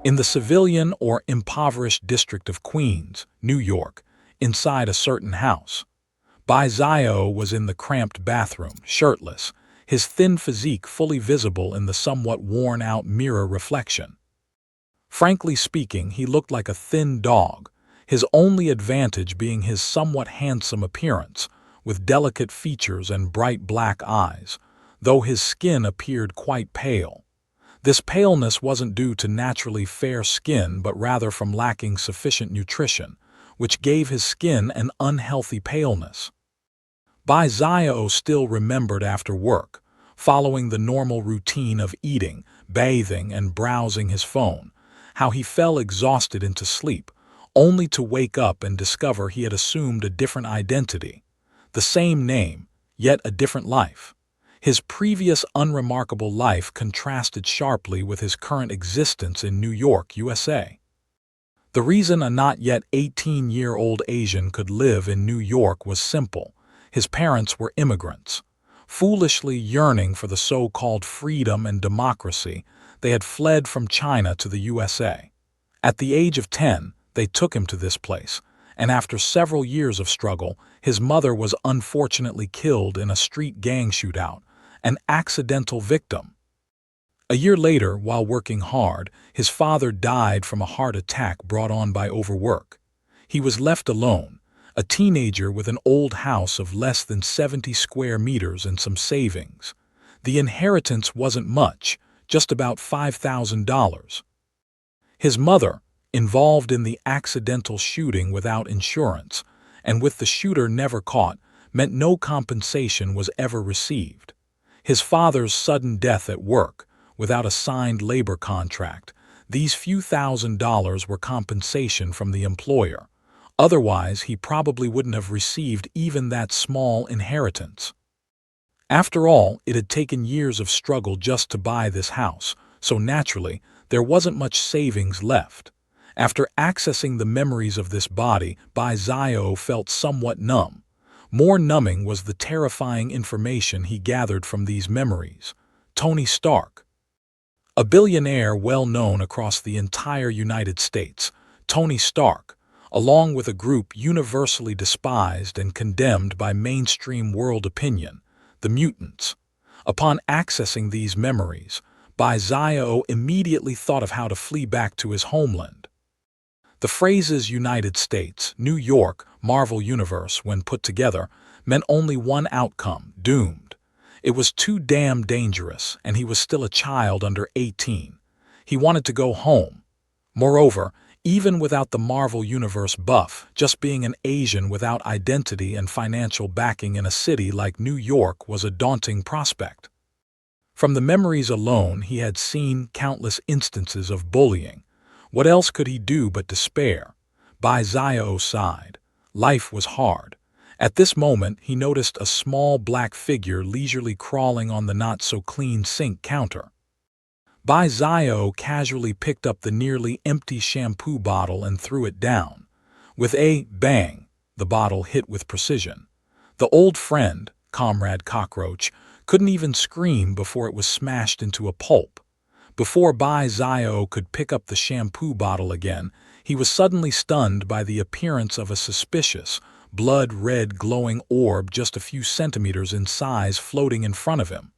In the civilian or impoverished district of Queens, New York, inside a certain house, Bai Zio was in the cramped bathroom, shirtless, his thin physique fully visible in the somewhat worn-out mirror reflection. Frankly speaking, he looked like a thin dog, his only advantage being his somewhat handsome appearance, with delicate features and bright black eyes, though his skin appeared quite pale. This paleness wasn't due to naturally fair skin but rather from lacking sufficient nutrition, which gave his skin an unhealthy paleness. Bai Zio still remembered after work, following the normal routine of eating, bathing, and browsing his phone, how he fell exhausted into sleep, only to wake up and discover he had assumed a different identity, the same name, yet a different life. His previous unremarkable life contrasted sharply with his current existence in New York, USA. The reason a not yet 18-year-old Asian could live in New York was simple. His parents were immigrants. Foolishly yearning for the so-called freedom and democracy, they had fled from China to the USA. At the age of 10, they took him to this place, and after several years of struggle, his mother was unfortunately killed in a street gang shootout, an accidental victim. A year later, while working hard, his father died from a heart attack brought on by overwork. He was left alone, a teenager with an old house of less than 70 square meters and some savings. The inheritance wasn't much, just about $5,000. His mother, involved in the accidental shooting without insurance, and with the shooter never caught, meant no compensation was ever received. His father's sudden death at work, without a signed labor contract, these few $1,000s were compensation from the employer. Otherwise, he probably wouldn't have received even that small inheritance. After all, it had taken years of struggle just to buy this house, so naturally, there wasn't much savings left. After accessing the memories of this body, Bai Zio felt somewhat numb. More numbing was the terrifying information he gathered from these memories. Tony Stark. A billionaire well known across the entire United States, Tony Stark, along with a group universally despised and condemned by mainstream world opinion, the mutants. Upon accessing these memories, Bai Zio immediately thought of how to flee back to his homeland. The phrases United States, New York, Marvel Universe, when put together, meant only one outcome: doomed. It was too damn dangerous, and he was still a child under 18. He wanted to go home. Moreover, even without the Marvel Universe buff, just being an Asian without identity and financial backing in a city like New York was a daunting prospect. From the memories alone, he had seen countless instances of bullying. What else could he do but despair? Bai Zio sighed. Life was hard. At this moment, he noticed a small black figure leisurely crawling on the not-so-clean sink counter. Bai Zio casually picked up the nearly empty shampoo bottle and threw it down. With a bang, the bottle hit with precision. The old friend, Comrade Cockroach, couldn't even scream before it was smashed into a pulp. Before Bai Zio could pick up the shampoo bottle again, he was suddenly stunned by the appearance of a suspicious, blood-red glowing orb just a few centimeters in size floating in front of him.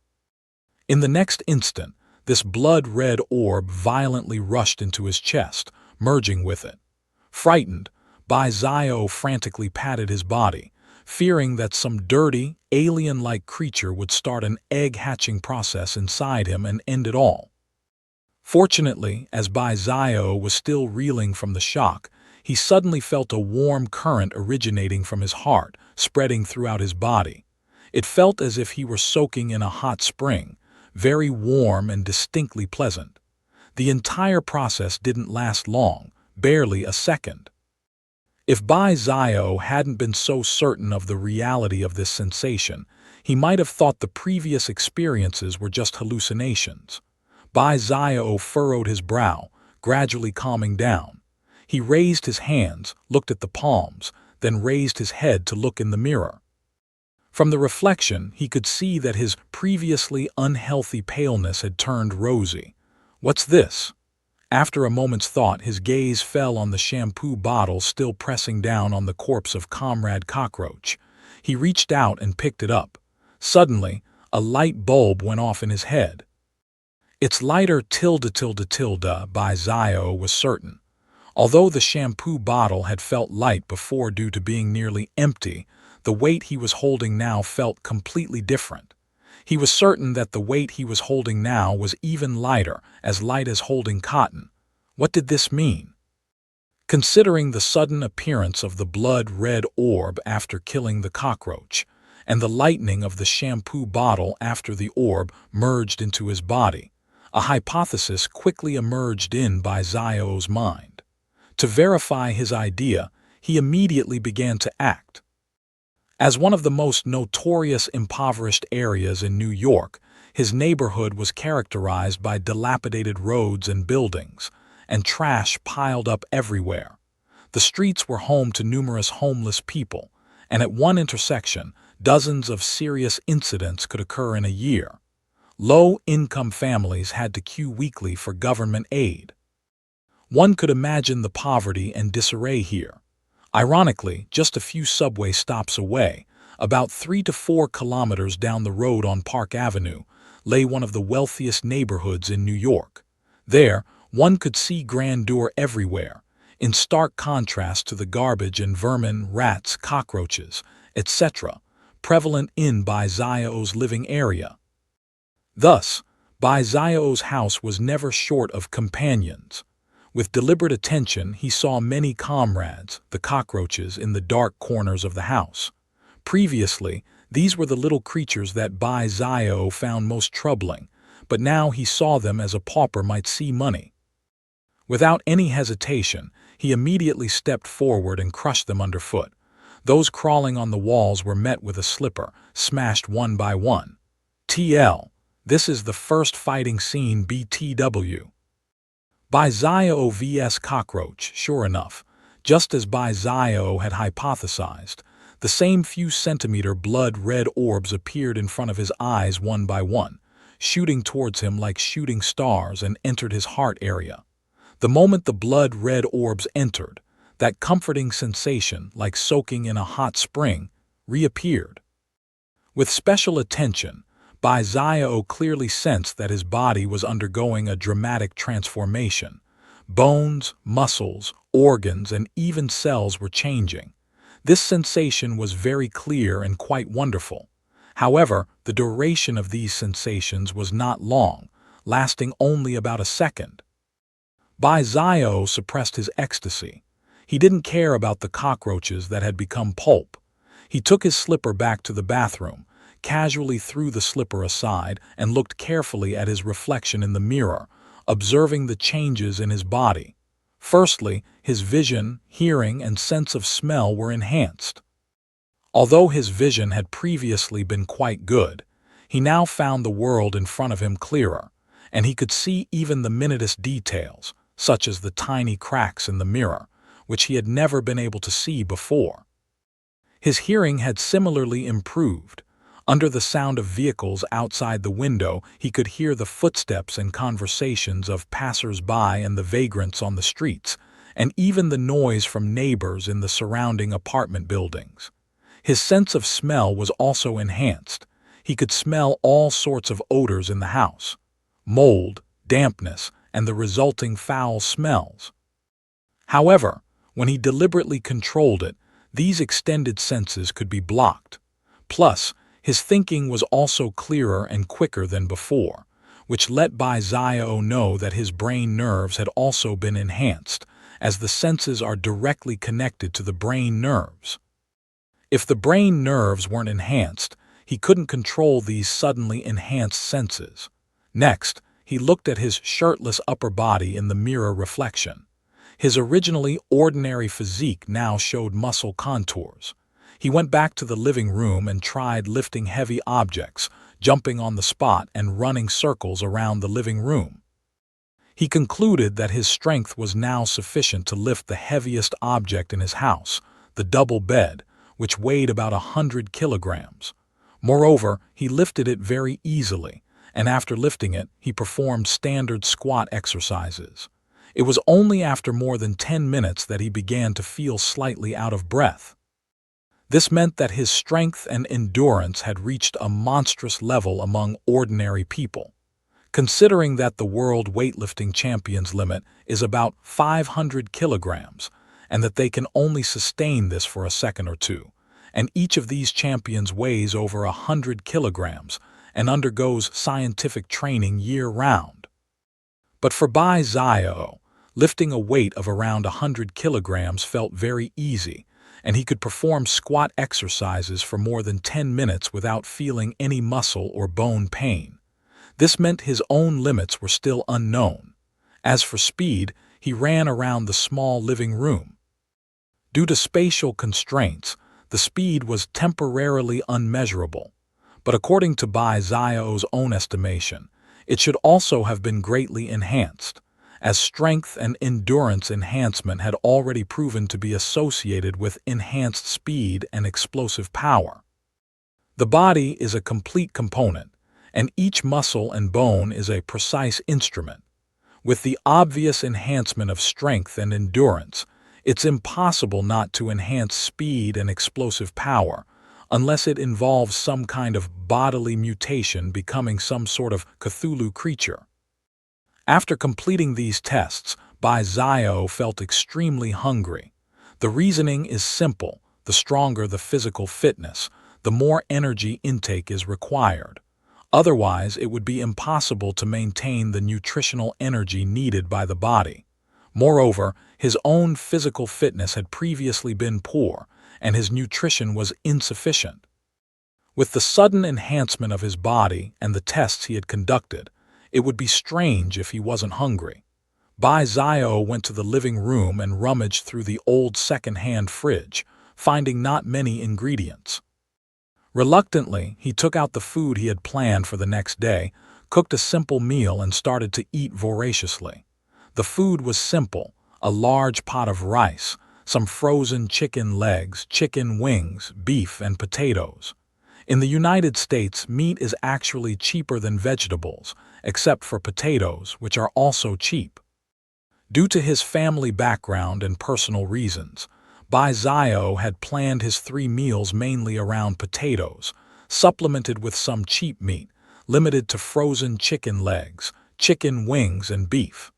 In the next instant, this blood-red orb violently rushed into his chest, merging with it. Frightened, Bai Zio frantically patted his body, fearing that some dirty, alien-like creature would start an egg-hatching process inside him and end it all. Fortunately, as Bai Zio was still reeling from the shock, he suddenly felt a warm current originating from his heart, spreading throughout his body. It felt as if he were soaking in a hot spring, very warm and distinctly pleasant. The entire process didn't last long, barely a second. If Bai Zio hadn't been so certain of the reality of this sensation, he might have thought the previous experiences were just hallucinations. Bai Zio furrowed his brow, gradually calming down. He raised his hands, looked at the palms, then raised his head to look in the mirror. From the reflection, he could see that his previously unhealthy paleness had turned rosy. "What's this?" After a moment's thought, his gaze fell on the shampoo bottle still pressing down on the corpse of Comrade Cockroach. He reached out and picked it up. Suddenly, a light bulb went off in his head. Its lighter by Zio was certain. Although the shampoo bottle had felt light before due to being nearly empty, the weight he was holding now felt completely different. He was certain that the weight he was holding now was even lighter, as light as holding cotton. What did this mean? Considering the sudden appearance of the blood-red orb after killing the cockroach, and the lightening of the shampoo bottle after the orb merged into his body, a hypothesis quickly emerged in by Zio's mind. To verify his idea, he immediately began to act. As one of the most notorious impoverished areas in New York, his neighborhood was characterized by dilapidated roads and buildings, and trash piled up everywhere. The streets were home to numerous homeless people, and at one intersection, dozens of serious incidents could occur in a year. Low-income families had to queue weekly for government aid. One could imagine the poverty and disarray here. Ironically, just a few subway stops away, about 3 to 4 kilometers down the road on Park Avenue, lay one of the wealthiest neighborhoods in New York. There, one could see grandeur everywhere, in stark contrast to the garbage and vermin, rats, cockroaches, etc., prevalent in Zio's living area. Thus, Zio's house was never short of companions. With deliberate attention, he saw many comrades, the cockroaches, in the dark corners of the house. Previously, these were the little creatures that Zio found most troubling, but now he saw them as a pauper might see money. Without any hesitation, he immediately stepped forward and crushed them underfoot. Those crawling on the walls were met with a slipper, smashed one by one. TL. This is the first fighting scene BTW. Zio vs. Cockroach. Sure enough, just as Zio had hypothesized, the same few centimeter blood-red orbs appeared in front of his eyes one by one, shooting towards him like shooting stars, and entered his heart area. The moment the blood-red orbs entered, that comforting sensation, like soaking in a hot spring, reappeared. With special attention, Zio clearly sensed that his body was undergoing a dramatic transformation. Bones, muscles, organs, and even cells were changing. This sensation was very clear and quite wonderful. However, the duration of these sensations was not long, lasting only about a second. Zio suppressed his ecstasy. He didn't care about the cockroaches that had become pulp. He took his slipper back to the bathroom, casually threw the slipper aside, and looked carefully at his reflection in the mirror, observing the changes in his body. Firstly, his vision, hearing, and sense of smell were enhanced. Although his vision had previously been quite good, he now found the world in front of him clearer, and he could see even the minutest details, such as the tiny cracks in the mirror, which he had never been able to see before. His hearing had similarly improved. Under the sound of vehicles outside the window, he could hear the footsteps and conversations of passers-by and the vagrants on the streets, and even the noise from neighbors in the surrounding apartment buildings. His sense of smell was also enhanced. He could smell all sorts of odors in the house: mold, dampness, and the resulting foul smells. However, when he deliberately controlled it, these extended senses could be blocked. Plus, his thinking was also clearer and quicker than before, which let Zio know that his brain nerves had also been enhanced, as the senses are directly connected to the brain nerves. If the brain nerves weren't enhanced, he couldn't control these suddenly enhanced senses. Next, he looked at his shirtless upper body in the mirror reflection. His originally ordinary physique now showed muscle contours. He went back to the living room and tried lifting heavy objects, jumping on the spot and running circles around the living room. He concluded that his strength was now sufficient to lift the heaviest object in his house, the double bed, which weighed about 100 kilograms. Moreover, he lifted it very easily, and after lifting it, he performed standard squat exercises. It was only after more than 10 minutes that he began to feel slightly out of breath. This meant that his strength and endurance had reached a monstrous level among ordinary people. Considering that the world weightlifting champions limit is about 500 kilograms, and that they can only sustain this for a second or two, and each of these champions weighs over 100 kilograms and undergoes scientific training year-round. But for Bai Xiao, lifting a weight of around 100 kilograms felt very easy, and he could perform squat exercises for more than 10 minutes without feeling any muscle or bone pain. This meant his own limits were still unknown. As for speed, he ran around the small living room. Due to spatial constraints, the speed was temporarily unmeasurable, but according to Bai Xiao's own estimation, it should also have been greatly enhanced, as strength and endurance enhancement had already proven to be associated with enhanced speed and explosive power. The body is a complete component, and each muscle and bone is a precise instrument. With the obvious enhancement of strength and endurance, it's impossible not to enhance speed and explosive power, unless it involves some kind of bodily mutation, becoming some sort of Cthulhu creature. After completing these tests, Bai Xiao felt extremely hungry. The reasoning is simple: the stronger the physical fitness, the more energy intake is required. Otherwise, it would be impossible to maintain the nutritional energy needed by the body. Moreover, his own physical fitness had previously been poor, and his nutrition was insufficient. With the sudden enhancement of his body and the tests he had conducted, it would be strange if he wasn't hungry. Bai Xiao went to the living room and rummaged through the old second-hand fridge, finding not many ingredients. Reluctantly, he took out the food he had planned for the next day, cooked a simple meal, and started to eat voraciously. The food was simple: a large pot of rice, some frozen chicken legs, chicken wings, beef, and potatoes. In the United States, meat is actually cheaper than vegetables, except for potatoes, which are also cheap. Due to his family background and personal reasons, Bai Xiao had planned his 3 meals mainly around potatoes, supplemented with some cheap meat, limited to frozen chicken legs, chicken wings, and beef.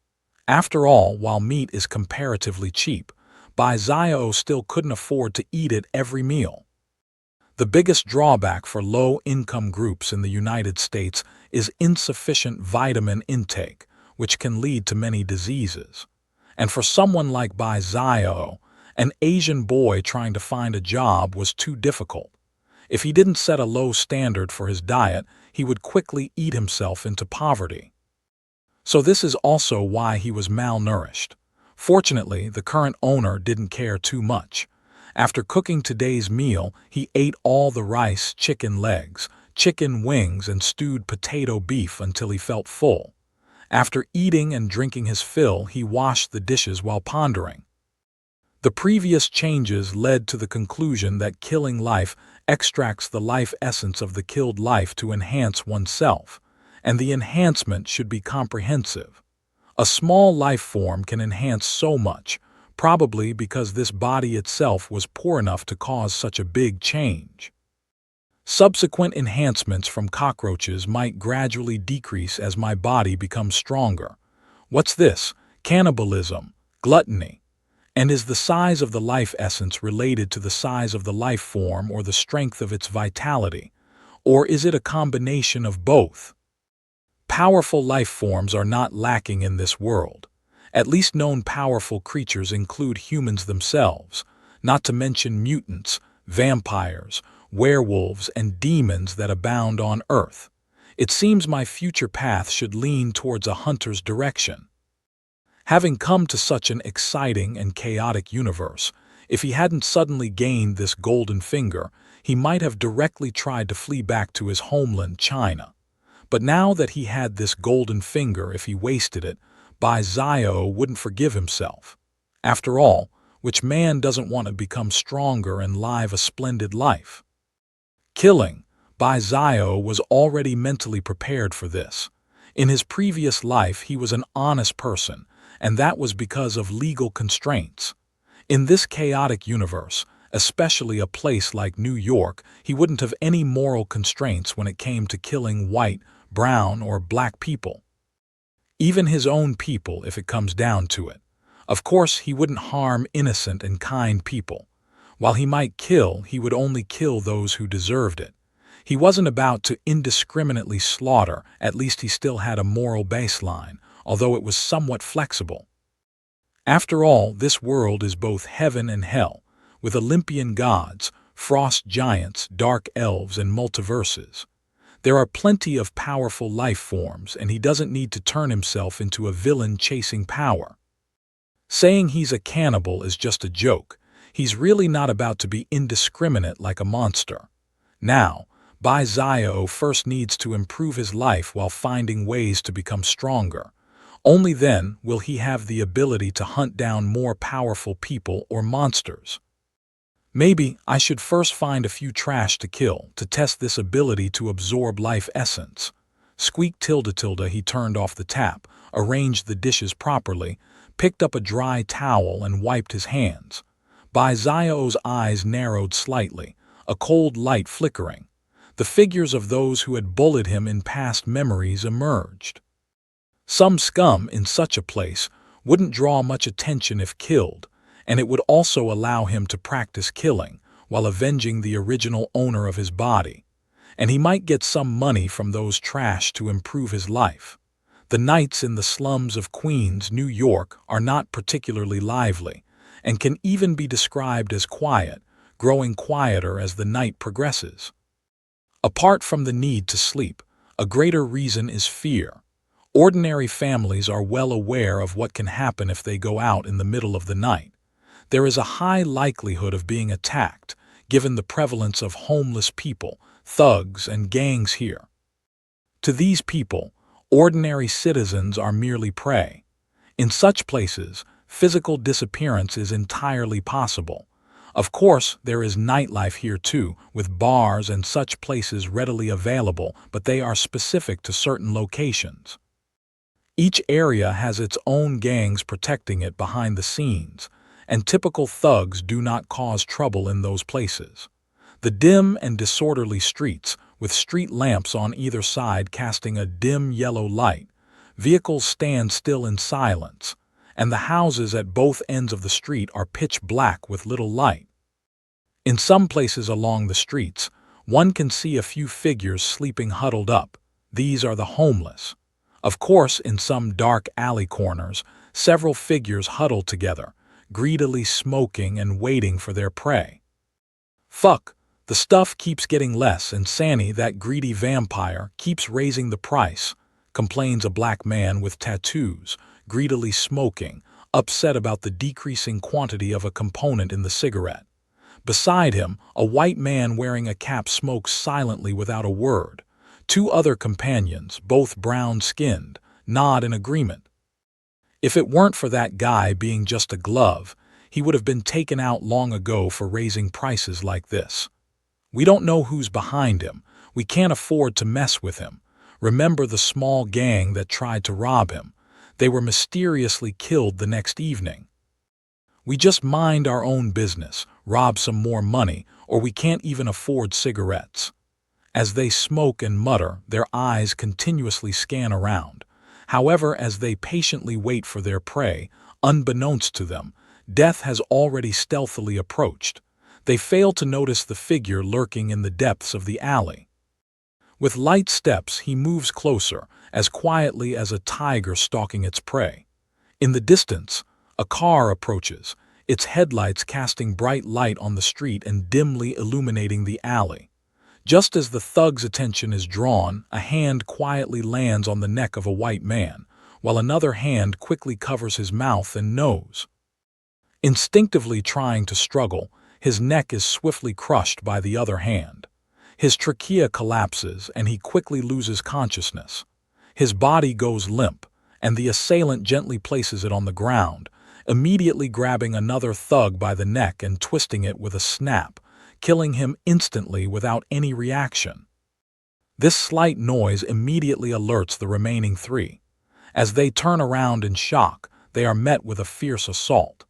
After all, while meat is comparatively cheap, Bai Xiao still couldn't afford to eat it every meal. The biggest drawback for low-income groups in the United States is insufficient vitamin intake, which can lead to many diseases. And for someone like Bai Xiao, an Asian boy trying to find a job was too difficult. If he didn't set a low standard for his diet, he would quickly eat himself into poverty. So this is also why he was malnourished. Fortunately, the current owner didn't care too much. After cooking today's meal, he ate all the rice, chicken legs, chicken wings, and stewed potato beef until he felt full. After eating and drinking his fill, he washed the dishes while pondering. The previous changes led to the conclusion that killing life extracts the life essence of the killed life to enhance oneself, and the enhancement should be comprehensive. A small life form can enhance so much, probably because this body itself was poor enough to cause such a big change. Subsequent enhancements from cockroaches might gradually decrease as my body becomes stronger. What's this? Cannibalism, gluttony. And is the size of the life essence related to the size of the life form or the strength of its vitality? Or is it a combination of both? Powerful life forms are not lacking in this world. At least known powerful creatures include humans themselves, not to mention mutants, vampires, werewolves, and demons that abound on Earth. It seems my future path should lean towards a hunter's direction. Having come to such an exciting and chaotic universe, if he hadn't suddenly gained this golden finger, he might have directly tried to flee back to his homeland, China. But now that he had this golden finger, if he wasted it, Bai Xiao wouldn't forgive himself. After all, which man doesn't want to become stronger and live a splendid life? Killing, Bai Xiao was already mentally prepared for this. In his previous life, he was an honest person, and that was because of legal constraints. In this chaotic universe, especially a place like New York, he wouldn't have any moral constraints when it came to killing white, brown, or black people. Even his own people, if it comes down to it. Of course, he wouldn't harm innocent and kind people. While he might kill, he would only kill those who deserved it. He wasn't about to indiscriminately slaughter, at least he still had a moral baseline, although it was somewhat flexible. After all, this world is both heaven and hell, with Olympian gods, frost giants, dark elves, and multiverses. There are plenty of powerful life forms, and he doesn't need to turn himself into a villain chasing power. Saying he's a cannibal is just a joke. He's really not about to be indiscriminate like a monster. Now, Zio first needs to improve his life while finding ways to become stronger. Only then will he have the ability to hunt down more powerful people or monsters. Maybe I should first find a few trash to kill to test this ability to absorb life essence. Squeak tilde. He turned off the tap, arranged the dishes properly, picked up a dry towel and wiped his hands. Zio's eyes narrowed slightly, a cold light flickering. The figures of those who had bullied him in past memories emerged. Some scum in such a place wouldn't draw much attention if killed, and it would also allow him to practice killing while avenging the original owner of his body. And he might get some money from those trash to improve his life. The nights in the slums of Queens, New York, are not particularly lively, and can even be described as quiet, growing quieter as the night progresses. Apart from the need to sleep, a greater reason is fear. Ordinary families are well aware of what can happen if they go out in the middle of the night. There is a high likelihood of being attacked, given the prevalence of homeless people, thugs, and gangs here. To these people, ordinary citizens are merely prey. In such places, physical disappearance is entirely possible. Of course, there is nightlife here too, with bars and such places readily available, but they are specific to certain locations. Each area has its own gangs protecting it behind the scenes, and typical thugs do not cause trouble in those places. The dim and disorderly streets, with street lamps on either side casting a dim yellow light, vehicles stand still in silence, and the houses at both ends of the street are pitch black with little light. In some places along the streets, one can see a few figures sleeping huddled up. These are the homeless. Of course, in some dark alley corners, several figures huddle together, greedily smoking and waiting for their prey. Fuck, the stuff keeps getting less and Sanny, that greedy vampire, keeps raising the price, complains a black man with tattoos, greedily smoking, upset about the decreasing quantity of a component in the cigarette. Beside him, a white man wearing a cap smokes silently without a word. Two other companions, both brown-skinned, nod in agreement. If it weren't for that guy being just a glove, he would have been taken out long ago for raising prices like this. We don't know who's behind him. We can't afford to mess with him. Remember the small gang that tried to rob him? They were mysteriously killed the next evening. We just mind our own business, rob some more money, or we can't even afford cigarettes. As they smoke and mutter, their eyes continuously scan around. However, as they patiently wait for their prey, unbeknownst to them, death has already stealthily approached. They fail to notice the figure lurking in the depths of the alley. With light steps, he moves closer, as quietly as a tiger stalking its prey. In the distance, a car approaches, its headlights casting bright light on the street and dimly illuminating the alley. Just as the thug's attention is drawn, a hand quietly lands on the neck of a white man, while another hand quickly covers his mouth and nose. Instinctively trying to struggle, his neck is swiftly crushed by the other hand. His trachea collapses and he quickly loses consciousness. His body goes limp, and the assailant gently places it on the ground, immediately grabbing another thug by the neck and twisting it with a snap, killing him instantly without any reaction. This slight noise immediately alerts the remaining three. As they turn around in shock, they are met with a fierce assault.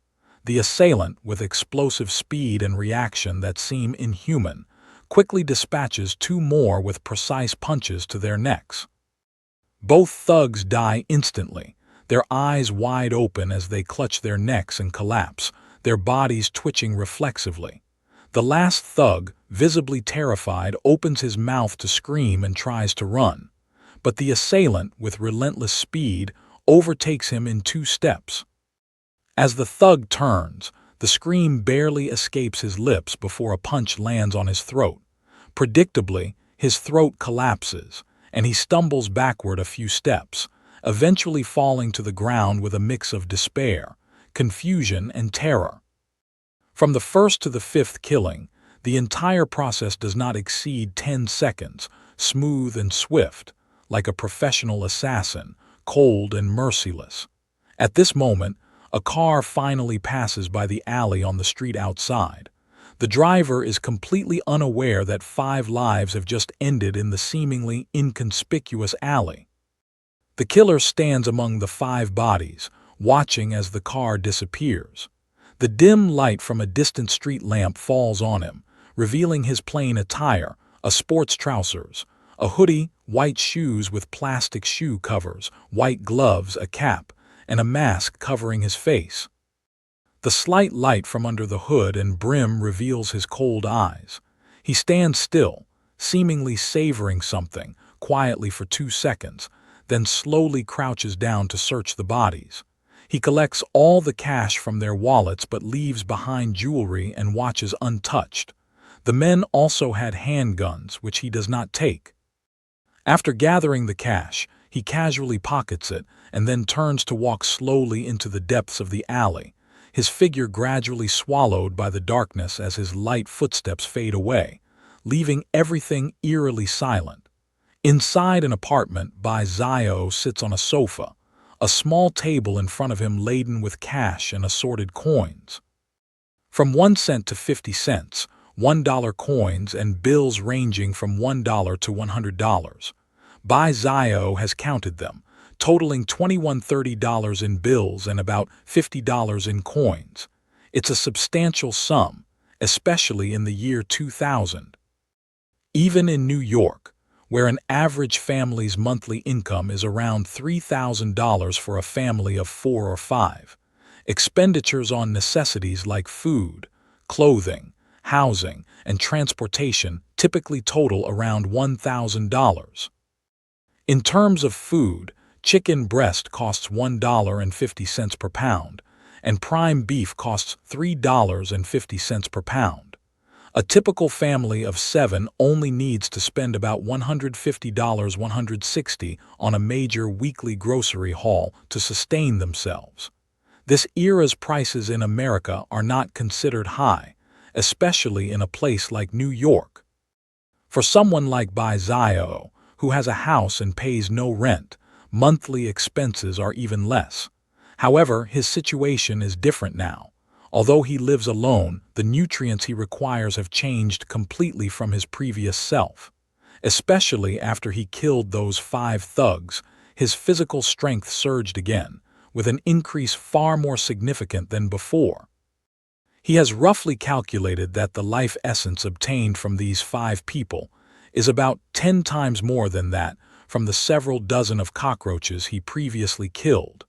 The assailant, with explosive speed and reaction that seem inhuman, quickly dispatches two more with precise punches to their necks. Both thugs die instantly, their eyes wide open as they clutch their necks and collapse, their bodies twitching reflexively. The last thug, visibly terrified, opens his mouth to scream and tries to run. But the assailant, with relentless speed, overtakes him in 2 steps. As the thug turns, the scream barely escapes his lips before a punch lands on his throat. Predictably, his throat collapses, and he stumbles backward a few steps, eventually falling to the ground with a mix of despair, confusion, and terror. From the first to the 5th killing, the entire process does not exceed 10 seconds, smooth and swift, like a professional assassin, cold and merciless. At this moment, a car finally passes by the alley on the street outside. The driver is completely unaware that 5 lives have just ended in the seemingly inconspicuous alley. The killer stands among the 5 bodies, watching as the car disappears. The dim light from a distant street lamp falls on him, revealing his plain attire, a sports trousers, a hoodie, white shoes with plastic shoe covers, white gloves, a cap, and a mask covering his face. The slight light from under the hood and brim reveals his cold eyes. He stands still, seemingly savoring something, quietly for 2 seconds, then slowly crouches down to search the bodies. He collects all the cash from their wallets but leaves behind jewelry and watches untouched. The men also had handguns, which he does not take. After gathering the cash, he casually pockets it and then turns to walk slowly into the depths of the alley, his figure gradually swallowed by the darkness as his light footsteps fade away, leaving everything eerily silent. Inside an apartment, Zio sits on a sofa, a small table in front of him laden with cash and assorted coins. From 1 cent to 50 cents, $1 coins and bills ranging from $1 to $100. Zio has counted them, totaling $21–30 in bills and about $50 in coins. It's a substantial sum, especially in the year 2000. Even in New York, where an average family's monthly income is around $3,000 for a family of 4 or 5, expenditures on necessities like food, clothing, housing, and transportation typically total around $1,000. In terms of food, chicken breast costs $1.50 per pound, and prime beef costs $3.50 per pound. A typical family of 7 only needs to spend about $150–160 on a major weekly grocery haul to sustain themselves. This era's prices in America are not considered high, especially in a place like New York. For someone like Zio, who has a house and pays no rent, monthly expenses are even less. However, his situation is different now. Although he lives alone, the nutrients he requires have changed completely from his previous self. Especially after he killed those 5 thugs, his physical strength surged again, with an increase far more significant than before. He has roughly calculated that the life essence obtained from these 5 people is about 10 times more than that from the several dozen of cockroaches he previously killed.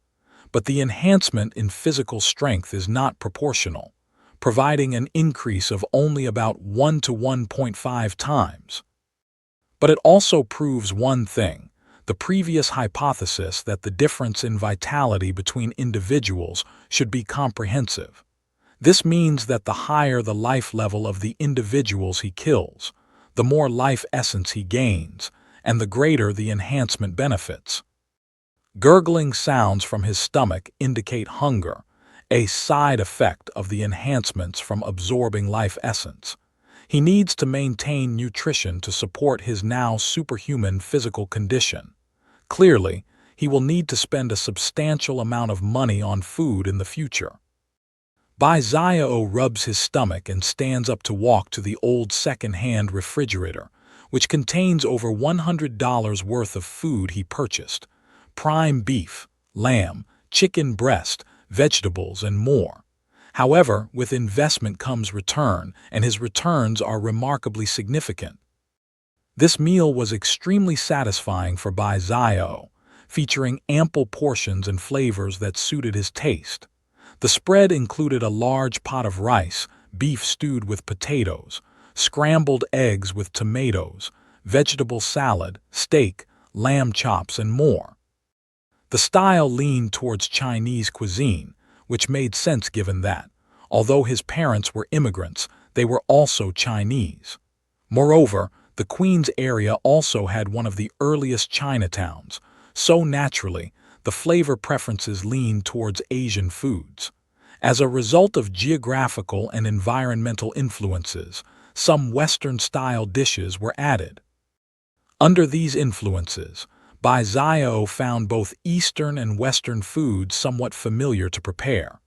But the enhancement in physical strength is not proportional, providing an increase of only about 1 to 1.5 times. But it also proves one thing: the previous hypothesis that the difference in vitality between individuals should be comprehensive. This means that the higher the life level of the individuals he kills, the more life essence he gains, and the greater the enhancement benefits. Gurgling sounds from his stomach indicate hunger, a side effect of the enhancements from absorbing life essence. He needs to maintain nutrition to support his now superhuman physical condition. Clearly, he will need to spend a substantial amount of money on food in the future. Zio rubs his stomach and stands up to walk to the old second-hand refrigerator, which contains over $100 worth of food he purchased: prime beef, lamb, chicken breast, vegetables, and more. However, with investment comes return, and his returns are remarkably significant. This meal was extremely satisfying for Bai Zio, featuring ample portions and flavors that suited his taste. The spread included a large pot of rice, beef stewed with potatoes, scrambled eggs with tomatoes, vegetable salad, steak, lamb chops, and more. The style leaned towards Chinese cuisine, which made sense given that, although his parents were immigrants, they were also Chinese. Moreover, the Queens area also had one of the earliest Chinatowns, so naturally, the flavor preferences leaned towards Asian foods. As a result of geographical and environmental influences, some Western-style dishes were added. Under these influences, Bai Zio found both Eastern and Western foods somewhat familiar to prepare.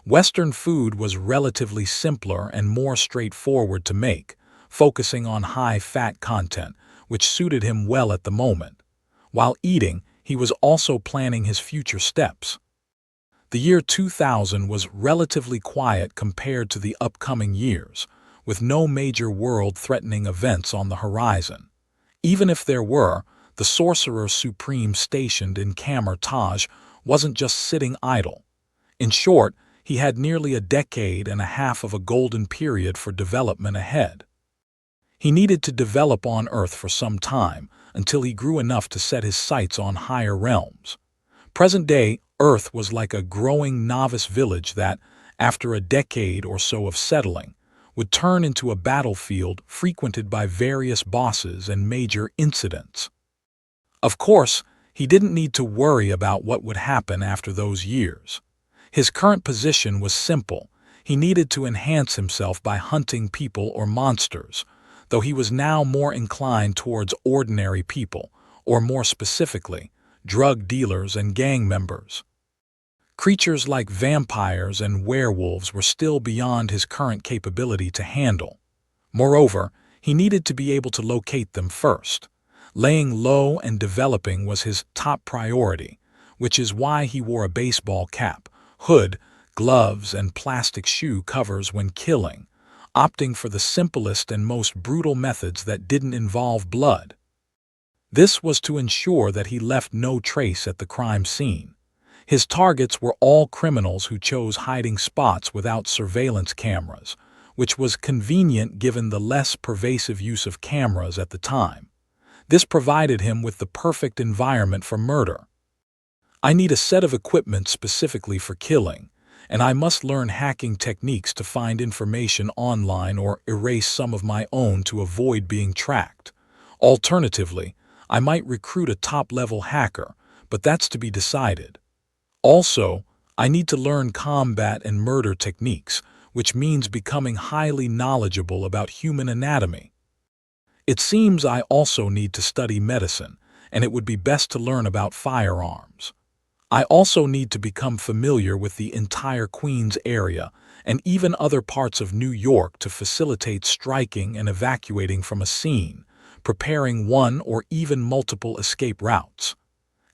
Western food was relatively simpler and more straightforward to make, focusing on high fat content, which suited him well at the moment. While eating, he was also planning his future steps. The year 2000 was relatively quiet compared to the upcoming years, with no major world-threatening events on the horizon. Even if there were, the Sorcerer Supreme stationed in Kamar Taj wasn't just sitting idle. In short, he had nearly a decade and a half of a golden period for development ahead. He needed to develop on Earth for some time, until he grew enough to set his sights on higher realms. Present-day Earth was like a growing novice village that, after a decade or so of settling, would turn into a battlefield frequented by various bosses and major incidents. Of course, he didn't need to worry about what would happen after those years. His current position was simple. He needed to enhance himself by hunting people or monsters, though he was now more inclined towards ordinary people, or more specifically, drug dealers and gang members. Creatures like vampires and werewolves were still beyond his current capability to handle. Moreover, he needed to be able to locate them first. Laying low and developing was his top priority, which is why he wore a baseball cap, hood, gloves, and plastic shoe covers when killing, opting for the simplest and most brutal methods that didn't involve blood. This was to ensure that he left no trace at the crime scene. His targets were all criminals who chose hiding spots without surveillance cameras, which was convenient given the less pervasive use of cameras at the time. This provided him with the perfect environment for murder. I need a set of equipment specifically for killing, and I must learn hacking techniques to find information online or erase some of my own to avoid being tracked. Alternatively, I might recruit a top-level hacker, but that's to be decided. Also, I need to learn combat and murder techniques, which means becoming highly knowledgeable about human anatomy. It seems I also need to study medicine, and it would be best to learn about firearms. I also need to become familiar with the entire Queens area and even other parts of New York to facilitate striking and evacuating from a scene, preparing one or even multiple escape routes.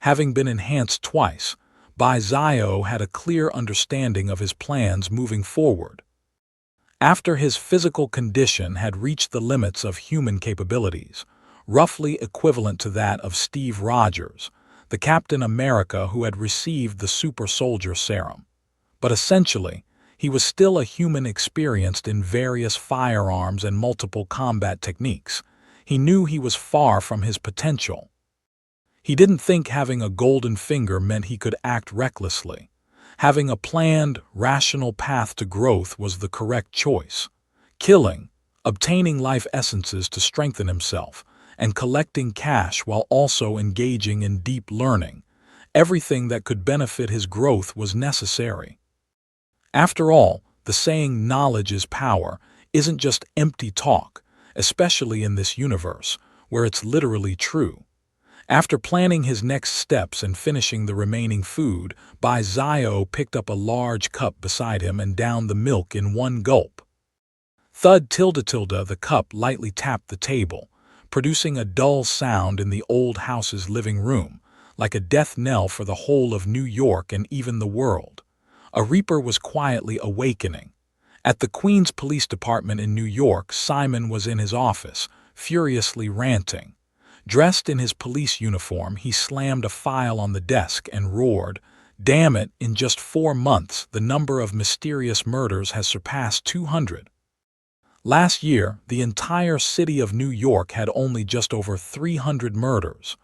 Having been enhanced twice, Bai Zio had a clear understanding of his plans moving forward. After his physical condition had reached the limits of human capabilities, roughly equivalent to that of Steve Rogers, the Captain America who had received the super soldier serum. But essentially, he was still a human experienced in various firearms and multiple combat techniques. He knew he was far from his potential. He didn't think having a golden finger meant he could act recklessly. Having a planned, rational path to growth was the correct choice. Killing, obtaining life essences to strengthen himself, and collecting cash while also engaging in deep learning, everything that could benefit his growth was necessary. After all, the saying "knowledge is power" isn't just empty talk, especially in this universe, where it's literally true. After planning his next steps and finishing the remaining food, Bai Zio picked up a large cup beside him and downed the milk in one gulp. Thud tilde tilde, the cup lightly tapped the table, producing a dull sound in the old house's living room, like a death knell for the whole of New York and even the world. A reaper was quietly awakening. At the Queens Police Department in New York, Simon was in his office, furiously ranting. Dressed in his police uniform, he slammed a file on the desk and roared, "Damn it, in just 4 months, the number of mysterious murders has surpassed 200. Last year, the entire city of New York had only just over 300 murders.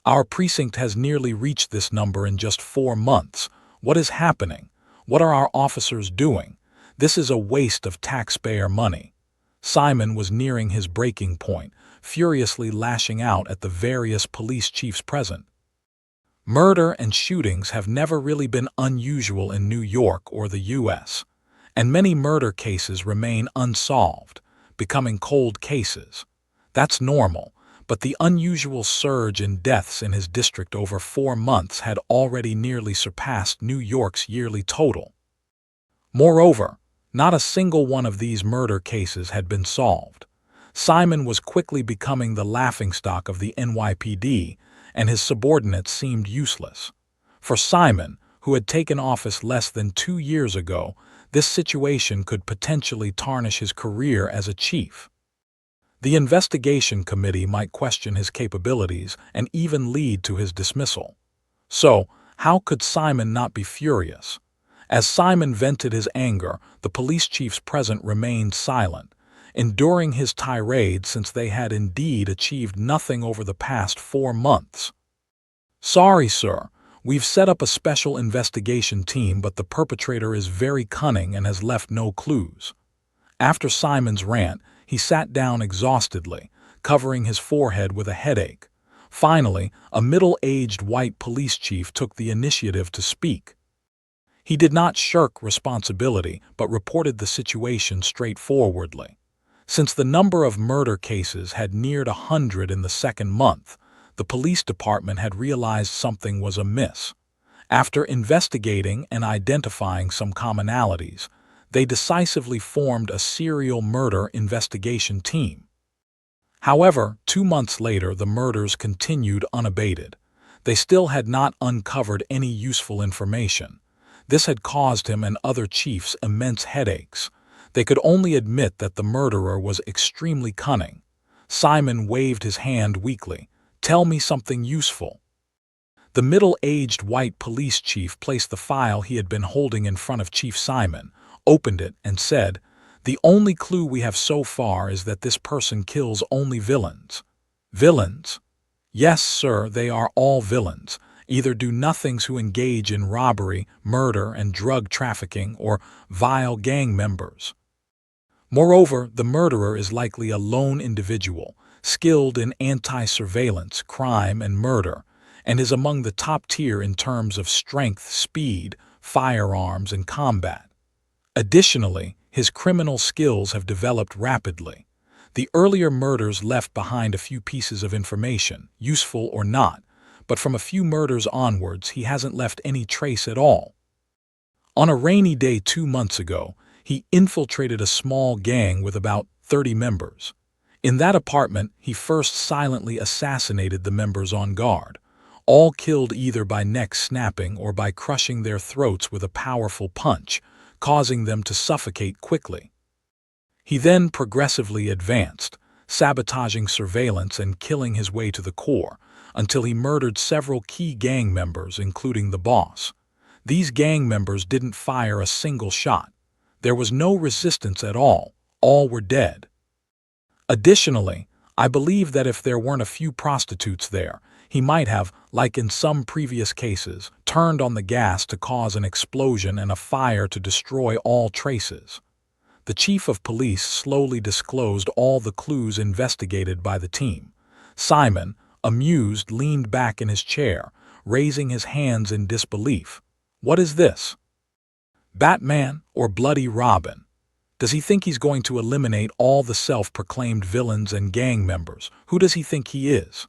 Our precinct has nearly reached this number in just 4 months. What is happening? What are our officers doing? This is a waste of taxpayer money." Simon was nearing his breaking point, furiously lashing out at the various police chiefs present. Murder and shootings have never really been unusual in New York or the U.S., and many murder cases remain unsolved, becoming cold cases. That's normal, but the unusual surge in deaths in his district over 4 months had already nearly surpassed New York's yearly total. Moreover, not a single one of these murder cases had been solved. Simon was quickly becoming the laughingstock of the NYPD, and his subordinates seemed useless. For Simon, who had taken office less than 2 years ago, this situation could potentially tarnish his career as a chief. The investigation committee might question his capabilities and even lead to his dismissal. So, how could Simon not be furious? As Simon vented his anger, the police chiefs present remained silent, enduring his tirade since they had indeed achieved nothing over the past 4 months. "Sorry, sir. We've set up a special investigation team, but the perpetrator is very cunning and has left no clues." After Simon's rant, he sat down exhaustedly, covering his forehead with a headache. Finally, a middle-aged white police chief took the initiative to speak. He did not shirk responsibility, but reported the situation straightforwardly. Since the number of murder cases had neared 100 in the second month, the police department had realized something was amiss. After investigating and identifying some commonalities, they decisively formed a serial murder investigation team. However, 2 months later, the murders continued unabated. They still had not uncovered any useful information. This had caused him and other chiefs immense headaches. They could only admit that the murderer was extremely cunning. Simon waved his hand weakly. "Tell me something useful." The middle-aged white police chief placed the file he had been holding in front of Chief Simon, opened it, and said, "The only clue we have so far is that this person kills only villains." "Villains?" "Yes, sir, they are all villains. Either do-nothings who engage in robbery, murder, and drug trafficking, or vile gang members. Moreover, the murderer is likely a lone individual, skilled in anti-surveillance, crime, and murder, and is among the top tier in terms of strength, speed, firearms, and combat. Additionally, his criminal skills have developed rapidly. The earlier murders left behind a few pieces of information, useful or not, but from a few murders onwards he hasn't left any trace at all. On a rainy day 2 months ago, he infiltrated a small gang with about 30 members. In that apartment, he first silently assassinated the members on guard, all killed either by neck snapping or by crushing their throats with a powerful punch, causing them to suffocate quickly. He then progressively advanced, sabotaging surveillance and killing his way to the core, until he murdered several key gang members, including the boss. These gang members didn't fire a single shot. There was no resistance at all. All were dead. Additionally, I believe that if there weren't a few prostitutes there, he might have, like in some previous cases, turned on the gas to cause an explosion and a fire to destroy all traces. The chief of police slowly disclosed all the clues investigated by the team. Simon, amused, leaned back in his chair, raising his hands in disbelief. "What is this? Batman or Bloody Robin? Does he think he's going to eliminate all the self-proclaimed villains and gang members? Who does he think he is?"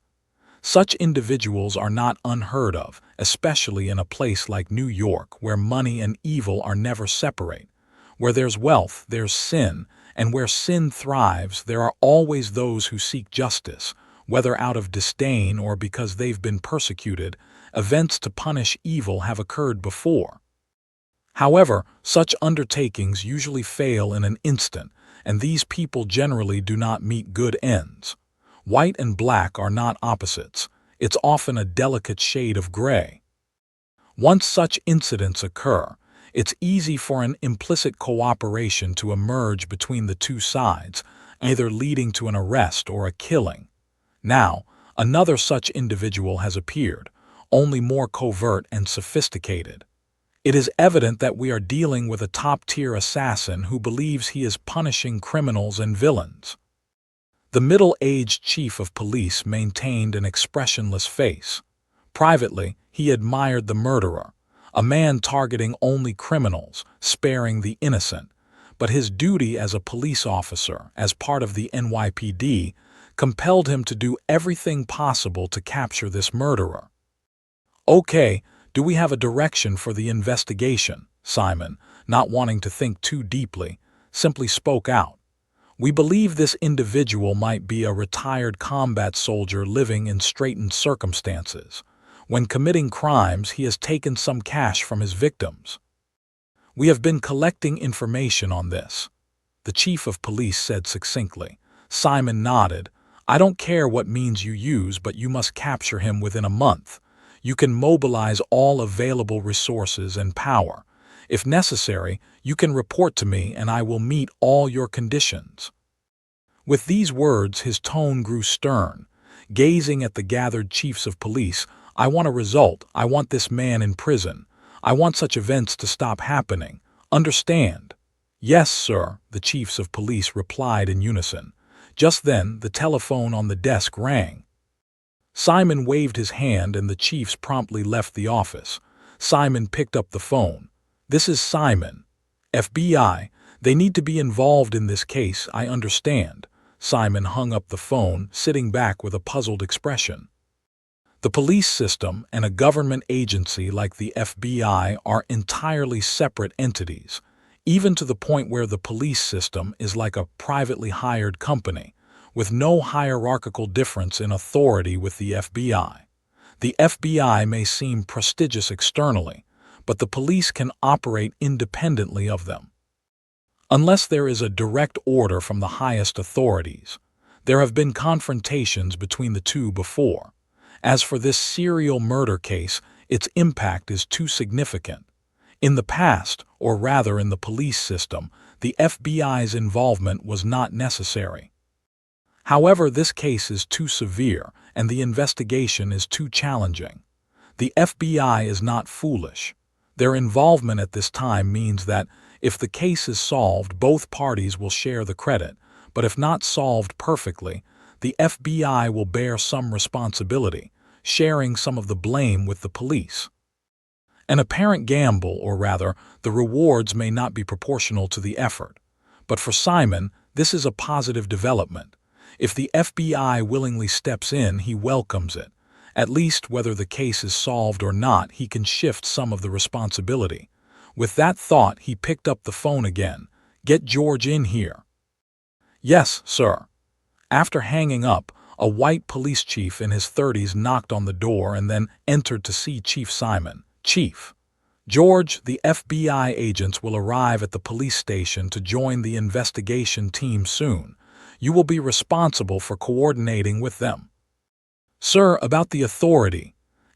Such individuals are not unheard of, especially in a place like New York, where money and evil are never separate. Where there's wealth, there's sin, and where sin thrives, there are always those who seek justice, Whether out of disdain or because they've been persecuted, events to punish evil have occurred before. However, such undertakings usually fail in an instant, and these people generally do not meet good ends. White and black are not opposites. It's often a delicate shade of gray. Once such incidents occur, it's easy for an implicit cooperation to emerge between the two sides, either leading to an arrest or a killing. Now, another such individual has appeared, only more covert and sophisticated. It is evident that we are dealing with a top-tier assassin who believes he is punishing criminals and villains. The middle-aged chief of police maintained an expressionless face. Privately, he admired the murderer, a man targeting only criminals, sparing the innocent. But his duty as a police officer, as part of the NYPD, compelled him to do everything possible to capture this murderer. "Okay, do we have a direction for the investigation?" Simon, not wanting to think too deeply, simply spoke out. "We believe this individual might be a retired combat soldier living in straitened circumstances. When committing crimes, he has taken some cash from his victims. We have been collecting information on this," the chief of police said succinctly. Simon nodded. "I don't care what means you use, but you must capture him within a month. You can mobilize all available resources and power. If necessary, you can report to me and I will meet all your conditions." With these words, his tone grew stern. Gazing at the gathered chiefs of police, "I want a result. I want this man in prison. I want such events to stop happening. Understand?" "Yes, sir," the chiefs of police replied in unison. Just then, the telephone on the desk rang. Simon waved his hand and the chiefs promptly left the office. Simon picked up the phone. "This is Simon. FBI. They need to be involved in this case, I understand." Simon hung up the phone, sitting back with a puzzled expression. The police system and a government agency like the FBI are entirely separate entities, even to the point where the police system is like a privately hired company, with no hierarchical difference in authority with the FBI. The FBI may seem prestigious externally, but the police can operate independently of them. Unless there is a direct order from the highest authorities, there have been confrontations between the two before. As for this serial murder case, its impact is too significant. In the past, or rather in the police system, the FBI's involvement was not necessary. However, this case is too severe and the investigation is too challenging. The FBI is not foolish. Their involvement at this time means that if the case is solved, both parties will share the credit, but if not solved perfectly, the FBI will bear some responsibility, sharing some of the blame with the police. An apparent gamble, or rather, the rewards may not be proportional to the effort. But for Simon, this is a positive development. If the FBI willingly steps in, he welcomes it. At least, whether the case is solved or not, he can shift some of the responsibility. With that thought, he picked up the phone again. "Get George in here." "Yes, sir." After hanging up, a white police chief in his 30s knocked on the door and then entered to see Chief Simon. "Chief George, the FBI agents will arrive at the police station to join the investigation team soon. You will be responsible for coordinating with them." "Sir, about the authority."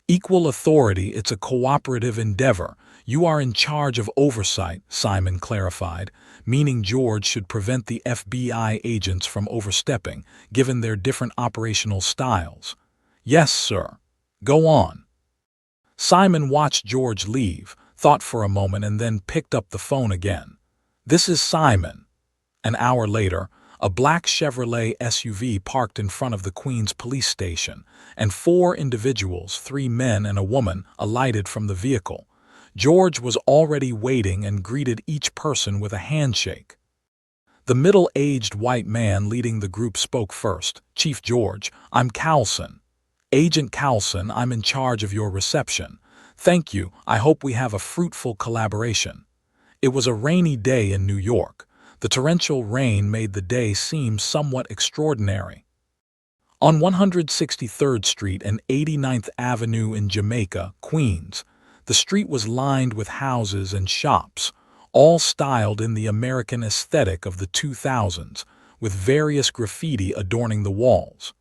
"Equal authority, it's a cooperative endeavor. You are in charge of oversight," Simon clarified, meaning George should prevent the FBI agents from overstepping, given their different operational styles. "Yes, sir. Go on." Simon watched George leave, thought for a moment, and then picked up the phone again. "This is Simon." An hour later, a black Chevrolet SUV parked in front of the Queens police station, and 4 individuals, 3 men and a woman, alighted from the vehicle. George was already waiting and greeted each person with a handshake. The middle-aged white man leading the group spoke first. "Chief George, I'm Carlson. Agent Carlson, I'm in charge of your reception. Thank you. I hope we have a fruitful collaboration." It was a rainy day in New York. The torrential rain made the day seem somewhat extraordinary. On 163rd Street and 89th Avenue in Jamaica, Queens, the street was lined with houses and shops, all styled in the American aesthetic of the 2000s, with various graffiti adorning the walls.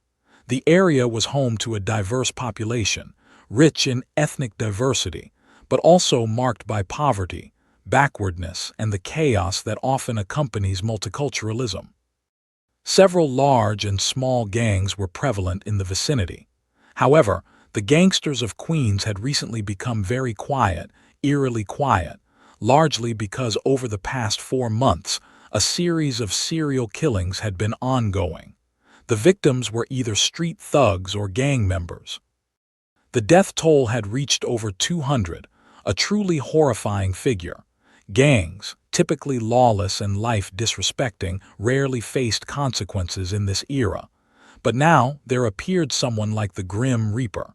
The area was home to a diverse population, rich in ethnic diversity, but also marked by poverty, backwardness, and the chaos that often accompanies multiculturalism. Several large and small gangs were prevalent in the vicinity. However, the gangsters of Queens had recently become very quiet, eerily quiet, largely because over the past 4 months, a series of serial killings had been ongoing. The victims were either street thugs or gang members. The death toll had reached over 200, a truly horrifying figure. Gangs, typically lawless and life-disrespecting, rarely faced consequences in this era. But now there appeared someone like the Grim Reaper.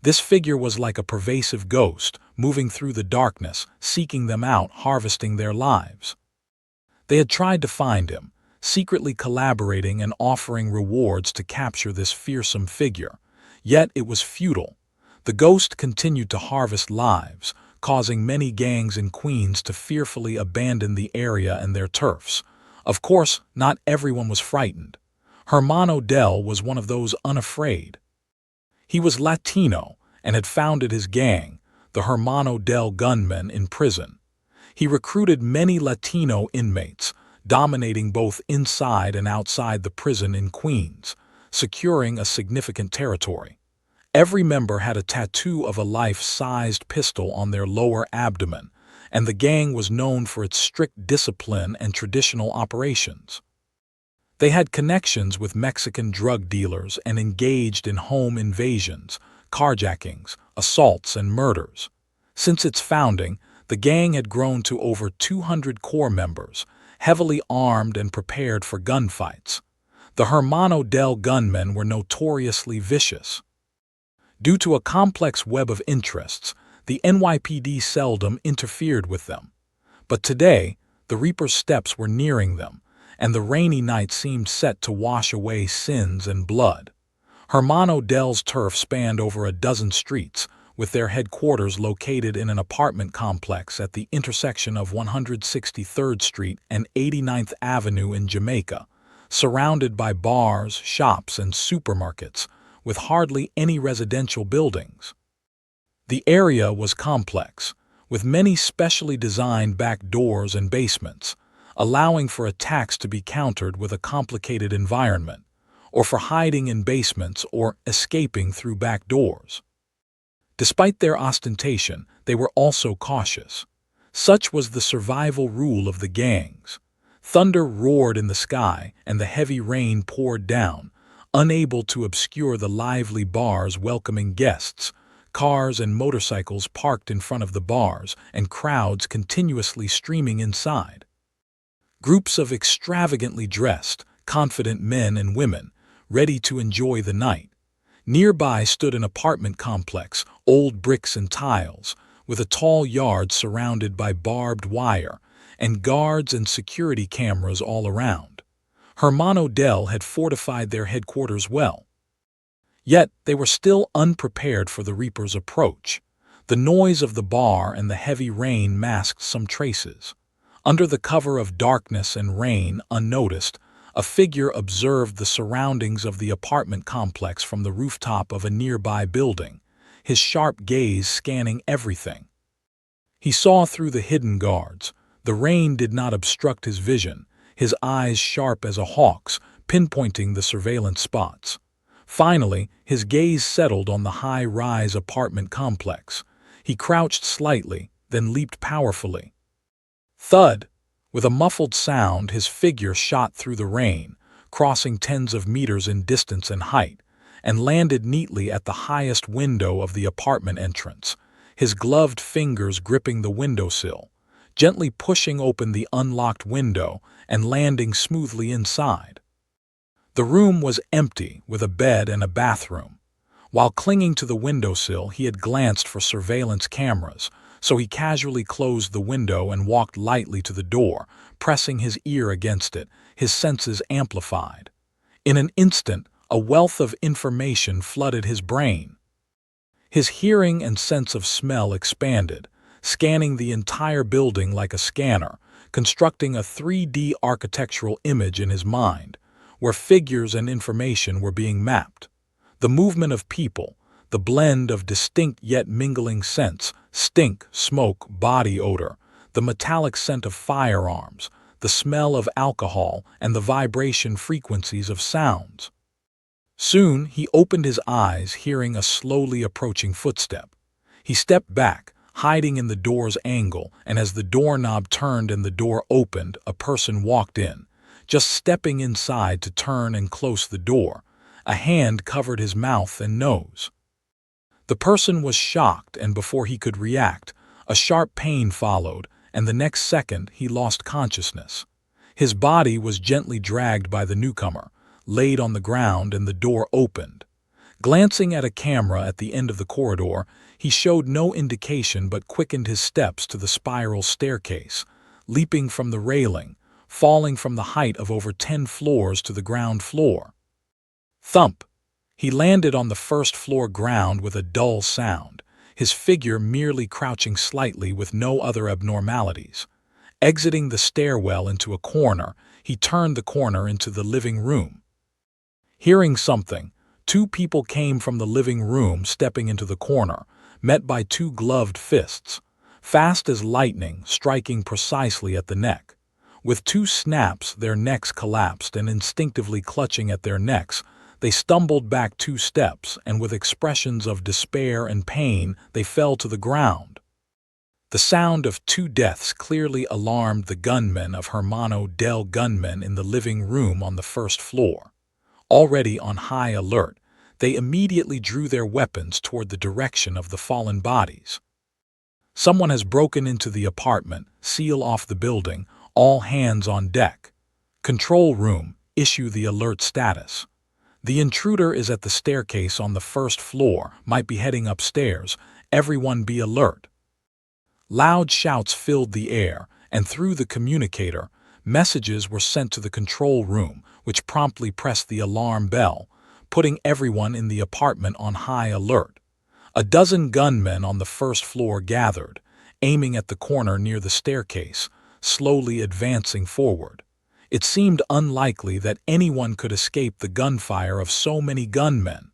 This figure was like a pervasive ghost, moving through the darkness, seeking them out, harvesting their lives. They had tried to find him, secretly collaborating and offering rewards to capture this fearsome figure. Yet it was futile. The ghost continued to harvest lives, causing many gangs in Queens to fearfully abandon the area and their turfs. Of course, not everyone was frightened. Hermano Del was one of those unafraid. He was Latino and had founded his gang, the Hermano Del Gunmen, in prison. He recruited many Latino inmates, dominating both inside and outside the prison in Queens, securing a significant territory. Every member had a tattoo of a life-sized pistol on their lower abdomen, and the gang was known for its strict discipline and traditional operations. They had connections with Mexican drug dealers and engaged in home invasions, carjackings, assaults, and murders. Since its founding, the gang had grown to over 200 core members, heavily armed and prepared for gunfights. The Hermano Del Gunmen were notoriously vicious. Due to a complex web of interests, the NYPD seldom interfered with them. But today, the Reaper's steps were nearing them, and the rainy night seemed set to wash away sins and blood. Hermano Del's turf spanned over a dozen streets, with their headquarters located in an apartment complex at the intersection of 163rd Street and 89th Avenue in Jamaica, surrounded by bars, shops, and supermarkets, with hardly any residential buildings. The area was complex, with many specially designed back doors and basements, allowing for attacks to be countered with a complicated environment, or for hiding in basements or escaping through back doors. Despite their ostentation, they were also cautious. Such was the survival rule of the gangs. Thunder roared in the sky, and the heavy rain poured down, unable to obscure the lively bars welcoming guests, cars and motorcycles parked in front of the bars, and crowds continuously streaming inside. Groups of extravagantly dressed, confident men and women, ready to enjoy the night. Nearby stood an apartment complex, old bricks and tiles, with a tall yard surrounded by barbed wire, and guards and security cameras all around. Hermano Del had fortified their headquarters well. Yet they were still unprepared for the Reaper's approach. The noise of the bar and the heavy rain masked some traces. Under the cover of darkness and rain, unnoticed, a figure observed the surroundings of the apartment complex from the rooftop of a nearby building, his sharp gaze scanning everything. He saw through the hidden guards. The rain did not obstruct his vision, his eyes sharp as a hawk's, pinpointing the surveillance spots. Finally, his gaze settled on the high-rise apartment complex. He crouched slightly, then leaped powerfully. Thud! With a muffled sound, his figure shot through the rain, crossing tens of meters in distance and height, and landed neatly at the highest window of the apartment entrance, his gloved fingers gripping the windowsill, gently pushing open the unlocked window and landing smoothly inside. The room was empty, with a bed and a bathroom. While clinging to the windowsill, he had glanced for surveillance cameras, so he casually closed the window and walked lightly to the door, pressing his ear against it, his senses amplified. In an instant, A wealth of information flooded his brain. His hearing and sense of smell expanded, scanning the entire building like a scanner, constructing a 3D architectural image in his mind, where figures and information were being mapped. The movement of people, the blend of distinct yet mingling scents, stink, smoke, body odor, the metallic scent of firearms, the smell of alcohol, and the vibration frequencies of sounds. Soon he opened his eyes, hearing a slowly approaching footstep. He stepped back, hiding in the door's angle, and as the doorknob turned and the door opened, a person walked in, just stepping inside to turn and close the door. A hand covered his mouth and nose. The person was shocked, and before he could react, a sharp pain followed, and the next second he lost consciousness. His body was gently dragged by the newcomer, laid on the ground, and the door opened. Glancing at a camera at the end of the corridor, he showed no indication but quickened his steps to the spiral staircase, leaping from the railing, falling from the height of over 10 floors to the ground floor. Thump! He landed on the first-floor ground with a dull sound, his figure merely crouching slightly with no other abnormalities. Exiting the stairwell into a corner, he turned the corner into the living room. Hearing something, 2 people came from the living room, stepping into the corner, met by 2 gloved fists, fast as lightning, striking precisely at the neck. With 2 snaps, their necks collapsed, and instinctively clutching at their necks, they stumbled back 2 steps, and with expressions of despair and pain, they fell to the ground. The sound of 2 deaths clearly alarmed the gunmen of Hermano del gunmen in the living room on the first floor. Already on high alert, they immediately drew their weapons toward the direction of the fallen bodies. Someone has broken into the apartment, seal off the building, all hands on deck. Control room, issue the alert status. The intruder is at the staircase on the first floor, might be heading upstairs. Everyone be alert. Loud shouts filled the air, and through the communicator, messages were sent to the control room, which promptly pressed the alarm bell, putting everyone in the apartment on high alert. A dozen gunmen on the first floor gathered, aiming at the corner near the staircase, slowly advancing forward. It seemed unlikely that anyone could escape the gunfire of so many gunmen.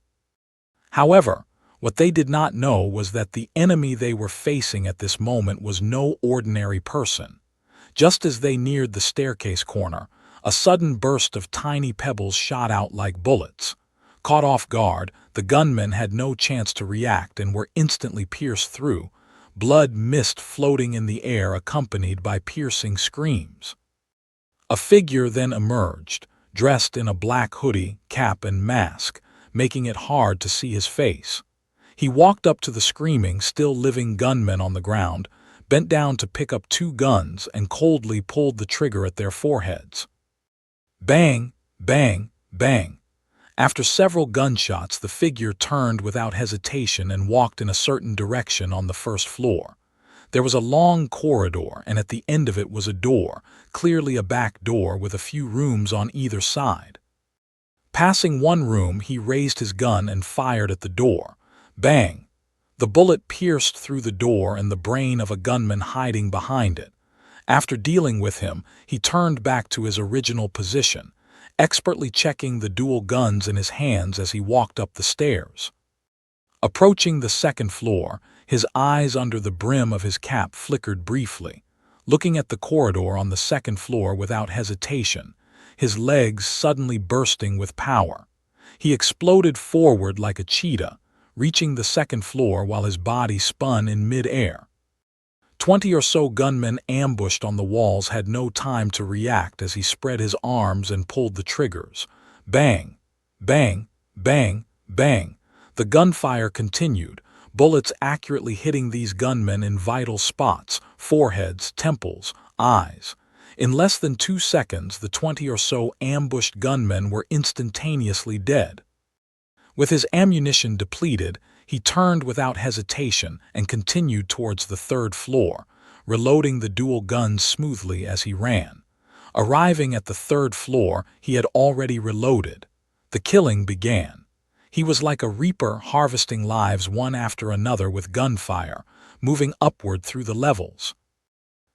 However, what they did not know was that the enemy they were facing at this moment was no ordinary person. Just as they neared the staircase corner, a sudden burst of tiny pebbles shot out like bullets. Caught off guard, the gunmen had no chance to react and were instantly pierced through, blood mist floating in the air accompanied by piercing screams. A figure then emerged, dressed in a black hoodie, cap, and mask, making it hard to see his face. He walked up to the screaming, still living gunmen on the ground, bent down to pick up 2 guns, and coldly pulled the trigger at their foreheads. Bang, bang, bang. After several gunshots, the figure turned without hesitation and walked in a certain direction on the first floor. There was a long corridor, and at the end of it was a door, clearly a back door with a few rooms on either side. Passing one room, he raised his gun and fired at the door. Bang! The bullet pierced through the door and the brain of a gunman hiding behind it. After dealing with him, he turned back to his original position, expertly checking the dual guns in his hands as he walked up the stairs. Approaching the second floor, his eyes under the brim of his cap flickered briefly, looking at the corridor on the second floor without hesitation, his legs suddenly bursting with power. He exploded forward like a cheetah, reaching the second floor while his body spun in mid-air. 20 or so gunmen ambushed on the walls had no time to react as he spread his arms and pulled the triggers. Bang! Bang! Bang! Bang! The gunfire continued, bullets accurately hitting these gunmen in vital spots, foreheads, temples, eyes. In less than 2 seconds, the 20 or so ambushed gunmen were instantaneously dead. With his ammunition depleted, he turned without hesitation and continued towards the third floor, reloading the dual guns smoothly as he ran. Arriving at the third floor, he had already reloaded. The killing began. He was like a reaper harvesting lives one after another with gunfire, moving upward through the levels.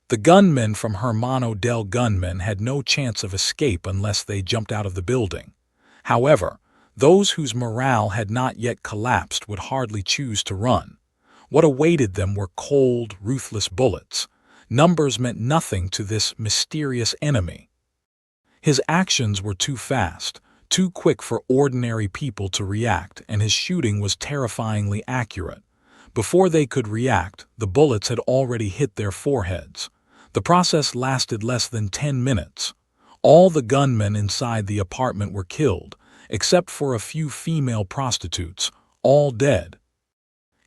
The gunmen from Hermano del Gunman had no chance of escape unless they jumped out of the building. However, those whose morale had not yet collapsed would hardly choose to run. What awaited them were cold, ruthless bullets. Numbers meant nothing to this mysterious enemy. His actions were too fast, too quick for ordinary people to react, and his shooting was terrifyingly accurate. Before they could react, the bullets had already hit their foreheads. The process lasted less than 10 minutes. All the gunmen inside the apartment were killed, except for a few female prostitutes, all dead,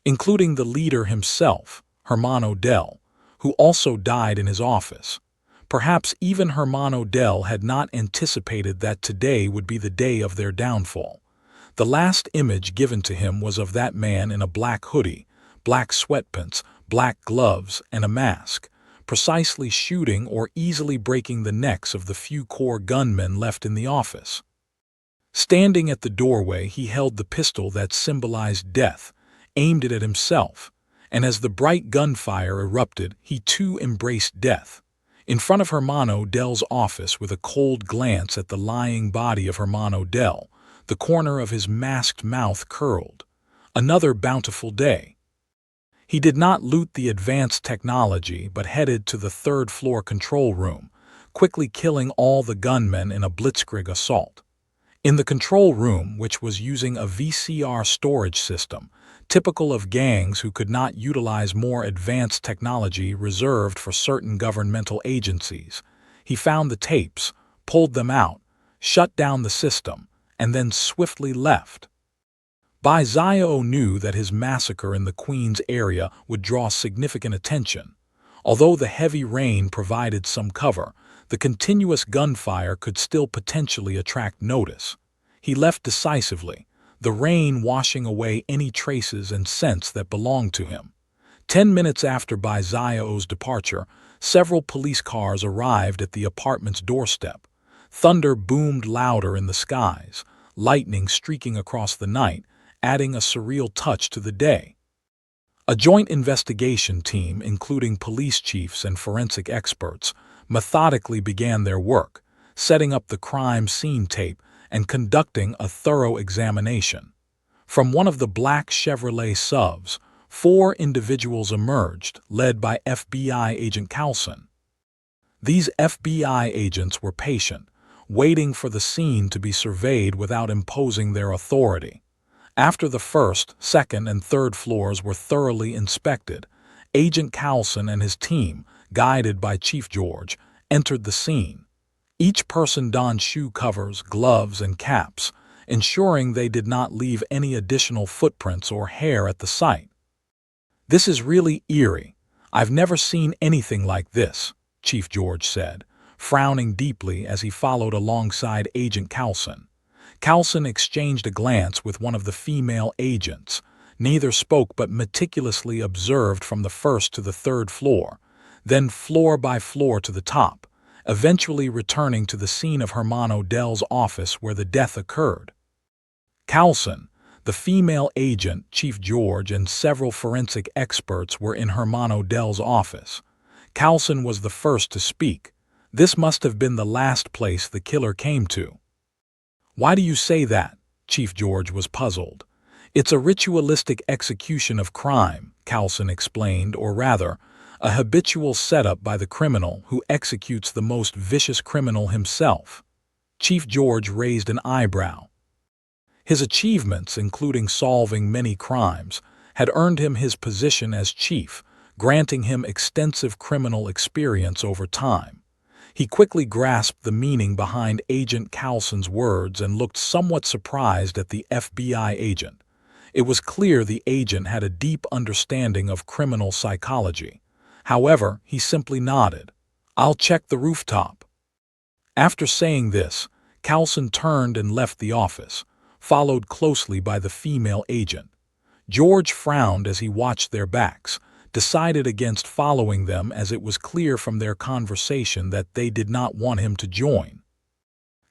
including the leader himself, Hermano del, who also died in his office. Perhaps even Hermano del had not anticipated that today would be the day of their downfall. The last image given to him was of that man in a black hoodie, black sweatpants, black gloves, and a mask, precisely shooting or easily breaking the necks of the few core gunmen left in the office. Standing at the doorway, he held the pistol that symbolized death, aimed it at himself, and as the bright gunfire erupted, he too embraced death. In front of Hermano del's office, with a cold glance at the lying body of Hermano del, the corner of his masked mouth curled. Another bountiful day. He did not loot the advanced technology, but headed to the third-floor control room, quickly killing all the gunmen in a blitzkrieg assault. In the control room, which was using a VCR storage system, typical of gangs who could not utilize more advanced technology reserved for certain governmental agencies, he found the tapes, pulled them out, shut down the system, and then swiftly left. Zio knew that his massacre in the Queens area would draw significant attention. Although the heavy rain provided some cover, the continuous gunfire could still potentially attract notice. He left decisively, the rain washing away any traces and scents that belonged to him. 10 minutes after Zio's departure, several police cars arrived at the apartment's doorstep. Thunder boomed louder in the skies, lightning streaking across the night, adding a surreal touch to the day. A joint investigation team, including police chiefs and forensic experts, methodically began their work, setting up the crime scene tape and conducting a thorough examination. From one of the black Chevrolet SUVs, 4 individuals emerged, led by FBI agent Carlson. These FBI agents were patient, waiting for the scene to be surveyed without imposing their authority. After the first, second, and third floors were thoroughly inspected, Agent Carlson and his team, guided by Chief George, entered the scene. Each person donned shoe covers, gloves, and caps, ensuring they did not leave any additional footprints or hair at the site. "This is really eerie. I've never seen anything like this," Chief George said, frowning deeply as he followed alongside Agent Carlson. Carlson exchanged a glance with one of the female agents. Neither spoke but meticulously observed from the first to the third floor, then floor by floor to the top, eventually returning to the scene of Hermano del's office where the death occurred. Carlson, the female agent, Chief George, and several forensic experts were in Hermano del's office. Carlson was the first to speak. This must have been the last place the killer came to. "Why do you say that?" Chief George was puzzled. "It's a ritualistic execution of crime," Carlson explained, "or rather, a habitual setup by the criminal who executes the most vicious criminal himself." Chief George raised an eyebrow. His achievements, including solving many crimes, had earned him his position as chief, granting him extensive criminal experience over time. He quickly grasped the meaning behind Agent Carlson's words and looked somewhat surprised at the FBI agent. It was clear the agent had a deep understanding of criminal psychology. However, he simply nodded. "I'll check the rooftop." After saying this, Carlson turned and left the office, followed closely by the female agent. George frowned as he watched their backs, decided against following them as it was clear from their conversation that they did not want him to join.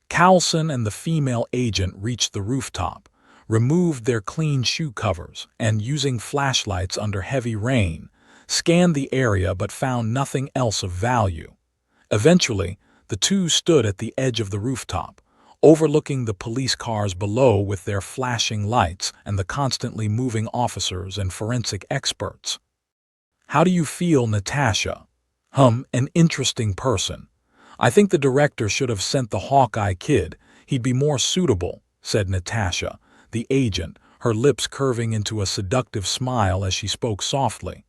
Carlson and the female agent reached the rooftop, removed their clean shoe covers, and, using flashlights under heavy rain, scanned the area but found nothing else of value. Eventually, the two stood at the edge of the rooftop, overlooking the police cars below with their flashing lights and the constantly moving officers and forensic experts. "How do you feel, Natasha?" An interesting person. I think the director should have sent the Hawkeye kid. He'd be more suitable," said Natasha, the agent, her lips curving into a seductive smile as she spoke softly.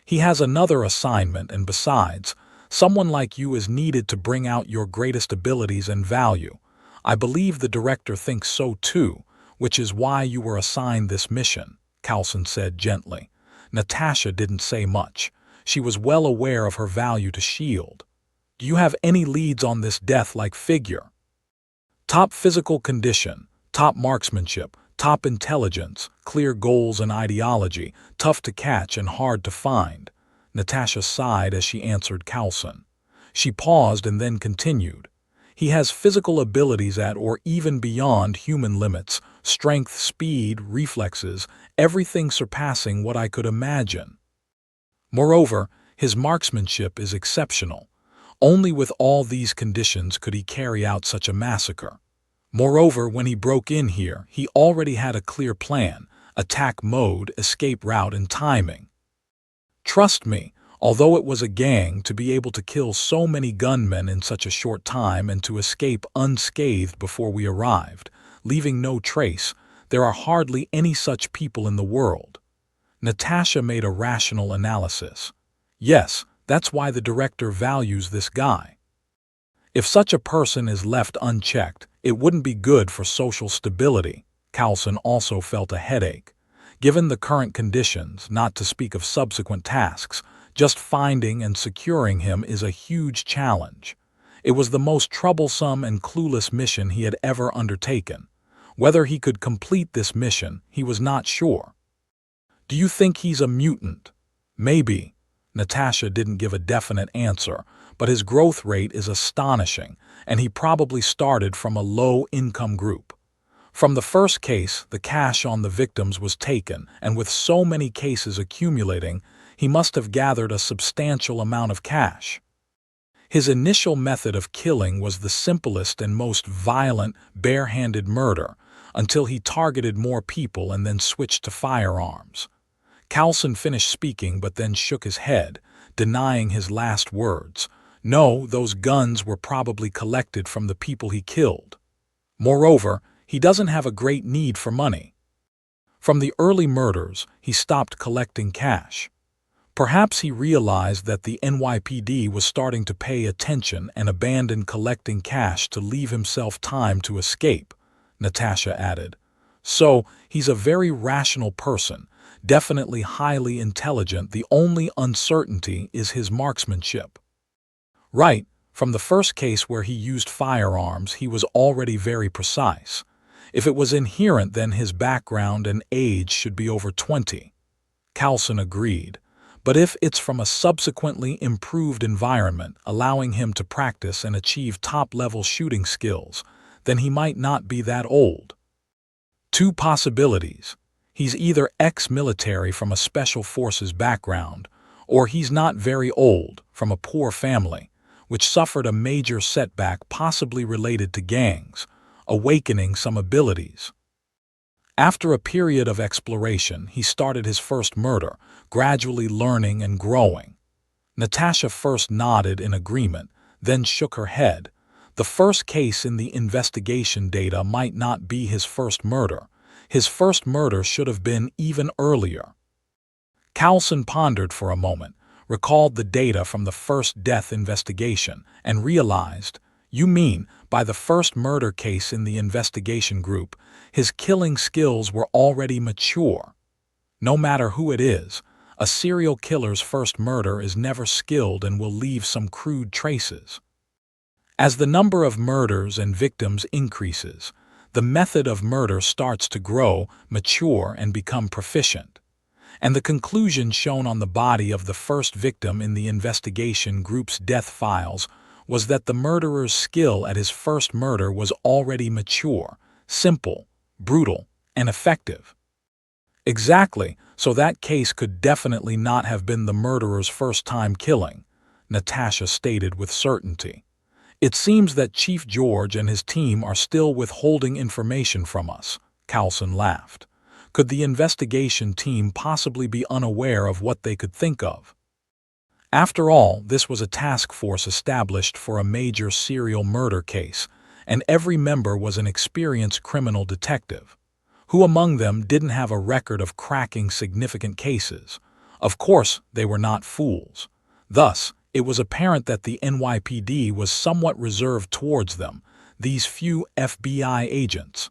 "He has another assignment, and besides, someone like you is needed to bring out your greatest abilities and value. I believe the director thinks so too, which is why you were assigned this mission," Carlson said gently. Natasha didn't say much. She was well aware of her value to S.H.I.E.L.D. "Do you have any leads on this death-like figure?" "Top physical condition, top marksmanship, top intelligence, clear goals and ideology, tough to catch and hard to find." Natasha sighed as she answered Carlson. She paused and then continued. "He has physical abilities at or even beyond human limits, strength, speed, reflexes, everything surpassing what I could imagine. Moreover, his marksmanship is exceptional. Only with all these conditions could he carry out such a massacre. Moreover, when he broke in here, he already had a clear plan, attack mode, escape route, and timing. Trust me, although it was a gang, to be able to kill so many gunmen in such a short time and to escape unscathed before we arrived, leaving no trace, there are hardly any such people in the world." Natasha made a rational analysis. "Yes, that's why the director values this guy. If such a person is left unchecked, it wouldn't be good for social stability." Carlson also felt a headache. Given the current conditions, not to speak of subsequent tasks, just finding and securing him is a huge challenge. It was the most troublesome and clueless mission he had ever undertaken. Whether he could complete this mission, he was not sure. "Do you think he's a mutant?" "Maybe." Natasha didn't give a definite answer, but his growth rate is astonishing, and he probably started from a low-income group. From the first case, the cash on the victims was taken, and with so many cases accumulating, he must have gathered a substantial amount of cash. His initial method of killing was the simplest and most violent, bare-handed murder, until he targeted more people and then switched to firearms. Carlson finished speaking but then shook his head, denying his last words. No, those guns were probably collected from the people he killed. Moreover, he doesn't have a great need for money. From the early murders, he stopped collecting cash. Perhaps he realized that the NYPD was starting to pay attention and abandoned collecting cash to leave himself time to escape, Natasha added. So, he's a very rational person, definitely highly intelligent. The only uncertainty is his marksmanship. Right, from the first case where he used firearms, he was already very precise. If it was inherent, then his background and age should be over 20. Carlson agreed. But if it's from a subsequently improved environment, allowing him to practice and achieve top-level shooting skills, then he might not be that old. Two possibilities. He's either ex-military from a special forces background, or he's not very old, from a poor family, which suffered a major setback possibly related to gangs, awakening some abilities. After a period of exploration, he started his first murder, gradually learning and growing. Natasha first nodded in agreement, then shook her head. The first case in the investigation data might not be his first murder. His first murder should have been even earlier. Carlson pondered for a moment, recalled the data from the first death investigation, and realized, you mean, by the first murder case in the investigation group, his killing skills were already mature. No matter who it is, a serial killer's first murder is never skilled and will leave some crude traces. As the number of murders and victims increases, the method of murder starts to grow, mature, and become proficient. And the conclusion shown on the body of the first victim in the investigation group's death files was that the murderer's skill at his first murder was already mature, simple, brutal, and effective. Exactly, so that case could definitely not have been the murderer's first-time killing, Natasha stated with certainty. It seems that Chief George and his team are still withholding information from us, Coulson laughed. Could the investigation team possibly be unaware of what they could think of? After all, this was a task force established for a major serial murder case, and every member was an experienced criminal detective. Who among them didn't have a record of cracking significant cases? Of course, they were not fools. Thus, it was apparent that the NYPD was somewhat reserved towards them, these few FBI agents.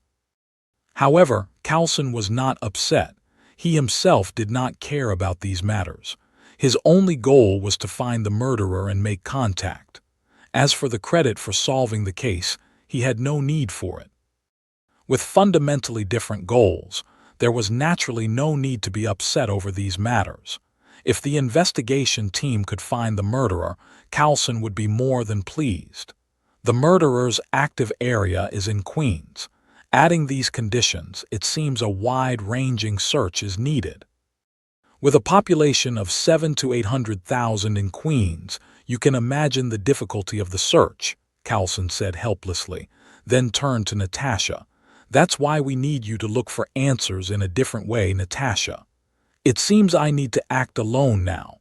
However, Coulson was not upset. He himself did not care about these matters. His only goal was to find the murderer and make contact. As for the credit for solving the case, he had no need for it. With fundamentally different goals, there was naturally no need to be upset over these matters. If the investigation team could find the murderer, Coulson would be more than pleased. The murderer's active area is in Queens. Adding these conditions, it seems a wide-ranging search is needed. With a population of 700,000 to 800,000 in Queens, you can imagine the difficulty of the search, Coulson said helplessly, then turned to Natasha. That's why we need you to look for answers in a different way, Natasha. It seems I need to act alone now.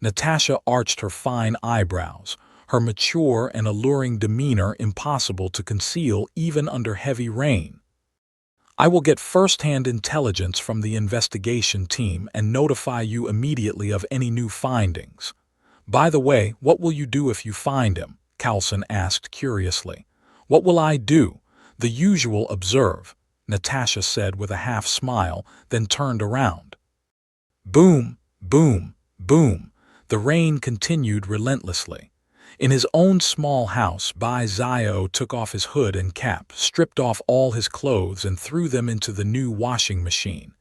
Natasha arched her fine eyebrows, her mature and alluring demeanor impossible to conceal even under heavy rain. I will get first-hand intelligence from the investigation team and notify you immediately of any new findings. By the way, what will you do if you find him? Coulson asked curiously. What will I do? The usual observe, Natasha said with a half-smile, then turned around. Boom, boom, boom. The rain continued relentlessly. In his own small house, Bai Zio took off his hood and cap, stripped off all his clothes and threw them into the new washing machine.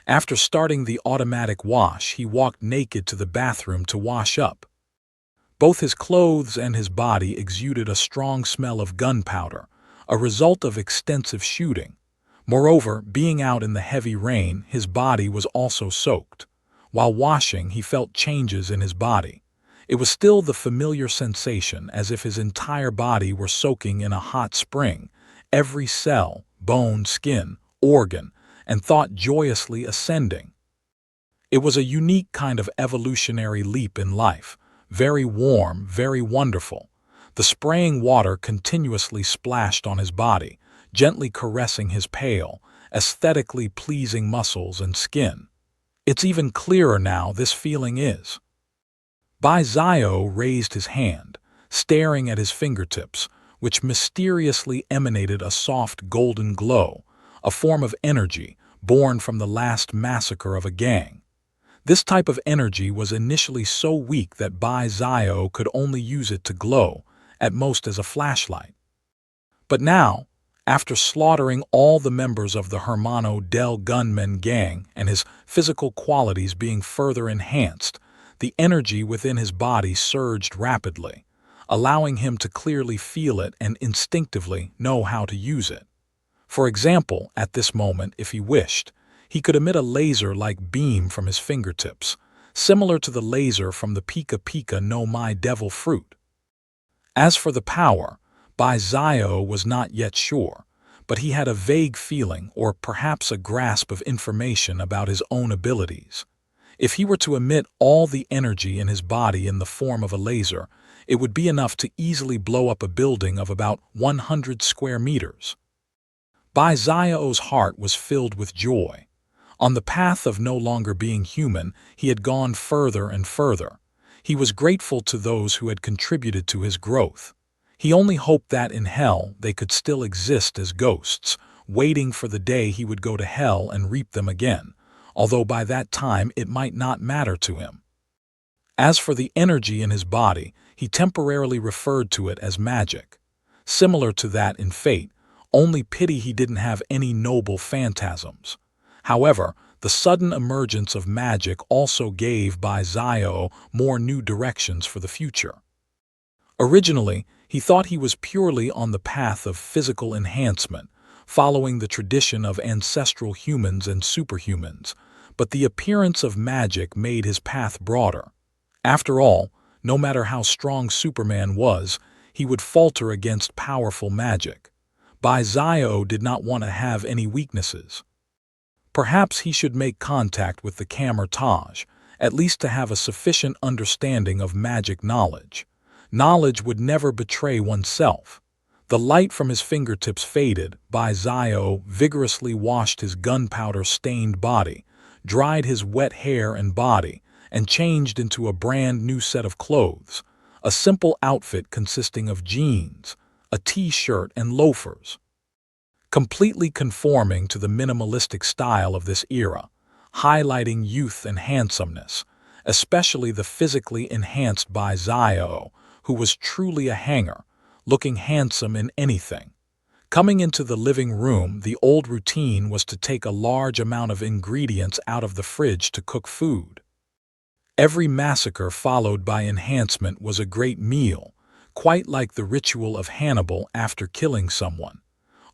After starting the automatic wash, he walked naked to the bathroom to wash up. Both his clothes and his body exuded a strong smell of gunpowder, a result of extensive shooting. Moreover, being out in the heavy rain, his body was also soaked. While washing, he felt changes in his body. It was still the familiar sensation, as if his entire body were soaking in a hot spring, every cell, bone, skin, organ, and thought joyously ascending. It was a unique kind of evolutionary leap in life, very warm, very wonderful. The spraying water continuously splashed on his body, gently caressing his pale, aesthetically pleasing muscles and skin. It's even clearer now, this feeling is. Bai Zio raised his hand, staring at his fingertips, which mysteriously emanated a soft golden glow, a form of energy born from the last massacre of a gang. This type of energy was initially so weak that Bai Zio could only use it to glow, at most as a flashlight. But now, after slaughtering all the members of the Hermano del Gunmen gang and his physical qualities being further enhanced, the energy within his body surged rapidly, allowing him to clearly feel it and instinctively know how to use it. For example, at this moment, if he wished, he could emit a laser-like beam from his fingertips, similar to the laser from the Pika Pika no Mai devil fruit. As for the power, Bai Zio was not yet sure, but he had a vague feeling or perhaps a grasp of information about his own abilities. If he were to emit all the energy in his body in the form of a laser, it would be enough to easily blow up a building of about 100 square meters. Bai Zio's heart was filled with joy. On the path of no longer being human, he had gone further and further. He was grateful to those who had contributed to his growth. He only hoped that in hell they could still exist as ghosts, waiting for the day he would go to hell and reap them again, although by that time it might not matter to him. As for the energy in his body, he temporarily referred to it as magic. Similar to that in Fate, only pity he didn't have any noble phantasms. However, the sudden emergence of magic also gave Bai Zio more new directions for the future. Originally, he thought he was purely on the path of physical enhancement, following the tradition of ancestral humans and superhumans, but the appearance of magic made his path broader. After all, no matter how strong Superman was, he would falter against powerful magic. Zio did not want to have any weaknesses. Perhaps he should make contact with the Camertage, at least to have a sufficient understanding of magic knowledge. Knowledge would never betray oneself. The light from his fingertips faded. Zio vigorously washed his gunpowder-stained body, dried his wet hair and body, and changed into a brand new set of clothes, a simple outfit consisting of jeans, a t-shirt, and loafers. Completely conforming to the minimalistic style of this era, highlighting youth and handsomeness, especially the physically enhanced Zio, who was truly a hanger, looking handsome in anything. Coming into the living room, the old routine was to take a large amount of ingredients out of the fridge to cook food. Every massacre followed by enhancement was a great meal, quite like the ritual of Hannibal after killing someone.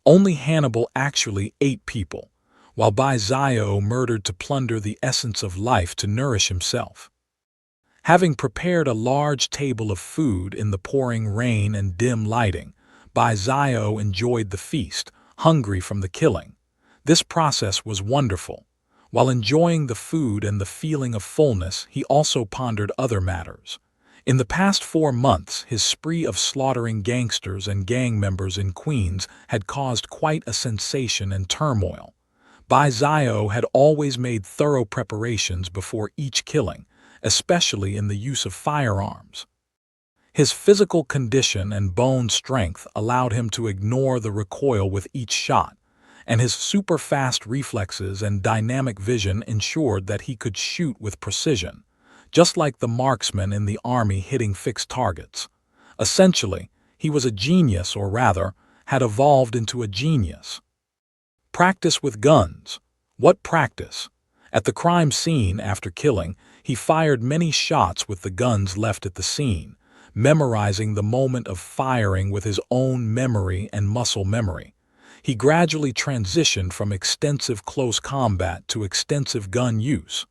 Only Hannibal actually ate people, while Zio murdered to plunder the essence of life to nourish himself. Having prepared a large table of food in the pouring rain and dim lighting, Zio enjoyed the feast, hungry from the killing. This process was wonderful. While enjoying the food and the feeling of fullness, he also pondered other matters. In the past 4 months, his spree of slaughtering gangsters and gang members in Queens had caused quite a sensation and turmoil. Zio had always made thorough preparations before each killing, especially in the use of firearms. His physical condition and bone strength allowed him to ignore the recoil with each shot, and his super-fast reflexes and dynamic vision ensured that he could shoot with precision, just like the marksmen in the army hitting fixed targets. Essentially, he was a genius, or rather, had evolved into a genius. Practice with guns. What practice? At the crime scene after killing, he fired many shots with the guns left at the scene, memorizing the moment of firing with his own memory and muscle memory. He gradually transitioned from extensive close combat to extensive gun use.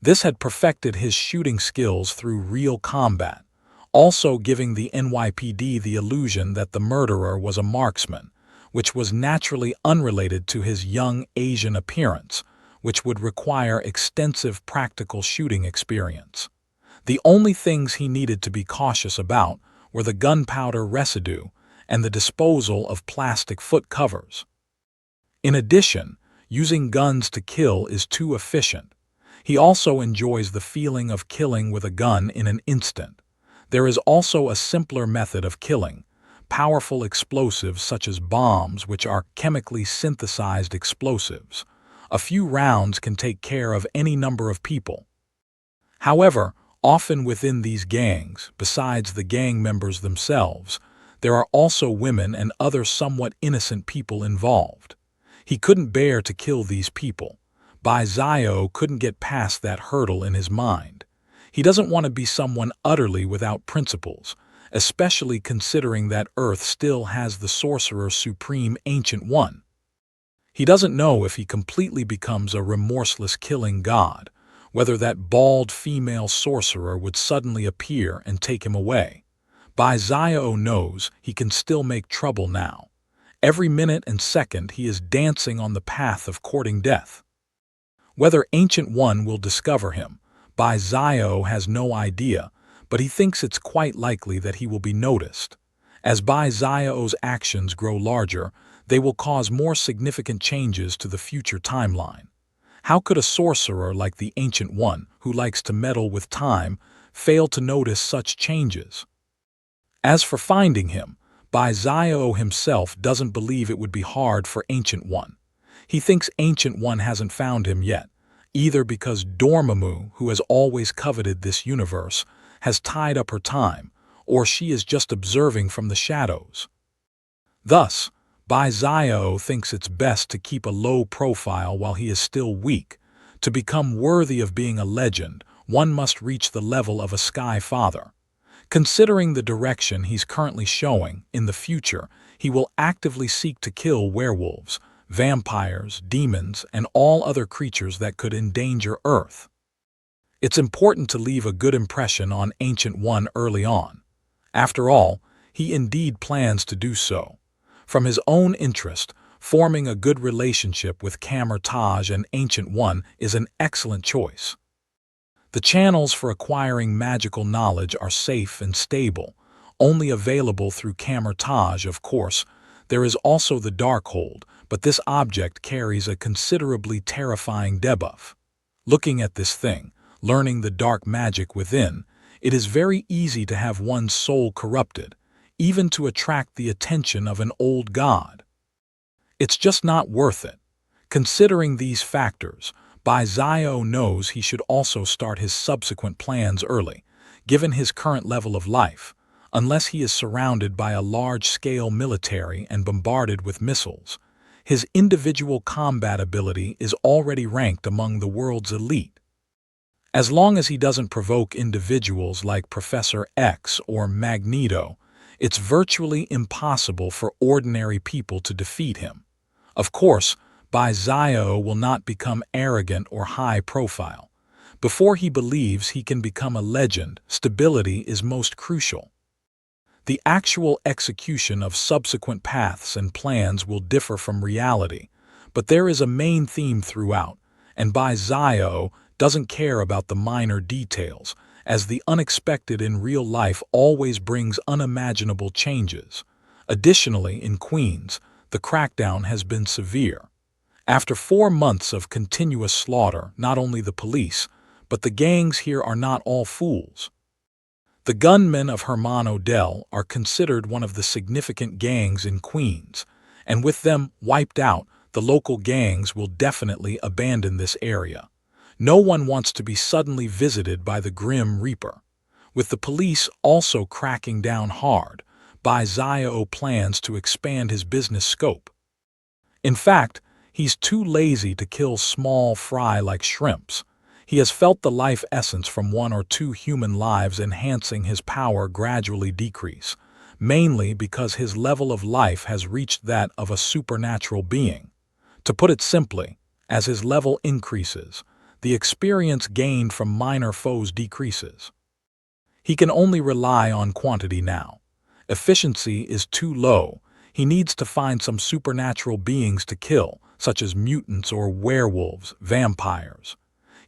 This had perfected his shooting skills through real combat, also giving the NYPD the illusion that the murderer was a marksman, which was naturally unrelated to his young Asian appearance, which would require extensive practical shooting experience. The only things he needed to be cautious about were the gunpowder residue and the disposal of plastic foot covers. In addition, using guns to kill is too efficient. He also enjoys the feeling of killing with a gun in an instant. There is also a simpler method of killing, powerful explosives such as bombs, which are chemically synthesized explosives. A few rounds can take care of any number of people. However, often within these gangs, besides the gang members themselves, there are also women and other somewhat innocent people involved. He couldn't bear to kill these people. Zio couldn't get past that hurdle in his mind. He doesn't want to be someone utterly without principles, especially considering that Earth still has the Sorcerer Supreme Ancient One. He doesn't know if he completely becomes a remorseless killing god, whether that bald female sorcerer would suddenly appear and take him away. Zio knows he can still make trouble now. Every minute and second he is dancing on the path of courting death. Whether Ancient One will discover him, Zio has no idea, but he thinks it's quite likely that he will be noticed. As Zio's actions grow larger, they will cause more significant changes to the future timeline. How could a sorcerer like the Ancient One, who likes to meddle with time, fail to notice such changes? As for finding him, Zio himself doesn't believe it would be hard for Ancient One. He thinks Ancient One hasn't found him yet, either because Dormammu, who has always coveted this universe, has tied up her time, or she is just observing from the shadows. Thus, Zio thinks it's best to keep a low profile while he is still weak. To become worthy of being a legend, one must reach the level of a Sky Father. Considering the direction he's currently showing, in the future, he will actively seek to kill werewolves, vampires, demons, and all other creatures that could endanger Earth. It's important to leave a good impression on Ancient One early on. After all, he indeed plans to do so. From his own interest, forming a good relationship with Camertage and Ancient One is an excellent choice. The channels for acquiring magical knowledge are safe and stable, only available through Camertage, of course. There is also the Darkhold, but this object carries a considerably terrifying debuff. Looking at this thing, learning the dark magic within, it is very easy to have one's soul corrupted, even to attract the attention of an old god. It's just not worth it. Considering these factors, Zio knows he should also start his subsequent plans early, given his current level of life, unless he is surrounded by a large-scale military and bombarded with missiles. His individual combat ability is already ranked among the world's elite. As long as he doesn't provoke individuals like Professor X or Magneto, it's virtually impossible for ordinary people to defeat him. Of course, Zio will not become arrogant or high-profile. Before he believes he can become a legend, stability is most crucial. The actual execution of subsequent paths and plans will differ from reality, but there is a main theme throughout, and Zio doesn't care about the minor details, as the unexpected in real life always brings unimaginable changes. Additionally, in Queens, the crackdown has been severe. After 4 months of continuous slaughter, not only the police, but the gangs here are not all fools. The gunmen of Hermano Dell are considered one of the significant gangs in Queens, and with them wiped out, the local gangs will definitely abandon this area. No one wants to be suddenly visited by the Grim Reaper. With the police also cracking down hard, Zio plans to expand his business scope. In fact, he's too lazy to kill small fry like shrimps. He has felt the life essence from 1 or 2 human lives enhancing his power gradually decrease, mainly because his level of life has reached that of a supernatural being. To put it simply, as his level increases, the experience gained from minor foes decreases. He can only rely on quantity now. Efficiency is too low. He needs to find some supernatural beings to kill, such as mutants or werewolves, vampires.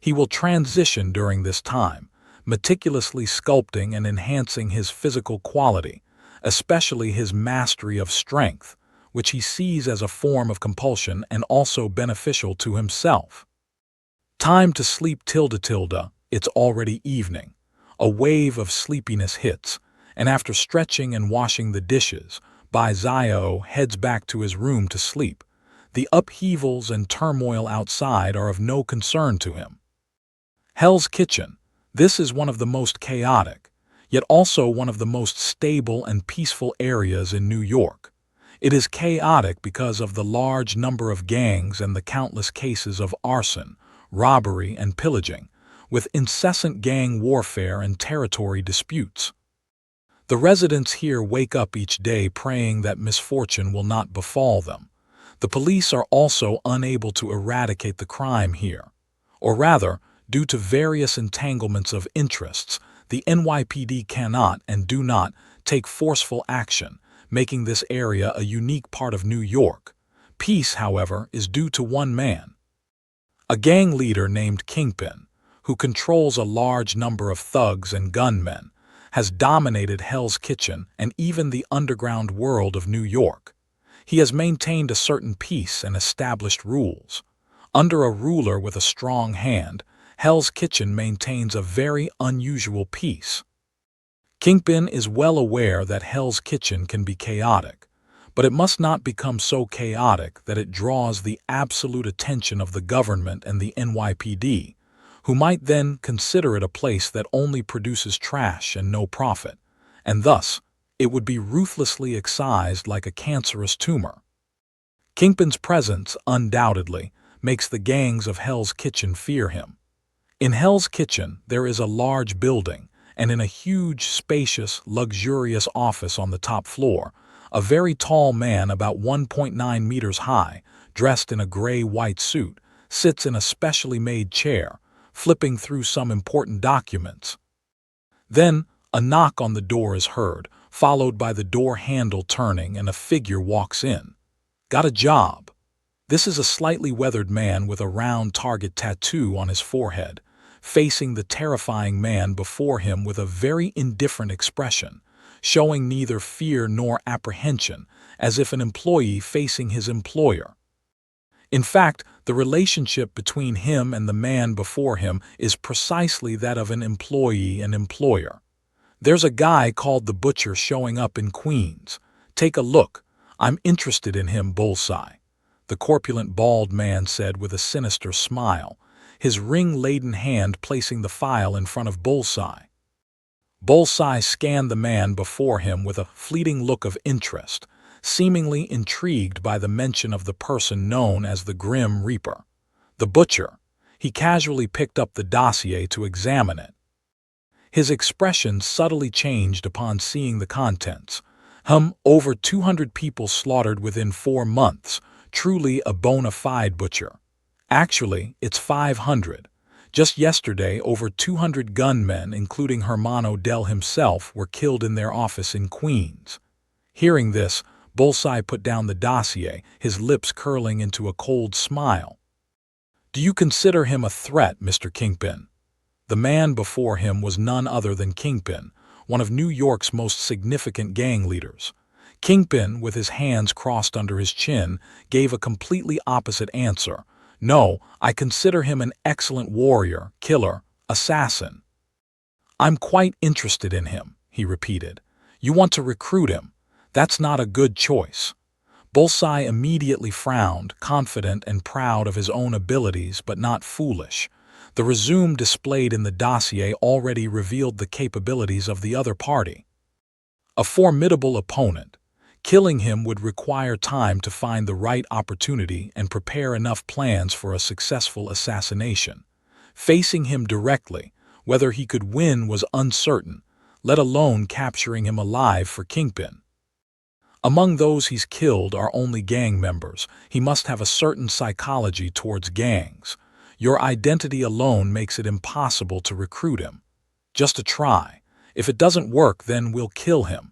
He will transition during this time, meticulously sculpting and enhancing his physical quality, especially his mastery of strength, which he sees as a form of compulsion and also beneficial to himself. Time to sleep tilde, it's already evening. A wave of sleepiness hits, and after stretching and washing the dishes, Zio heads back to his room to sleep. The upheavals and turmoil outside are of no concern to him. Hell's Kitchen. This is one of the most chaotic, yet also one of the most stable and peaceful areas in New York. It is chaotic because of the large number of gangs and the countless cases of arson, robbery, and pillaging, with incessant gang warfare and territory disputes. The residents here wake up each day praying that misfortune will not befall them. The police are also unable to eradicate the crime here. Or rather, due to various entanglements of interests, the NYPD cannot and do not take forceful action, making this area a unique part of New York. Peace, however, is due to one man. A gang leader named Kingpin, who controls a large number of thugs and gunmen, has dominated Hell's Kitchen and even the underground world of New York. He has maintained a certain peace and established rules. Under a ruler with a strong hand, Hell's Kitchen maintains a very unusual peace. Kingpin is well aware that Hell's Kitchen can be chaotic, but it must not become so chaotic that it draws the absolute attention of the government and the NYPD, who might then consider it a place that only produces trash and no profit, and thus it would be ruthlessly excised like a cancerous tumor. Kingpin's presence, undoubtedly, makes the gangs of Hell's Kitchen fear him. In Hell's Kitchen, there is a large building, and in a huge, spacious, luxurious office on the top floor, a very tall man about 1.9 meters high, dressed in a gray-white suit, sits in a specially made chair, flipping through some important documents. Then, a knock on the door is heard, followed by the door handle turning and a figure walks in. Got a job. This is a slightly weathered man with a round target tattoo on his forehead, facing the terrifying man before him with a very indifferent expression, showing neither fear nor apprehension, as if an employee facing his employer. In fact, the relationship between him and the man before him is precisely that of an employee and employer. There's a guy called the Butcher showing up in Queens. Take a look. I'm interested in him, Bullseye, the corpulent bald man said with a sinister smile, his ring-laden hand placing the file in front of Bullseye. Bullseye scanned the man before him with a fleeting look of interest, seemingly intrigued by the mention of the person known as the Grim Reaper. The Butcher. He casually picked up the dossier to examine it. His expression subtly changed upon seeing the contents. Over 200 people slaughtered within 4 months. Truly a bona fide butcher. Actually, it's 500. Just yesterday, over 200 gunmen, including Hermano Del himself, were killed in their office in Queens. Hearing this, Bullseye put down the dossier, his lips curling into a cold smile. Do you consider him a threat, Mr. Kingpin? The man before him was none other than Kingpin, one of New York's most significant gang leaders. Kingpin, with his hands crossed under his chin, gave a completely opposite answer. No, I consider him an excellent warrior, killer, assassin. I'm quite interested in him, he repeated. You want to recruit him? That's not a good choice. Bullseye immediately frowned, confident and proud of his own abilities, but not foolish. The resume displayed in the dossier already revealed the capabilities of the other party. A formidable opponent. Killing him would require time to find the right opportunity and prepare enough plans for a successful assassination. Facing him directly, whether he could win was uncertain, let alone capturing him alive for Kingpin. Among those he's killed are only gang members. He must have a certain psychology towards gangs. Your identity alone makes it impossible to recruit him. Just a try. If it doesn't work, then we'll kill him.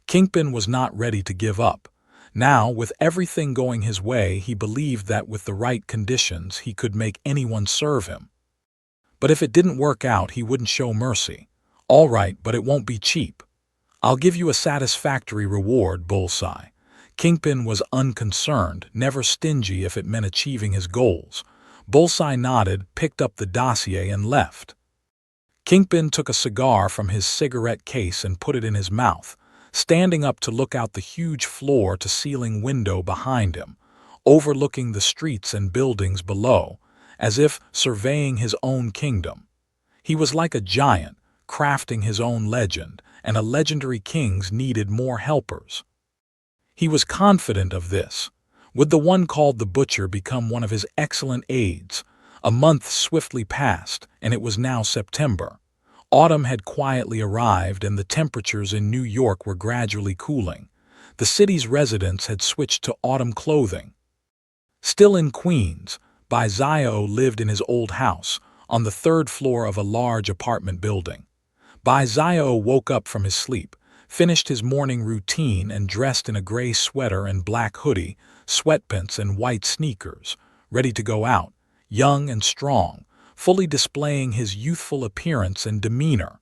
Kingpin was not ready to give up. Now, with everything going his way, he believed that with the right conditions, he could make anyone serve him. But if it didn't work out, he wouldn't show mercy. All right, but it won't be cheap. I'll give you a satisfactory reward, Bullseye. Kingpin was unconcerned, never stingy if it meant achieving his goals. Bullseye nodded, picked up the dossier, and left. Kingpin took a cigar from his cigarette case and put it in his mouth, standing up to look out the huge floor-to-ceiling window behind him, overlooking the streets and buildings below, as if surveying his own kingdom. He was like a giant, crafting his own legend, and a legendary king's needed more helpers. He was confident of this. Would the one called the Butcher become one of his excellent aides? A month swiftly passed, and it was now September. Autumn had quietly arrived, and the temperatures in New York were gradually cooling. The city's residents had switched to autumn clothing. Still in Queens, Baizio lived in his old house, on the 3rd floor of a large apartment building. Baizio woke up from his sleep, finished his morning routine and dressed in a gray sweater and black hoodie, sweatpants and white sneakers, ready to go out, young and strong, fully displaying his youthful appearance and demeanor.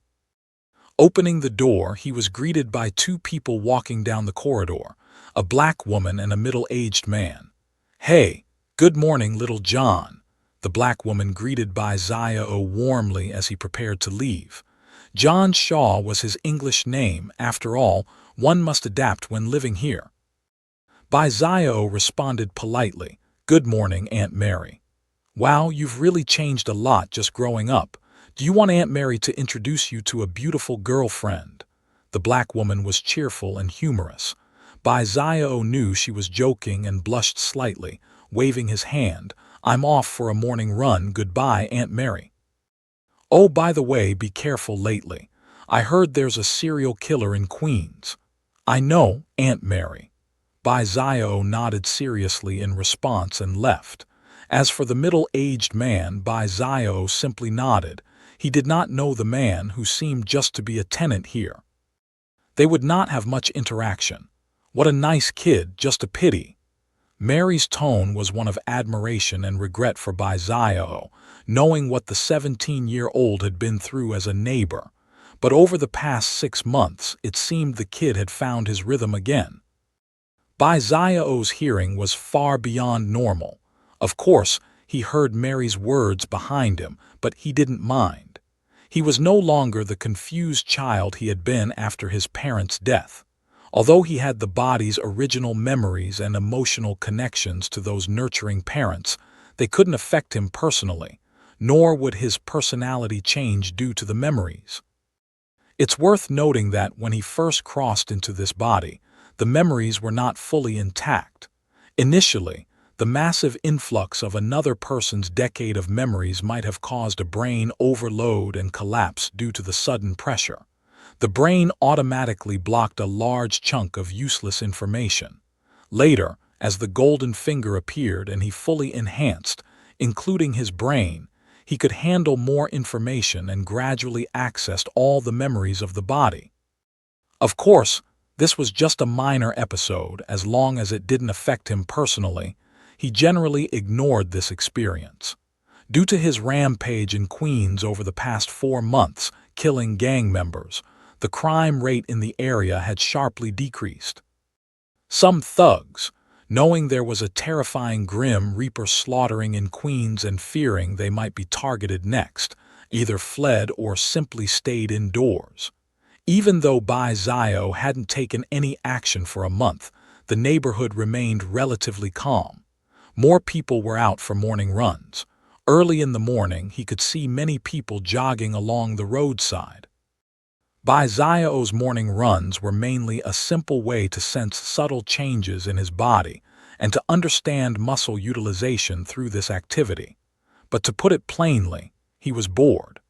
Opening the door, he was greeted by 2 people walking down the corridor, a black woman and a middle-aged man. Hey, good morning, little John. The black woman greeted Baizio warmly as he prepared to leave. John Shaw was his English name. After all, one must adapt when living here. Baizio responded politely, "Good morning, Aunt Mary. Wow, you've really changed a lot just growing up. Do you want Aunt Mary to introduce you to a beautiful girlfriend?" The black woman was cheerful and humorous. Baizio knew she was joking and blushed slightly, waving his hand. "I'm off for a morning run. Goodbye, Aunt Mary. Oh, by the way, be careful lately. I heard there's a serial killer in Queens." "I know, Aunt Mary." Baizio nodded seriously in response and left. As for the middle-aged man, Baizio simply nodded. He did not know the man, who seemed just to be a tenant here. They would not have much interaction. "What a nice kid, just a pity." Mary's tone was one of admiration and regret for Baizio, knowing what the 17-year-old had been through as a neighbor. But over the past 6 months, it seemed the kid had found his rhythm again. Baizio's hearing was far beyond normal. Of course, he heard Mary's words behind him, but he didn't mind. He was no longer the confused child he had been after his parents' death. Although he had the body's original memories and emotional connections to those nurturing parents, they couldn't affect him personally, nor would his personality change due to the memories. It's worth noting that when he first crossed into this body, the memories were not fully intact. Initially, the massive influx of another person's decade of memories might have caused a brain overload and collapse due to the sudden pressure. The brain automatically blocked a large chunk of useless information. Later, as the golden finger appeared and he fully enhanced, including his brain, he could handle more information and gradually accessed all the memories of the body. Of course, this was just a minor episode. As long as it didn't affect him personally, he generally ignored this experience. Due to his rampage in Queens over the past 4 months, killing gang members, the crime rate in the area had sharply decreased. Some thugs, knowing there was a terrifying Grim Reaper slaughtering in Queens and fearing they might be targeted next, either fled or simply stayed indoors. Even though Baizio hadn't taken any action for a month, the neighborhood remained relatively calm. More people were out for morning runs. Early in the morning, he could see many people jogging along the roadside. Baizio's morning runs were mainly a simple way to sense subtle changes in his body and to understand muscle utilization through this activity. But to put it plainly, he was bored.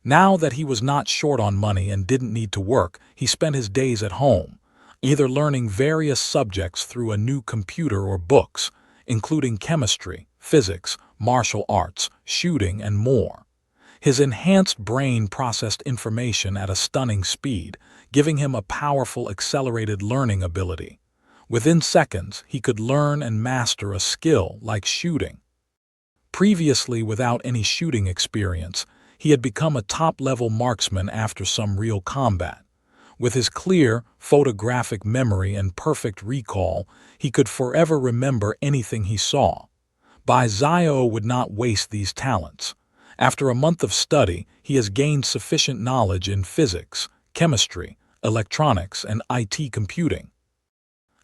Now that he was not short on money and didn't need to work, he spent his days at home, either learning various subjects through a new computer or books, including chemistry, physics, martial arts, shooting, and more. His enhanced brain processed information at a stunning speed, giving him a powerful accelerated learning ability. Within seconds, he could learn and master a skill like shooting. Previously, without any shooting experience, he had become a top-level marksman after some real combat. With his clear, photographic memory and perfect recall, he could forever remember anything he saw. Baizio would not waste these talents. After a month of study, he has gained sufficient knowledge in physics, chemistry, electronics, and IT computing.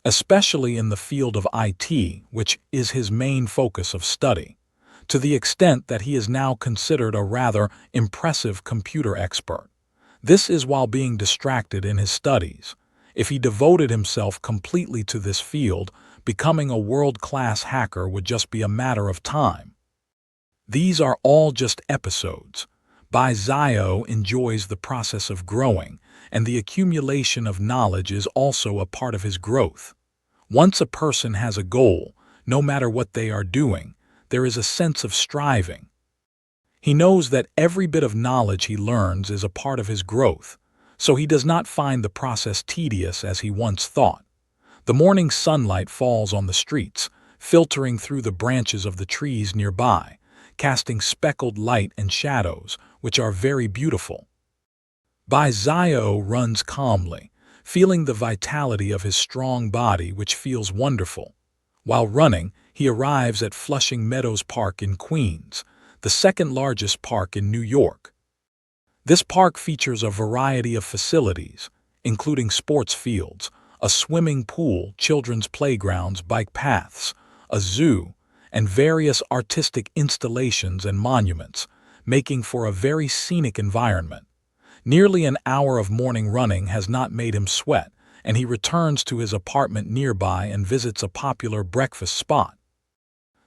Especially in the field of IT, which is his main focus of study, to the extent that he is now considered a rather impressive computer expert. This is while being distracted in his studies. If he devoted himself completely to this field, becoming a world-class hacker would just be a matter of time. These are all just episodes. Baizio enjoys the process of growing, and the accumulation of knowledge is also a part of his growth. Once a person has a goal, no matter what they are doing, there is a sense of striving. He knows that every bit of knowledge he learns is a part of his growth, so he does not find the process tedious as he once thought. The morning sunlight falls on the streets, filtering through the branches of the trees nearby, casting speckled light and shadows, which are very beautiful. Baizio runs calmly, feeling the vitality of his strong body, which feels wonderful. While running, he arrives at Flushing Meadows Park in Queens, the second largest park in New York. This park features a variety of facilities, including sports fields, a swimming pool, children's playgrounds, bike paths, a zoo, and various artistic installations and monuments, making for a very scenic environment. Nearly an hour of morning running has not made him sweat, and he returns to his apartment nearby and visits a popular breakfast spot.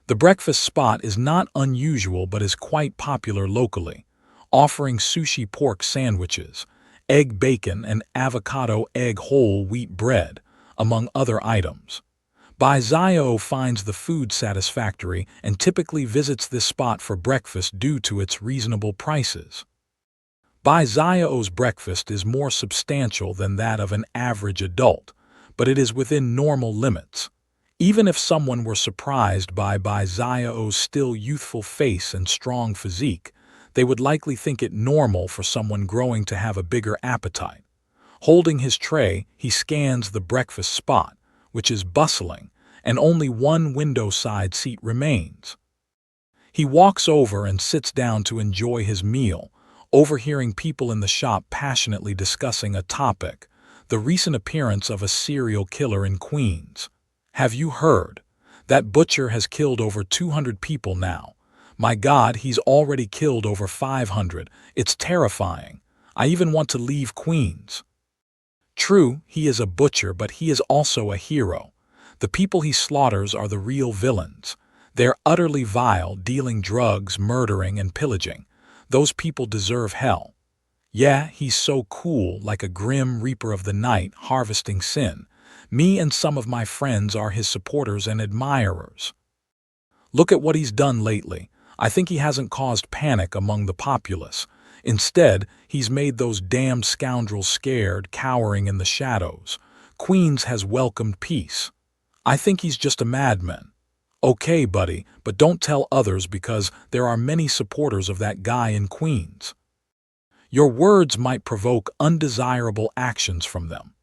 The breakfast spot is not unusual but is quite popular locally, offering sushi pork sandwiches, egg bacon, and avocado egg whole wheat bread, among other items. Bai Zio finds the food satisfactory and typically visits this spot for breakfast due to its reasonable prices. Bai Zio's breakfast is more substantial than that of an average adult, but it is within normal limits. Even if someone were surprised by Bai Zio's still youthful face and strong physique, they would likely think it normal for someone growing to have a bigger appetite. Holding his tray, he scans the breakfast spot, which is bustling, and only one window side seat remains. He walks over and sits down to enjoy his meal, overhearing people in the shop passionately discussing a topic: the recent appearance of a serial killer in Queens. "Have you heard? That butcher has killed over 200 people now. My God, he's already killed over 500. It's terrifying. I even want to leave Queens." True, he is a butcher, but he is also a hero. The people he slaughters are the real villains. They're utterly vile, dealing drugs, murdering, and pillaging. Those people deserve hell. Yeah, he's so cool, like a grim reaper of the night, harvesting sin. Me and some of my friends are his supporters and admirers. Look at what he's done lately. I think he hasn't caused panic among the populace. Instead, he's made those damned scoundrels scared, cowering in the shadows. Queens has welcomed peace. I think he's just a madman. Okay, buddy, but don't tell others because there are many supporters of that guy in Queens. Your words might provoke undesirable actions from them.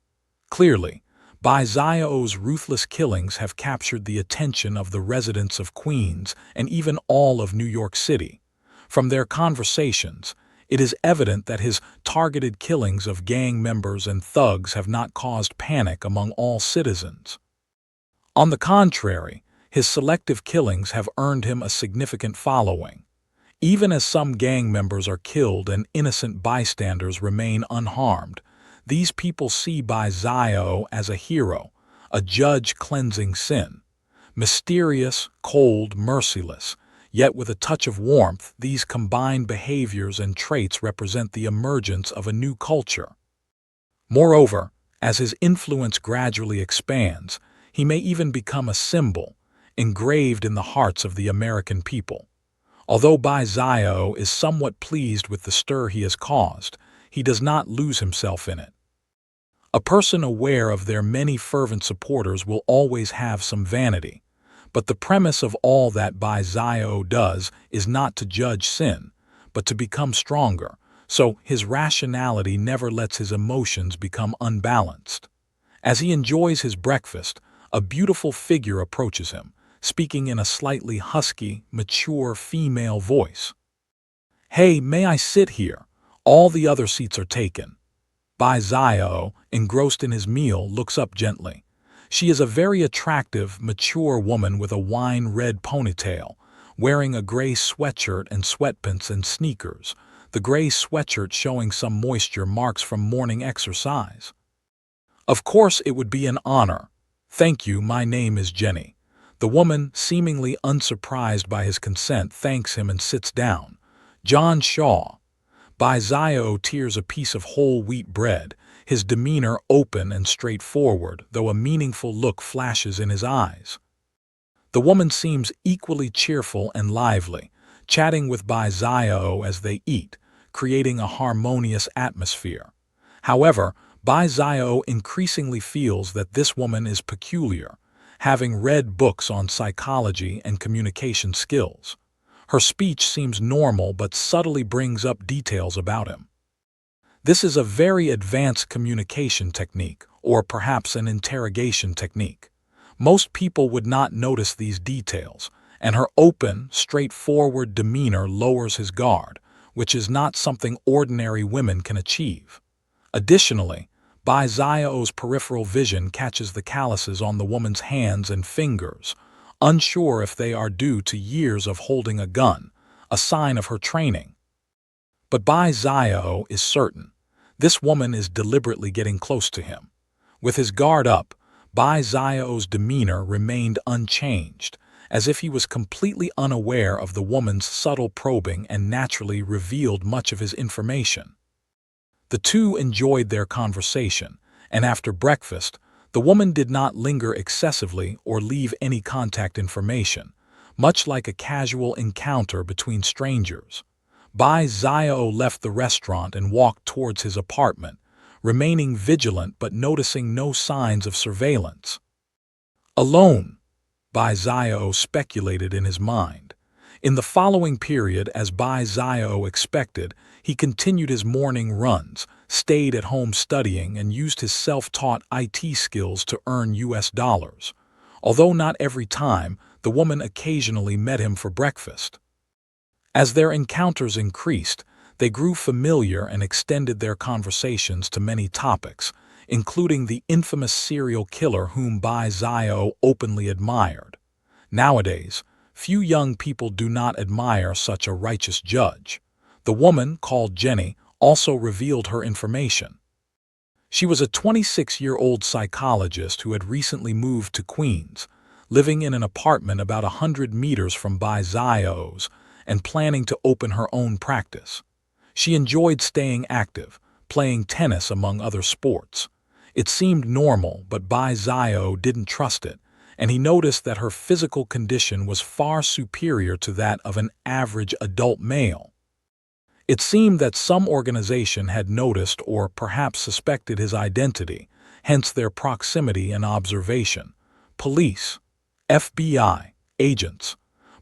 Clearly, Bai Zio's ruthless killings have captured the attention of the residents of Queens and even all of New York City. From their conversations, it is evident that his targeted killings of gang members and thugs have not caused panic among all citizens. On the contrary, his selective killings have earned him a significant following. Even as some gang members are killed and innocent bystanders remain unharmed, these people see Bai Zio as a hero, a judge cleansing sin. Mysterious, cold, merciless, yet with a touch of warmth, these combined behaviors and traits represent the emergence of a new culture. Moreover, as his influence gradually expands, he may even become a symbol, engraved in the hearts of the American people. Although Bai Zio is somewhat pleased with the stir he has caused, he does not lose himself in it. A person aware of their many fervent supporters will always have some vanity, but the premise of all that Bai Zio does is not to judge sin, but to become stronger, so his rationality never lets his emotions become unbalanced. As he enjoys his breakfast, a beautiful figure approaches him, speaking in a slightly husky, mature female voice. "Hey, may I sit here? All the other seats are taken." Bai Zio, engrossed in his meal, looks up gently. She is a very attractive, mature woman with a wine-red ponytail, wearing a gray sweatshirt and sweatpants and sneakers, the gray sweatshirt showing some moisture marks from morning exercise. "Of course it would be an honor. Thank you, my name is Jenny." The woman, seemingly unsurprised by his consent, thanks him and sits down. "John Shaw." Bai Zio tears a piece of whole wheat bread, his demeanor open and straightforward, though a meaningful look flashes in his eyes. The woman seems equally cheerful and lively, chatting with Bai Zio as they eat, creating a harmonious atmosphere. However, Bai Zio increasingly feels that this woman is peculiar, having read books on psychology and communication skills. Her speech seems normal but subtly brings up details about him. This is a very advanced communication technique, or perhaps an interrogation technique. Most people would not notice these details, and her open, straightforward demeanor lowers his guard, which is not something ordinary women can achieve. Additionally, Bai Zio's peripheral vision catches the calluses on the woman's hands and fingers, unsure if they are due to years of holding a gun, a sign of her training. But Bai Zio is certain. This woman is deliberately getting close to him. With his guard up, Bai Zio's demeanor remained unchanged, as if he was completely unaware of the woman's subtle probing and naturally revealed much of his information. The two enjoyed their conversation, and after breakfast, the woman did not linger excessively or leave any contact information, much like a casual encounter between strangers. Bai Xiao left the restaurant and walked towards his apartment, remaining vigilant but noticing no signs of surveillance. Alone, Bai Xiao speculated in his mind. In the following period, as Bai Xiao expected, he continued his morning runs, stayed at home studying, and used his self-taught IT skills to earn US dollars. Although not every time, the woman occasionally met him for breakfast. As their encounters increased, they grew familiar and extended their conversations to many topics, including the infamous serial killer whom Bai Xiao openly admired. Nowadays, few young people do not admire such a righteous judge. The woman, called Jenny, also revealed her information. She was a 26-year-old psychologist who had recently moved to Queens, living in an apartment about 100 meters from Bai Xiao's, and planning to open her own practice. She enjoyed staying active, playing tennis among other sports. It seemed normal, but Bai Xiao didn't trust it, and he noticed that her physical condition was far superior to that of an average adult male. It seemed that some organization had noticed or perhaps suspected his identity, hence their proximity and observation. Police, FBI, agents.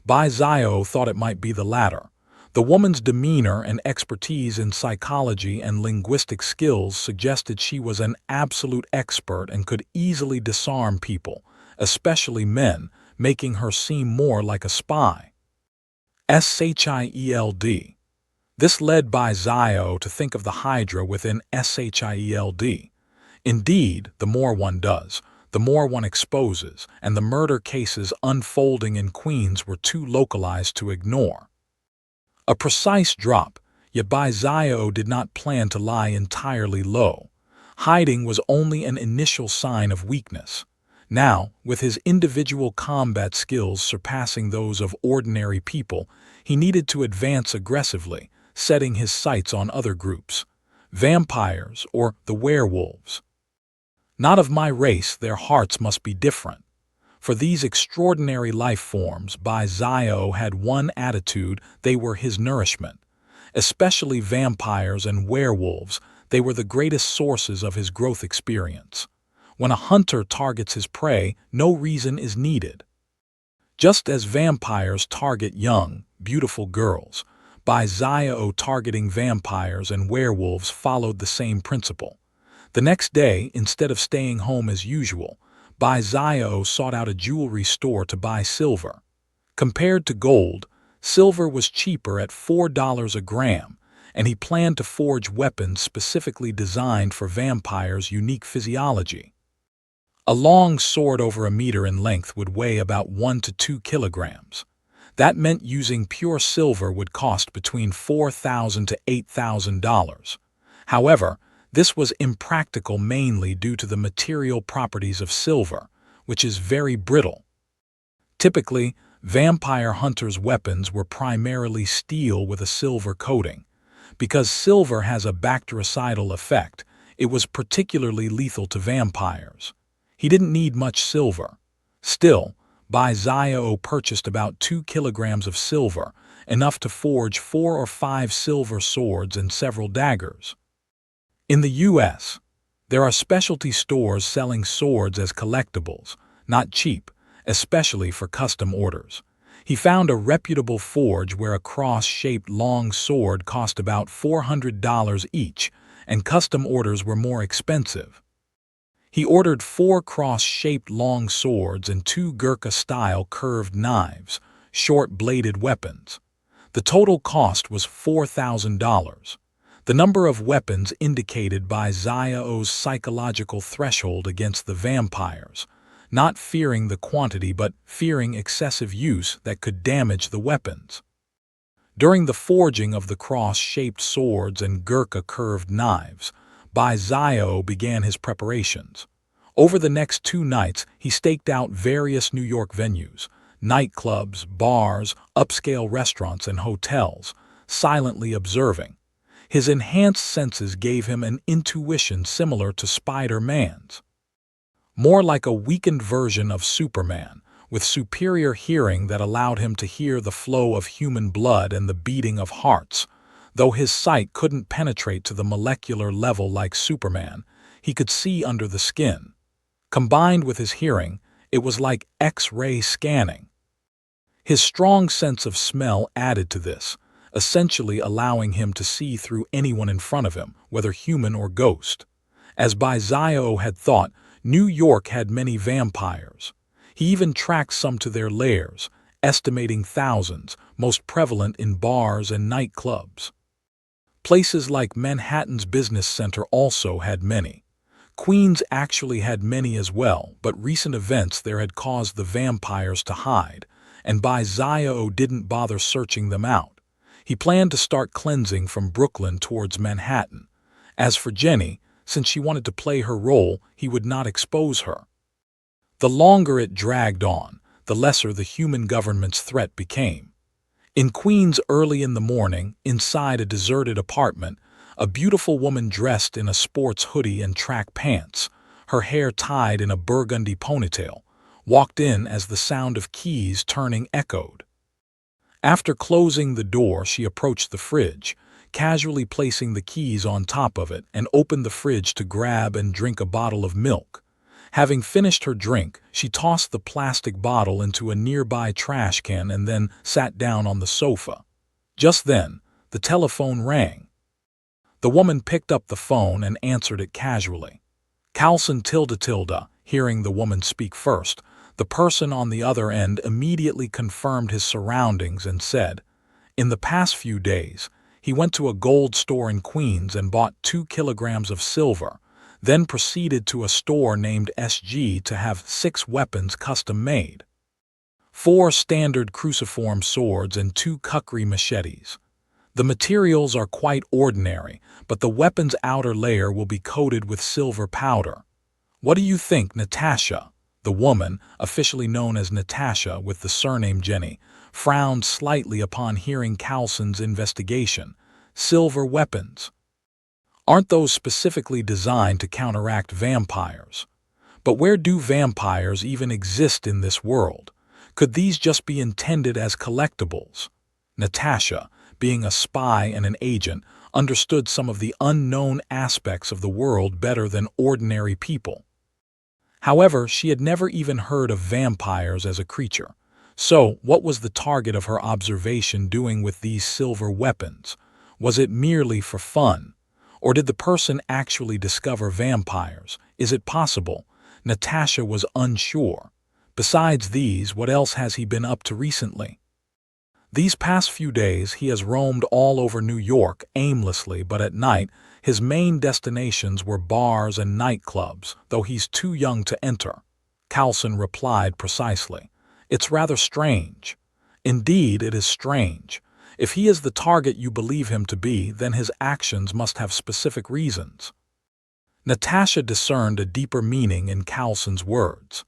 Bai Xiao thought it might be the latter. The woman's demeanor and expertise in psychology and linguistic skills suggested she was an absolute expert and could easily disarm people, especially men, making her seem more like a spy. SHIELD. This led Bai Xiao to think of the Hydra within SHIELD. Indeed, the more one does, the more one exposes, and the murder cases unfolding in Queens were too localized to ignore. A precise drop, yet Bai Xiao did not plan to lie entirely low. Hiding was only an initial sign of weakness. Now, with his individual combat skills surpassing those of ordinary people, he needed to advance aggressively, setting his sights on other groups. Vampires or the werewolves. Not of my race, their hearts must be different. For these extraordinary life forms, Bai Xiao had one attitude: they were his nourishment. Especially vampires and werewolves, they were the greatest sources of his growth experience. When a hunter targets his prey, no reason is needed. Just as vampires target young, beautiful girls, Bai Xiao targeting vampires and werewolves followed the same principle. The next day, instead of staying home as usual, Bai Xiao sought out a jewelry store to buy silver. Compared to gold, silver was cheaper at $4 a gram, and he planned to forge weapons specifically designed for vampires' unique physiology. A long sword over a meter in length would weigh about 1 to 2 kilograms. That meant using pure silver would cost between $4,000 to $8,000. However, this was impractical mainly due to the material properties of silver, which is very brittle. Typically, vampire hunters' weapons were primarily steel with a silver coating. Because silver has a bactericidal effect, it was particularly lethal to vampires. He didn't need much silver. Still, Bai Xiao purchased about 2 kilograms of silver, enough to forge 4 or 5 silver swords and several daggers. In the U.S., there are specialty stores selling swords as collectibles, not cheap, especially for custom orders. He found a reputable forge where a cross-shaped long sword cost about $400 each, and custom orders were more expensive. He ordered 4 cross-shaped long swords and 2 Gurkha-style curved knives, short-bladed weapons. The total cost was $4,000. The number of weapons indicated Bai Xiao's psychological threshold against the vampires, not fearing the quantity but fearing excessive use that could damage the weapons. During the forging of the cross-shaped swords and Gurkha curved knives, Bai Xiao began his preparations. Over the next 2 nights, he staked out various New York venues, nightclubs, bars, upscale restaurants, and hotels, silently observing. His enhanced senses gave him an intuition similar to Spider-Man's. More like a weakened version of Superman, with superior hearing that allowed him to hear the flow of human blood and the beating of hearts. Though his sight couldn't penetrate to the molecular level like Superman, he could see under the skin. Combined with his hearing, it was like X-ray scanning. His strong sense of smell added to this, essentially allowing him to see through anyone in front of him, whether human or ghost. As Zio had thought, New York had many vampires. He even tracked some to their lairs, estimating thousands, most prevalent in bars and nightclubs. Places like Manhattan's business center also had many. Queens actually had many as well, but recent events there had caused the vampires to hide, and Zio didn't bother searching them out. He planned to start cleansing from Brooklyn towards Manhattan. As for Jenny, since she wanted to play her role, he would not expose her. The longer it dragged on, the lesser the human government's threat became. In Queens early in the morning, inside a deserted apartment, a beautiful woman dressed in a sports hoodie and track pants, her hair tied in a burgundy ponytail, walked in as the sound of keys turning echoed. After closing the door, she approached the fridge, casually placing the keys on top of it, and opened the fridge to grab and drink a bottle of milk. Having finished her drink, she tossed the plastic bottle into a nearby trash can and then sat down on the sofa. Just then, the telephone rang. The woman picked up the phone and answered it casually. Carlson __, hearing the woman speak first, the person on the other end immediately confirmed his surroundings and said, "In the past few days, he went to a gold store in Queens and bought 2 kilograms of silver, then proceeded to a store named SG to have 6 weapons custom-made. 4 standard cruciform swords and 2 kukri machetes. The materials are quite ordinary, but the weapon's outer layer will be coated with silver powder. What do you think, Natasha?" The woman, officially known as Natasha with the surname Jenny, frowned slightly upon hearing Carlson's investigation. "Silver weapons? Aren't those specifically designed to counteract vampires? But where do vampires even exist in this world? Could these just be intended as collectibles?" Natasha, being a spy and an agent, understood some of the unknown aspects of the world better than ordinary people. However, she had never even heard of vampires as a creature. So, what was the target of her observation doing with these silver weapons? Was it merely for fun? Or did the person actually discover vampires? Is it possible? Natasha was unsure. Besides these, what else has he been up to recently? These past few days he has roamed all over New York aimlessly, but at night his main destinations were bars and nightclubs, though he's too young to enter. Carlson replied precisely. "It's rather strange." "Indeed, it is strange. If he is the target you believe him to be, then his actions must have specific reasons." Natasha discerned a deeper meaning in Carlson's words.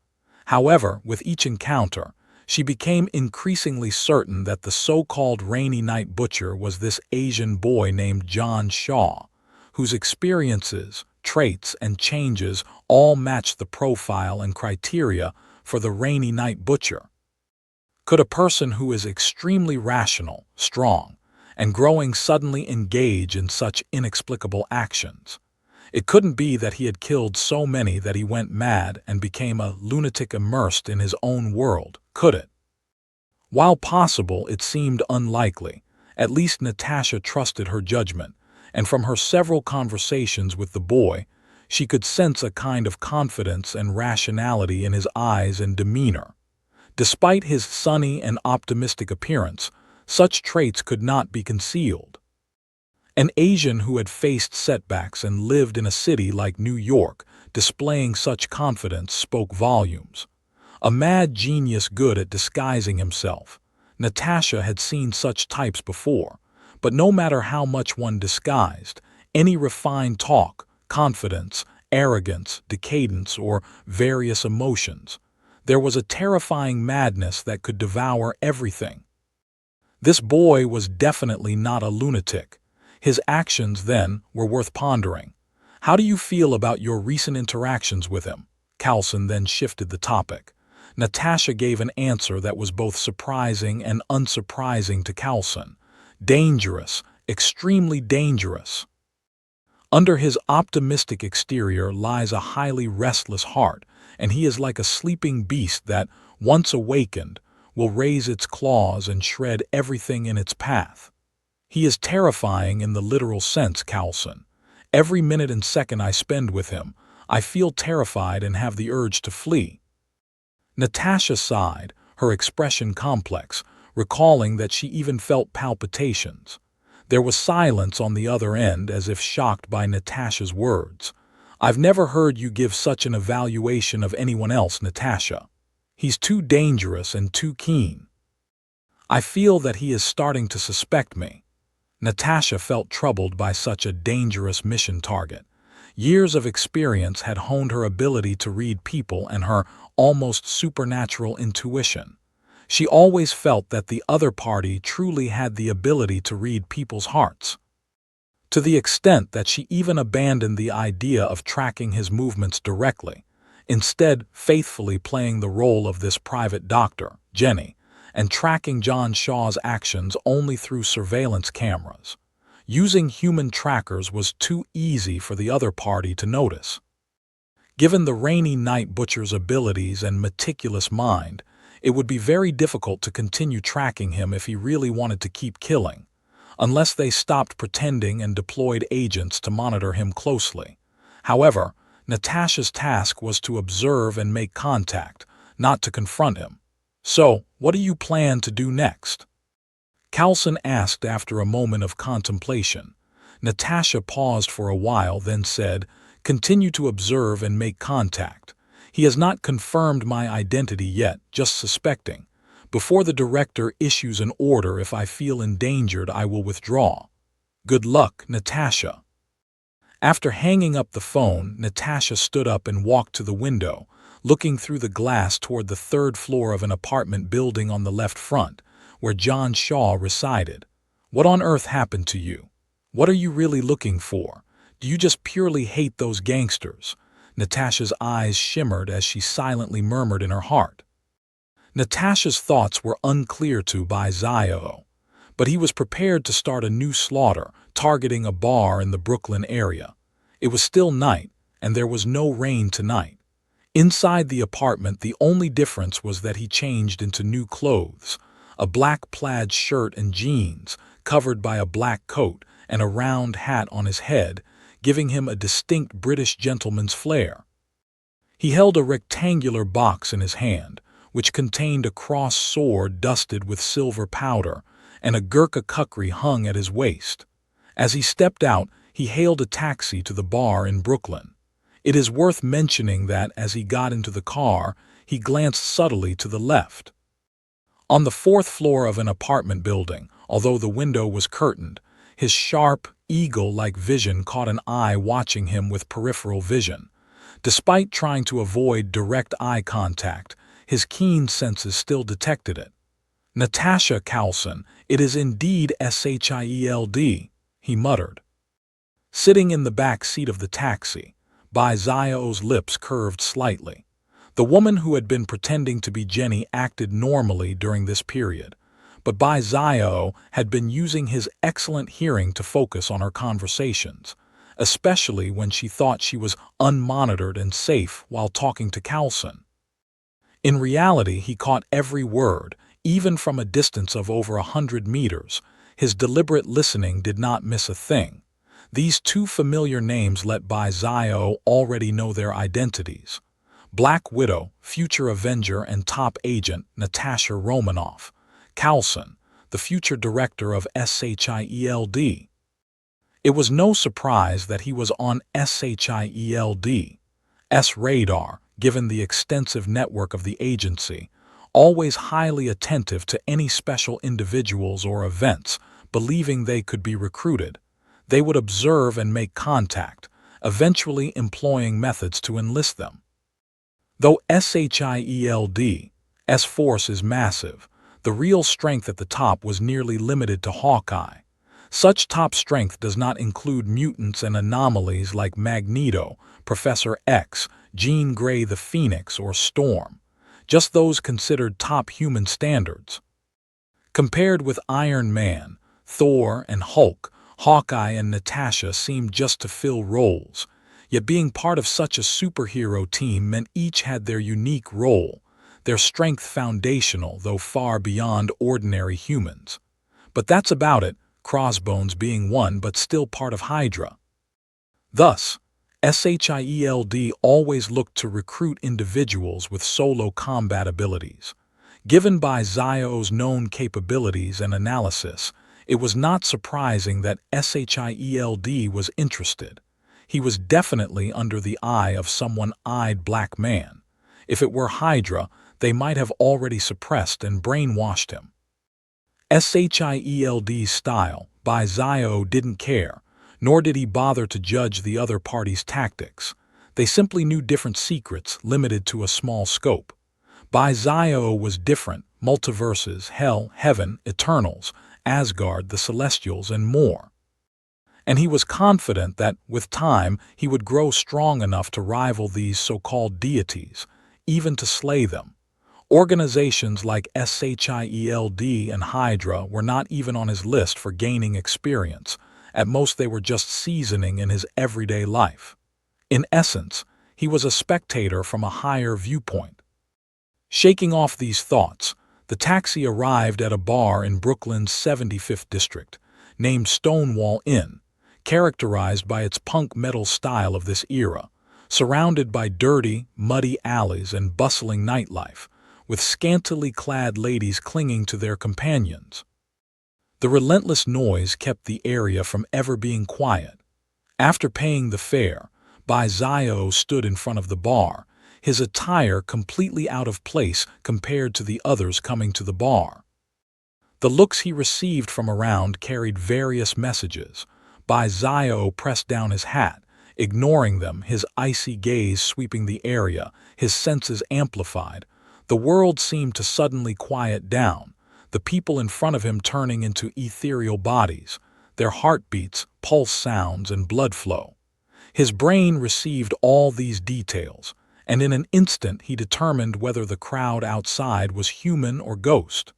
However, with each encounter, she became increasingly certain that the so-called Rainy Night Butcher was this Asian boy named John Shaw, whose experiences, traits, and changes all matched the profile and criteria for the Rainy Night Butcher. Could a person who is extremely rational, strong, and growing suddenly engage in such inexplicable actions? It couldn't be that he had killed so many that he went mad and became a lunatic immersed in his own world, could it? While possible, it seemed unlikely. At least Natasha trusted her judgment, and from her several conversations with the boy, she could sense a kind of confidence and rationality in his eyes and demeanor. Despite his sunny and optimistic appearance, such traits could not be concealed. An Asian who had faced setbacks and lived in a city like New York, displaying such confidence, spoke volumes. A mad genius good at disguising himself. Natasha had seen such types before, but no matter how much one disguised, any refined talk, confidence, arrogance, decadence, or various emotions, there was a terrifying madness that could devour everything. This boy was definitely not a lunatic. His actions, then, were worth pondering. How do you feel about your recent interactions with him? Coulson then shifted the topic. Natasha gave an answer that was both surprising and unsurprising to Coulson. Dangerous, extremely dangerous. Under his optimistic exterior lies a highly restless heart, and he is like a sleeping beast that, once awakened, will raise its claws and shred everything in its path. He is terrifying in the literal sense, Coulson. Every minute and second I spend with him, I feel terrified and have the urge to flee. Natasha sighed, her expression complex, recalling that she even felt palpitations. There was silence on the other end, as if shocked by Natasha's words. I've never heard you give such an evaluation of anyone else, Natasha. He's too dangerous and too keen. I feel that he is starting to suspect me. Natasha felt troubled by such a dangerous mission target. Years of experience had honed her ability to read people and her almost supernatural intuition. She always felt that the other party truly had the ability to read people's hearts. To the extent that she even abandoned the idea of tracking his movements directly, instead faithfully playing the role of this private doctor, Jenny, and tracking John Shaw's actions only through surveillance cameras. Using human trackers was too easy for the other party to notice. Given the rainy night butcher's abilities and meticulous mind, it would be very difficult to continue tracking him if he really wanted to keep killing, unless they stopped pretending and deployed agents to monitor him closely. However, Natasha's task was to observe and make contact, not to confront him. So, what do you plan to do next? Coulson asked after a moment of contemplation. Natasha paused for a while, then said, "Continue to observe and make contact. He has not confirmed my identity yet, just suspecting. Before the director issues an order, if I feel endangered, I will withdraw. Good luck, Natasha." After hanging up the phone, Natasha stood up and walked to the window, looking through the glass toward the third floor of an apartment building on the left front, where John Shaw resided. What on earth happened to you? What are you really looking for? Do you just purely hate those gangsters? Natasha's eyes shimmered as she silently murmured in her heart. Natasha's thoughts were unclear to Zio, but he was prepared to start a new slaughter, targeting a bar in the Brooklyn area. It was still night, and there was no rain tonight. Inside the apartment, the only difference was that he changed into new clothes, a black plaid shirt and jeans, covered by a black coat and a round hat on his head, giving him a distinct British gentleman's flair. He held a rectangular box in his hand, which contained a crossed sword dusted with silver powder, and a Gurkha kukri hung at his waist. As he stepped out, he hailed a taxi to the bar in Brooklyn. It is worth mentioning that as he got into the car, he glanced subtly to the left. On the fourth floor of an apartment building, although the window was curtained, his sharp, eagle-like vision caught an eye watching him with peripheral vision. Despite trying to avoid direct eye contact, his keen senses still detected it. "Natasha Coulson, it is indeed Shield," he muttered. Sitting in the back seat of the taxi, Zio's lips curved slightly. The woman who had been pretending to be Jenny acted normally during this period, but Zio had been using his excellent hearing to focus on her conversations, especially when she thought she was unmonitored and safe while talking to Coulson. In reality, he caught every word, even from a distance of over 100 meters. His deliberate listening did not miss a thing. These two familiar names let Zio already know their identities. Black Widow, future Avenger and top agent Natasha Romanoff. Coulson, the future director of SHIELD. It was no surprise that he was on SHIELD's radar, given the extensive network of the agency, always highly attentive to any special individuals or events, believing they could be recruited. They would observe and make contact, eventually employing methods to enlist them. Though SHIELD's force is massive, the real strength at the top was nearly limited to Hawkeye. Such top strength does not include mutants and anomalies like Magneto, Professor X, Jean Grey the Phoenix, or Storm, just those considered top human standards. Compared with Iron Man, Thor, and Hulk, Hawkeye and Natasha seemed just to fill roles, yet being part of such a superhero team meant each had their unique role, their strength foundational though far beyond ordinary humans. But that's about it, Crossbones being one but still part of Hydra. Thus, SHIELD always looked to recruit individuals with solo combat abilities. Given by Zio's known capabilities and analysis, it was not surprising that SHIELD was interested. He was definitely under the eye of some one-eyed black man. If it were Hydra, they might have already suppressed and brainwashed him. SHIELD's style, by Zio, didn't care, nor did he bother to judge the other party's tactics. They simply knew different secrets limited to a small scope. By Zio was different: multiverses, hell, heaven, Eternals, Asgard, the Celestials, and more. And he was confident that, with time, he would grow strong enough to rival these so-called deities, even to slay them. Organizations like SHIELD and Hydra were not even on his list for gaining experience. At most they were just seasoning in his everyday life. In essence, he was a spectator from a higher viewpoint. Shaking off these thoughts, the taxi arrived at a bar in Brooklyn's 75th district, named Stonewall Inn, characterized by its punk metal style of this era, surrounded by dirty, muddy alleys and bustling nightlife, with scantily clad ladies clinging to their companions. The relentless noise kept the area from ever being quiet. After paying the fare, Zio stood in front of the bar, his attire completely out of place compared to the others coming to the bar. The looks he received from around carried various messages. Zio pressed down his hat, ignoring them, his icy gaze sweeping the area, his senses amplified. The world seemed to suddenly quiet down, the people in front of him turning into ethereal bodies, their heartbeats, pulse sounds, and blood flow. His brain received all these details, and in an instant he determined whether the crowd outside was human or ghost.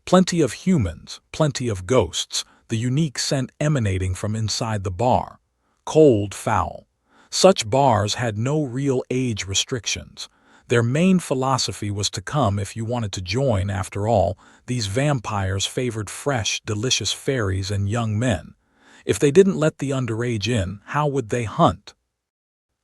Plenty of humans, plenty of ghosts, the unique scent emanating from inside the bar. Cold, foul. Such bars had no real age restrictions. Their main philosophy was to come if you wanted to join. After all, these vampires favored fresh, delicious fairies and young men. If they didn't let the underage in, how would they hunt?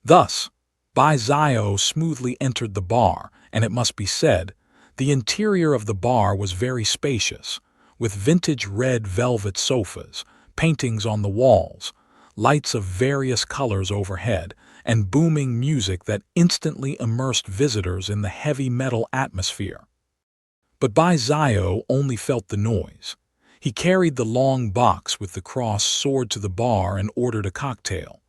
Thus, Zio smoothly entered the bar, and it must be said, the interior of the bar was very spacious, with vintage red velvet sofas, paintings on the walls, lights of various colors overhead, and booming music that instantly immersed visitors in the heavy metal atmosphere. But Zio only felt the noise. He carried the long box with the cross sword to the bar and ordered a cocktail.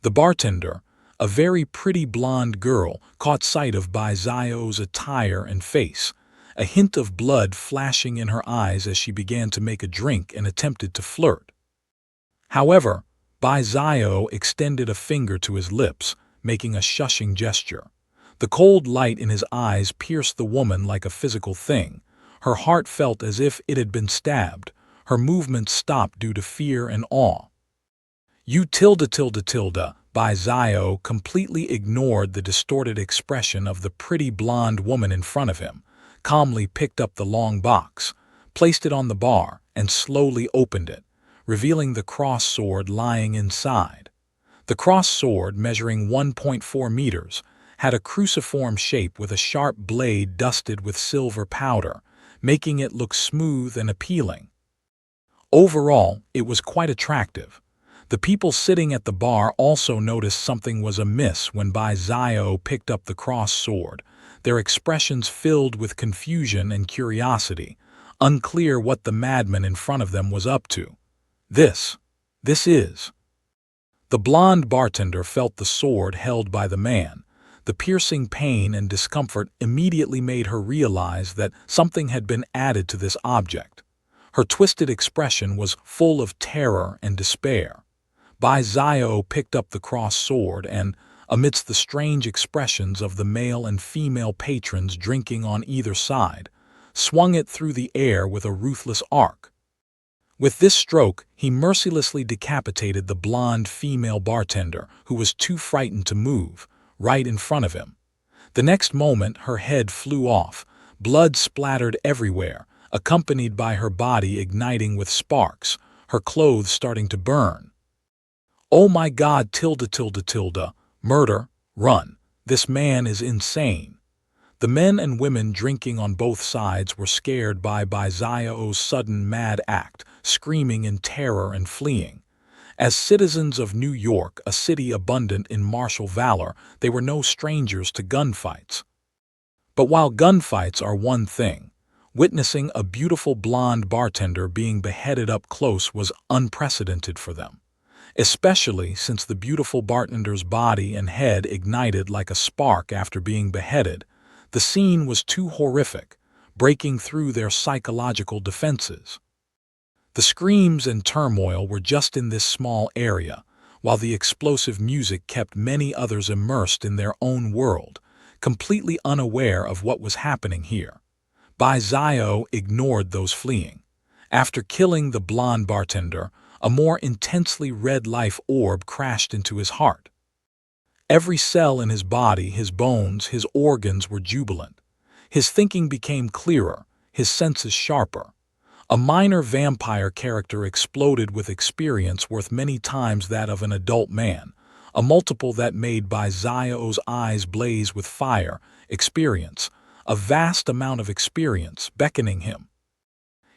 The bartender, a very pretty blonde girl, caught sight of Zio's attire and face, a hint of blood flashing in her eyes as she began to make a drink and attempted to flirt. However, Zio extended a finger to his lips, making a shushing gesture. The cold light in his eyes pierced the woman like a physical thing. Her heart felt as if it had been stabbed. Her movements stopped due to fear and awe. You tilde. Zio completely ignored the distorted expression of the pretty blonde woman in front of him, calmly picked up the long box, placed it on the bar, and slowly opened it, revealing the cross sword lying inside. The cross sword, measuring 1.4 meters, had a cruciform shape with a sharp blade dusted with silver powder, making it look smooth and appealing. Overall, it was quite attractive. The people sitting at the bar also noticed something was amiss when Zio picked up the cross sword, their expressions filled with confusion and curiosity, unclear what the madman in front of them was up to. This is. The blonde bartender felt the sword held by the man. The piercing pain and discomfort immediately made her realize that something had been added to this object. Her twisted expression was full of terror and despair. Bai Zio picked up the crossed sword and, amidst the strange expressions of the male and female patrons drinking on either side, swung it through the air with a ruthless arc. With this stroke, he mercilessly decapitated the blonde female bartender who was too frightened to move, right in front of him. The next moment, her head flew off, blood splattered everywhere, accompanied by her body igniting with sparks, her clothes starting to burn. "Oh my God, murder, run. This man is insane." The men and women drinking on both sides were scared by Zio's sudden mad act, screaming in terror and fleeing. As citizens of New York, a city abundant in martial valor, they were no strangers to gunfights. But while gunfights are one thing, witnessing a beautiful blonde bartender being beheaded up close was unprecedented for them, especially since the beautiful bartender's body and head ignited like a spark after being beheaded. The scene was too horrific, breaking through their psychological defenses. The screams and turmoil were just in this small area, while the explosive music kept many others immersed in their own world, completely unaware of what was happening here. Bai Zio ignored those fleeing. After killing the blonde bartender, a more intensely red life orb crashed into his heart. Every cell in his body, his bones, his organs were jubilant. His thinking became clearer, his senses sharper. A minor vampire character exploded with experience worth many times that of an adult man, a multiple that made Bai Zio's eyes blaze with fire, experience, a vast amount of experience beckoning him.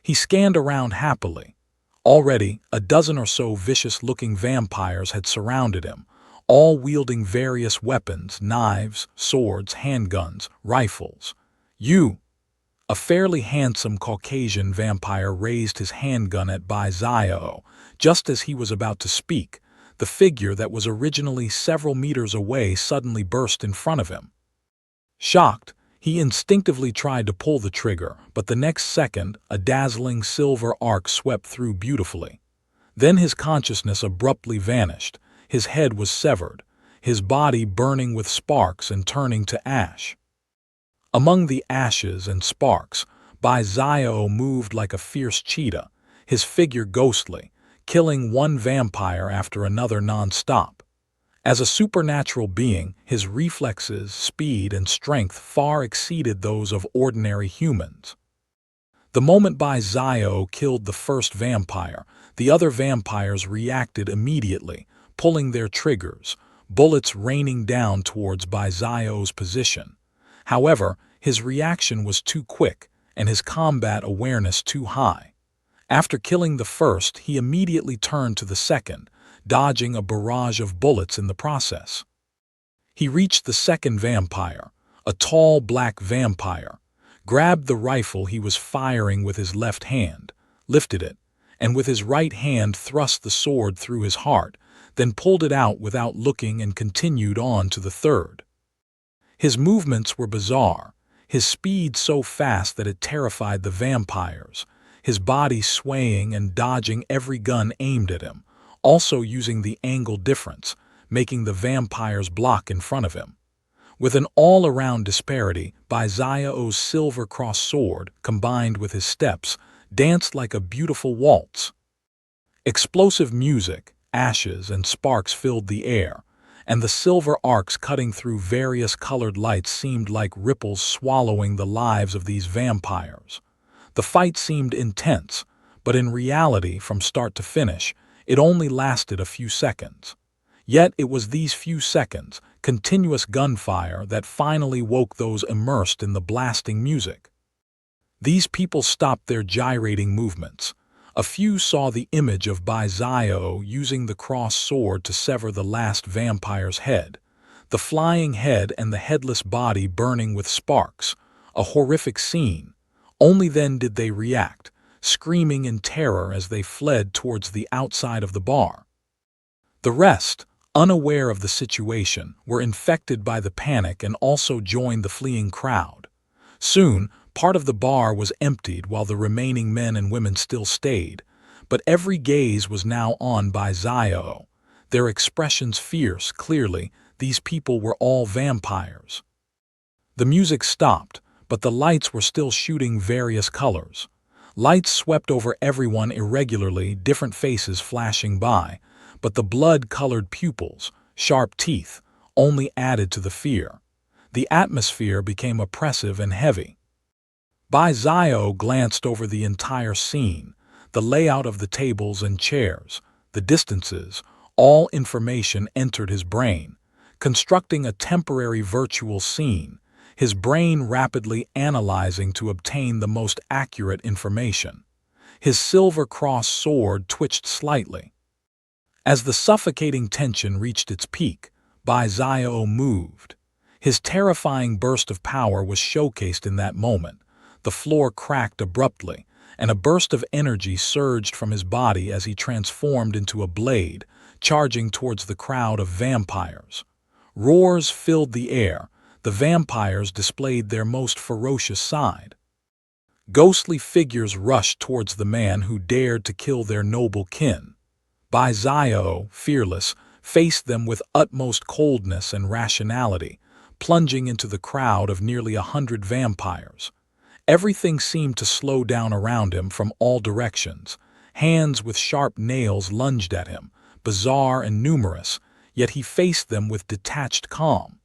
He scanned around happily. Already, a dozen or so vicious-looking vampires had surrounded him, all wielding various weapons, knives, swords, handguns, rifles. "You!" A fairly handsome Caucasian vampire raised his handgun at Bai Zio. Just as he was about to speak, the figure that was originally several meters away suddenly burst in front of him. Shocked, he instinctively tried to pull the trigger, but the next second, a dazzling silver arc swept through beautifully. Then his consciousness abruptly vanished. His head was severed, his body burning with sparks and turning to ash. Among the ashes and sparks, Bai Zio moved like a fierce cheetah, his figure ghostly, killing one vampire after another non-stop. As a supernatural being, his reflexes, speed, and strength far exceeded those of ordinary humans. The moment Bai Zio killed the first vampire, the other vampires reacted immediately, pulling their triggers, bullets raining down towards Bai Zio's position. However, his reaction was too quick, and his combat awareness too high. After killing the first, he immediately turned to the second, dodging a barrage of bullets in the process. He reached the second vampire, a tall black vampire, grabbed the rifle he was firing with his left hand, lifted it, and with his right hand thrust the sword through his heart, then pulled it out without looking and continued on to the third. His movements were bizarre, his speed so fast that it terrified the vampires, his body swaying and dodging every gun aimed at him, also using the angle difference, making the vampires block in front of him. With an all-around disparity, Bai Zio's silver-crossed sword, combined with his steps, danced like a beautiful waltz. Explosive music, ashes, and sparks filled the air, and the silver arcs cutting through various colored lights seemed like ripples swallowing the lives of these vampires. The fight seemed intense, but in reality, from start to finish, it only lasted a few seconds. Yet it was these few seconds, continuous gunfire, that finally woke those immersed in the blasting music. These people stopped their gyrating movements. A few saw the image of Bai Zio using the crossed sword to sever the last vampire's head, the flying head and the headless body burning with sparks, a horrific scene. Only then did they react, screaming in terror as they fled towards the outside of the bar. The rest, unaware of the situation, were infected by the panic and also joined the fleeing crowd. Soon, Part of the bar was emptied while the remaining men and women still stayed, but every gaze was now on by Zio. Their expressions fierce, clearly, these people were all vampires. The music stopped, but the lights were still shooting various colors. Lights swept over everyone irregularly, different faces flashing by, but the blood-colored pupils, sharp teeth, only added to the fear. The atmosphere became oppressive and heavy. Zio glanced over the entire scene, the layout of the tables and chairs, the distances, all information entered his brain, constructing a temporary virtual scene, his brain rapidly analyzing to obtain the most accurate information. His silver cross sword twitched slightly. As the suffocating tension reached its peak, Zio moved. His terrifying burst of power was showcased in that moment. The floor cracked abruptly, and a burst of energy surged from his body as he transformed into a blade, charging towards the crowd of vampires. Roars filled the air. The vampires displayed their most ferocious side. Ghostly figures rushed towards the man who dared to kill their noble kin. Zio, fearless, faced them with utmost coldness and rationality, plunging into the crowd of nearly 100 vampires. Everything seemed to slow down around him from all directions. Hands with sharp nails lunged at him, bizarre and numerous, yet he faced them with detached calm.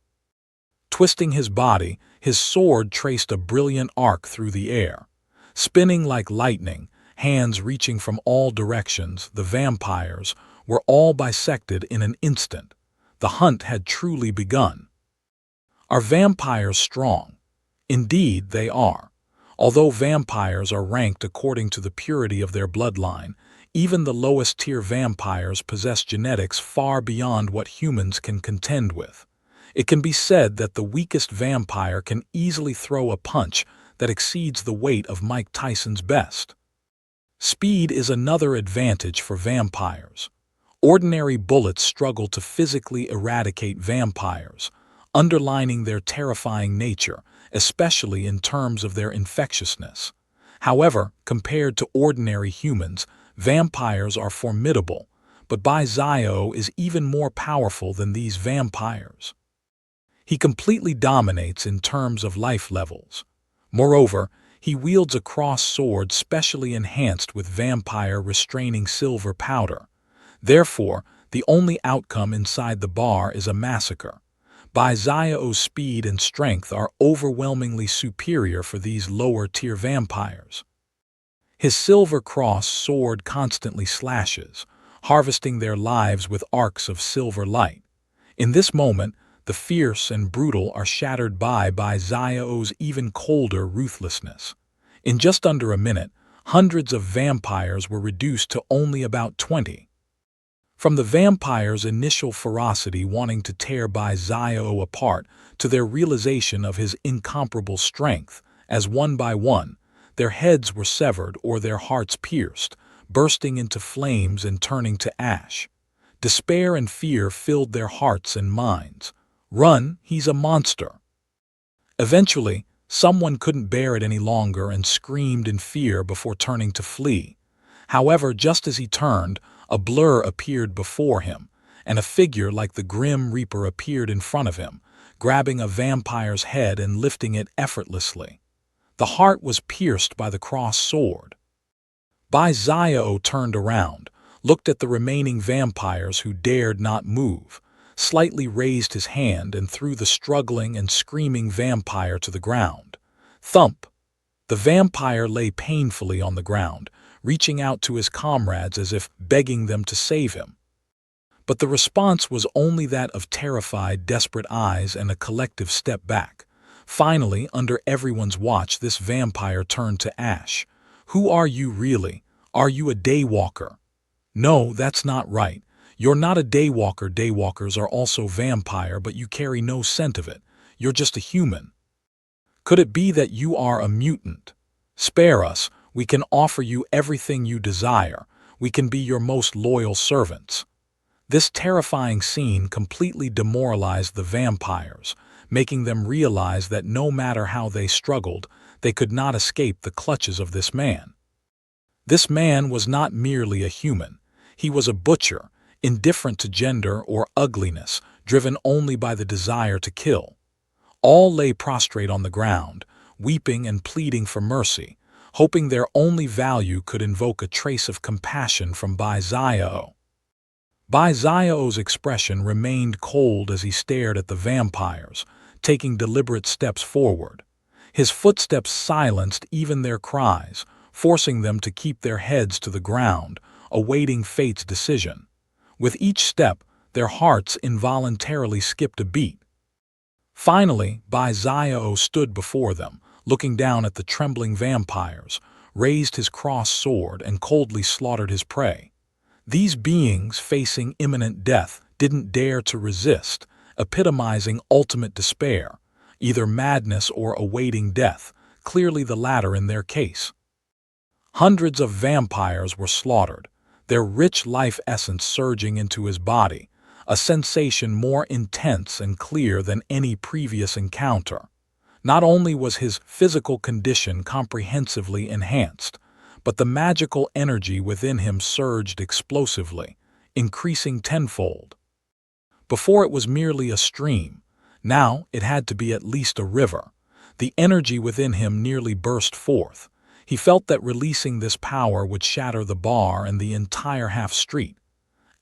Twisting his body, his sword traced a brilliant arc through the air. Spinning like lightning, hands reaching from all directions, the vampires were all bisected in an instant. The hunt had truly begun. Are vampires strong? Indeed, they are. Although vampires are ranked according to the purity of their bloodline, even the lowest-tier vampires possess genetics far beyond what humans can contend with. It can be said that the weakest vampire can easily throw a punch that exceeds the weight of Mike Tyson's best. Speed is another advantage for vampires. Ordinary bullets struggle to physically eradicate vampires, underlining their terrifying nature, especially in terms of their infectiousness. However, compared to ordinary humans, vampires are formidable, but Zio is even more powerful than these vampires. He completely dominates in terms of life levels. Moreover, he wields a cross sword specially enhanced with vampire restraining silver powder. Therefore, the only outcome inside the bar is a massacre. Zio's speed and strength are overwhelmingly superior for these lower-tier vampires. His silver cross sword constantly slashes, harvesting their lives with arcs of silver light. In this moment, the fierce and brutal are shattered by Zio's even colder ruthlessness. In just under a minute, hundreds of vampires were reduced to only about 20. From the vampires' initial ferocity wanting to tear Zio apart to their realization of his incomparable strength, as one by one, their heads were severed or their hearts pierced, bursting into flames and turning to ash. Despair and fear filled their hearts and minds. Run, he's a monster. Eventually, someone couldn't bear it any longer and screamed in fear before turning to flee. However, just as he turned, a blur appeared before him, and a figure like the Grim Reaper appeared in front of him, grabbing a vampire's head and lifting it effortlessly. The heart was pierced by the cross sword. Zio turned around, looked at the remaining vampires who dared not move, slightly raised his hand and threw the struggling and screaming vampire to the ground. Thump! The vampire lay painfully on the ground, reaching out to his comrades as if begging them to save him. But the response was only that of terrified, desperate eyes and a collective step back. Finally, under everyone's watch, this vampire turned to ash. Who are you really? Are you a daywalker? No, that's not right. You're not a daywalker. Daywalkers are also vampire, but you carry no scent of it. You're just a human. Could it be that you are a mutant? Spare us. We can offer you everything you desire. We can be your most loyal servants. This terrifying scene completely demoralized the vampires, making them realize that no matter how they struggled, they could not escape the clutches of this man. This man was not merely a human. He was a butcher, indifferent to gender or ugliness, driven only by the desire to kill. All lay prostrate on the ground, weeping and pleading for mercy, hoping their only value could invoke a trace of compassion from Bai-Zio. Bai-Zio's expression remained cold as he stared at the vampires, taking deliberate steps forward. His footsteps silenced even their cries, forcing them to keep their heads to the ground, awaiting fate's decision. With each step, their hearts involuntarily skipped a beat. Finally, Bai-Zio stood before them, looking down at the trembling vampires, raised his crossed sword and coldly slaughtered his prey. These beings, facing imminent death, didn't dare to resist, epitomizing ultimate despair, either madness or awaiting death, clearly the latter in their case. Hundreds of vampires were slaughtered, their rich life essence surging into his body, a sensation more intense and clear than any previous encounter. Not only was his physical condition comprehensively enhanced, but the magical energy within him surged explosively, increasing tenfold. Before it was merely a stream, now it had to be at least a river. The energy within him nearly burst forth. He felt that releasing this power would shatter the bar and the entire half-street.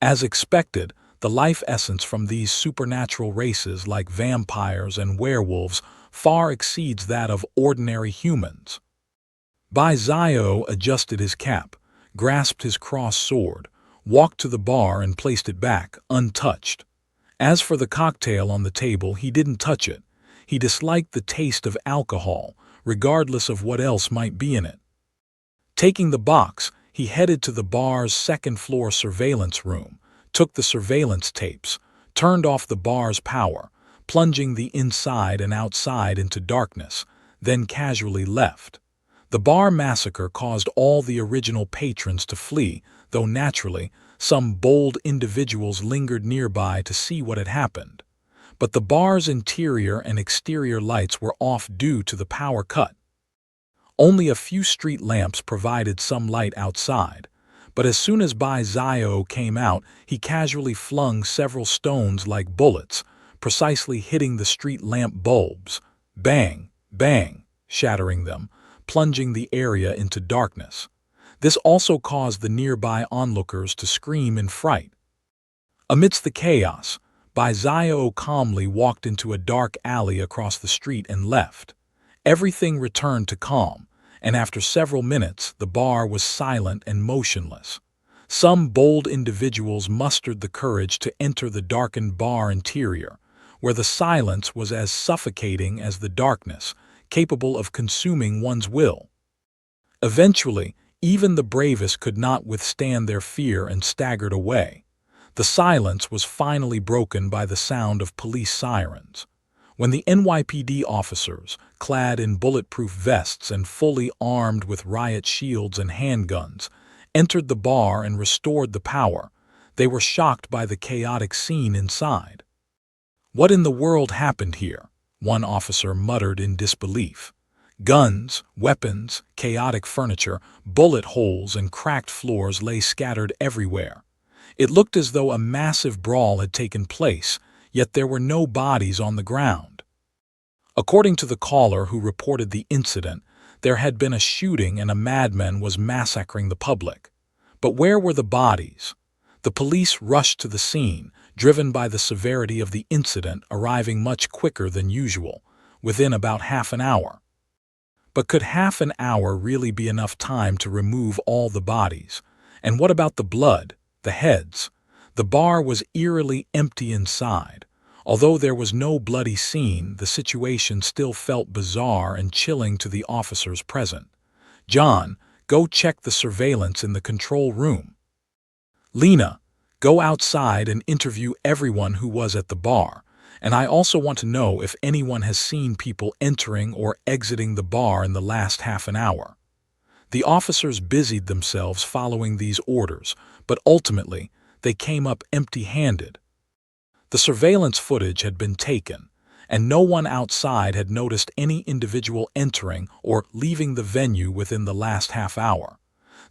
As expected, the life essence from these supernatural races like vampires and werewolves far exceeds that of ordinary humans. Bai-Zio adjusted his cap, grasped his crossed sword, walked to the bar and placed it back, untouched. As for the cocktail on the table, he didn't touch it. He disliked the taste of alcohol, regardless of what else might be in it. Taking the box, he headed to the bar's second-floor surveillance room, took the surveillance tapes, turned off the bar's power, plunging the inside and outside into darkness, then casually left. The bar massacre caused all the original patrons to flee, though naturally, some bold individuals lingered nearby to see what had happened. But the bar's interior and exterior lights were off due to the power cut. Only a few street lamps provided some light outside, but as soon as Bai-Zio came out, he casually flung several stones like bullets, precisely hitting the street lamp bulbs. Bang, bang, shattering them, plunging the area into darkness. This also caused the nearby onlookers to scream in fright. Amidst the chaos, Bai-Zio calmly walked into a dark alley across the street and left. Everything returned to calm, and after several minutes, the bar was silent and motionless. Some bold individuals mustered the courage to enter the darkened bar interior, where the silence was as suffocating as the darkness, capable of consuming one's will. Eventually, even the bravest could not withstand their fear and staggered away. The silence was finally broken by the sound of police sirens. When the NYPD officers, clad in bulletproof vests and fully armed with riot shields and handguns, entered the bar and restored the power, they were shocked by the chaotic scene inside. "What in the world happened here?" one officer muttered in disbelief. Guns, weapons, chaotic furniture, bullet holes, and cracked floors lay scattered everywhere. It looked as though a massive brawl had taken place, yet there were no bodies on the ground. According to the caller who reported the incident, there had been a shooting and a madman was massacring the public. But where were the bodies? The police rushed to the scene, driven by the severity of the incident, arriving much quicker than usual, within about half an hour. But could half an hour really be enough time to remove all the bodies? And what about the blood, the heads? The bar was eerily empty inside. Although there was no bloody scene, the situation still felt bizarre and chilling to the officers present. "John, go check the surveillance in the control room." "Lena, go outside and interview everyone who was at the bar, and I also want to know if anyone has seen people entering or exiting the bar in the last half an hour." The officers busied themselves following these orders, but ultimately, they came up empty-handed. The surveillance footage had been taken, and no one outside had noticed any individual entering or leaving the venue within the last half hour.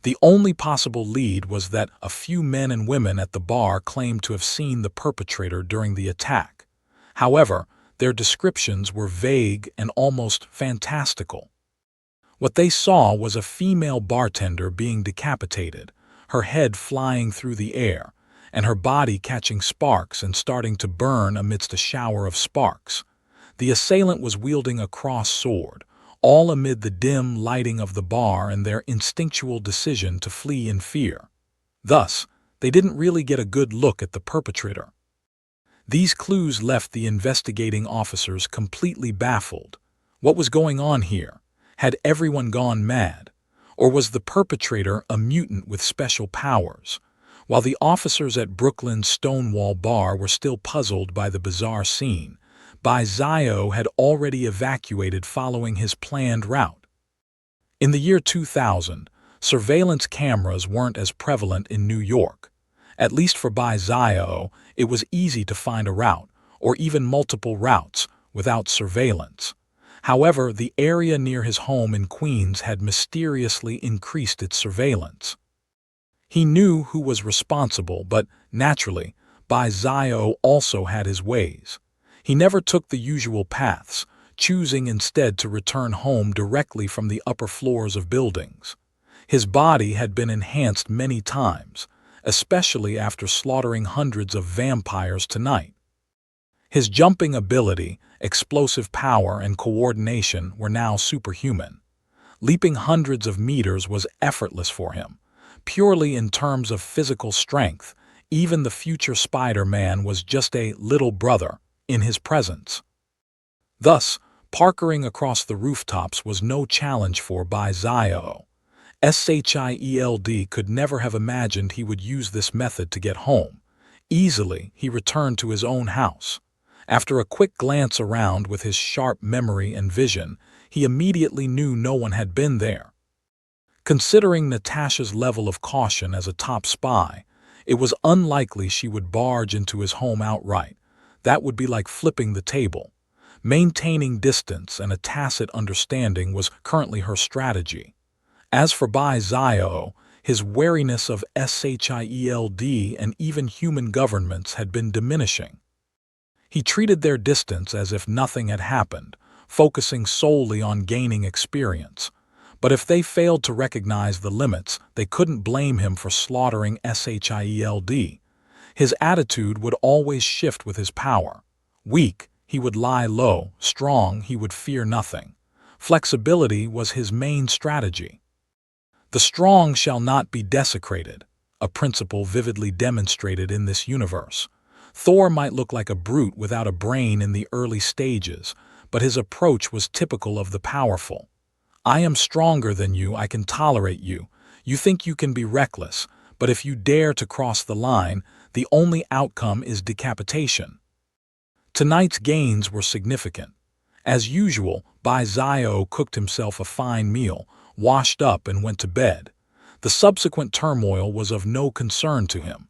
The only possible lead was that a few men and women at the bar claimed to have seen the perpetrator during the attack. However, their descriptions were vague and almost fantastical. What they saw was a female bartender being decapitated, her head flying through the air, and her body catching sparks and starting to burn amidst a shower of sparks. The assailant was wielding a crossed sword, all amid the dim lighting of the bar and their instinctual decision to flee in fear. Thus, they didn't really get a good look at the perpetrator. These clues left the investigating officers completely baffled. What was going on here? Had everyone gone mad? Or was the perpetrator a mutant with special powers? While the officers at Brooklyn's Stonewall Bar were still puzzled by the bizarre scene, Zio had already evacuated following his planned route. In the year 2000, surveillance cameras weren't as prevalent in New York. At least for Zio, it was easy to find a route, or even multiple routes, without surveillance. However, the area near his home in Queens had mysteriously increased its surveillance. He knew who was responsible, but naturally, Zio also had his ways. He never took the usual paths, choosing instead to return home directly from the upper floors of buildings. His body had been enhanced many times, especially after slaughtering hundreds of vampires tonight. His jumping ability, explosive power, and coordination were now superhuman. Leaping hundreds of meters was effortless for him. Purely in terms of physical strength, even the future Spider-Man was just a little brother in his presence. Thus, parkering across the rooftops was no challenge for Zio. Shield could never have imagined he would use this method to get home. Easily, he returned to his own house. After a quick glance around with his sharp memory and vision, he immediately knew no one had been there. Considering Natasha's level of caution as a top spy, it was unlikely she would barge into his home outright. That would be like flipping the table. Maintaining distance and a tacit understanding was currently her strategy. As for Zio, his wariness of Shield and even human governments had been diminishing. He treated their distance as if nothing had happened, focusing solely on gaining experience. But if they failed to recognize the limits, they couldn't blame him for slaughtering Shield. His attitude would always shift with his power. Weak, he would lie low; strong, he would fear nothing. Flexibility was his main strategy. The strong shall not be desecrated, a principle vividly demonstrated in this universe. Thor might look like a brute without a brain in the early stages, but his approach was typical of the powerful. I am stronger than you, I can tolerate you. You think you can be reckless, but if you dare to cross the line, the only outcome is decapitation. Tonight's gains were significant. As usual, Zio cooked himself a fine meal, washed up, and went to bed. The subsequent turmoil was of no concern to him,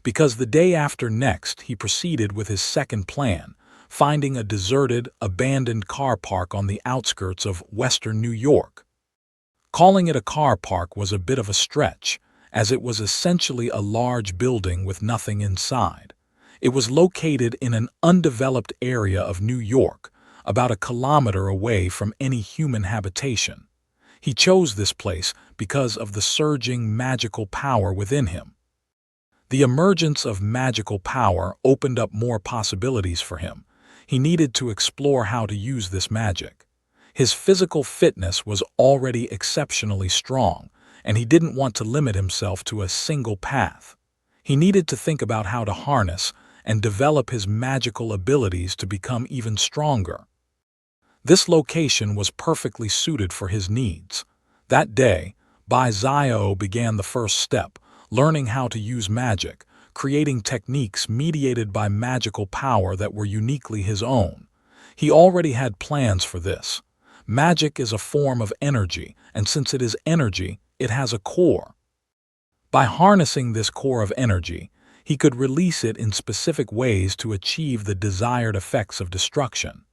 because the day after next he proceeded with his second plan, finding a deserted, abandoned car park on the outskirts of western New York. Calling it a car park was a bit of a stretch, as it was essentially a large building with nothing inside. It was located in an undeveloped area of New York, about a kilometer away from any human habitation. He chose this place because of the surging magical power within him. The emergence of magical power opened up more possibilities for him. He needed to explore how to use this magic. His physical fitness was already exceptionally strong, and he didn't want to limit himself to a single path. He needed to think about how to harness and develop his magical abilities to become even stronger. This location was perfectly suited for his needs. That day, Zio began the first step, learning how to use magic, creating techniques mediated by magical power that were uniquely his own. He already had plans for this. Magic is a form of energy, and since it is energy, it has a core. By harnessing this core of energy, he could release it in specific ways to achieve the desired effects of destruction.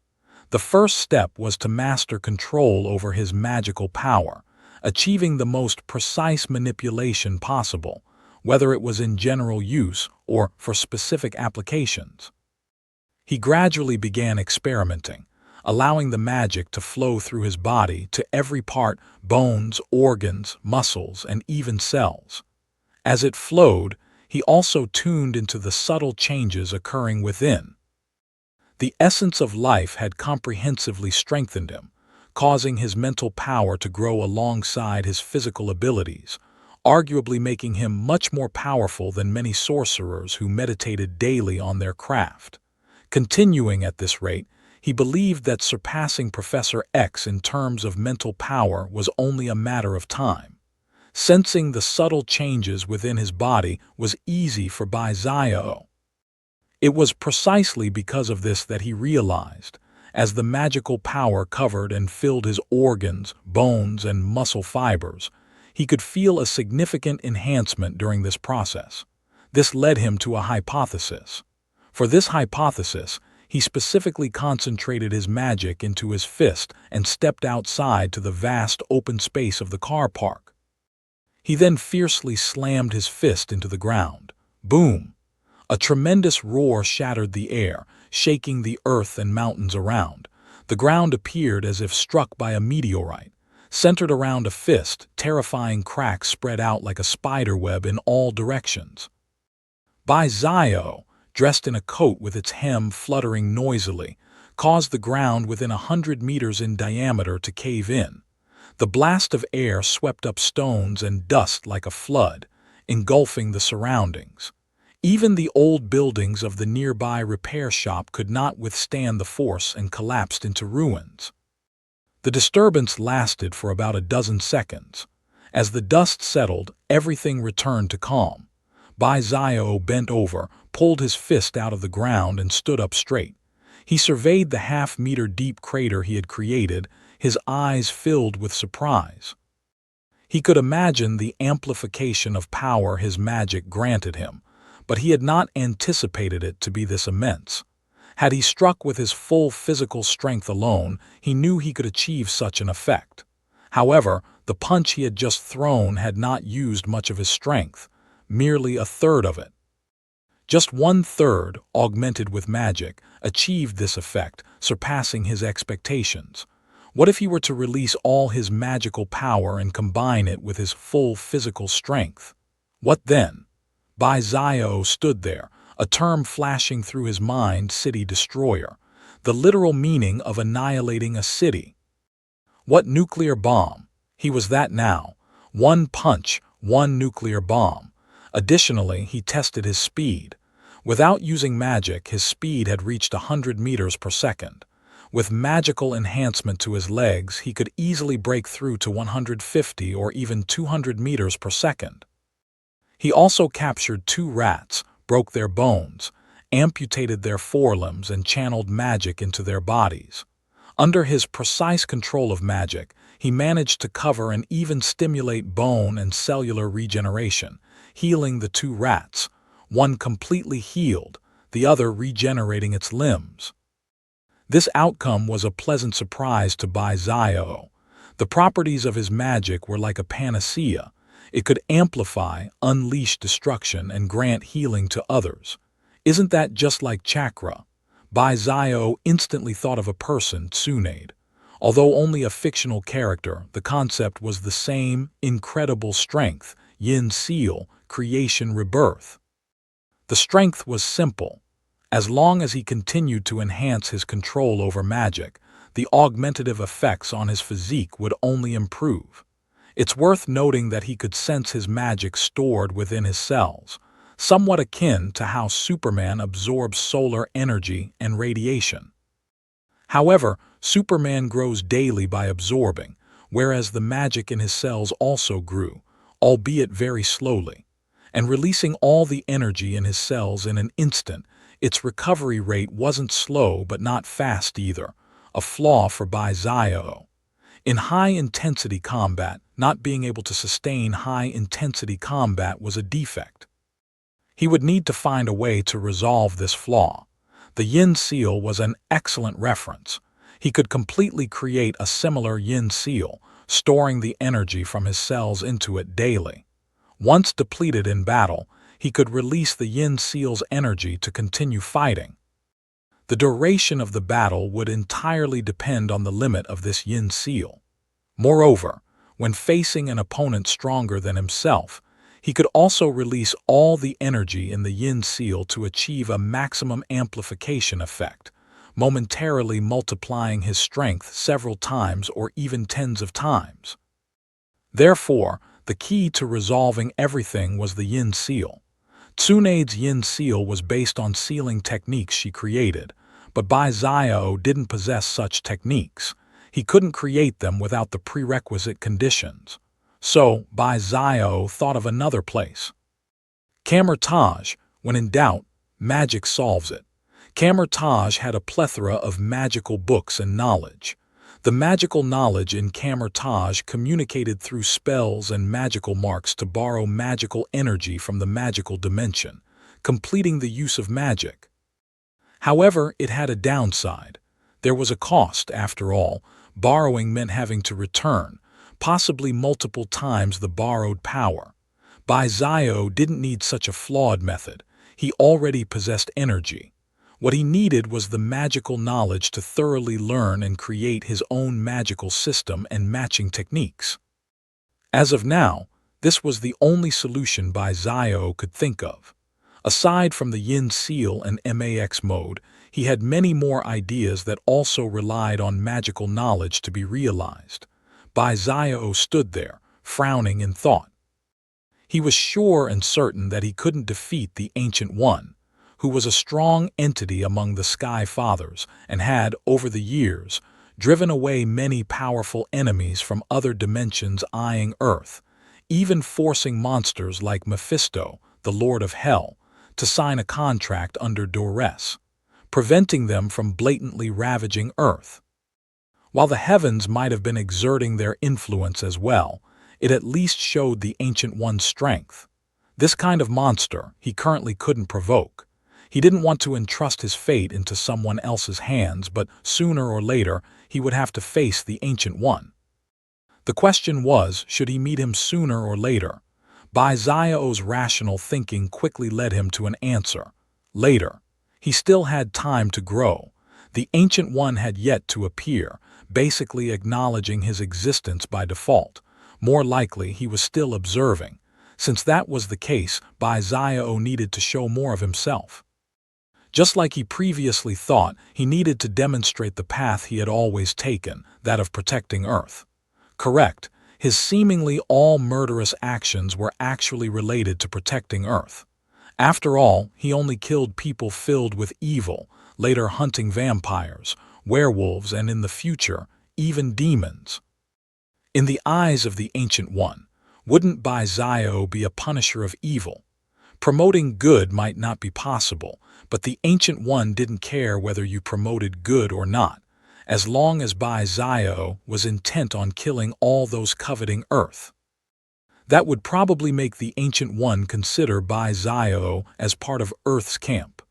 The first step was to master control over his magical power, achieving the most precise manipulation possible, whether it was in general use or for specific applications. He gradually began experimenting, allowing the magic to flow through his body to every part, bones, organs, muscles, and even cells. As it flowed, he also tuned into the subtle changes occurring within. The essence of life had comprehensively strengthened him, causing his mental power to grow alongside his physical abilities, arguably making him much more powerful than many sorcerers who meditated daily on their craft. Continuing at this rate, he believed that surpassing Professor X in terms of mental power was only a matter of time. Sensing the subtle changes within his body was easy for Bai Zio. It was precisely because of this that he realized, as the magical power covered and filled his organs, bones, and muscle fibers, he could feel a significant enhancement during this process. This led him to a hypothesis. For this hypothesis, he specifically concentrated his magic into his fist and stepped outside to the vast open space of the car park. He then fiercely slammed his fist into the ground. Boom! A tremendous roar shattered the air, shaking the earth and mountains around. The ground appeared as if struck by a meteorite. Centered around a fist, terrifying cracks spread out like a spider web in all directions. Bai Zio, dressed in a coat with its hem fluttering noisily, caused the ground within 100 meters in diameter to cave in. The blast of air swept up stones and dust like a flood, engulfing the surroundings. Even the old buildings of the nearby repair shop could not withstand the force and collapsed into ruins. The disturbance lasted for about a dozen seconds. As the dust settled, everything returned to calm. Bai Zio bent over, pulled his fist out of the ground, and stood up straight. He surveyed the half-meter-deep crater he had created, his eyes filled with surprise. He could imagine the amplification of power his magic granted him, but he had not anticipated it to be this immense. Had he struck with his full physical strength alone, he knew he could achieve such an effect. However, the punch he had just thrown had not used much of his strength, merely a third of it. Just 1/3, augmented with magic, achieved this effect, surpassing his expectations. What if he were to release all his magical power and combine it with his full physical strength? What then? Bai Zio stood there, a term flashing through his mind: city destroyer, the literal meaning of annihilating a city. What nuclear bomb? He was that now. One punch, one nuclear bomb. Additionally, he tested his speed. Without using magic, his speed had reached 100 meters per second. With magical enhancement to his legs, he could easily break through to 150 or even 200 meters per second. He also captured 2 rats, broke their bones, amputated their forelimbs, and channeled magic into their bodies. Under his precise control of magic, he managed to cover and even stimulate bone and cellular regeneration, healing the 2 rats, one completely healed, the other regenerating its limbs. This outcome was a pleasant surprise to Bai Zio. The properties of his magic were like a panacea. It could amplify, unleash destruction, and grant healing to others. Isn't that just like chakra? Bai Zio instantly thought of a person, Tsunade. Although only a fictional character, the concept was the same: incredible strength, yin seal, creation, rebirth. The strength was simple. As long as he continued to enhance his control over magic, the augmentative effects on his physique would only improve. It's worth noting that he could sense his magic stored within his cells, somewhat akin to how Superman absorbs solar energy and radiation. However, Superman grows daily by absorbing, whereas the magic in his cells also grew, albeit very slowly. And releasing all the energy in his cells in an instant, its recovery rate wasn't slow but not fast either, a flaw for Bai Zio. In high-intensity combat, not being able to sustain high-intensity combat was a defect. He would need to find a way to resolve this flaw. The yin seal was an excellent reference. He could completely create a similar yin seal, storing the energy from his cells into it daily. Once depleted in battle, he could release the yin seal's energy to continue fighting. The duration of the battle would entirely depend on the limit of this yin seal. Moreover, when facing an opponent stronger than himself, he could also release all the energy in the yin seal to achieve a maximum amplification effect, momentarily multiplying his strength several times or even tens of times. Therefore, the key to resolving everything was the yin seal. Tsunade's yin seal was based on sealing techniques she created, but Bai Xiao didn't possess such techniques. He couldn't create them without the prerequisite conditions. So, Bai Xiao thought of another place. Kamar-Taj, when in doubt, magic solves it. Kamar-Taj had a plethora of magical books and knowledge. The magical knowledge in Kamar-Taj communicated through spells and magical marks to borrow magical energy from the magical dimension, completing the use of magic. However, it had a downside. There was a cost, after all. Borrowing meant having to return, possibly multiple times the borrowed power. Bai Xiao didn't need such a flawed method. He already possessed energy. What he needed was the magical knowledge to thoroughly learn and create his own magical system and matching techniques. As of now, this was the only solution Bai Xiao could think of. Aside from the Yin Seal and MAX mode, he had many more ideas that also relied on magical knowledge to be realized. Bai Xiao stood there, frowning in thought. He was sure and certain that he couldn't defeat the Ancient One, who was a strong entity among the Sky Fathers and had, over the years, driven away many powerful enemies from other dimensions eyeing Earth, even forcing monsters like Mephisto, the Lord of Hell, to sign a contract under duress, preventing them from blatantly ravaging Earth. While the heavens might have been exerting their influence as well, it at least showed the Ancient One's strength. This kind of monster he currently couldn't provoke. He didn't want to entrust his fate into someone else's hands, but sooner or later he would have to face the Ancient One. The question was, should he meet him sooner or later? Bai Xiao's rational thinking quickly led him to an answer. Later. He still had time to grow. The Ancient One had yet to appear, basically acknowledging his existence by default. More likely, he was still observing. Since that was the case, Bai Xiao needed to show more of himself. Just like he previously thought, he needed to demonstrate the path he had always taken, that of protecting Earth. Correct, his seemingly all murderous actions were actually related to protecting Earth. After all, he only killed people filled with evil, later hunting vampires, werewolves, and in the future, even demons. In the eyes of the Ancient One, wouldn't Bai Xiao be a punisher of evil? Promoting good might not be possible, but the Ancient One didn't care whether you promoted good or not, as long as Bai Xiao was intent on killing all those coveting Earth. That would probably make the Ancient One consider Bai Xiao as part of Earth's camp.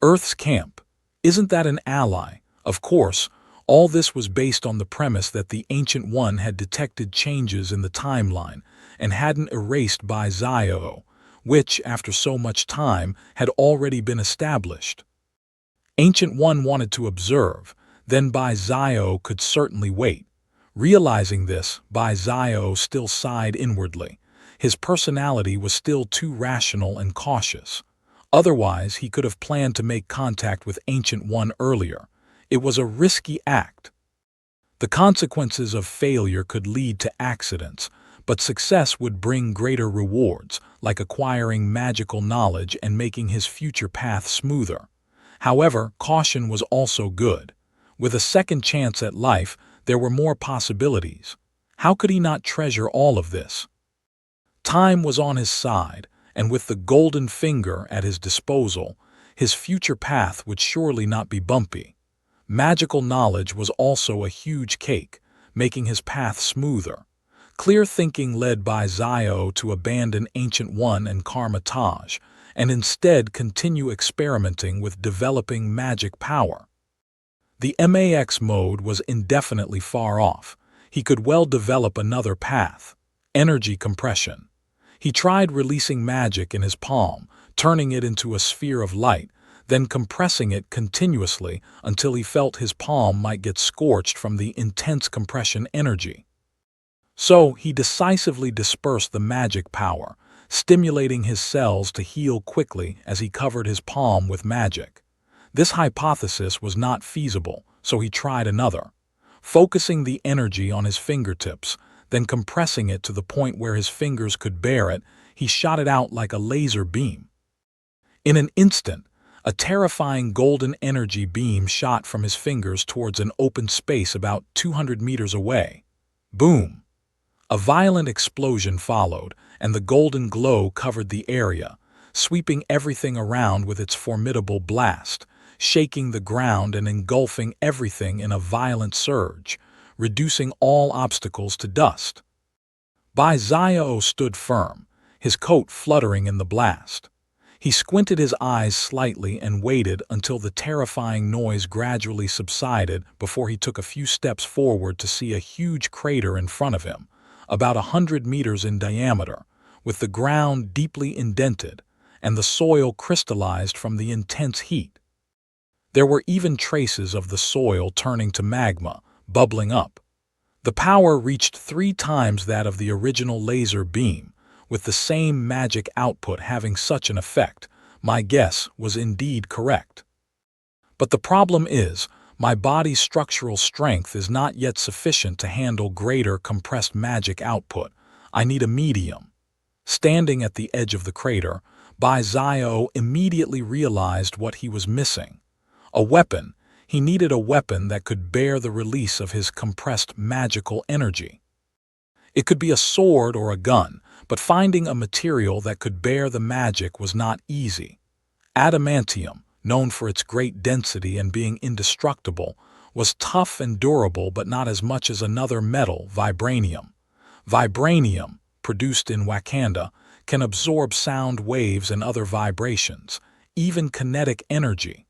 Earth's camp? Isn't that an ally? Of course, all this was based on the premise that the Ancient One had detected changes in the timeline and hadn't erased Bai Xiao, which, after so much time, had already been established. Ancient One wanted to observe, then Bai Xiao could certainly wait. Realizing this, Bai Xiao still sighed inwardly. His personality was still too rational and cautious. Otherwise, he could have planned to make contact with Ancient One earlier. It was a risky act. The consequences of failure could lead to accidents, but success would bring greater rewards, like acquiring magical knowledge and making his future path smoother. However, caution was also good. With a second chance at life, there were more possibilities. How could he not treasure all of this? Time was on his side, and with the golden finger at his disposal, his future path would surely not be bumpy. Magical knowledge was also a huge cake, making his path smoother. Clear thinking led Bai Xiao to abandon Ancient One and Kamar-Taj, and instead continue experimenting with developing magic power. The MAX mode was indefinitely far off. He could well develop another path: energy compression. He tried releasing magic in his palm, turning it into a sphere of light, then compressing it continuously until he felt his palm might get scorched from the intense compression energy. So he decisively dispersed the magic power, stimulating his cells to heal quickly as he covered his palm with magic. This hypothesis was not feasible, so he tried another, focusing the energy on his fingertips, then compressing it to the point where his fingers could bear it. He shot it out like a laser beam. In an instant, a terrifying golden energy beam shot from his fingers towards an open space about 200 meters away. Boom! A violent explosion followed, and the golden glow covered the area, sweeping everything around with its formidable blast, shaking the ground and engulfing everything in a violent surge, reducing all obstacles to dust. Bai Xiao stood firm, his coat fluttering in the blast. He squinted his eyes slightly and waited until the terrifying noise gradually subsided before he took a few steps forward to see a huge crater in front of him, about 100 meters in diameter, with the ground deeply indented and the soil crystallized from the intense heat. There were even traces of the soil turning to magma, bubbling up. The power reached 3 times that of the original laser beam, with the same magic output having such an effect. My guess was indeed correct. But the problem is, my body's structural strength is not yet sufficient to handle greater compressed magic output. I need a medium. Standing at the edge of the crater, Bai Xiao immediately realized what he was missing. A weapon. He needed a weapon that could bear the release of his compressed magical energy. It could be a sword or a gun, but finding a material that could bear the magic was not easy. Adamantium, known for its great density and being indestructible, was tough and durable, but not as much as another metal, vibranium. Vibranium, produced in Wakanda, can absorb sound waves and other vibrations, even kinetic energy.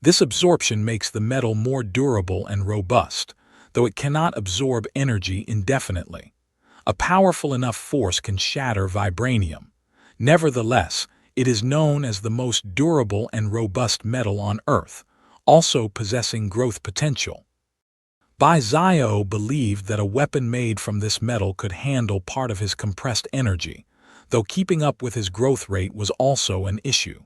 This absorption makes the metal more durable and robust, though it cannot absorb energy indefinitely. A powerful enough force can shatter vibranium. Nevertheless, it is known as the most durable and robust metal on Earth, also possessing growth potential. Bai Xiao believed that a weapon made from this metal could handle part of his compressed energy, though keeping up with his growth rate was also an issue.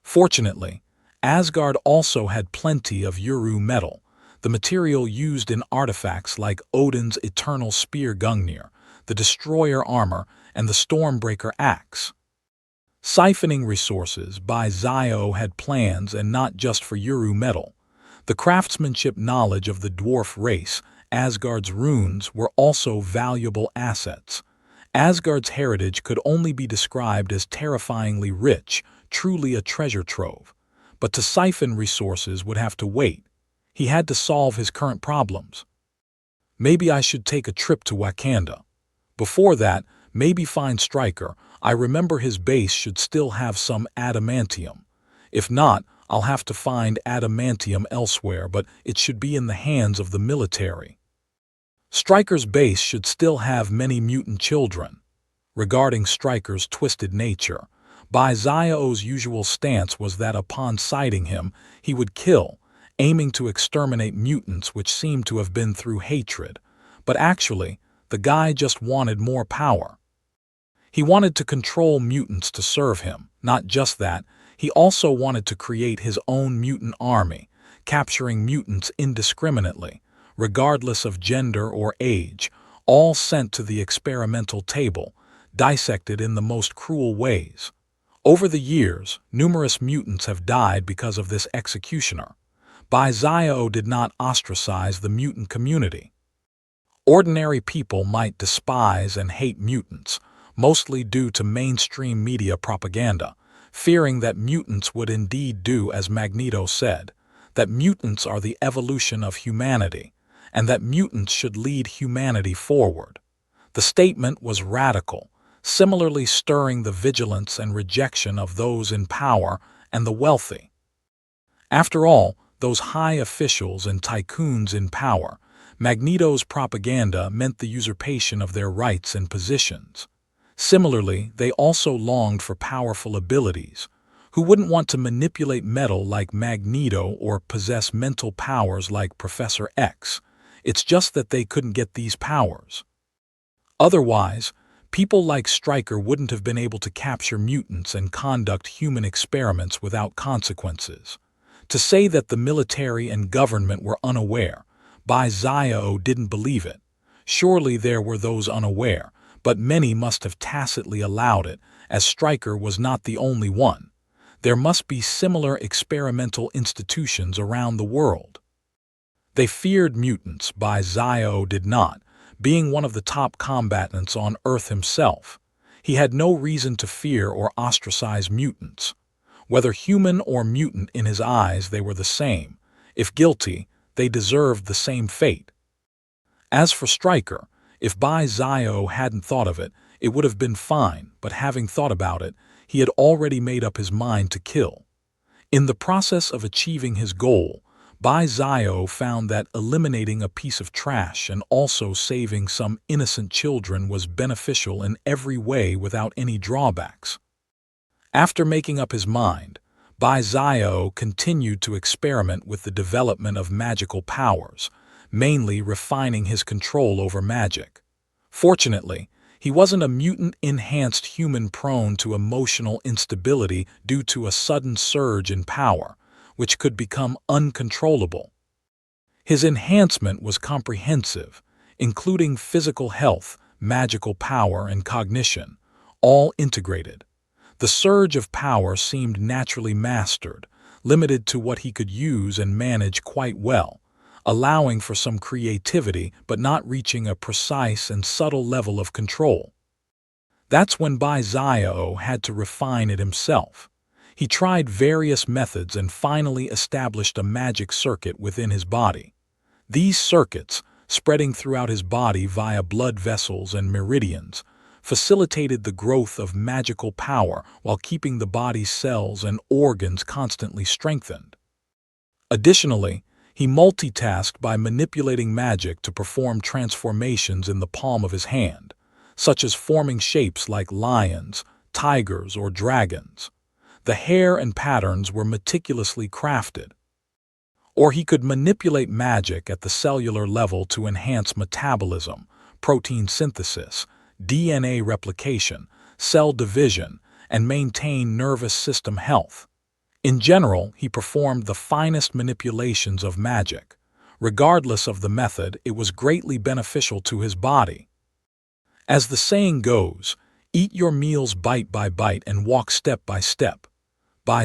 Fortunately, Asgard also had plenty of Uru metal, the material used in artifacts like Odin's eternal spear Gungnir, the destroyer armor, and the Stormbreaker axe. Siphoning resources, Bai Xiao had plans, and not just for Uru metal. The craftsmanship knowledge of the dwarf race, Asgard's runes, were also valuable assets. Asgard's heritage could only be described as terrifyingly rich, truly a treasure trove. But to siphon resources would have to wait. He had to solve his current problems. Maybe I should take a trip to Wakanda. Before that, maybe find Stryker. I remember his base should still have some adamantium. If not, I'll have to find adamantium elsewhere, but it should be in the hands of the military. Stryker's base should still have many mutant children. Regarding Stryker's twisted nature, Bai Xiao's usual stance was that upon sighting him, he would kill, aiming to exterminate mutants which seemed to have been through hatred. But actually, the guy just wanted more power. He wanted to control mutants to serve him. Not just that, he also wanted to create his own mutant army, capturing mutants indiscriminately, regardless of gender or age, all sent to the experimental table, dissected in the most cruel ways. Over the years, numerous mutants have died because of this executioner. Bai Xiao did not ostracize the mutant community. Ordinary people might despise and hate mutants, mostly due to mainstream media propaganda, fearing that mutants would indeed do as Magneto said, that mutants are the evolution of humanity, and that mutants should lead humanity forward. The statement was radical, similarly stirring the vigilance and rejection of those in power and the wealthy. After all, those high officials and tycoons in power, Magneto's propaganda meant the usurpation of their rights and positions. Similarly, they also longed for powerful abilities. Who wouldn't want to manipulate metal like Magneto or possess mental powers like Professor X? It's just that they couldn't get these powers. Otherwise, people like Stryker wouldn't have been able to capture mutants and conduct human experiments without consequences. To say that the military and government were unaware, Zio didn't believe it. Surely there were those unaware, but many must have tacitly allowed it, as Stryker was not the only one. There must be similar experimental institutions around the world. They feared mutants, Zio did not. Being one of the top combatants on Earth himself, he had no reason to fear or ostracize mutants. Whether human or mutant in his eyes, they were the same. If guilty, they deserved the same fate. As for Stryker, if Zio hadn't thought of it, it would have been fine, but having thought about it, he had already made up his mind to kill. In the process of achieving his goal, Zio found that eliminating a piece of trash and also saving some innocent children was beneficial in every way without any drawbacks. After making up his mind, Zio continued to experiment with the development of magical powers, mainly refining his control over magic. Fortunately, he wasn't a mutant-enhanced human prone to emotional instability due to a sudden surge in power, which could become uncontrollable. His enhancement was comprehensive, including physical health, magical power, and cognition, all integrated. The surge of power seemed naturally mastered, limited to what he could use and manage quite well, allowing for some creativity but not reaching a precise and subtle level of control. That's when Zio had to refine it himself. He tried various methods and finally established a magic circuit within his body. These circuits, spreading throughout his body via blood vessels and meridians, facilitated the growth of magical power while keeping the body's cells and organs constantly strengthened. Additionally, he multitasked by manipulating magic to perform transformations in the palm of his hand, such as forming shapes like lions, tigers, or dragons. The hair and patterns were meticulously crafted. Or he could manipulate magic at the cellular level to enhance metabolism, protein synthesis, DNA replication, cell division, and maintain nervous system health. In general, he performed the finest manipulations of magic. Regardless of the method, it was greatly beneficial to his body. As the saying goes, eat your meals bite by bite and walk step by step.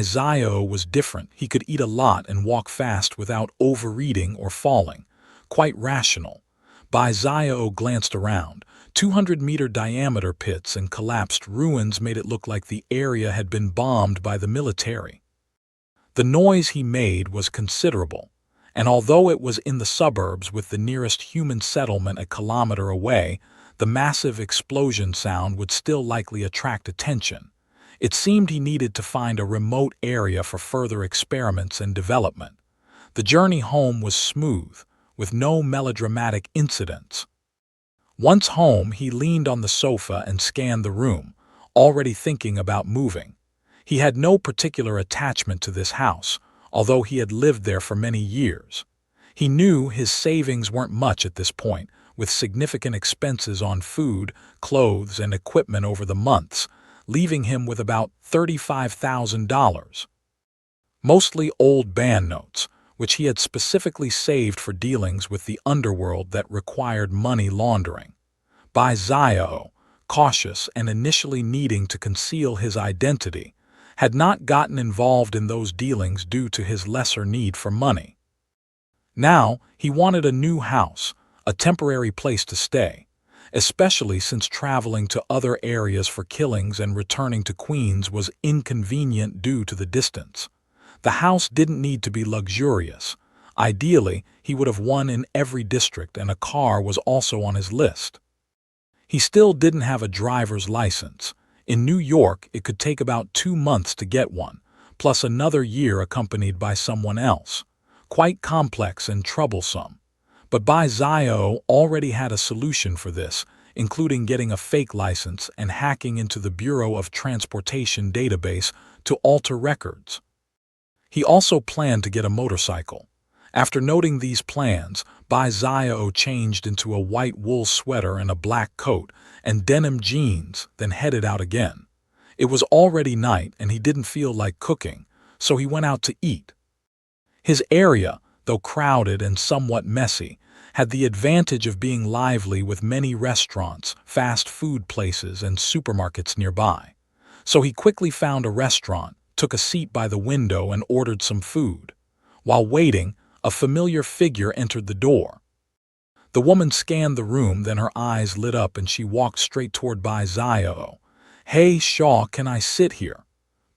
Zio was different. He could eat a lot and walk fast without overeating or falling. Quite rational. Zio glanced around. 200-meter diameter pits and collapsed ruins made it look like the area had been bombed by the military. The noise he made was considerable, and although it was in the suburbs with the nearest human settlement a kilometer away, the massive explosion sound would still likely attract attention. It seemed he needed to find a remote area for further experiments and development. The journey home was smooth, with no melodramatic incidents. Once home, he leaned on the sofa and scanned the room, already thinking about moving. He had no particular attachment to this house, although he had lived there for many years. He knew his savings weren't much at this point, with significant expenses on food, clothes, and equipment over the months, leaving him with about $35,000. Mostly old band notes, which he had specifically saved for dealings with the underworld that required money laundering. Zio, cautious and initially needing to conceal his identity, had not gotten involved in those dealings due to his lesser need for money. Now, he wanted a new house, a temporary place to stay, especially since traveling to other areas for killings and returning to Queens was inconvenient due to the distance. The house didn't need to be luxurious. Ideally, he would have one in every district, and a car was also on his list. He still didn't have a driver's license. In New York, it could take about 2 months to get one, plus another year accompanied by someone else. quite complex and troublesome. But Bai Zio already had a solution for this, including getting a fake license and hacking into the Bureau of Transportation database to alter records. He also planned to get a motorcycle. After noting these plans, Bai Zio changed into a white wool sweater and a black coat and denim jeans, then headed out again. It was already night and he didn't feel like cooking, so he went out to eat. His area, though crowded and somewhat messy, had the advantage of being lively with many restaurants, fast food places, and supermarkets nearby. So he quickly found a restaurant, took a seat by the window, and ordered some food. While waiting, a familiar figure entered the door. The woman scanned the room, then her eyes lit up and she walked straight toward Bai Zio. "Hey, Shaw, can I sit here?"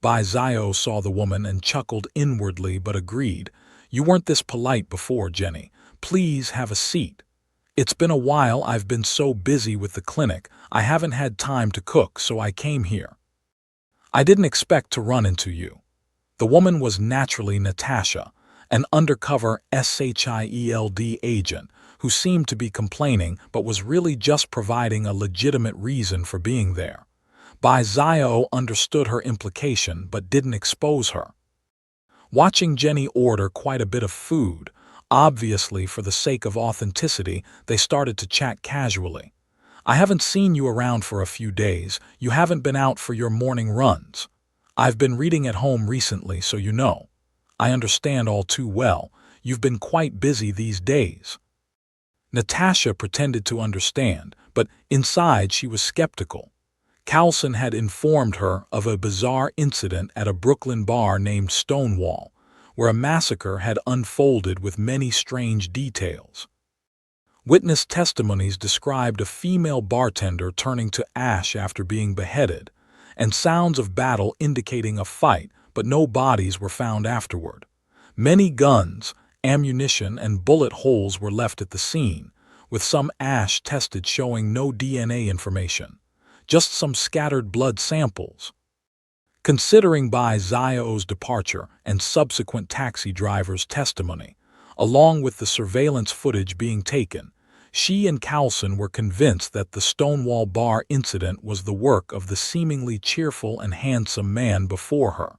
Bai Zio saw the woman and chuckled inwardly but agreed. "You weren't this polite before, Jenny. Please have a seat. It's been a while. I've been so busy with the clinic, I haven't had time to cook, so I came here." "I didn't expect to run into you." The woman was naturally Natasha, an undercover SHIELD agent who seemed to be complaining but was really just providing a legitimate reason for being there. Bai Zio understood her implication but didn't expose her. Watching Jenny order quite a bit of food, obviously for the sake of authenticity, they started to chat casually. "I haven't seen you around for a few days. You haven't been out for your morning runs." "I've been reading at home recently, so you know." "I understand all too well. You've been quite busy these days." Natasha pretended to understand, but inside she was skeptical. Carlson had informed her of a bizarre incident at a Brooklyn bar named Stonewall, where a massacre had unfolded with many strange details. Witness testimonies described a female bartender turning to ash after being beheaded, and sounds of battle indicating a fight, but no bodies were found afterward. Many guns, ammunition, and bullet holes were left at the scene, with some ash tested showing no DNA information, just some scattered blood samples. Considering Bai Zio's departure and subsequent taxi driver's testimony, along with the surveillance footage being taken, she and Carlson were convinced that the Stonewall Bar incident was the work of the seemingly cheerful and handsome man before her.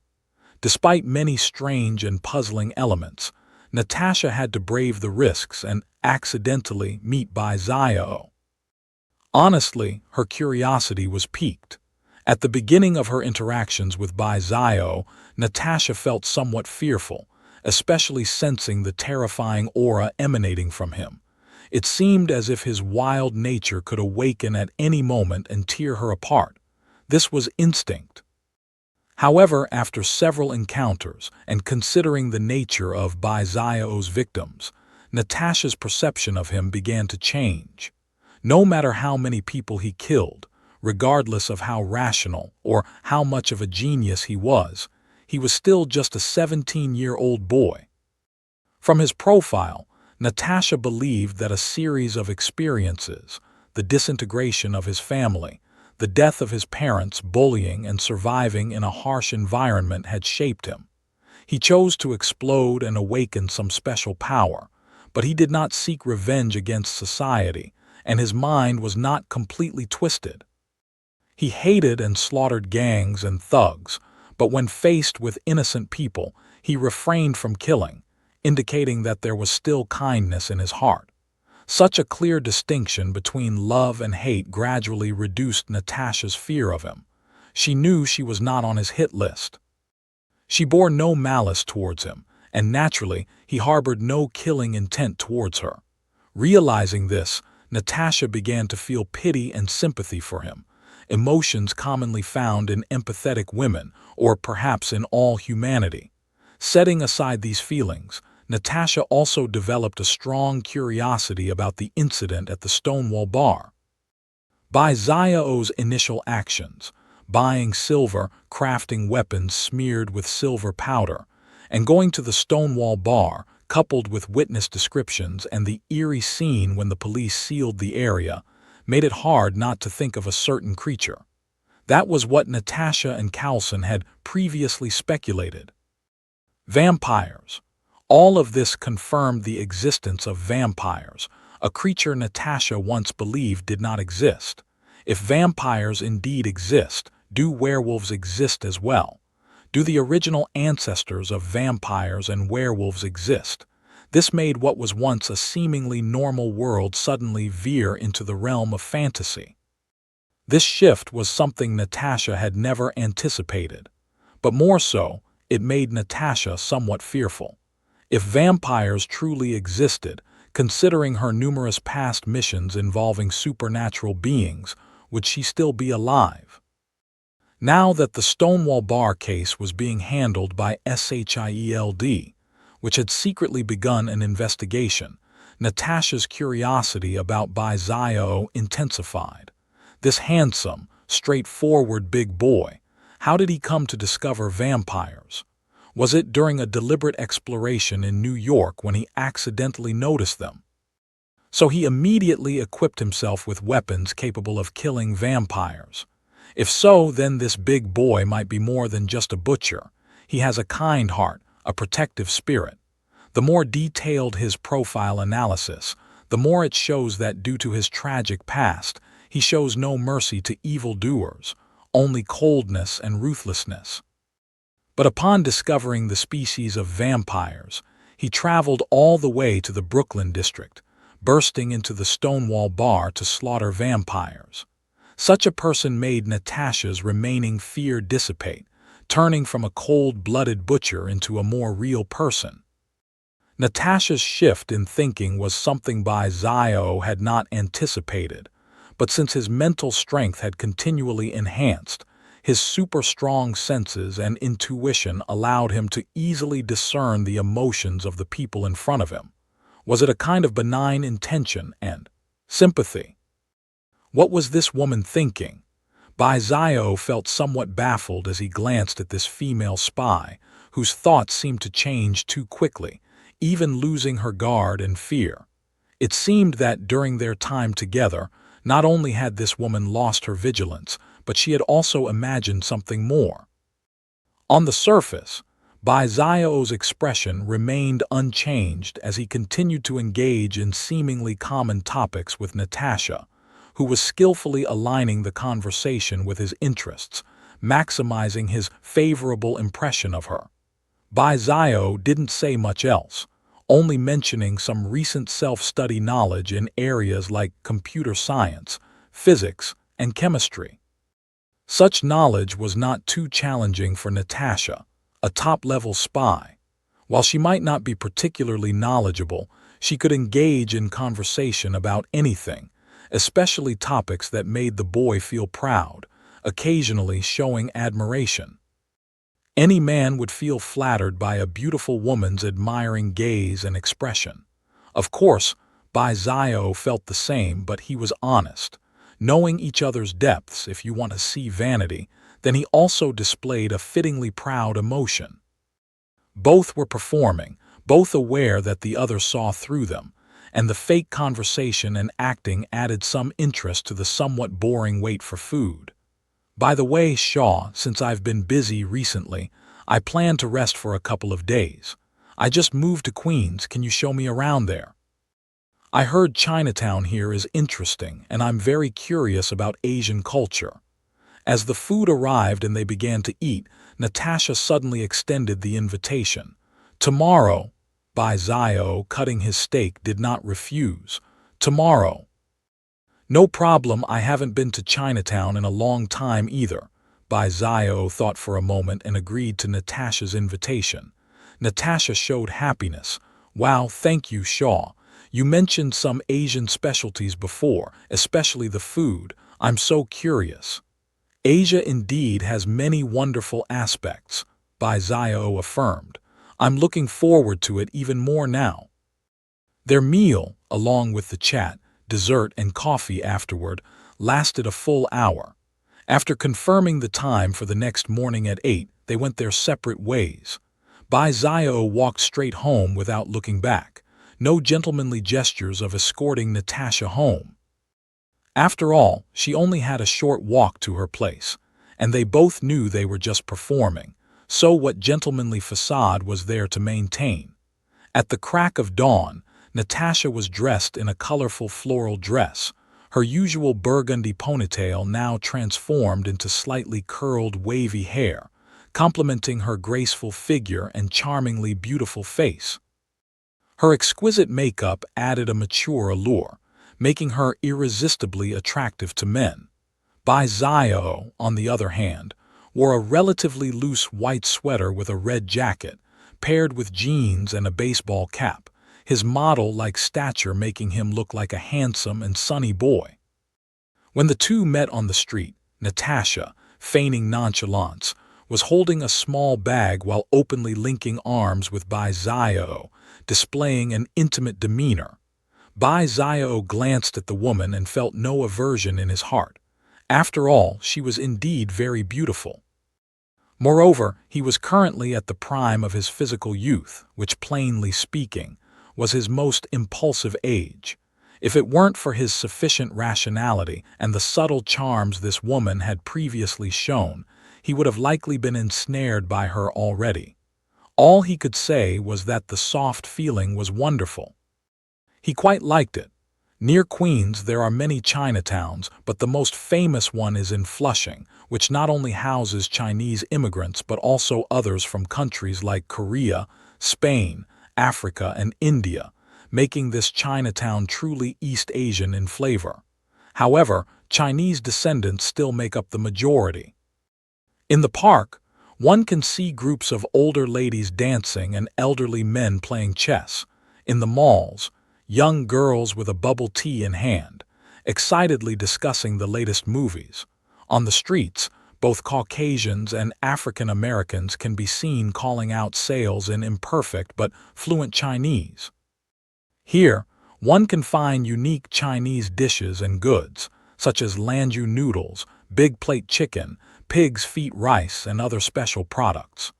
Despite many strange and puzzling elements, Natasha had to brave the risks and accidentally meet Bai Zio. Honestly, her curiosity was piqued. At the beginning of her interactions with Bai Zio, Natasha felt somewhat fearful, especially sensing the terrifying aura emanating from him. It seemed as if his wild nature could awaken at any moment and tear her apart. This was instinct. However, after several encounters and considering the nature of Bai Zio's victims, Natasha's perception of him began to change. No matter how many people he killed, regardless of how rational or how much of a genius he was still just a 17-year-old boy. From his profile, Natasha believed that a series of experiences, the disintegration of his family, the death of his parents, bullying, and surviving in a harsh environment had shaped him. He chose to explode and awaken some special power, but he did not seek revenge against society, and his mind was not completely twisted. He hated and slaughtered gangs and thugs, but when faced with innocent people, he refrained from killing, indicating that there was still kindness in his heart. Such a clear distinction between love and hate gradually reduced Natasha's fear of him. She knew she was not on his hit list. She bore no malice towards him, and naturally, he harbored no killing intent towards her. Realizing this, Natasha began to feel pity and sympathy for him, emotions commonly found in empathetic women, or perhaps in all humanity. Setting aside these feelings, Natasha also developed a strong curiosity about the incident at the Stonewall Bar. Bai Zio's initial actions, buying silver, crafting weapons smeared with silver powder, and going to the Stonewall Bar, coupled with witness descriptions and the eerie scene when the police sealed the area, made it hard not to think of a certain creature. That was what Natasha and Carlson had previously speculated. Vampires. All of this confirmed the existence of vampires, a creature Natasha once believed did not exist. If vampires indeed exist, do werewolves exist as well? Do the original ancestors of vampires and werewolves exist? This made what was once a seemingly normal world suddenly veer into the realm of fantasy. This shift was something Natasha had never anticipated. But more so, it made Natasha somewhat fearful. If vampires truly existed, considering her numerous past missions involving supernatural beings, would she still be alive? Now that the Stonewall Bar case was being handled by SHIELD, which had secretly begun an investigation, Natasha's curiosity about Bai Zio intensified. This handsome, straightforward big boy, how did he come to discover vampires? Was it during a deliberate exploration in New York when he accidentally noticed them? So he immediately equipped himself with weapons capable of killing vampires. If so, then this big boy might be more than just a butcher. He has a kind heart, a protective spirit. The more detailed his profile analysis, the more it shows that due to his tragic past, he shows no mercy to evildoers, only coldness and ruthlessness. But upon discovering the species of vampires, he traveled all the way to the Brooklyn district, bursting into the Stonewall Bar to slaughter vampires. Such a person made Natasha's remaining fear dissipate, turning from a cold-blooded butcher into a more real person. Natasha's shift in thinking was something Bai Zio had not anticipated, but since his mental strength had continually enhanced, his super-strong senses and intuition allowed him to easily discern the emotions of the people in front of him. Was it a kind of benign intention and sympathy? What was this woman thinking? Bai Zio felt somewhat baffled as he glanced at this female spy, whose thoughts seemed to change too quickly, even losing her guard and fear. It seemed that during their time together, not only had this woman lost her vigilance, but she had also imagined something more. On the surface, Bai Zio's expression remained unchanged as he continued to engage in seemingly common topics with Natasha, who was skillfully aligning the conversation with his interests, maximizing his favorable impression of her. Bai Zio didn't say much else, only mentioning some recent self-study knowledge in areas like computer science, physics, and chemistry. Such knowledge was not too challenging for Natasha, a top-level spy. While she might not be particularly knowledgeable, she could engage in conversation about anything, especially topics that made the boy feel proud, occasionally showing admiration. Any man would feel flattered by a beautiful woman's admiring gaze and expression. Of course, Bai Zio felt the same, but he was honest. Knowing each other's depths, if you want to see vanity, then he also displayed a fittingly proud emotion. Both were performing, both aware that the other saw through them, and the fake conversation and acting added some interest to the somewhat boring wait for food. By the way, Shaw, since I've been busy recently, I plan to rest for a couple of days. I just moved to Queens. Can you show me around there? I heard Chinatown here is interesting, and I'm very curious about Asian culture. As the food arrived and they began to eat, Natasha suddenly extended the invitation. Tomorrow, Bai Zio, cutting his steak, did not refuse. Tomorrow. No problem, I haven't been to Chinatown in a long time either. Bai Zio thought for a moment and agreed to Natasha's invitation. Natasha showed happiness. Wow, thank you, Shaw. You mentioned some Asian specialties before, especially the food. I'm so curious. Asia indeed has many wonderful aspects, Bai Zio affirmed. I'm looking forward to it even more now. Their meal, along with the chat, dessert, and coffee afterward, lasted a full hour. After confirming the time for the next morning at 8, they went their separate ways. Bai Zio walked straight home without looking back. No gentlemanly gestures of escorting Natasha home. After all, she only had a short walk to her place, and they both knew they were just performing, so what gentlemanly facade was there to maintain? At the crack of dawn, Natasha was dressed in a colorful floral dress, her usual burgundy ponytail now transformed into slightly curled wavy hair, complementing her graceful figure and charmingly beautiful face. Her exquisite makeup added a mature allure, making her irresistibly attractive to men. Bai Zhao, on the other hand, wore a relatively loose white sweater with a red jacket, paired with jeans and a baseball cap, his model-like stature making him look like a handsome and sunny boy. When the two met on the street, Natasha, feigning nonchalance, was holding a small bag while openly linking arms with Bai Zhao, displaying an intimate demeanor. Bai Zhao glanced at the woman and felt no aversion in his heart. After all, she was indeed very beautiful. Moreover, he was currently at the prime of his physical youth, which, plainly speaking, was his most impulsive age. If it weren't for his sufficient rationality and the subtle charms this woman had previously shown, he would have likely been ensnared by her already. All he could say was that the soft feeling was wonderful. He quite liked it. Near Queens there are many Chinatowns, but the most famous one is in Flushing, which not only houses Chinese immigrants but also others from countries like Korea, Spain, Africa, and India, making this Chinatown truly East Asian in flavor. However, Chinese descendants still make up the majority. In the park, one can see groups of older ladies dancing and elderly men playing chess. In the malls, young girls with a bubble tea in hand, excitedly discussing the latest movies. On the streets, both Caucasians and African Americans can be seen calling out sales in imperfect but fluent Chinese. Here, one can find unique Chinese dishes and goods, such as Lanju noodles, big plate chicken, pig's feet rice, and other special products.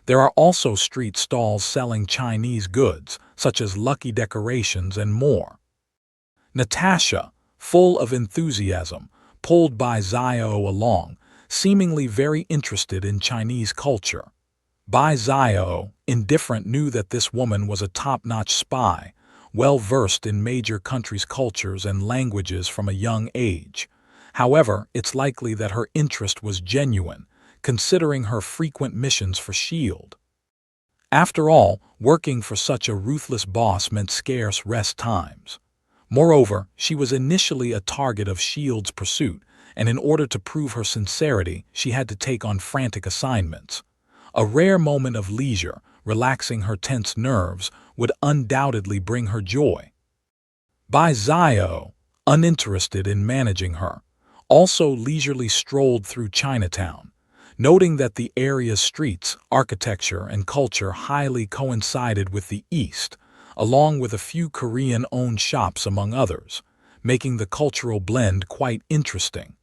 There are also street stalls selling Chinese goods, such as lucky decorations and more. Natasha, full of enthusiasm, pulled Bai Zhao along, seemingly very interested in Chinese culture. Bai Zhao, indifferent, knew that this woman was a top-notch spy, well-versed in major countries' cultures and languages from a young age. However, it's likely that her interest was genuine, considering her frequent missions for S.H.I.E.L.D. After all, working for such a ruthless boss meant scarce rest times. Moreover, she was initially a target of S.H.I.E.L.D.'s pursuit, and in order to prove her sincerity, she had to take on frantic assignments. A rare moment of leisure, relaxing her tense nerves, would undoubtedly bring her joy. Bai Zhao, uninterested in managing her, also leisurely strolled through Chinatown, noting that the area's streets, architecture, and culture highly coincided with the East, along with a few Korean-owned shops among others, making the cultural blend quite interesting.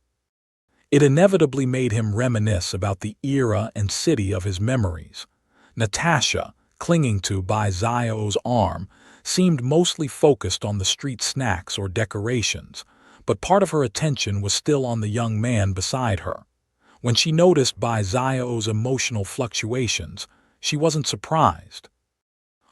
It inevitably made him reminisce about the era and city of his memories. Natasha, clinging to Bai Zhao's arm, seemed mostly focused on the street snacks or decorations, but part of her attention was still on the young man beside her. When she noticed Bai Zhao's emotional fluctuations, she wasn't surprised.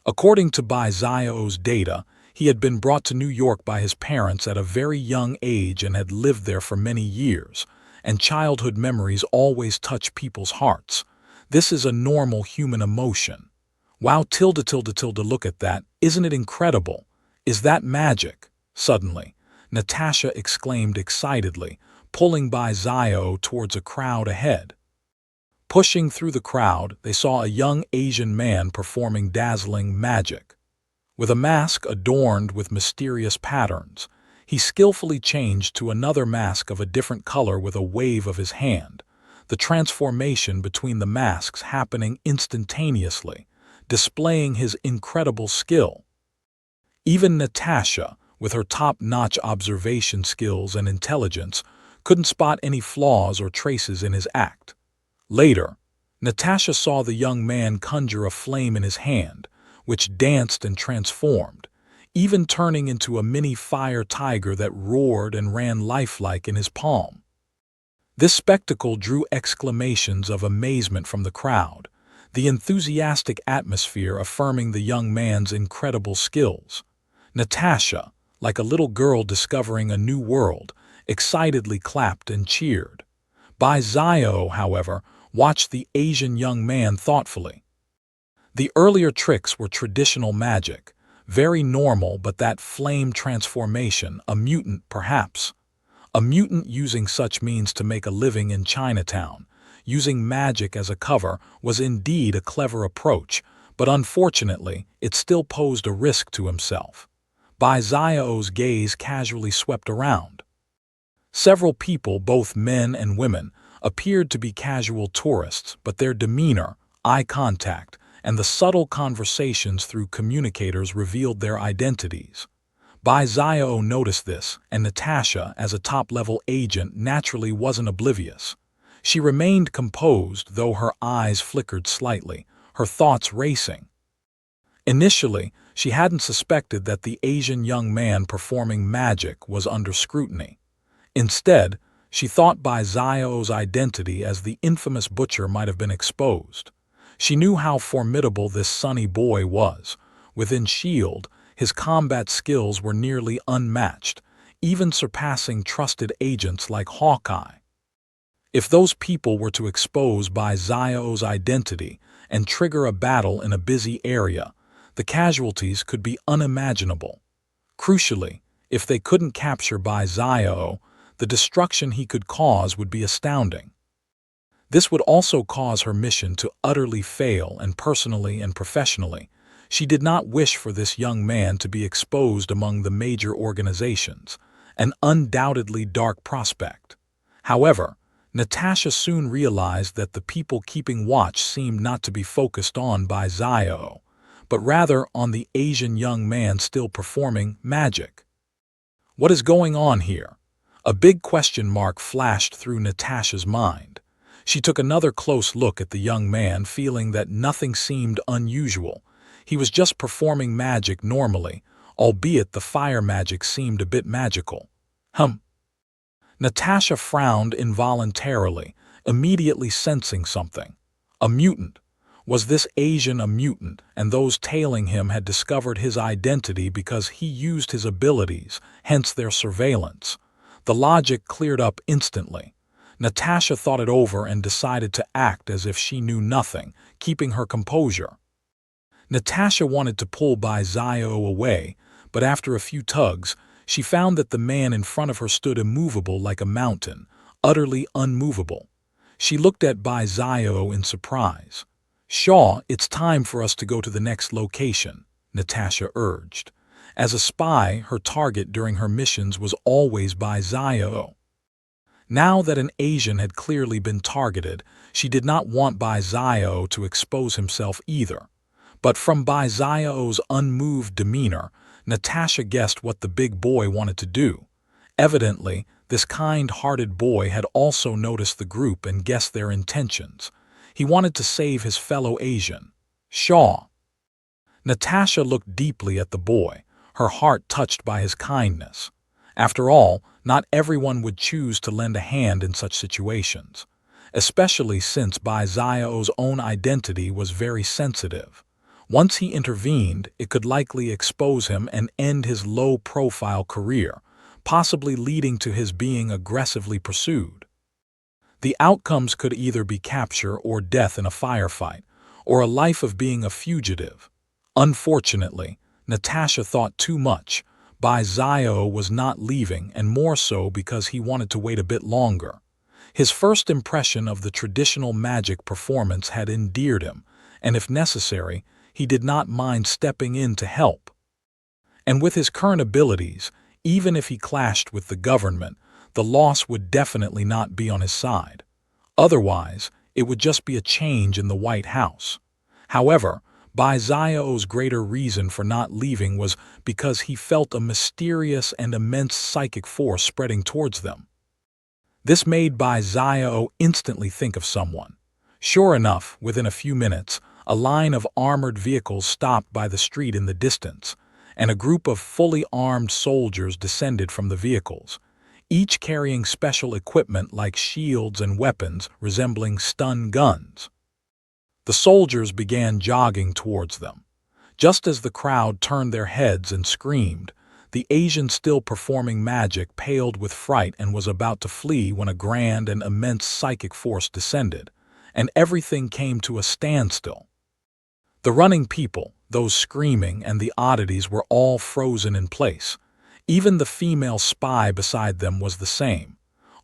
According to Bai Zhao's data, he had been brought to New York by his parents at a very young age and had lived there for many years, and childhood memories always touch people's hearts. This is a normal human emotion. Wow, look at that, isn't it incredible? Is that magic? Suddenly, Natasha exclaimed excitedly, pulling Bai Zhao towards a crowd ahead. Pushing through the crowd, they saw a young Asian man performing dazzling magic. With a mask adorned with mysterious patterns, he skillfully changed to another mask of a different color with a wave of his hand, the transformation between the masks happening instantaneously, displaying his incredible skill. Even Natasha, with her top-notch observation skills and intelligence, couldn't spot any flaws or traces in his act. Later, Natasha saw the young man conjure a flame in his hand, which danced and transformed, even turning into a mini fire tiger that roared and ran lifelike in his palm. This spectacle drew exclamations of amazement from the crowd. the enthusiastic atmosphere affirming the young man's incredible skills. Natasha, like a little girl discovering a new world, excitedly clapped and cheered. Bai Zio, however, watched the Asian young man thoughtfully. The earlier tricks were traditional magic, very normal, but that flame transformation, a mutant perhaps. A mutant using such means to make a living in Chinatown, using magic as a cover, was indeed a clever approach, but unfortunately, it still posed a risk to himself. Bai Zio's gaze casually swept around. Several people, both men and women, appeared to be casual tourists, but their demeanor, eye contact, and the subtle conversations through communicators revealed their identities. Bai Zio noticed this, and Natasha, as a top-level agent, naturally wasn't oblivious. She remained composed, though her eyes flickered slightly, her thoughts racing. Initially, she hadn't suspected that the Asian young man performing magic was under scrutiny. Instead, she thought Bai Zio's identity as the infamous butcher might have been exposed. She knew how formidable this sunny boy was. Within S.H.I.E.L.D., his combat skills were nearly unmatched, even surpassing trusted agents like Hawkeye. If those people were to expose Bai Zio's identity and trigger a battle in a busy area, the casualties could be unimaginable. Crucially, if they couldn't capture Bai Zio, the destruction he could cause would be astounding. This would also cause her mission to utterly fail, and personally and professionally, she did not wish for this young man to be exposed among the major organizations, an undoubtedly dark prospect. However, Natasha soon realized that the people keeping watch seemed not to be focused on Bai Zio, but rather on the Asian young man still performing magic. What is going on here? A big question mark flashed through Natasha's mind. She took another close look at the young man, feeling that nothing seemed unusual. He was just performing magic normally, albeit the fire magic seemed a bit magical. Natasha frowned involuntarily, immediately sensing something. A mutant. Was this Asian a mutant, and those tailing him had discovered his identity because he used his abilities, hence their surveillance? The logic cleared up instantly. Natasha thought it over and decided to act as if she knew nothing, keeping her composure. Natasha wanted to pull Bai Zio away, but after a few tugs, she found that the man in front of her stood immovable like a mountain, utterly unmovable. She looked at Bai Zio in surprise. "Shaw, it's time for us to go to the next location," Natasha urged. As a spy, her target during her missions was always Bai Zio. Now that an Asian had clearly been targeted, she did not want Bai Zio to expose himself either. But from Bai Zio's unmoved demeanor, Natasha guessed what the big boy wanted to do. Evidently, this kind-hearted boy had also noticed the group and guessed their intentions. He wanted to save his fellow Asian. Shaw. Natasha looked deeply at the boy, her heart touched by his kindness. After all, not everyone would choose to lend a hand in such situations, especially since Bai Zio's own identity was very sensitive. Once he intervened, it could likely expose him and end his low-profile career, possibly leading to his being aggressively pursued. The outcomes could either be capture or death in a firefight, or a life of being a fugitive. Unfortunately, Natasha thought too much. Bai Zio was not leaving, and more so because he wanted to wait a bit longer. His first impression of the traditional magic performance had endeared him, and if necessary, he did not mind stepping in to help. And with his current abilities, even if he clashed with the government, the loss would definitely not be on his side. Otherwise, it would just be a change in the White House. However, Bai Zio's greater reason for not leaving was because he felt a mysterious and immense psychic force spreading towards them. This made Bai Zio instantly think of someone. Sure enough, within a few minutes, a line of armored vehicles stopped by the street in the distance, and a group of fully armed soldiers descended from the vehicles, each carrying special equipment like shields and weapons resembling stun guns. The soldiers began jogging towards them. Just as the crowd turned their heads and screamed, the Asian still performing magic paled with fright and was about to flee when a grand and immense psychic force descended, and everything came to a standstill. The running people, those screaming, and the oddities were all frozen in place. Even the female spy beside them was the same.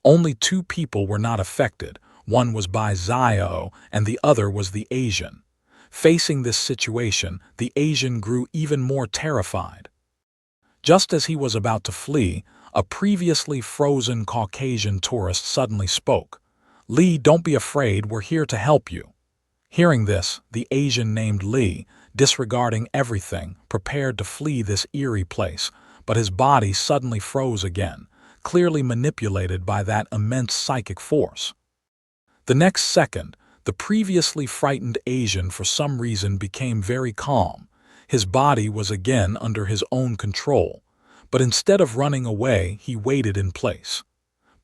Only two people were not affected. One was Bai Xiao and the other was the Asian. Facing this situation, the Asian grew even more terrified. Just as he was about to flee, a previously frozen Caucasian tourist suddenly spoke. "Li, don't be afraid, we're here to help you." Hearing this, the Asian named Li, disregarding everything, prepared to flee this eerie place, but his body suddenly froze again, clearly manipulated by that immense psychic force. The next second, the previously frightened Asian for some reason became very calm. His body was again under his own control, but instead of running away, he waited in place.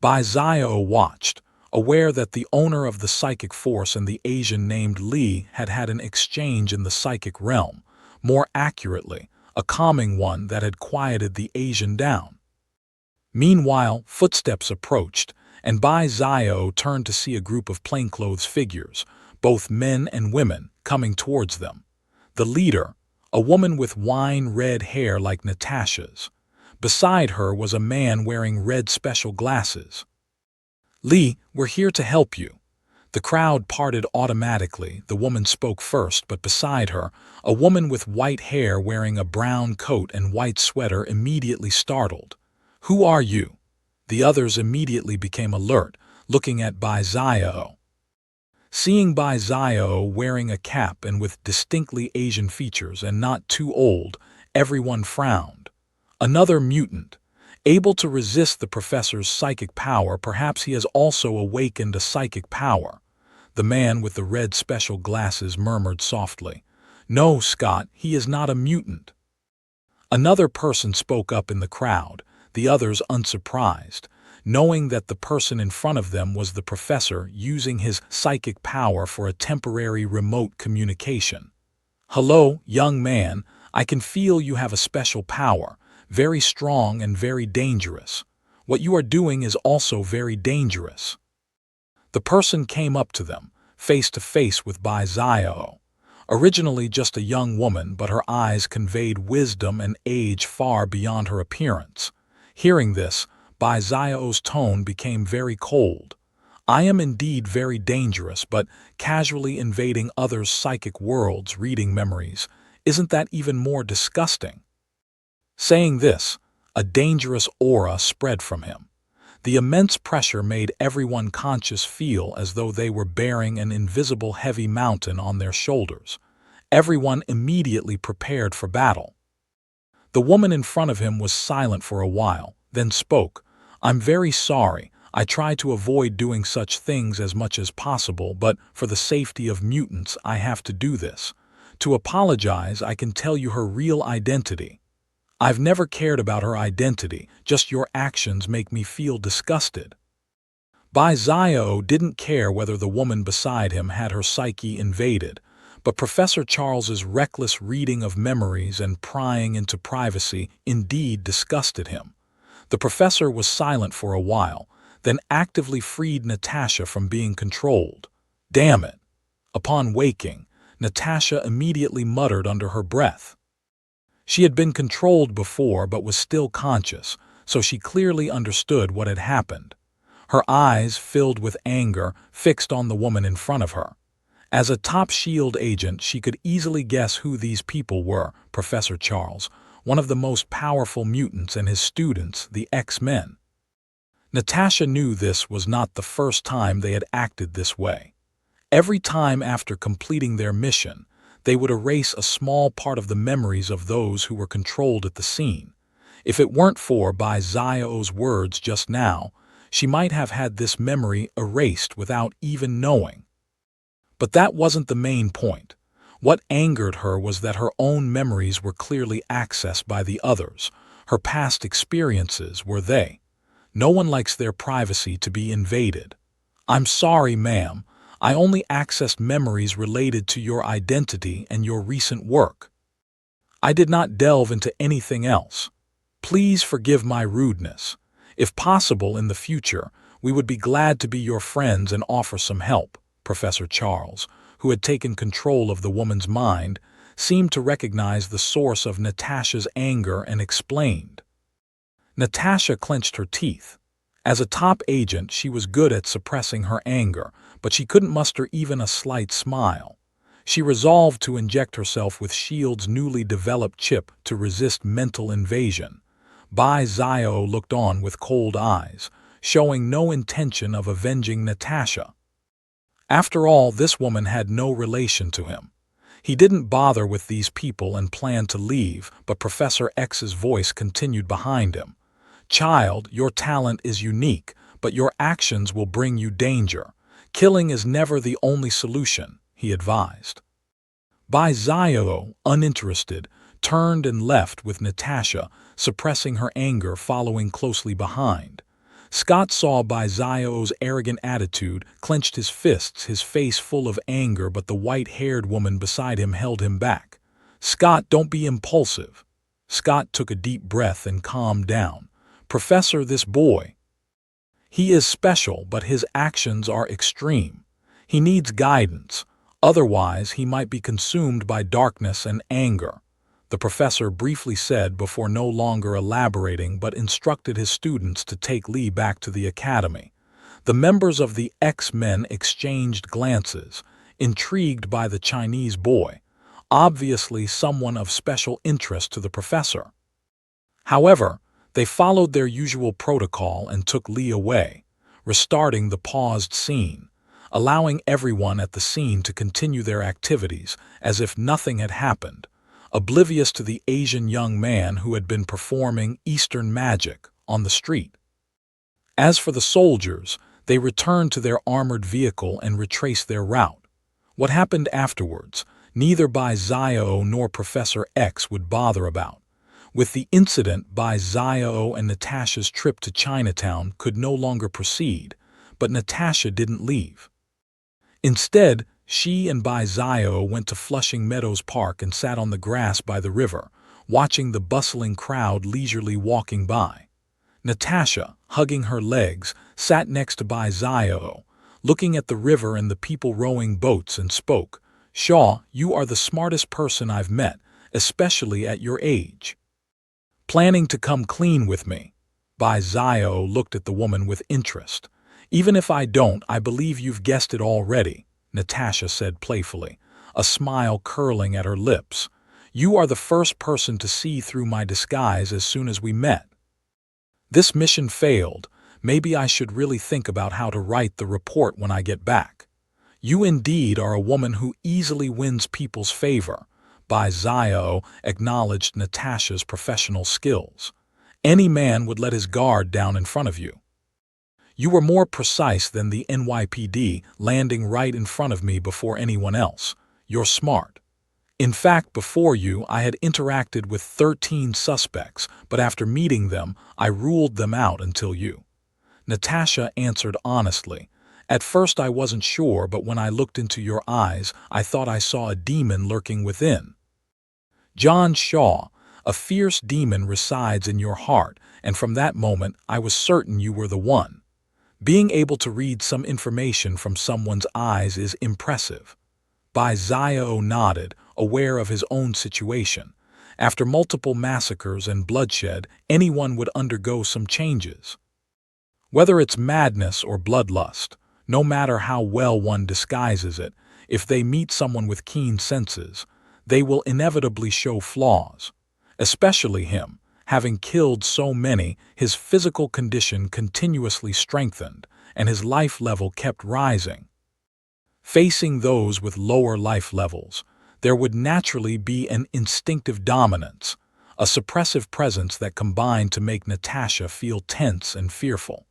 Bai Xiao watched, aware that the owner of the psychic force and the Asian named Li had had an exchange in the psychic realm, more accurately, a calming one that had quieted the Asian down. Meanwhile, footsteps approached, and Bai Xiao turned to see a group of plainclothes figures, both men and women, coming towards them. The leader, a woman with wine-red hair like Natasha's. Beside her was a man wearing red special glasses. "Li, we're here to help you." The crowd parted automatically. The woman spoke first, but beside her, a woman with white hair wearing a brown coat and white sweater immediately startled. "Who are you?" The others immediately became alert, looking at Bai Xiao. Seeing Bai Xiao wearing a cap and with distinctly Asian features and not too old, everyone frowned. Another mutant. Able to resist the professor's psychic power, perhaps he has also awakened a psychic power. The man with the red special glasses murmured softly, "No, Scott, he is not a mutant." Another person spoke up in the crowd, the others unsurprised, knowing that the person in front of them was the professor using his psychic power for a temporary remote communication. "Hello, young man, I can feel you have a special power, very strong and very dangerous. What you are doing is also very dangerous." The person came up to them, face to face with Bai Xiao. Originally just a young woman, but her eyes conveyed wisdom and age far beyond her appearance. Hearing this, Bai Xiao's tone became very cold. "I am indeed very dangerous, but casually invading others' psychic worlds, reading memories, isn't that even more disgusting?" Saying this, a dangerous aura spread from him. The immense pressure made everyone conscious feel as though they were bearing an invisible heavy mountain on their shoulders. Everyone immediately prepared for battle. The woman in front of him was silent for a while, then spoke. "I'm very sorry. I try to avoid doing such things as much as possible, but for the safety of mutants, I have to do this. To apologize, I can tell you her real identity." "I've never cared about her identity, just your actions make me feel disgusted." Bai Xiao didn't care whether the woman beside him had her psyche invaded, but Professor Charles's reckless reading of memories and prying into privacy indeed disgusted him. The professor was silent for a while, then actively freed Natasha from being controlled. "Damn it!" Upon waking, Natasha immediately muttered under her breath. She had been controlled before but was still conscious, so she clearly understood what had happened. Her eyes, filled with anger, fixed on the woman in front of her. As a top SHIELD agent, she could easily guess who these people were: Professor Charles, one of the most powerful mutants, and his students, the X-Men. Natasha knew this was not the first time they had acted this way. Every time after completing their mission, they would erase a small part of the memories of those who were controlled at the scene. If it weren't for Bai Xiao's words just now, she might have had this memory erased without even knowing. But that wasn't the main point. What angered her was that her own memories were clearly accessed by the others. Her past experiences were they. No one likes their privacy to be invaded. "I'm sorry, ma'am. I only accessed memories related to your identity and your recent work. I did not delve into anything else. Please forgive my rudeness. If possible in the future, we would be glad to be your friends and offer some help. Professor Charles, who had taken control of the woman's mind, seemed to recognize the source of Natasha's anger and explained. Natasha clenched her teeth. As a top agent, she was good at suppressing her anger, but she couldn't muster even a slight smile. She resolved to inject herself with S.H.I.E.L.D.'s newly developed chip to resist mental invasion. Bai Zio looked on with cold eyes, showing no intention of avenging Natasha. After all, this woman had no relation to him. He didn't bother with these people and planned to leave, but Professor X's voice continued behind him. Child, your talent is unique, but your actions will bring you danger. Killing is never the only solution, he advised. Bai Zio, uninterested, turned and left with Natasha, suppressing her anger following closely behind. Scott saw Bai Zio's arrogant attitude, clenched his fists, his face full of anger, but the white-haired woman beside him held him back. Scott, don't be impulsive. Scott took a deep breath and calmed down. Professor, this boy. He is special, but his actions are extreme. He needs guidance. Otherwise, he might be consumed by darkness and anger, the professor briefly said before no longer elaborating but instructed his students to take Lee back to the academy. The members of the X-Men exchanged glances, intrigued by the Chinese boy, obviously someone of special interest to the professor. However, they followed their usual protocol and took Lee away, restarting the paused scene, allowing everyone at the scene to continue their activities as if nothing had happened, oblivious to the Asian young man who had been performing Eastern magic on the street. As for the soldiers, they returned to their armored vehicle and retraced their route. What happened afterwards, neither Bai Zio nor Professor X would bother about. With the incident, Bai Zio and Natasha's trip to Chinatown could no longer proceed, but Natasha didn't leave. Instead, she and Bai Zio went to Flushing Meadows Park and sat on the grass by the river, watching the bustling crowd leisurely walking by. Natasha, hugging her legs, sat next to Bai Zio, looking at the river and the people rowing boats, and spoke. Shaw, you are the smartest person I've met, especially at your age. Planning to come clean with me? Bai Zio looked at the woman with interest. Even if I don't, I believe you've guessed it already, Natasha said playfully, a smile curling at her lips. You are the first person to see through my disguise as soon as we met. This mission failed. Maybe I should really think about how to write the report when I get back. You indeed are a woman who easily wins people's favor. Bai Zio acknowledged Natasha's professional skills. Any man would let his guard down in front of you. You were more precise than the NYPD, landing right in front of me before anyone else. You're smart. In fact, before you, I had interacted with 13 suspects, but after meeting them, I ruled them out until you. Natasha answered honestly. At first I wasn't sure, but when I looked into your eyes, I thought I saw a demon lurking within. John Shaw, a fierce demon resides in your heart, and from that moment I was certain you were the one. Being able to read some information from someone's eyes is impressive. Bai Zio nodded, aware of his own situation. After multiple massacres and bloodshed, anyone would undergo some changes. Whether it's madness or bloodlust, no matter how well one disguises it, if they meet someone with keen senses, they will inevitably show flaws. Especially him. Having killed so many, his physical condition continuously strengthened, and his life level kept rising. Facing those with lower life levels, there would naturally be an instinctive dominance, a suppressive presence that combined to make Natasha feel tense and fearful.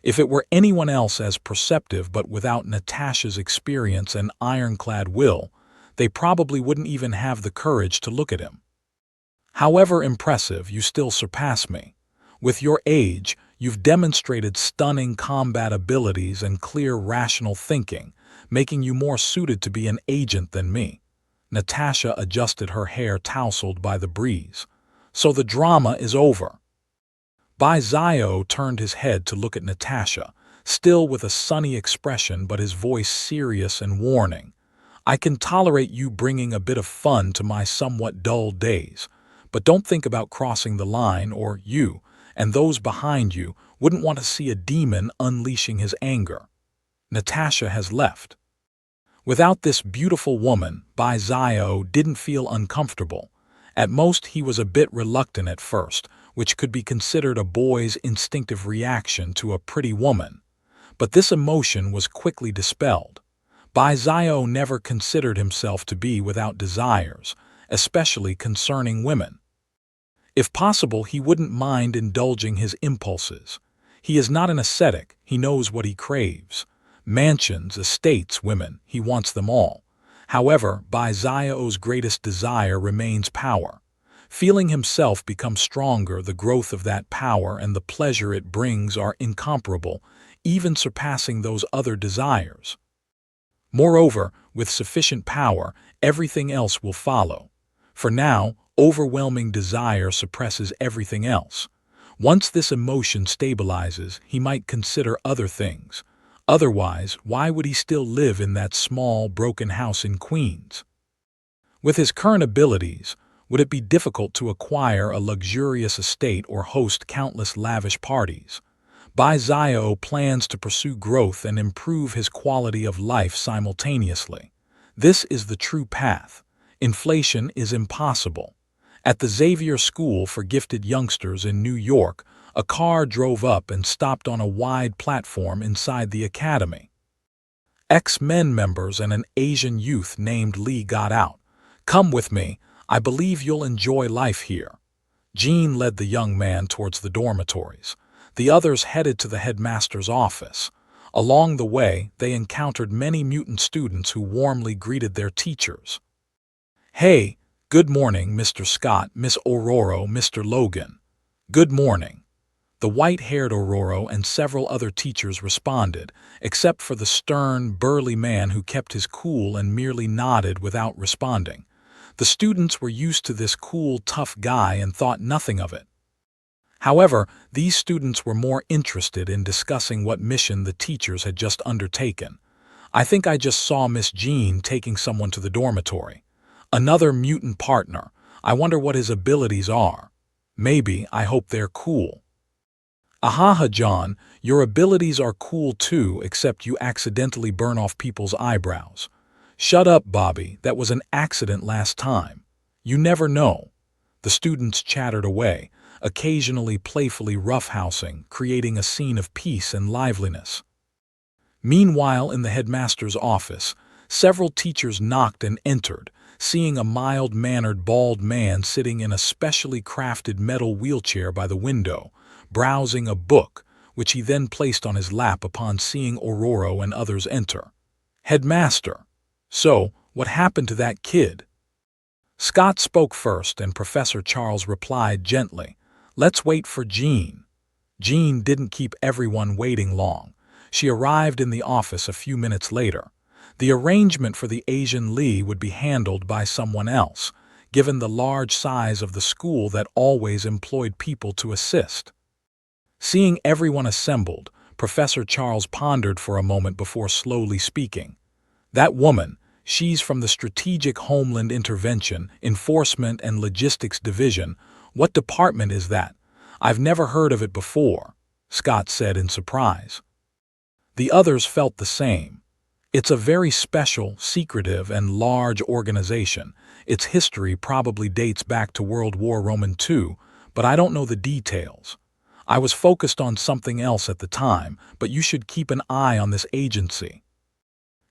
If it were anyone else as perceptive but without Natasha's experience and ironclad will, they probably wouldn't even have the courage to look at him. However impressive, you still surpass me. With your age, you've demonstrated stunning combat abilities and clear rational thinking, making you more suited to be an agent than me." Natasha adjusted her hair tousled by the breeze. "So the drama is over." Zio turned his head to look at Natasha, still with a sunny expression but his voice serious and warning. "I can tolerate you bringing a bit of fun to my somewhat dull days, but don't think about crossing the line, or you, and those behind you, wouldn't want to see a demon unleashing his anger." Natasha has left. Without this beautiful woman, Zio didn't feel uncomfortable. At most, he was a bit reluctant at first, which could be considered a boy's instinctive reaction to a pretty woman. But this emotion was quickly dispelled. Zio never considered himself to be without desires, especially concerning women. If possible, he wouldn't mind indulging his impulses. He is not an ascetic, he knows what he craves. Mansions, estates, women, he wants them all. However, Zio's greatest desire remains power. Feeling himself become stronger, the growth of that power and the pleasure it brings are incomparable, even surpassing those other desires. Moreover, with sufficient power, everything else will follow. For now, overwhelming desire suppresses everything else. Once this emotion stabilizes, he might consider other things. Otherwise, why would he still live in that small, broken house in Queens? With his current abilities, would it be difficult to acquire a luxurious estate or host countless lavish parties? Zio plans to pursue growth and improve his quality of life simultaneously. This is the true path. Inflation is impossible. At the Xavier School for Gifted Youngsters in New York, a car drove up and stopped on a wide platform inside the academy. Ex-Men members and an Asian youth named Lee got out. "Come with me, I believe you'll enjoy life here." Jean led the young man towards the dormitories. The others headed to the headmaster's office. Along the way, they encountered many mutant students who warmly greeted their teachers. "Hey, good morning, Mr. Scott, Miss Aurora, Mr. Logan." "Good morning." The white-haired Aurora and several other teachers responded, except for the stern, burly man who kept his cool and merely nodded without responding. The students were used to this cool, tough guy and thought nothing of it. However, these students were more interested in discussing what mission the teachers had just undertaken. "I think I just saw Miss Jean taking someone to the dormitory. Another mutant partner. I wonder what his abilities are. Maybe, I hope they're cool." "Ahaha, John, your abilities are cool too, except you accidentally burn off people's eyebrows." "Shut up, Bobby, that was an accident last time. You never know." The students chattered away, occasionally playfully roughhousing, creating a scene of peace and liveliness. Meanwhile, in the headmaster's office, several teachers knocked and entered, seeing a mild-mannered bald man sitting in a specially crafted metal wheelchair by the window, browsing a book, which he then placed on his lap upon seeing Aurora and others enter. "Headmaster, so, what happened to that kid?" Scott spoke first, and Professor Charles replied gently, "Let's wait for Jean." Jean didn't keep everyone waiting long. She arrived in the office a few minutes later. The arrangement for the Asian Lee would be handled by someone else, given the large size of the school that always employed people to assist. Seeing everyone assembled, Professor Charles pondered for a moment before slowly speaking. "That woman, she's from the Strategic Homeland Intervention, Enforcement and Logistics Division. What department is that? I've never heard of it before," Scott said in surprise. The others felt the same. "It's a very special, secretive, and large organization. Its history probably dates back to World War II, but I don't know the details. I was focused on something else at the time, but you should keep an eye on this agency."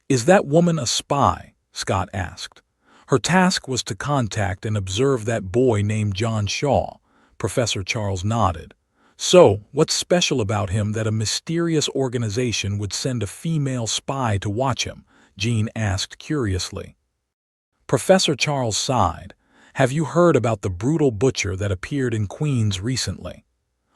"Is that woman a spy?" Scott asked. "Her task was to contact and observe that boy named John Shaw." Professor Charles nodded. "So, what's special about him that a mysterious organization would send a female spy to watch him?" Jean asked curiously. Professor Charles sighed. "Have you heard about the brutal butcher that appeared in Queens recently?"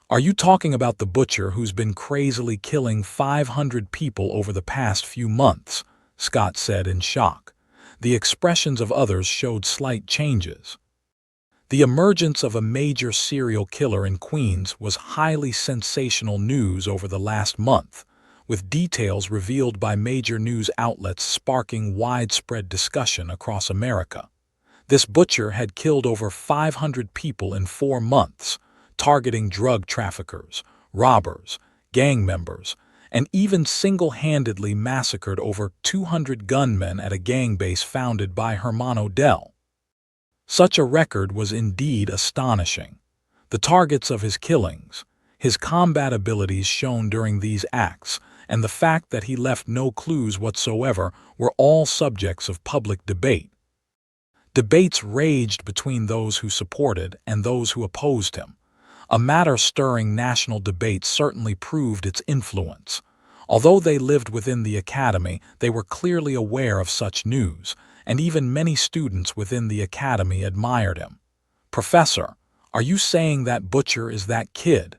"Are you talking about the butcher who's been crazily killing 500 people over the past few months?" Scott said in shock. The expressions of others showed slight changes. The emergence of a major serial killer in Queens was highly sensational news over the last month, with details revealed by major news outlets sparking widespread discussion across America. This butcher had killed over 500 people in 4 months, targeting drug traffickers, robbers, gang members, and even single-handedly massacred over 200 gunmen at a gang base founded by Hermano Del. Such a record was indeed astonishing. The targets of his killings, his combat abilities shown during these acts, and the fact that he left no clues whatsoever were all subjects of public debate. Debates raged between those who supported and those who opposed him. A matter stirring national debate certainly proved its influence. Although they lived within the academy, they were clearly aware of such news, and even many students within the academy admired him. "Professor, are you saying that butcher is that kid?"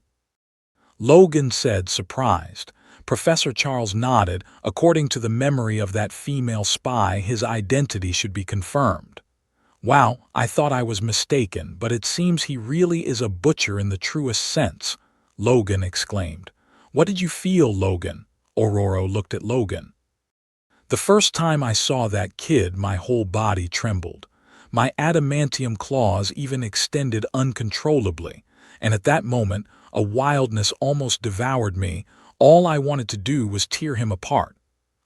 Logan said, surprised. Professor Charles nodded. According to the memory of that female spy, his identity should be confirmed. "Wow, I thought I was mistaken, but it seems he really is a butcher in the truest sense," Logan exclaimed. "What did you feel, Logan?" Aurora looked at Logan. "The first time I saw that kid, my whole body trembled. My adamantium claws even extended uncontrollably, and at that moment, a wildness almost devoured me. All I wanted to do was tear him apart."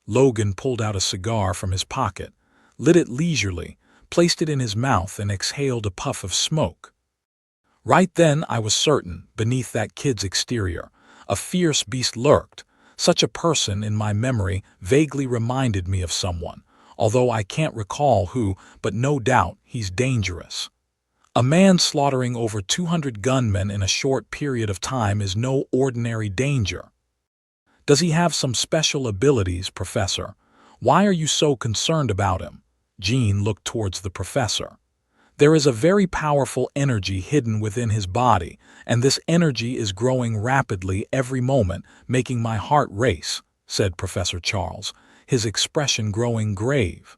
Logan pulled out a cigar from his pocket, lit it leisurely, placed it in his mouth, and exhaled a puff of smoke. "Right then I was certain, beneath that kid's exterior, a fierce beast lurked. Such a person, in my memory, vaguely reminded me of someone, although I can't recall who, but no doubt he's dangerous. A man slaughtering over 200 gunmen in a short period of time is no ordinary danger." "Does he have some special abilities, Professor? Why are you so concerned about him?" Jean looked towards the professor. "There is a very powerful energy hidden within his body, and this energy is growing rapidly every moment, making my heart race," said Professor Charles, his expression growing grave.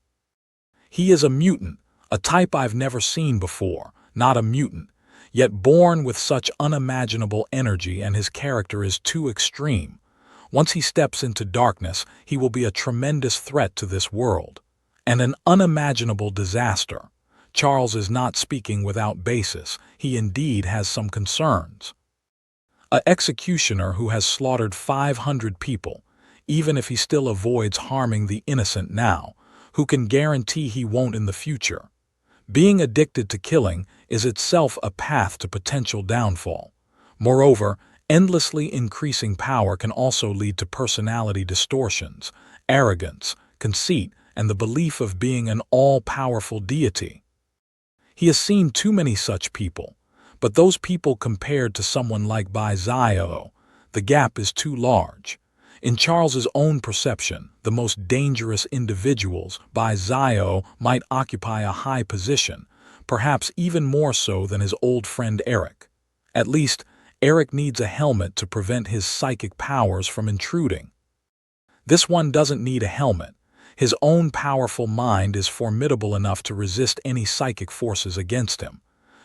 "He is a mutant, a type I've never seen before, not a mutant, yet born with such unimaginable energy, and his character is too extreme. Once he steps into darkness, he will be a tremendous threat to this world, and an unimaginable disaster." Charles is not speaking without basis. He indeed has some concerns. "An executioner who has slaughtered 500 people, even if he still avoids harming the innocent now, who can guarantee he won't in the future? Being addicted to killing is itself a path to potential downfall. Moreover, endlessly increasing power can also lead to personality distortions, arrogance, conceit, and the belief of being an all-powerful deity. He has seen too many such people, but those people compared to someone like Zio, the gap is too large. In Charles's own perception, the most dangerous individuals, Zio, might occupy a high position, perhaps even more so than his old friend Eric. At least, Eric needs a helmet to prevent his psychic powers from intruding. This one doesn't need a helmet. His own powerful mind is formidable enough to resist any psychic forces against him.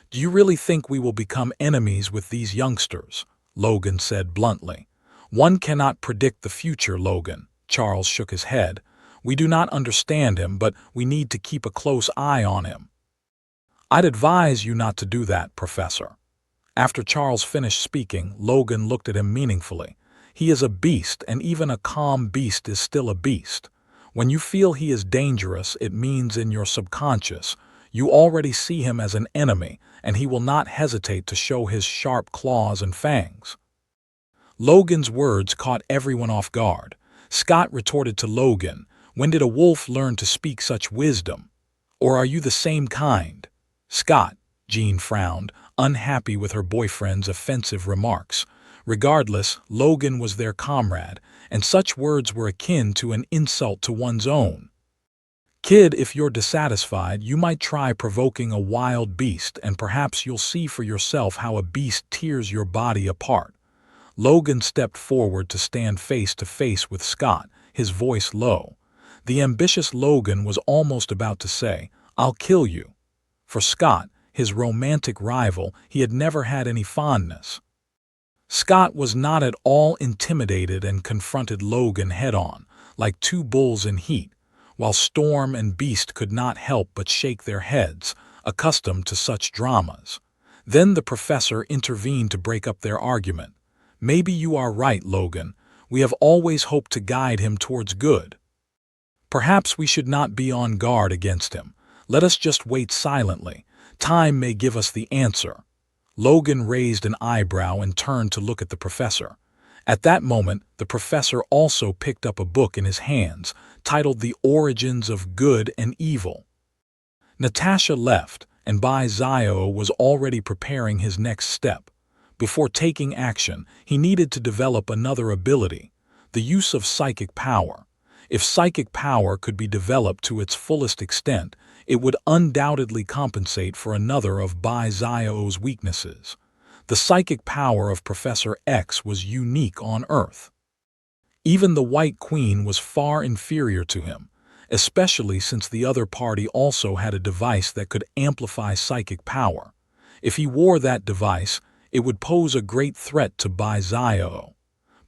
"Do you really think we will become enemies with these youngsters?" Logan said bluntly. "One cannot predict the future, Logan." Charles shook his head. "We do not understand him, but we need to keep a close eye on him." "I'd advise you not to do that, Professor." After Charles finished speaking, Logan looked at him meaningfully. "He is a beast, and even a calm beast is still a beast. When you feel he is dangerous, it means in your subconscious, you already see him as an enemy, and he will not hesitate to show his sharp claws and fangs." Logan's words caught everyone off guard. Scott retorted to Logan, "When did a wolf learn to speak such wisdom? Or are you the same kind?" "Scott," Jean frowned, unhappy with her boyfriend's offensive remarks. Regardless, Logan was their comrade, and such words were akin to an insult to one's own. "Kid, if you're dissatisfied, you might try provoking a wild beast, and perhaps you'll see for yourself how a beast tears your body apart." Logan stepped forward to stand face to face with Scott, his voice low. The ambitious Logan was almost about to say, "I'll kill you." For Scott, his romantic rival, he had never had any fondness. Scott was not at all intimidated and confronted Logan head-on, like two bulls in heat, while Storm and Beast could not help but shake their heads, accustomed to such dramas. Then the professor intervened to break up their argument. "Maybe you are right, Logan. We have always hoped to guide him towards good. Perhaps we should not be on guard against him. Let us just wait silently. Time may give us the answer." Logan raised an eyebrow and turned to look at the professor. At that moment, the professor also picked up a book in his hands, titled The Origins of Good and Evil. Natasha left, and Bai Zio was already preparing his next step. Before taking action, he needed to develop another ability, the use of psychic power. If psychic power could be developed to its fullest extent, it would undoubtedly compensate for another of Bai Zio's weaknesses. The psychic power of Professor X was unique on Earth. Even the White Queen was far inferior to him, especially since the other party also had a device that could amplify psychic power. If he wore that device, it would pose a great threat to Bai Zio.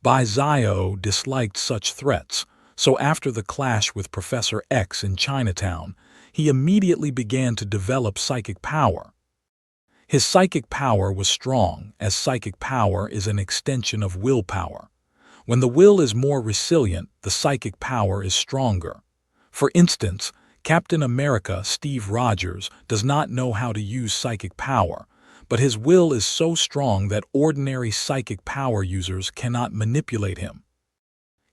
Bai Zio disliked such threats, so after the clash with Professor X in Chinatown, he immediately began to develop psychic power. His psychic power was strong, as psychic power is an extension of willpower. When the will is more resilient, the psychic power is stronger. For instance, Captain America Steve Rogers does not know how to use psychic power, but his will is so strong that ordinary psychic power users cannot manipulate him.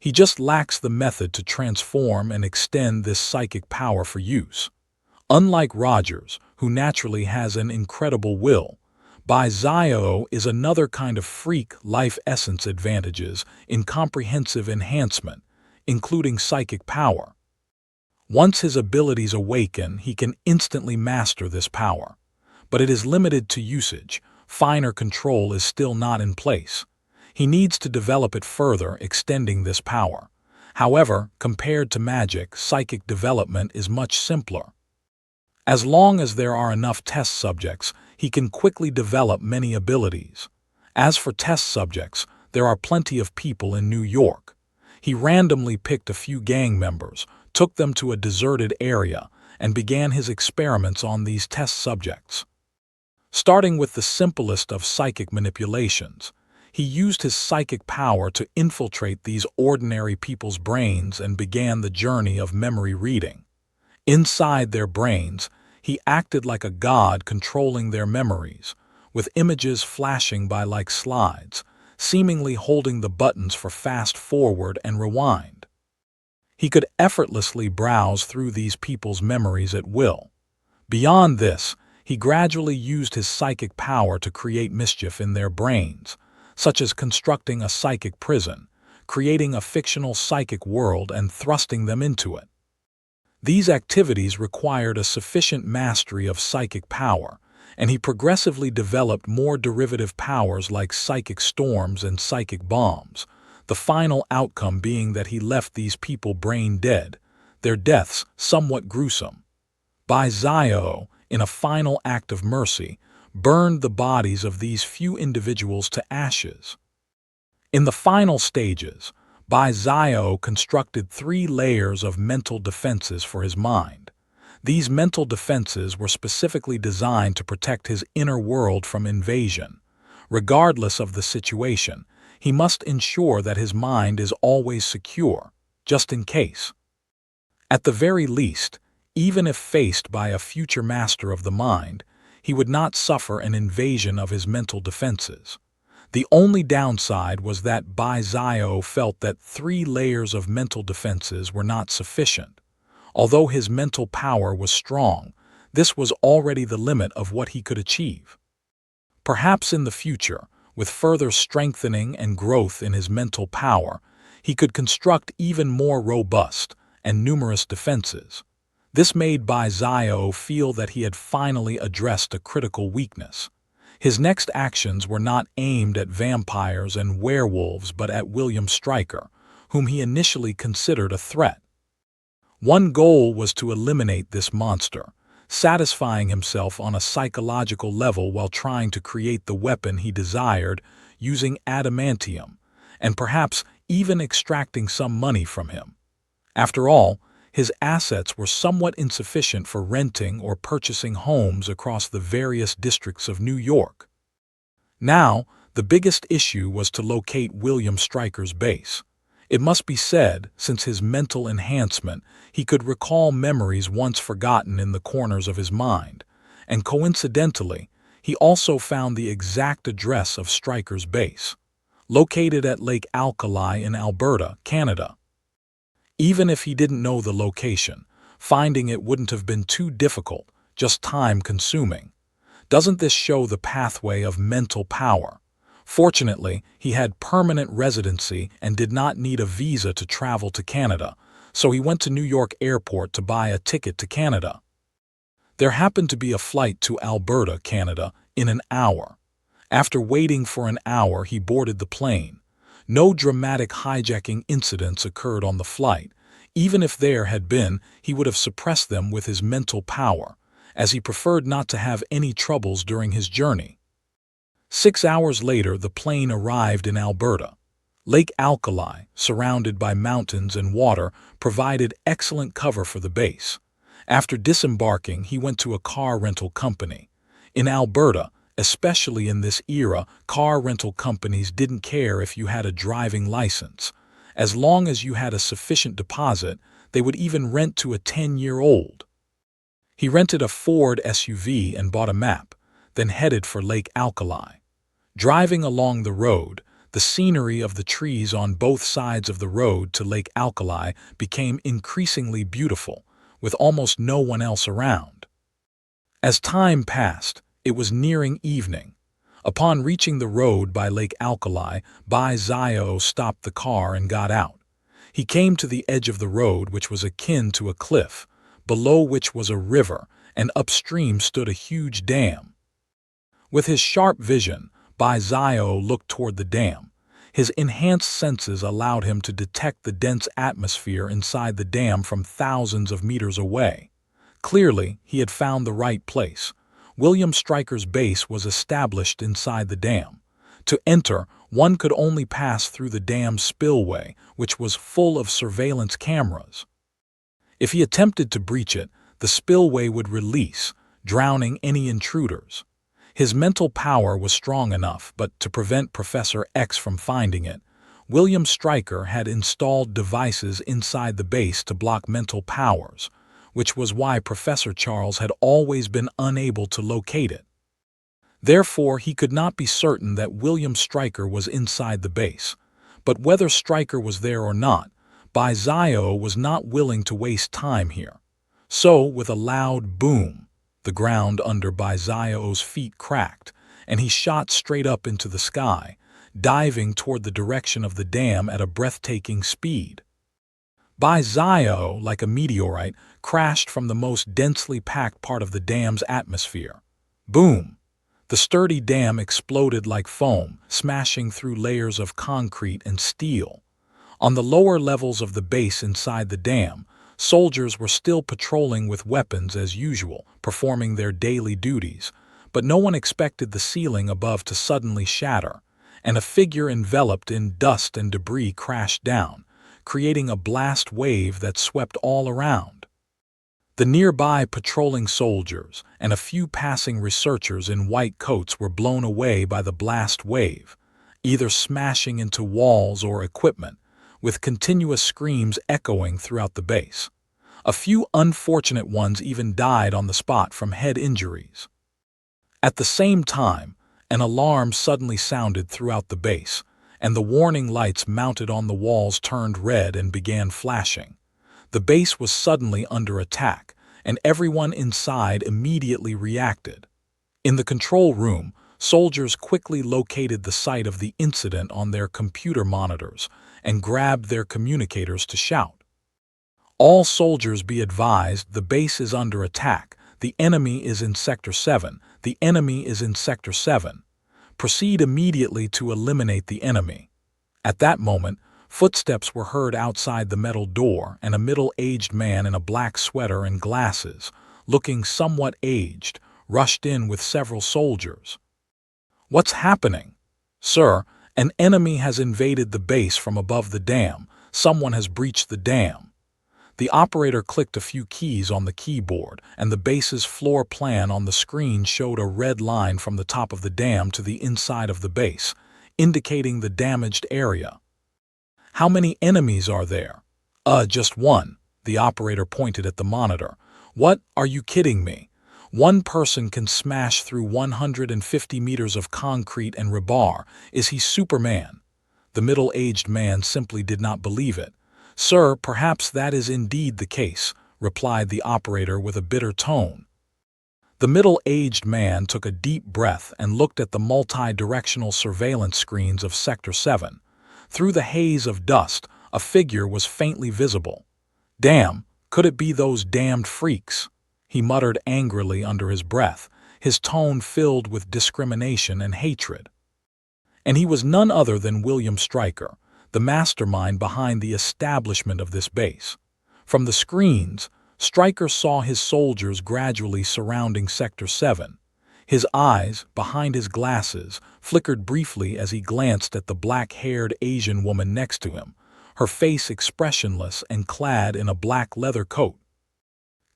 He just lacks the method to transform and extend this psychic power for use. Unlike Rogers, who naturally has an incredible will, Bai Zio is another kind of freak life essence advantages in comprehensive enhancement, including psychic power. Once his abilities awaken, he can instantly master this power. But it is limited to usage. Finer control is still not in place. He needs to develop it further, extending this power. However, compared to magic, psychic development is much simpler. As long as there are enough test subjects, he can quickly develop many abilities. As for test subjects, there are plenty of people in New York. He randomly picked a few gang members, took them to a deserted area, and began his experiments on these test subjects. Starting with the simplest of psychic manipulations, he used his psychic power to infiltrate these ordinary people's brains and began the journey of memory reading. Inside their brains, he acted like a god controlling their memories, with images flashing by like slides, seemingly holding the buttons for fast forward and rewind. He could effortlessly browse through these people's memories at will. Beyond this, he gradually used his psychic power to create mischief in their brains, such as constructing a psychic prison, creating a fictional psychic world and thrusting them into it. These activities required a sufficient mastery of psychic power, and he progressively developed more derivative powers like psychic storms and psychic bombs, the final outcome being that he left these people brain dead, their deaths somewhat gruesome. Bai Zio, in a final act of mercy, burned the bodies of these few individuals to ashes. In the final stages, Bai Zio constructed 3 layers of mental defenses for his mind. These mental defenses were specifically designed to protect his inner world from invasion. Regardless of the situation, he must ensure that his mind is always secure, just in case. At the very least, even if faced by a future master of the mind, he would not suffer an invasion of his mental defenses. The only downside was that Bai Zio felt that 3 layers of mental defenses were not sufficient. Although his mental power was strong, this was already the limit of what he could achieve. Perhaps in the future, with further strengthening and growth in his mental power, he could construct even more robust and numerous defenses. This made Bai Zio feel that he had finally addressed a critical weakness. His next actions were not aimed at vampires and werewolves but at William Stryker, whom he initially considered a threat. One goal was to eliminate this monster, satisfying himself on a psychological level while trying to create the weapon he desired using adamantium, and perhaps even extracting some money from him. After all, his assets were somewhat insufficient for renting or purchasing homes across the various districts of New York. Now, the biggest issue was to locate William Stryker's base. It must be said, since his mental enhancement, he could recall memories once forgotten in the corners of his mind, and coincidentally, he also found the exact address of Stryker's base, located at Lake Alkali in Alberta, Canada. Even if he didn't know the location, finding it wouldn't have been too difficult, just time-consuming. Doesn't this show the pathway of mental power? Fortunately, he had permanent residency and did not need a visa to travel to Canada, so he went to New York Airport to buy a ticket to Canada. There happened to be a flight to Alberta, Canada, in an hour. After waiting for an hour, he boarded the plane. No dramatic hijacking incidents occurred on the flight. Even if there had been, he would have suppressed them with his mental power, as he preferred not to have any troubles during his journey. 6 hours later, the plane arrived in Alberta. Lake Alkali, surrounded by mountains and water, provided excellent cover for the base. After disembarking, he went to a car rental company. In Alberta, especially in this era, car rental companies didn't care if you had a driving license. As long as you had a sufficient deposit, they would even rent to a 10-year-old. He rented a Ford SUV and bought a map, then headed for Lake Alkali. Driving along the road, the scenery of the trees on both sides of the road to Lake Alkali became increasingly beautiful, with almost no one else around. As time passed, it was nearing evening. Upon reaching the road by Lake Alkali, Zio stopped the car and got out. He came to the edge of the road, which was akin to a cliff, below which was a river, and upstream stood a huge dam. With his sharp vision, Zio looked toward the dam. His enhanced senses allowed him to detect the dense atmosphere inside the dam from thousands of meters away. Clearly, he had found the right place. William Stryker's base was established inside the dam. To enter, one could only pass through the dam's spillway, which was full of surveillance cameras. If he attempted to breach it, the spillway would release, drowning any intruders. His mental power was strong enough, but to prevent Professor X from finding it, William Stryker had installed devices inside the base to block mental powers, which was why Professor Charles had always been unable to locate it. Therefore, he could not be certain that William Stryker was inside the base. But whether Stryker was there or not, Zio was not willing to waste time here. So, with a loud boom, the ground under Zio's feet cracked, and he shot straight up into the sky, diving toward the direction of the dam at a breathtaking speed. Zio, like a meteorite, crashed from the most densely packed part of the dam's atmosphere. Boom! The sturdy dam exploded like foam, smashing through layers of concrete and steel. On the lower levels of the base inside the dam, soldiers were still patrolling with weapons as usual, performing their daily duties, but no one expected the ceiling above to suddenly shatter, and a figure enveloped in dust and debris crashed down, creating a blast wave that swept all around. The nearby patrolling soldiers and a few passing researchers in white coats were blown away by the blast wave, either smashing into walls or equipment, with continuous screams echoing throughout the base. A few unfortunate ones even died on the spot from head injuries. At the same time, an alarm suddenly sounded throughout the base, and the warning lights mounted on the walls turned red and began flashing. The base was suddenly under attack, and everyone inside immediately reacted. In the control room, soldiers quickly located the site of the incident on their computer monitors and grabbed their communicators to shout. "All soldiers be advised, the base is under attack. The enemy is in Sector 7. The enemy is in Sector 7. Proceed immediately to eliminate the enemy." At that moment, Footsteps were heard outside the metal door, and a middle-aged man in a black sweater and glasses, looking somewhat aged, rushed in with several soldiers. "What's happening?" "Sir, an enemy has invaded the base from above the dam. Someone has breached the dam." The operator clicked a few keys on the keyboard, and the base's floor plan on the screen showed a red line from the top of the dam to the inside of the base, indicating the damaged area. "How many enemies are there?" Just one." The operator pointed at the monitor. "What? Are you kidding me? One person can smash through 150 meters of concrete and rebar. Is he Superman?" The middle-aged man simply did not believe it. "Sir, perhaps that is indeed the case," replied the operator with a bitter tone. The middle-aged man took a deep breath and looked at the multi-directional surveillance screens of Sector 7. Through the haze of dust, a figure was faintly visible. "Damn, could it be those damned freaks?" he muttered angrily under his breath, his tone filled with discrimination and hatred. And he was none other than William Stryker, the mastermind behind the establishment of this base. From the screens, Stryker saw his soldiers gradually surrounding Sector 7. His eyes, behind his glasses, flickered briefly as he glanced at the black-haired Asian woman next to him, her face expressionless and clad in a black leather coat.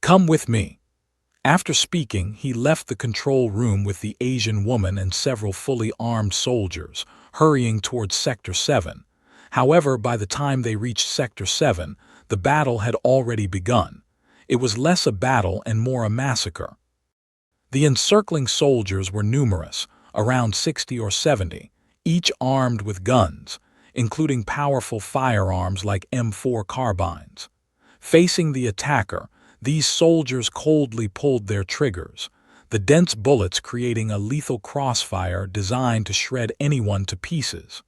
"Come with me." After speaking, he left the control room with the Asian woman and several fully armed soldiers, hurrying towards Sector 7. However, by the time they reached Sector 7, the battle had already begun. It was less a battle and more a massacre. The encircling soldiers were numerous, around 60 or 70, each armed with guns, including powerful firearms like M4 carbines. Facing the attacker, these soldiers coldly pulled their triggers, the dense bullets creating a lethal crossfire designed to shred anyone to pieces.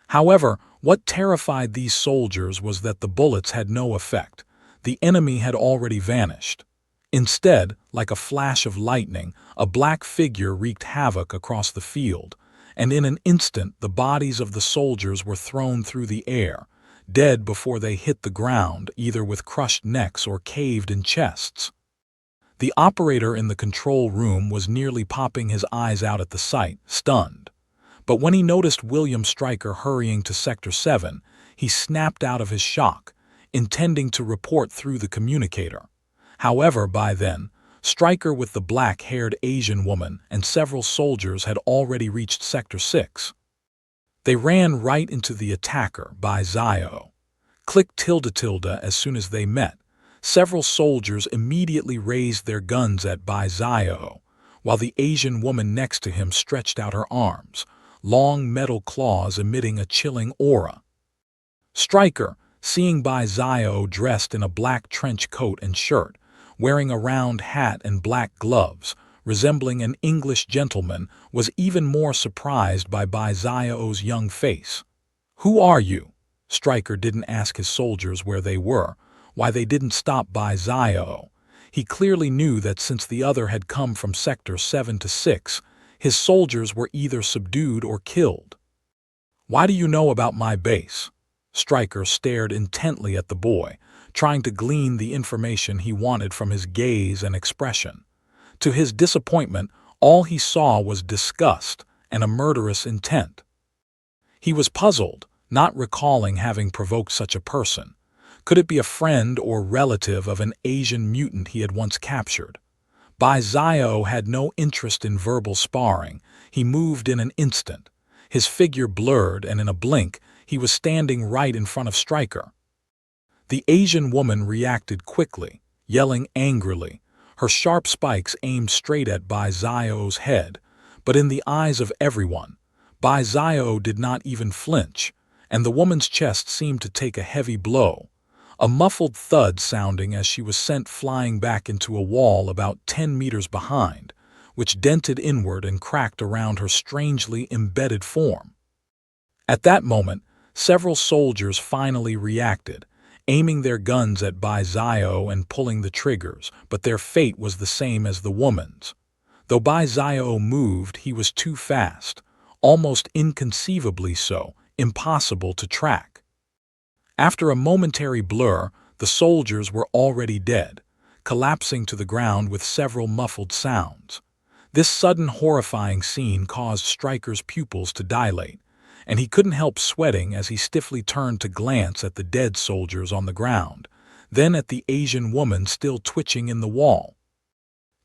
However, what terrified these soldiers was that the bullets had no effect. The enemy had already vanished. Instead, like a flash of lightning, a black figure wreaked havoc across the field, and in an instant the bodies of the soldiers were thrown through the air, dead before they hit the ground, either with crushed necks or caved in chests. The operator in the control room was nearly popping his eyes out at the sight, stunned. But when he noticed William Stryker hurrying to Sector 7, he snapped out of his shock, intending to report through the communicator. However, by then, Stryker with the black-haired Asian woman and several soldiers had already reached Sector 6. They ran right into the attacker, by Zio. Click tilde as soon as they met. Several soldiers immediately raised their guns at Bai Zio, while the Asian woman next to him stretched out her arms, long metal claws emitting a chilling aura. Stryker, seeing Bai Zio dressed in a black trench coat and shirt, wearing a round hat and black gloves, resembling an English gentleman, was even more surprised by Bai Zio's young face. "Who are you?" Stryker didn't ask his soldiers where they were, why they didn't stop Bai Zio. He clearly knew that since the other had come from Sector 7 to 6, his soldiers were either subdued or killed. "Why do you know about my base?" Stryker stared intently at the boy, trying to glean the information he wanted from his gaze and expression. To his disappointment, all he saw was disgust and a murderous intent. He was puzzled, not recalling having provoked such a person. Could it be a friend or relative of an Asian mutant he had once captured? Bai Zio had no interest in verbal sparring. He moved in an instant. His figure blurred, and in a blink, he was standing right in front of Stryker. The Asian woman reacted quickly, yelling angrily, her sharp spikes aimed straight at Bai Zio's head. But in the eyes of everyone, Bai Zio did not even flinch, and the woman's chest seemed to take a heavy blow, a muffled thud sounding as she was sent flying back into a wall about 10 meters behind, which dented inward and cracked around her strangely embedded form. At that moment, several soldiers finally reacted, aiming their guns at Bai Zio and pulling the triggers, but their fate was the same as the woman's. Though Bai Zio moved, he was too fast, almost inconceivably so, impossible to track. After a momentary blur, the soldiers were already dead, collapsing to the ground with several muffled sounds. This sudden horrifying scene caused Stryker's pupils to dilate, and he couldn't help sweating as he stiffly turned to glance at the dead soldiers on the ground, then at the Asian woman still twitching in the wall.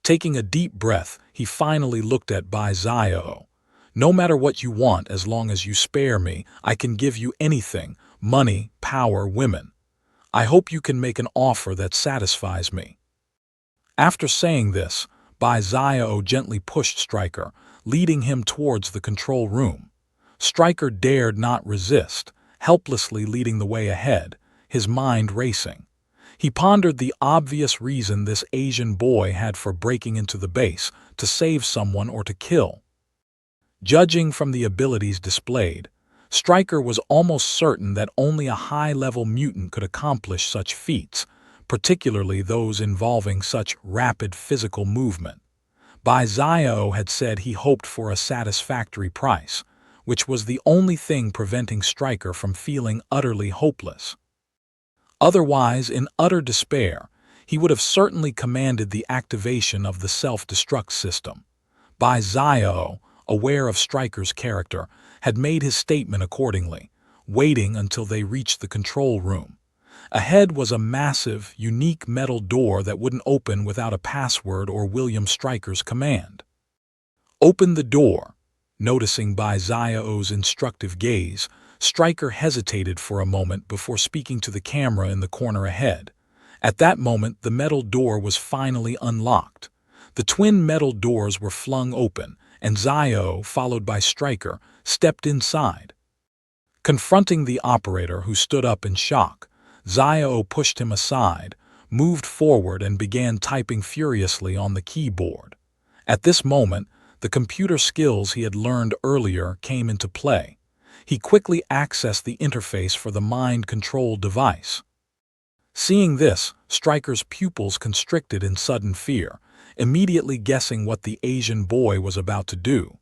Taking a deep breath, he finally looked at Bai Zio. "No matter what you want, as long as you spare me, I can give you anything: money, power, women. I hope you can make an offer that satisfies me." After saying this, Bai Zio gently pushed Stryker, leading him towards the control room. Stryker dared not resist, helplessly leading the way ahead, his mind racing. He pondered the obvious reason this Asian boy had for breaking into the base: to save someone or to kill. Judging from the abilities displayed, Stryker was almost certain that only a high-level mutant could accomplish such feats, particularly those involving such rapid physical movement. Bai Zio had said he hoped for a satisfactory price, which was the only thing preventing Stryker from feeling utterly hopeless. Otherwise, in utter despair, he would have certainly commanded the activation of the self-destruct system. Bai Zio, aware of Stryker's character, had made his statement accordingly, waiting until they reached the control room. Ahead was a massive, unique metal door that wouldn't open without a password or William Stryker's command. "Open the door." Noticing Bai Zio's instructive gaze, Stryker hesitated for a moment before speaking to the camera in the corner ahead. At that moment, the metal door was finally unlocked. The twin metal doors were flung open, and Zio, followed by Stryker, stepped inside. Confronting the operator, who stood up in shock, Zio pushed him aside, moved forward, and began typing furiously on the keyboard. At this moment, the computer skills he had learned earlier came into play. He quickly accessed the interface for the mind-control device. Seeing this, Stryker's pupils constricted in sudden fear, immediately guessing what the Asian boy was about to do.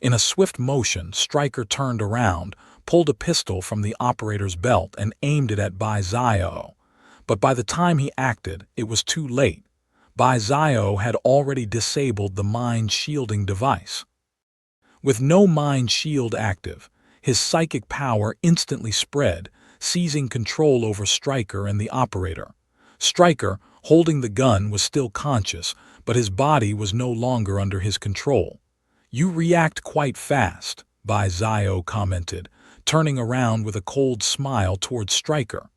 In a swift motion, Stryker turned around, pulled a pistol from the operator's belt, and aimed it at Bai Zio. But by the time he acted, it was too late. Bai Zio had already disabled the mind-shielding device. With no mind shield active, his psychic power instantly spread, seizing control over Stryker and the operator. Stryker, holding the gun, was still conscious, but his body was no longer under his control. "You react quite fast," Bai Zio commented, turning around with a cold smile towards Stryker.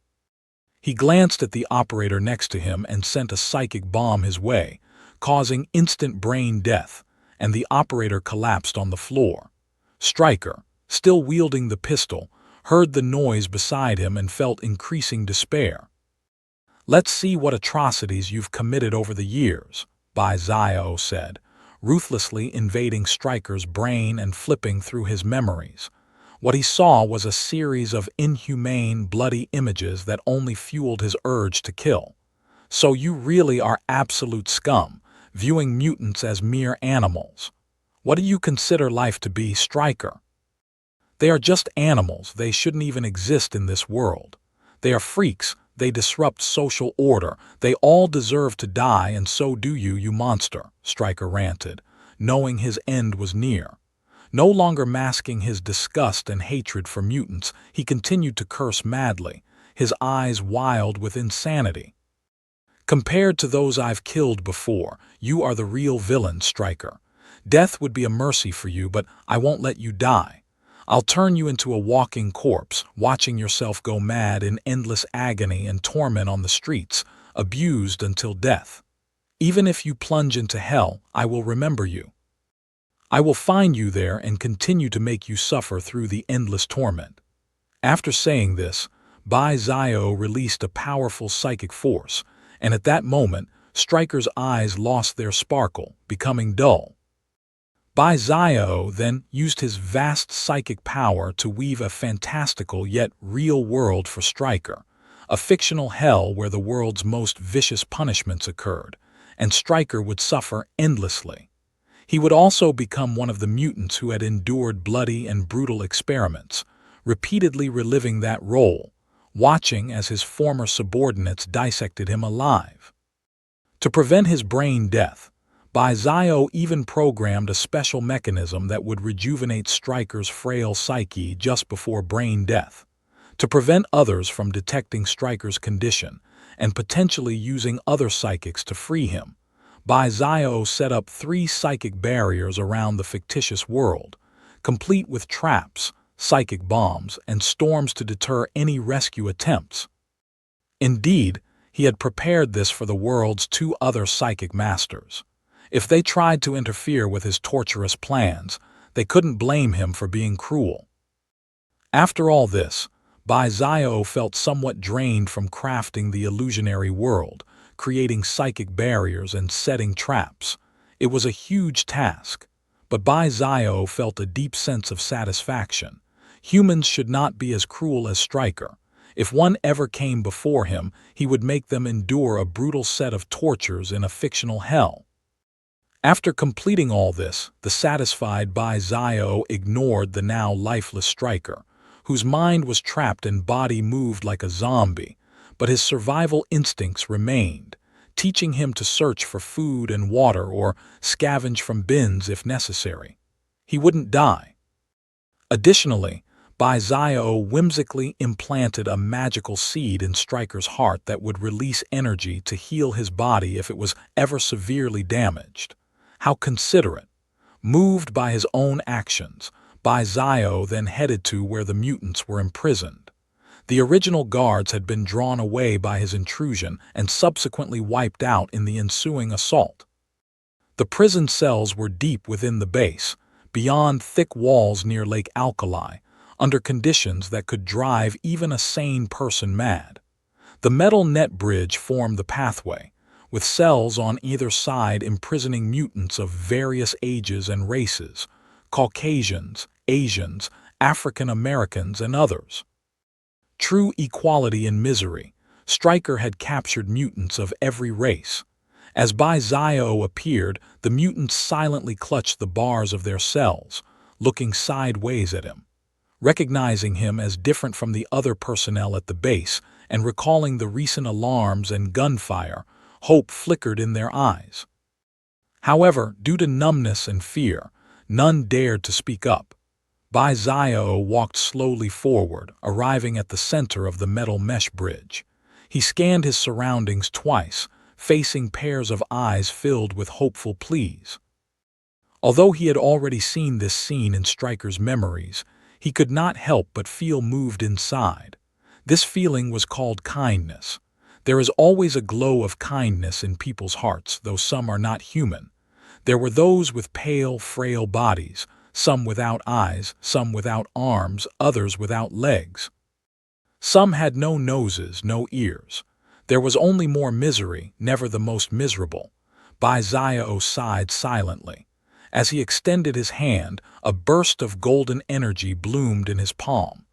He glanced at the operator next to him and sent a psychic bomb his way, causing instant brain death, and the operator collapsed on the floor. Stryker, still wielding the pistol, heard the noise beside him and felt increasing despair. "Let's see what atrocities you've committed over the years," Bai Zio said, ruthlessly invading Stryker's brain and flipping through his memories. What he saw was a series of inhumane, bloody images that only fueled his urge to kill. "So you really are absolute scum, viewing mutants as mere animals. What do you consider life to be, Stryker?" "They are just animals. They shouldn't even exist in this world. They are freaks. They disrupt social order. They all deserve to die, and so do you, you monster," Stryker ranted, knowing his end was near. No longer masking his disgust and hatred for mutants, he continued to curse madly, his eyes wild with insanity. "Compared to those I've killed before, you are the real villain, Stryker. Death would be a mercy for you, but I won't let you die. I'll turn you into a walking corpse, watching yourself go mad in endless agony and torment on the streets, abused until death. Even if you plunge into hell, I will remember you. I will find you there and continue to make you suffer through the endless torment." After saying this, Bai Zio released a powerful psychic force, and at that moment, Stryker's eyes lost their sparkle, becoming dull. Bai Zio then used his vast psychic power to weave a fantastical yet real world for Stryker, a fictional hell where the world's most vicious punishments occurred, and Stryker would suffer endlessly. He would also become one of the mutants who had endured bloody and brutal experiments, repeatedly reliving that role, watching as his former subordinates dissected him alive. To prevent his brain death, Zio even programmed a special mechanism that would rejuvenate Stryker's frail psyche just before brain death. To prevent others from detecting Stryker's condition and potentially using other psychics to free him, Zio set up 3 psychic barriers around the fictitious world, complete with traps, psychic bombs, and storms to deter any rescue attempts. Indeed, he had prepared this for the world's 2 other psychic masters. If they tried to interfere with his torturous plans, they couldn't blame him for being cruel. After all this, Zio felt somewhat drained from crafting the illusionary world, creating psychic barriers and setting traps. It was a huge task, but Zio felt a deep sense of satisfaction. Humans should not be as cruel as Stryker. If one ever came before him, he would make them endure a brutal set of tortures in a fictional hell. After completing all this, the satisfied Zio ignored the now lifeless Stryker, whose mind was trapped and body moved like a zombie, but his survival instincts remained, teaching him to search for food and water or scavenge from bins if necessary. He wouldn't die. Additionally, Zio whimsically implanted a magical seed in Stryker's heart that would release energy to heal his body if it was ever severely damaged. How considerate! Moved by his own actions, Zio then headed to where the mutants were imprisoned. The original guards had been drawn away by his intrusion and subsequently wiped out in the ensuing assault. The prison cells were deep within the base, beyond thick walls near Lake Alkali, under conditions that could drive even a sane person mad. The metal net bridge formed the pathway, with cells on either side imprisoning mutants of various ages and races, Caucasians, Asians, African Americans, and others. True equality in misery, Stryker had captured mutants of every race. As Zio appeared, the mutants silently clutched the bars of their cells, looking sideways at him. Recognizing him as different from the other personnel at the base and recalling the recent alarms and gunfire, hope flickered in their eyes. However, due to numbness and fear, none dared to speak up. Zio walked slowly forward, arriving at the center of the metal mesh bridge. He scanned his surroundings twice, facing pairs of eyes filled with hopeful pleas. Although he had already seen this scene in Stryker's memories, he could not help but feel moved inside. This feeling was called kindness. There is always a glow of kindness in people's hearts, though some are not human. There were those with pale, frail bodies, some without eyes, some without arms, others without legs. Some had no noses, no ears. There was only more misery, never the most miserable. Zio sighed silently. As he extended his hand, a burst of golden energy bloomed in his palm.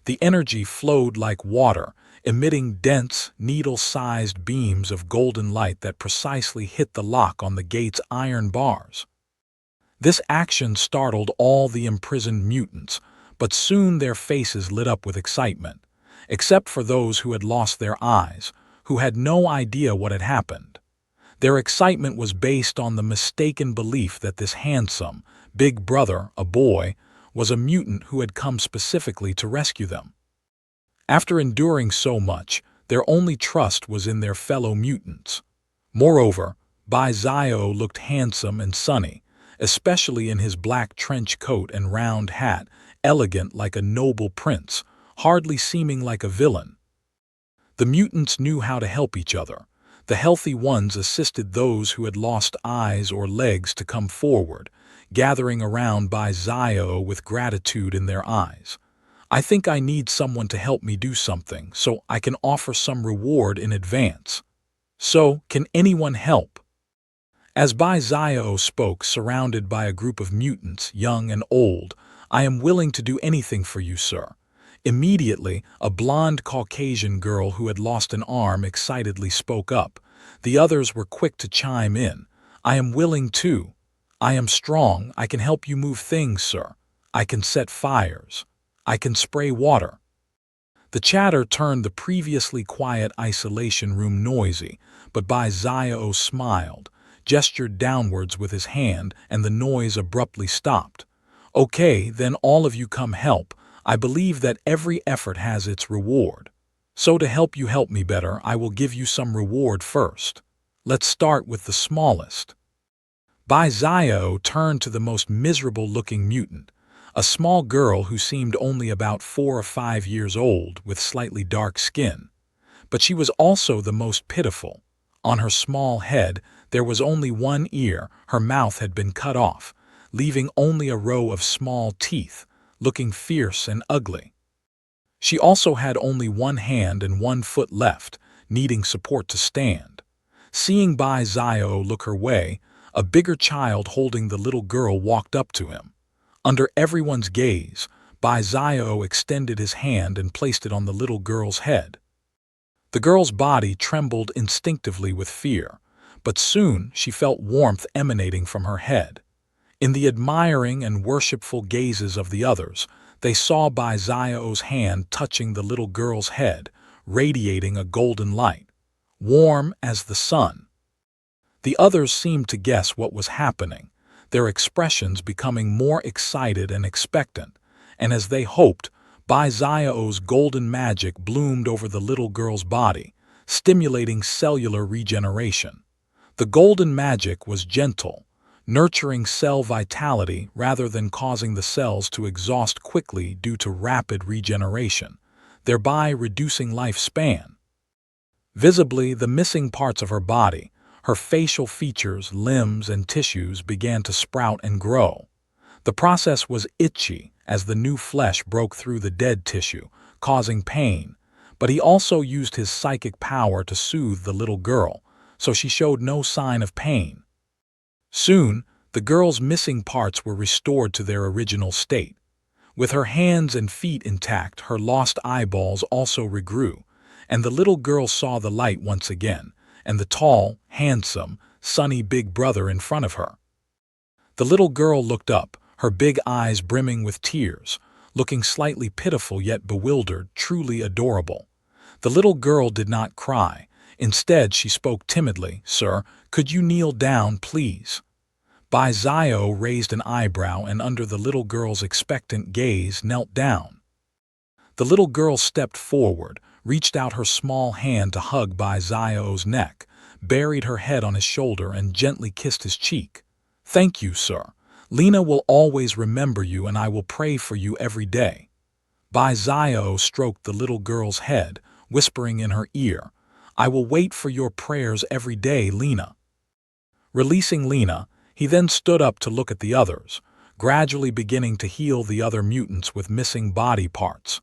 The energy flowed like water, emitting dense, needle-sized beams of golden light that precisely hit the lock on the gate's iron bars. This action startled all the imprisoned mutants, but soon their faces lit up with excitement, except for those who had lost their eyes, who had no idea what had happened. Their excitement was based on the mistaken belief that this handsome, big brother, a boy, was a mutant who had come specifically to rescue them. After enduring so much, their only trust was in their fellow mutants. Moreover, Zio looked handsome and sunny, especially in his black trench coat and round hat, elegant like a noble prince, hardly seeming like a villain. The mutants knew how to help each other. The healthy ones assisted those who had lost eyes or legs to come forward, gathering around Zio with gratitude in their eyes. I think I need someone to help me do something, so I can offer some reward in advance. So, can anyone help? As Zio spoke, surrounded by a group of mutants, young and old, I am willing to do anything for you, sir. Immediately, a blonde Caucasian girl who had lost an arm excitedly spoke up. The others were quick to chime in. I am willing too. I am strong. I can help you move things, sir. I can set fires. I can spray water. The chatter turned the previously quiet isolation room noisy, but Bai Xiao smiled, gestured downwards with his hand, and the noise abruptly stopped. Okay, then all of you come help. I believe that every effort has its reward. So to help you help me better, I will give you some reward first. Let's start with the smallest. Bai Xiao turned to the most miserable-looking mutant, a small girl who seemed only about 4 or 5 years old with slightly dark skin. But she was also the most pitiful. On her small head, there was only one ear, her mouth had been cut off, leaving only a row of small teeth, looking fierce and ugly. She also had only one hand and one foot left, needing support to stand. Seeing Bai Xiao look her way, a bigger child holding the little girl walked up to him. Under everyone's gaze, Bai Xiao extended his hand and placed it on the little girl's head. The girl's body trembled instinctively with fear, but soon she felt warmth emanating from her head. In the admiring and worshipful gazes of the others, they saw Bai Xiao's hand touching the little girl's head, radiating a golden light, warm as the sun. The others seemed to guess what was happening, their expressions becoming more excited and expectant, and as they hoped, Bai Xiao's golden magic bloomed over the little girl's body, stimulating cellular regeneration. The golden magic was gentle, nurturing cell vitality rather than causing the cells to exhaust quickly due to rapid regeneration, thereby reducing lifespan. Visibly, the missing parts of her body, her facial features, limbs, and tissues began to sprout and grow. The process was itchy as the new flesh broke through the dead tissue, causing pain, but he also used his psychic power to soothe the little girl, so she showed no sign of pain. Soon, the girl's missing parts were restored to their original state. With her hands and feet intact, her lost eyeballs also regrew, and the little girl saw the light once again, and the tall, handsome, sunny big brother in front of her. The little girl looked up, her big eyes brimming with tears, looking slightly pitiful yet bewildered, truly adorable. The little girl did not cry. Instead, she spoke timidly, "Sir, could you kneel down, please?" Bai Xiao raised an eyebrow and under the little girl's expectant gaze knelt down. The little girl stepped forward, reached out her small hand to hug Bai Xiao's neck, buried her head on his shoulder and gently kissed his cheek. "Thank you, sir. Lena will always remember you and I will pray for you every day." Bai Xiao stroked the little girl's head, whispering in her ear, "I will wait for your prayers every day, Lena." Releasing Lena, he then stood up to look at the others, gradually beginning to heal the other mutants with missing body parts.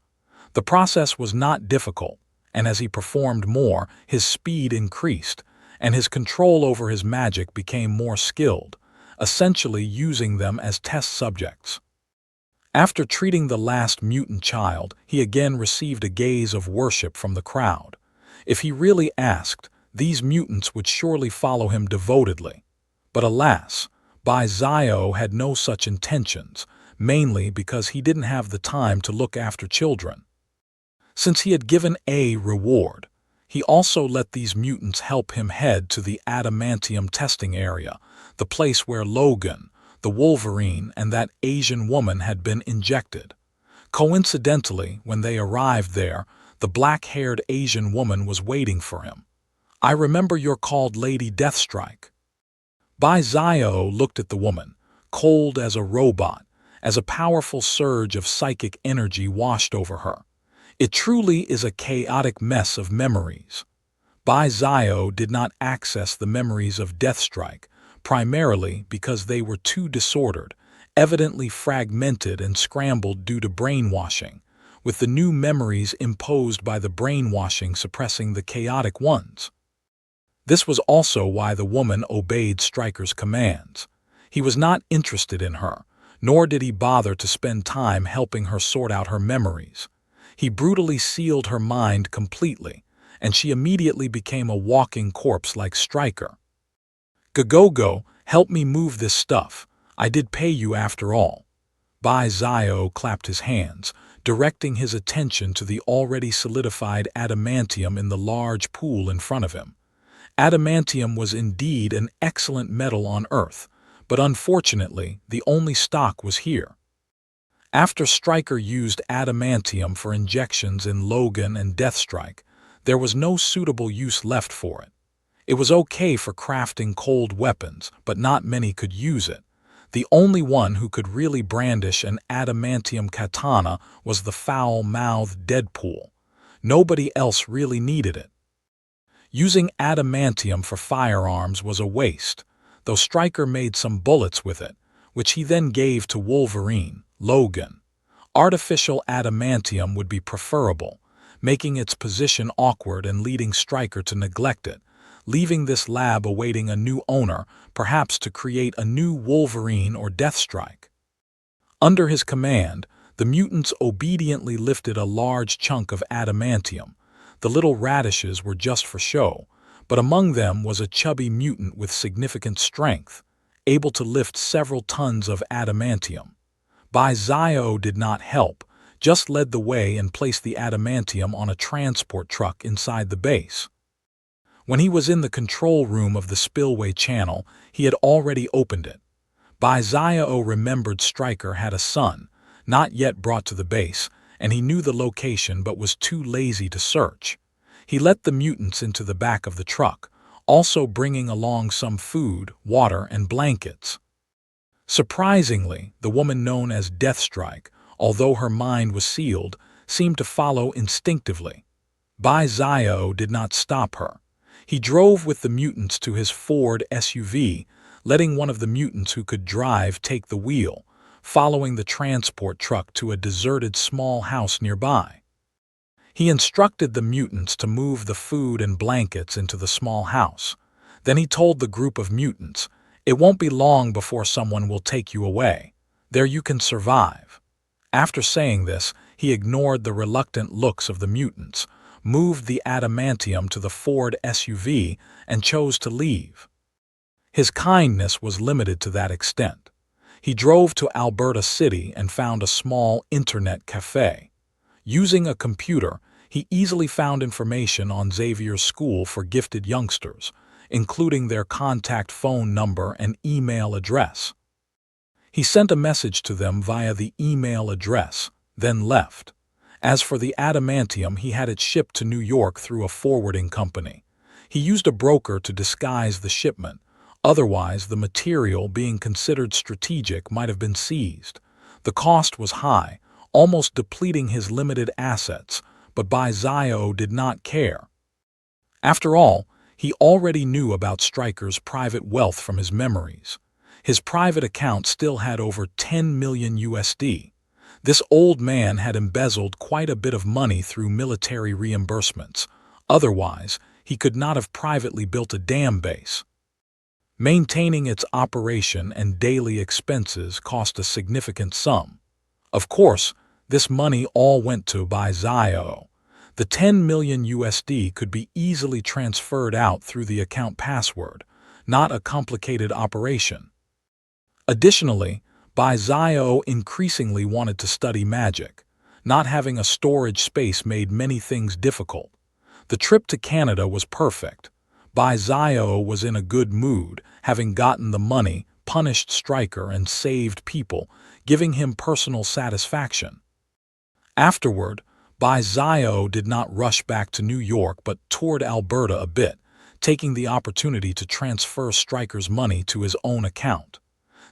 The process was not difficult, and as he performed more, his speed increased, and his control over his magic became more skilled, essentially using them as test subjects. After treating the last mutant child, he again received a gaze of worship from the crowd. If he really asked, these mutants would surely follow him devotedly. But alas, Bai Xiao had no such intentions, mainly because he didn't have the time to look after children. Since he had given a reward, he also let these mutants help him head to the adamantium testing area, the place where Logan, the Wolverine, and that Asian woman had been injected. Coincidentally, when they arrived there, the black-haired Asian woman was waiting for him. "I remember you're called Lady Deathstrike." Bai Xiao looked at the woman, cold as a robot, as a powerful surge of psychic energy washed over her. It truly is a chaotic mess of memories. Bai Xiao did not access the memories of Deathstrike, primarily because they were too disordered, evidently fragmented and scrambled due to brainwashing, with the new memories imposed by the brainwashing suppressing the chaotic ones. This was also why the woman obeyed Stryker's commands. He was not interested in her, nor did he bother to spend time helping her sort out her memories. He brutally sealed her mind completely, and she immediately became a walking corpse like Stryker. "Go, help me move this stuff. I did pay you after all." Bai Xiao clapped his hands, directing his attention to the already solidified adamantium in the large pool in front of him. Adamantium was indeed an excellent metal on Earth, but unfortunately, the only stock was here. After Stryker used adamantium for injections in Logan and Deathstrike, there was no suitable use left for it. It was okay for crafting cold weapons, but not many could use it. The only one who could really brandish an adamantium katana was the foul-mouthed Deadpool. Nobody else really needed it. Using adamantium for firearms was a waste, though Stryker made some bullets with it, which he then gave to Wolverine, Logan. Artificial adamantium would be preferable, making its position awkward and leading Stryker to neglect it, leaving this lab awaiting a new owner, perhaps to create a new Wolverine or Deathstrike. Under his command, the mutants obediently lifted a large chunk of adamantium. The little radishes were just for show, but among them was a chubby mutant with significant strength, able to lift several tons of adamantium. Zio did not help, just led the way and placed the adamantium on a transport truck inside the base. When he was in the control room of the spillway channel, he had already opened it. Zio remembered Stryker had a son, not yet brought to the base, and he knew the location but was too lazy to search. He let the mutants into the back of the truck, also bringing along some food, water, and blankets. Surprisingly, the woman known as Deathstrike, although her mind was sealed, seemed to follow instinctively. Zio did not stop her. He drove with the mutants to his Ford SUV, letting one of the mutants who could drive take the wheel, following the transport truck to a deserted small house nearby. He instructed the mutants to move the food and blankets into the small house. Then he told the group of mutants, "It won't be long before someone will take you away. There you can survive." After saying this, he ignored the reluctant looks of the mutants, moved the adamantium to the Ford SUV, and chose to leave. His kindness was limited to that extent. He drove to Alberta City and found a small internet cafe. Using a computer, he easily found information on Xavier's school for gifted youngsters, including their contact phone number and email address. He sent a message to them via the email address, then left. As for the adamantium, he had it shipped to New York through a forwarding company. He used a broker to disguise the shipment. Otherwise, the material, being considered strategic, might have been seized. The cost was high, almost depleting his limited assets, but Zio did not care. After all, he already knew about Stryker's private wealth from his memories. His private account still had over 10 million USD. This old man had embezzled quite a bit of money through military reimbursements. Otherwise, he could not have privately built a dam base. Maintaining its operation and daily expenses cost a significant sum. Of course, this money all went to Zio. The 10 million USD could be easily transferred out through the account password, not a complicated operation. Additionally, Zio increasingly wanted to study magic. Not having a storage space made many things difficult. The trip to Canada was perfect. Zio was in a good mood, having gotten the money, punished Stryker, and saved people, giving him personal satisfaction. Afterward, Zio did not rush back to New York but toured Alberta a bit, taking the opportunity to transfer Stryker's money to his own account.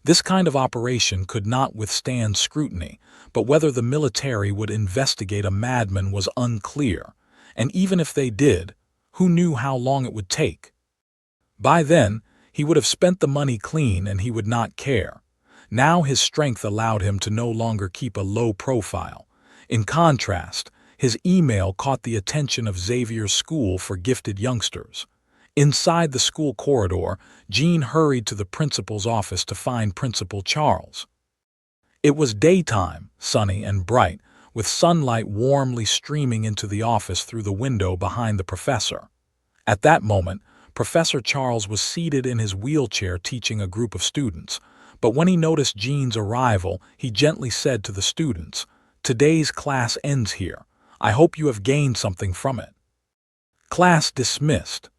This kind of operation could not withstand scrutiny, but whether the military would investigate a madman was unclear, and even if they did, who knew how long it would take? By then, he would have spent the money clean and he would not care. Now his strength allowed him to no longer keep a low profile. In contrast, his email caught the attention of Xavier's school for gifted youngsters. Inside the school corridor, Jean hurried to the principal's office to find Principal Charles. It was daytime, sunny and bright, with sunlight warmly streaming into the office through the window behind the professor. At that moment, Professor Charles was seated in his wheelchair teaching a group of students, but when he noticed Jean's arrival, he gently said to the students, Today's class ends here. I hope you have gained something from it. Class dismissed.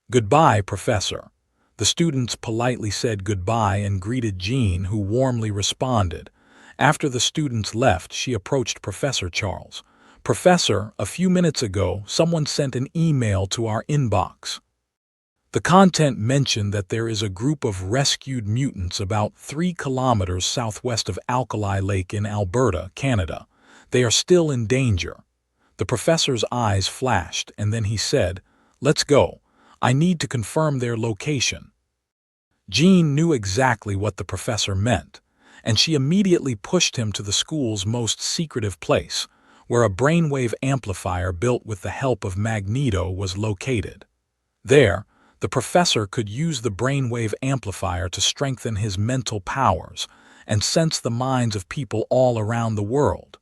Goodbye, Professor. The students politely said goodbye and greeted Jean, who warmly responded. After the students left, she approached Professor Charles. Professor, a few minutes ago, someone sent an email to our inbox. The content mentioned that there is a group of rescued mutants about 3 kilometers southwest of Alkali Lake in Alberta, Canada. They are still in danger. The professor's eyes flashed, and then he said, "Let's go. I need to confirm their location." Jean knew exactly what the professor meant, and she immediately pushed him to the school's most secretive place, where a brainwave amplifier built with the help of Magneto was located. There, the professor could use the brainwave amplifier to strengthen his mental powers and sense the minds of people all around the world.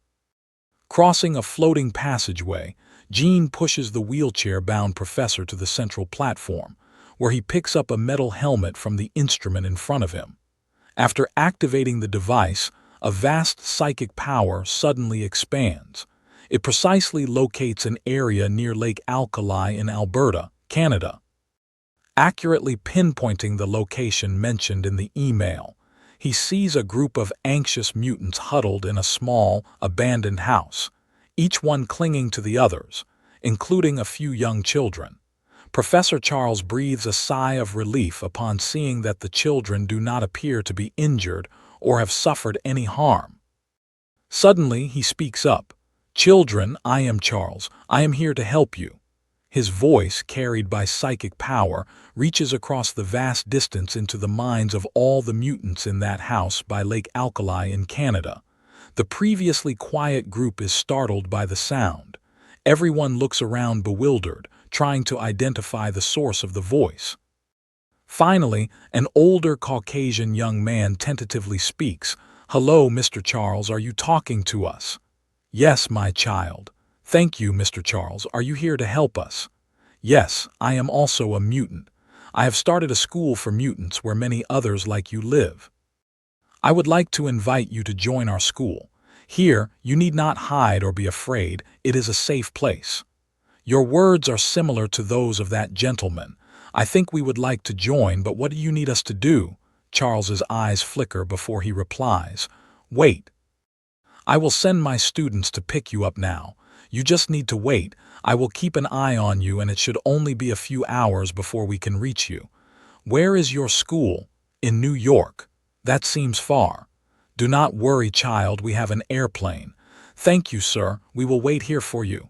Crossing a floating passageway, Jean pushes the wheelchair-bound professor to the central platform, where he picks up a metal helmet from the instrument in front of him. After activating the device, a vast psychic power suddenly expands. It precisely locates an area near Lake Alkali in Alberta, Canada, accurately pinpointing the location mentioned in the email. He sees a group of anxious mutants huddled in a small, abandoned house, each one clinging to the others, including a few young children. Professor Charles breathes a sigh of relief upon seeing that the children do not appear to be injured or have suffered any harm. Suddenly, he speaks up. "Children, I am Charles. I am here to help you." His voice, carried by psychic power, reaches across the vast distance into the minds of all the mutants in that house by Lake Alkali in Canada. The previously quiet group is startled by the sound. Everyone looks around bewildered, trying to identify the source of the voice. Finally, an older Caucasian young man tentatively speaks. "Hello, Mr. Charles, are you talking to us?" "Yes, my child." "Thank you, Mr. Charles. Are you here to help us?" "Yes, I am also a mutant. I have started a school for mutants where many others like you live. I would like to invite you to join our school. Here, you need not hide or be afraid. It is a safe place. Your words are similar to those of that gentleman. I think we would like to join, but what do you need us to do?" Charles's eyes flicker before he replies, "Wait. I will send my students to pick you up now. You just need to wait. I will keep an eye on you, and it should only be a few hours before we can reach you." "Where is your school?" "In New York." "That seems far." "Do not worry, child, we have an airplane." "Thank you, sir. We will wait here for you."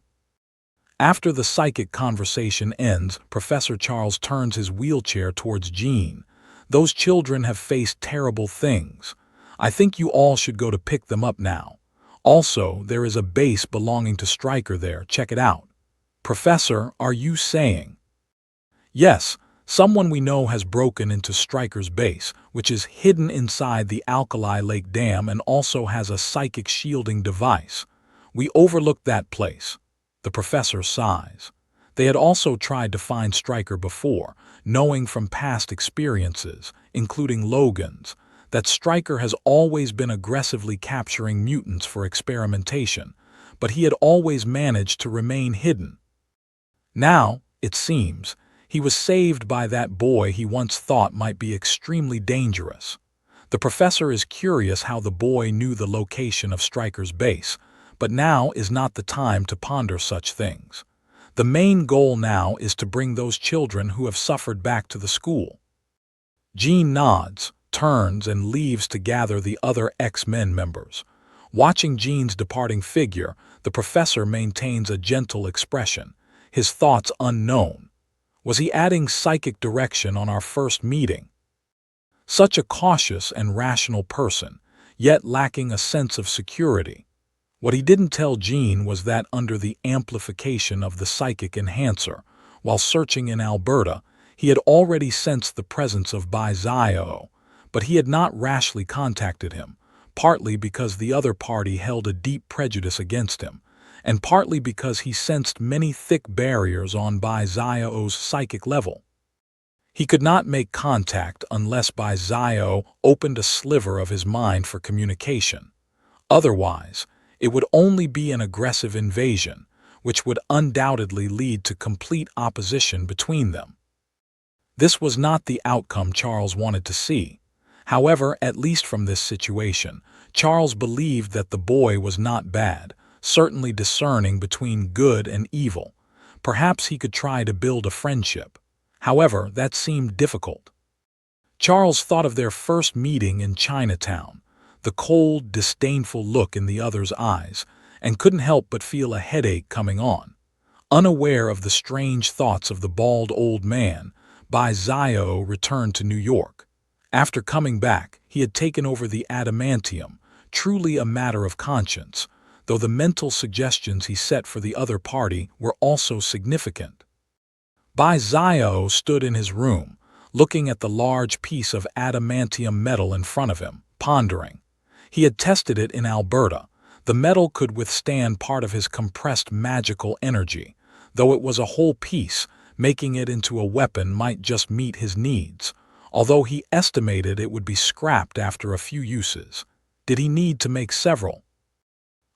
After the psychic conversation ends, Professor Charles turns his wheelchair towards Jean. "Those children have faced terrible things. I think you all should go to pick them up now. Also, there is a base belonging to Stryker there. Check it out." "Professor, are you saying?" "Yes, someone we know has broken into Stryker's base, which is hidden inside the Alkali Lake Dam and also has a psychic shielding device. We overlooked that place." The professor sighs. They had also tried to find Stryker before, knowing from past experiences, including Logan's, that Stryker has always been aggressively capturing mutants for experimentation, but he had always managed to remain hidden. Now, it seems, he was saved by that boy he once thought might be extremely dangerous. The professor is curious how the boy knew the location of Stryker's base, but now is not the time to ponder such things. The main goal now is to bring those children who have suffered back to the school. Jean nods, turns, and leaves to gather the other X-Men members. Watching Jean's departing figure, the professor maintains a gentle expression, his thoughts unknown. Was he adding psychic direction on our first meeting? Such a cautious and rational person, yet lacking a sense of security. What he didn't tell Jean was that under the amplification of the psychic enhancer, while searching in Alberta, he had already sensed the presence of Zio, but he had not rashly contacted him, partly because the other party held a deep prejudice against him, and partly because he sensed many thick barriers on Zio's psychic level. He could not make contact unless Zio opened a sliver of his mind for communication. Otherwise, It would only be an aggressive invasion, which would undoubtedly lead to complete opposition between them. This was not the outcome Charles wanted to see. However, at least from this situation, Charles believed that the boy was not bad, certainly discerning between good and evil. Perhaps he could try to build a friendship. However, that seemed difficult. Charles thought of their first meeting in Chinatown, the cold, disdainful look in the other's eyes, and couldn't help but feel a headache coming on. Unaware of the strange thoughts of the bald old man, Bai Zio returned to New York. After coming back, he had taken over the adamantium, truly a matter of conscience, though the mental suggestions he set for the other party were also significant. Bai Zio stood in his room, looking at the large piece of adamantium metal in front of him, pondering. He had tested it in Alberta. The metal could withstand part of his compressed magical energy, though it was a whole piece. Making it into a weapon might just meet his needs, although he estimated it would be scrapped after a few uses. Did he need to make several?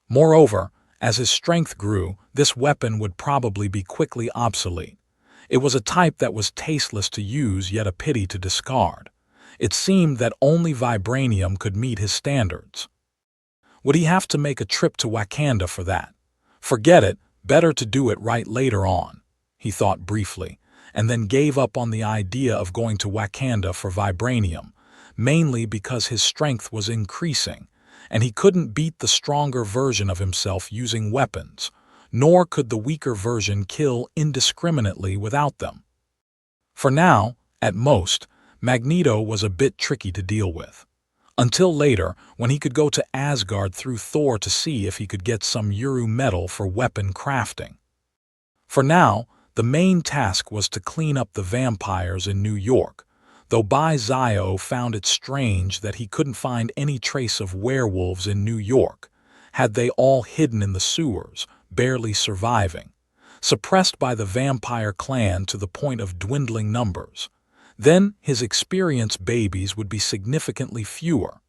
Moreover, as his strength grew, this weapon would probably be quickly obsolete. It was a type that was tasteless to use yet a pity to discard. It seemed that only vibranium could meet his standards. Would he have to make a trip to Wakanda for that? Forget it, better to do it right later on, he thought briefly, and then gave up on the idea of going to Wakanda for vibranium, mainly because his strength was increasing, and he couldn't beat the stronger version of himself using weapons, nor could the weaker version kill indiscriminately without them. For now, at most, Magneto was a bit tricky to deal with. Until later, when he could go to Asgard through Thor to see if he could get some Uru metal for weapon crafting. For now, the main task was to clean up the vampires in New York, though Bai Zio found it strange that he couldn't find any trace of werewolves in New York. Had they all hidden in the sewers, barely surviving, suppressed by the vampire clan to the point of dwindling numbers? Then his experienced babies would be significantly fewer.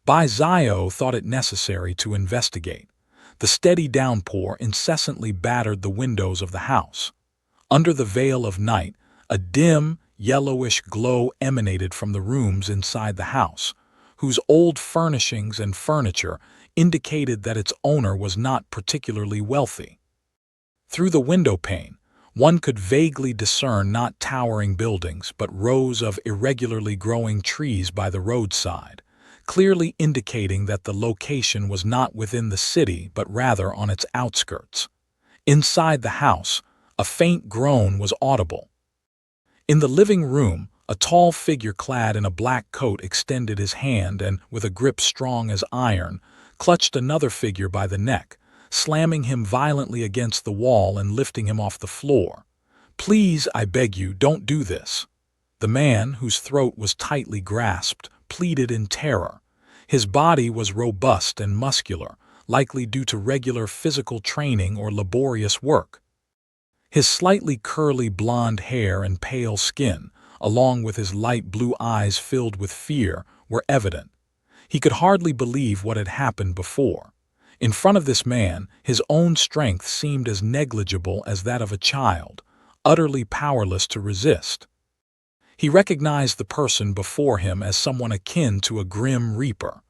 Bai Zio thought it necessary to investigate. The steady downpour incessantly battered the windows of the house. Under the veil of night, a dim, yellowish glow emanated from the rooms inside the house, whose old furnishings and furniture indicated that its owner was not particularly wealthy. Through the window pane, one could vaguely discern not towering buildings but rows of irregularly growing trees by the roadside, clearly indicating that the location was not within the city but rather on its outskirts. Inside the house, a faint groan was audible. In the living room, a tall figure clad in a black coat extended his hand and, with a grip strong as iron, clutched another figure by the neck, slamming him violently against the wall and lifting him off the floor. "Please, I beg you, don't do this." The man, whose throat was tightly grasped, pleaded in terror. His body was robust and muscular, likely due to regular physical training or laborious work. His slightly curly blonde hair and pale skin, along with his light blue eyes filled with fear, were evident. He could hardly believe what had happened before. In front of this man, his own strength seemed as negligible as that of a child, utterly powerless to resist. He recognized the person before him as someone akin to a grim reaper.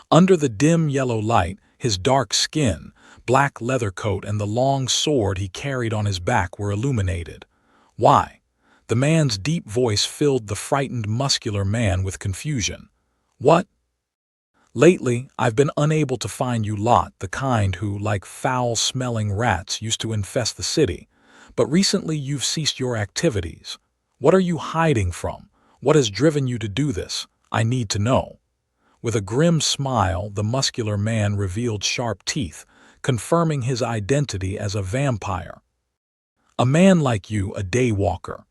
Under the dim yellow light, his dark skin, black leather coat, and the long sword he carried on his back were illuminated. "Why?" The man's deep voice filled the frightened, muscular man with confusion. "What?" "Lately, I've been unable to find you lot, the kind who, like foul-smelling rats, used to infest the city. But recently you've ceased your activities. What are you hiding from? What has driven you to do this? I need to know." With a grim smile, the muscular man revealed sharp teeth, confirming his identity as a vampire. "A man like you, a daywalker.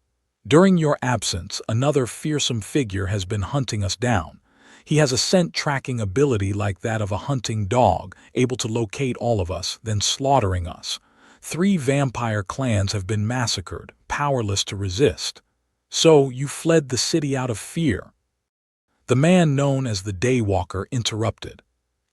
During your absence, another fearsome figure has been hunting us down. He has a scent-tracking ability like that of a hunting dog, able to locate all of us, then slaughtering us. 3 vampire clans have been massacred, powerless to resist. So you fled the city out of fear." The man known as the Daywalker interrupted.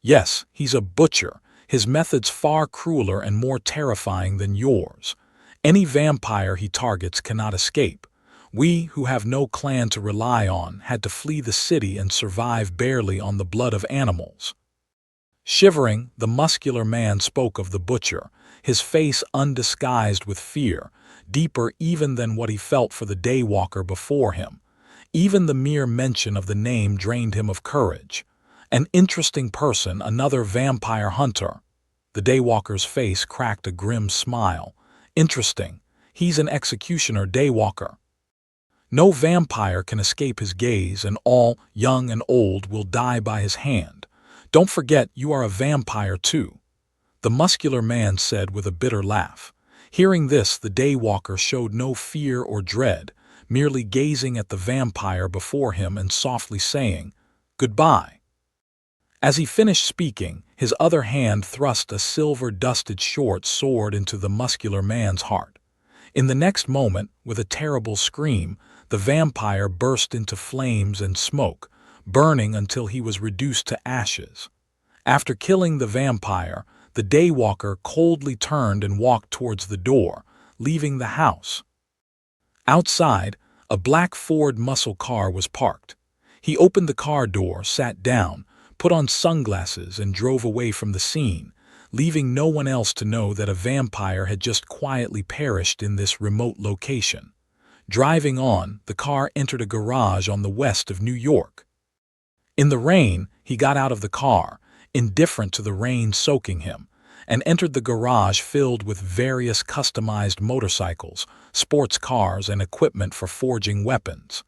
"Yes, he's a butcher. his methods far crueler and more terrifying than yours. Any vampire he targets cannot escape. We, who have no clan to rely on, had to flee the city and survive barely on the blood of animals." Shivering, the muscular man spoke of the butcher, his face undisguised with fear, deeper even than what he felt for the daywalker before him. Even the mere mention of the name drained him of courage. "An interesting person, another vampire hunter." The daywalker's face cracked a grim smile. "Interesting. He's an executioner daywalker. No vampire can escape his gaze, and all, young and old, will die by his hand. Don't forget you are a vampire too," the muscular man said with a bitter laugh. Hearing this, the daywalker showed no fear or dread, merely gazing at the vampire before him and softly saying, "Goodbye." As he finished speaking, his other hand thrust a silver-dusted short sword into the muscular man's heart. In the next moment, with a terrible scream, the vampire burst into flames and smoke, burning until he was reduced to ashes. After killing the vampire, the daywalker coldly turned and walked towards the door, leaving the house. Outside, a black Ford muscle car was parked. He opened the car door, sat down, put on sunglasses, and drove away from the scene, leaving no one else to know that a vampire had just quietly perished in this remote location. Driving on, the car entered a garage on the west of New York. In the rain, he got out of the car, indifferent to the rain soaking him, and entered the garage filled with various customized motorcycles, sports cars, and equipment for forging weapons.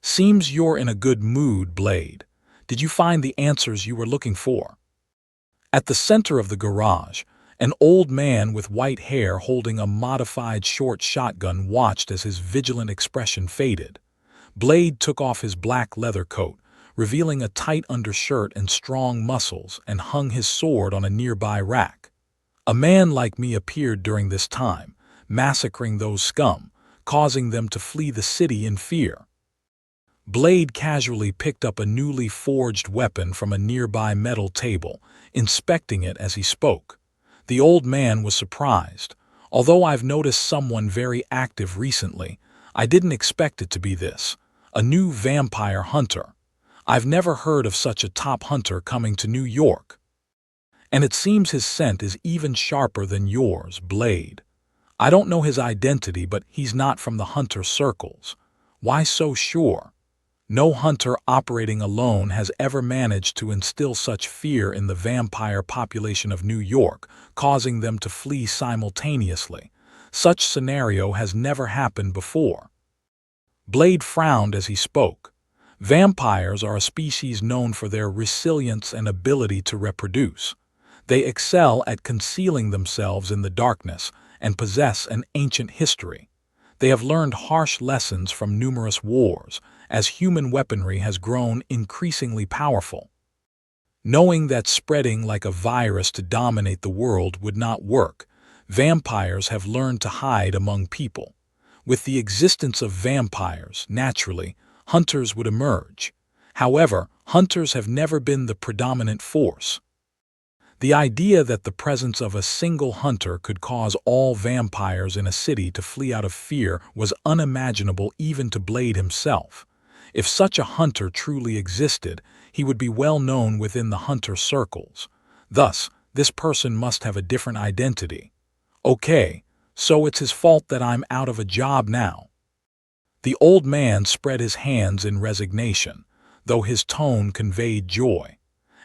"Seems you're in a good mood, Blade. Did you find the answers you were looking for?" At the center of the garage, an old man with white hair holding a modified short shotgun watched as his vigilant expression faded. Blade took off his black leather coat, revealing a tight undershirt and strong muscles, and hung his sword on a nearby rack. "A man like me appeared during this time, massacring those scum, causing them to flee the city in fear." Blade casually picked up a newly forged weapon from a nearby metal table, inspecting it as he spoke. The old man was surprised. "Although I've noticed someone very active recently, I didn't expect it to be this. A new vampire hunter. I've never heard of such a top hunter coming to New York. And it seems his scent is even sharper than yours, Blade. I don't know his identity, but he's not from the hunter circles." "Why so sure?" "No hunter operating alone has ever managed to instill such fear in the vampire population of New York, causing them to flee simultaneously. Such scenario has never happened before." Blade frowned as he spoke. Vampires are a species known for their resilience and ability to reproduce. They excel at concealing themselves in the darkness and possess an ancient history. They have learned harsh lessons from numerous wars, as human weaponry has grown increasingly powerful. Knowing that spreading like a virus to dominate the world would not work, vampires have learned to hide among people. With the existence of vampires, naturally, hunters would emerge. However, hunters have never been the predominant force. The idea that the presence of a single hunter could cause all vampires in a city to flee out of fear was unimaginable even to Blade himself. If such a hunter truly existed, he would be well known within the hunter circles. Thus, this person must have a different identity. "Okay, so it's his fault that I'm out of a job now." The old man spread his hands in resignation, though his tone conveyed joy.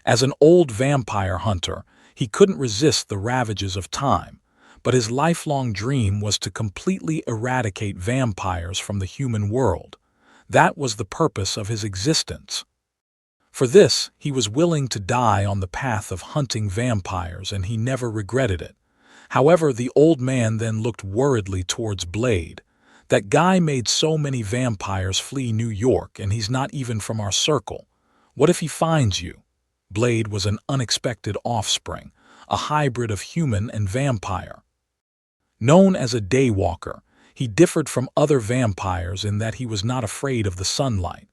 As an old vampire hunter, he couldn't resist the ravages of time, but his lifelong dream was to completely eradicate vampires from the human world. That was the purpose of his existence. For this, he was willing to die on the path of hunting vampires, and he never regretted it. However, the old man then looked worriedly towards Blade. "That guy made so many vampires flee New York, and he's not even from our circle. What if he finds you?" Blade was an unexpected offspring, a hybrid of human and vampire. Known as a daywalker, he differed from other vampires in that he was not afraid of the sunlight.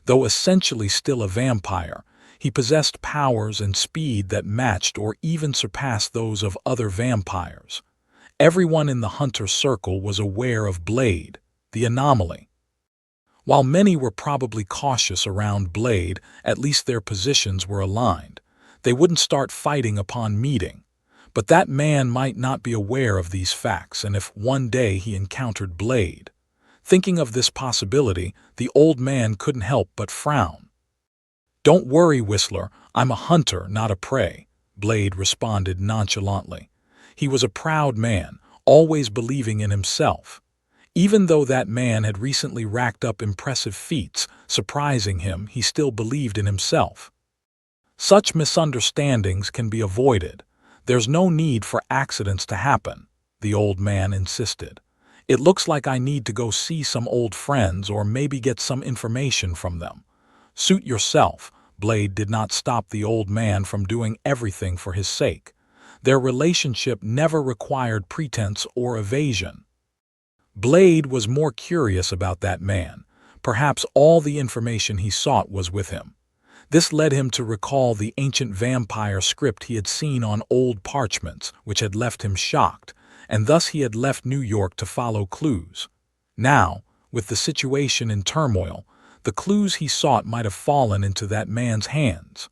Though essentially still a vampire, He possessed powers and speed that matched or even surpassed those of other vampires. Everyone in the hunter circle was aware of Blade, the anomaly. While many were probably cautious around Blade, at least their positions were aligned. They wouldn't start fighting upon meeting. But that man might not be aware of these facts, and if one day he encountered Blade. Thinking of this possibility, the old man couldn't help but frown. "Don't worry, Whistler, I'm a hunter, not a prey," Blade responded nonchalantly. He was a proud man, always believing in himself. Even though that man had recently racked up impressive feats, surprising him, he still believed in himself. Such misunderstandings can be avoided. "There's no need for accidents to happen," the old man insisted. "It looks like I need to go see some old friends or maybe get some information from them." "Suit yourself." Blade did not stop the old man from doing everything for his sake. Their relationship never required pretense or evasion. Blade was more curious about that man. Perhaps all the information he sought was with him. This led him to recall the ancient vampire script he had seen on old parchments, which had left him shocked, and thus he had left New York to follow clues. Now, with the situation in turmoil, the clues he sought might have fallen into that man's hands.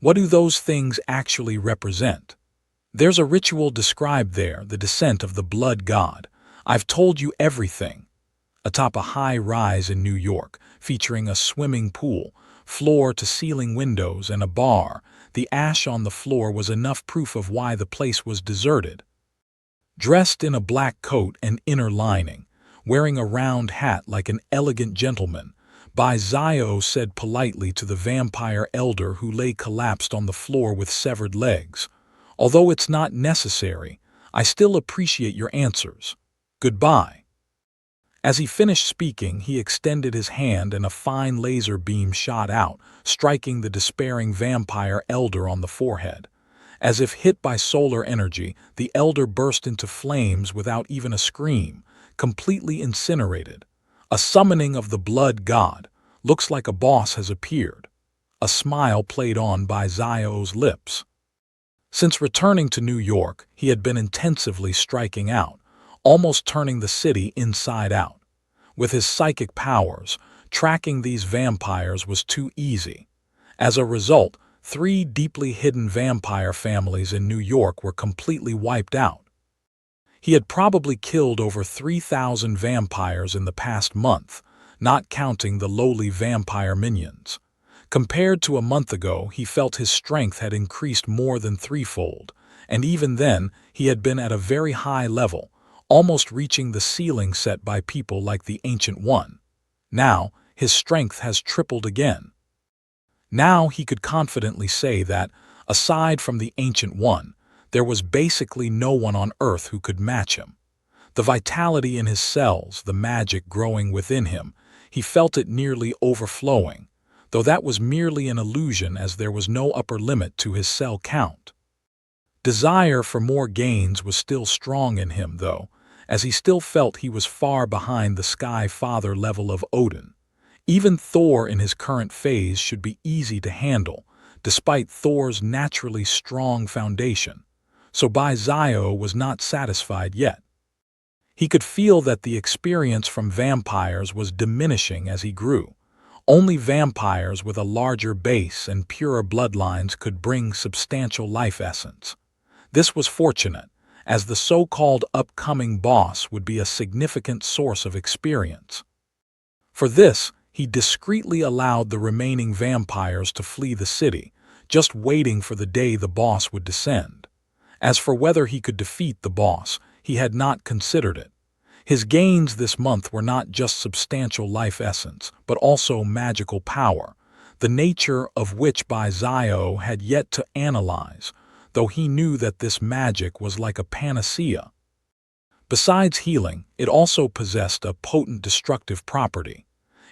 What do those things actually represent? There's a ritual described there, the descent of the blood god. I've told you everything. Atop a high rise in New York, featuring a swimming pool, floor-to-ceiling windows, and a bar, the ash on the floor was enough proof of why the place was deserted. Dressed in a black coat and inner lining, wearing a round hat like an elegant gentleman, Zio said politely to the vampire elder who lay collapsed on the floor with severed legs, "Although it's not necessary, I still appreciate your answers. Goodbye." As he finished speaking, he extended his hand and a fine laser beam shot out, striking the despairing vampire elder on the forehead. As if hit by solar energy, the elder burst into flames without even a scream, completely incinerated. "A summoning of the blood god. Looks like a boss has appeared." A smile played on by Zio's lips. Since returning to New York, he had been intensively striking out, almost turning the city inside out. With his psychic powers, tracking these vampires was too easy. As a result, 3 deeply hidden vampire families in New York were completely wiped out. He had probably killed over 3,000 vampires in the past month, not counting the lowly vampire minions. Compared to a month ago, he felt his strength had increased more than threefold, and even then, he had been at a very high level, almost reaching the ceiling set by people like the Ancient One. Now, his strength has tripled again. Now he could confidently say that, aside from the Ancient One, there was basically no one on Earth who could match him. The vitality in his cells, the magic growing within him, he felt it nearly overflowing, though that was merely an illusion as there was no upper limit to his cell count. Desire for more gains was still strong in him, though, as he still felt he was far behind the Sky Father level of Odin. Even Thor in his current phase should be easy to handle, despite Thor's naturally strong foundation. So Zio was not satisfied yet. He could feel that the experience from vampires was diminishing as he grew. Only vampires with a larger base and purer bloodlines could bring substantial life essence. This was fortunate, as the so-called upcoming boss would be a significant source of experience. For this, he discreetly allowed the remaining vampires to flee the city, just waiting for the day the boss would descend. As for whether he could defeat the boss, he had not considered it. His gains this month were not just substantial life essence, but also magical power, the nature of which Zio had yet to analyze, though he knew that this magic was like a panacea. Besides healing, it also possessed a potent destructive property.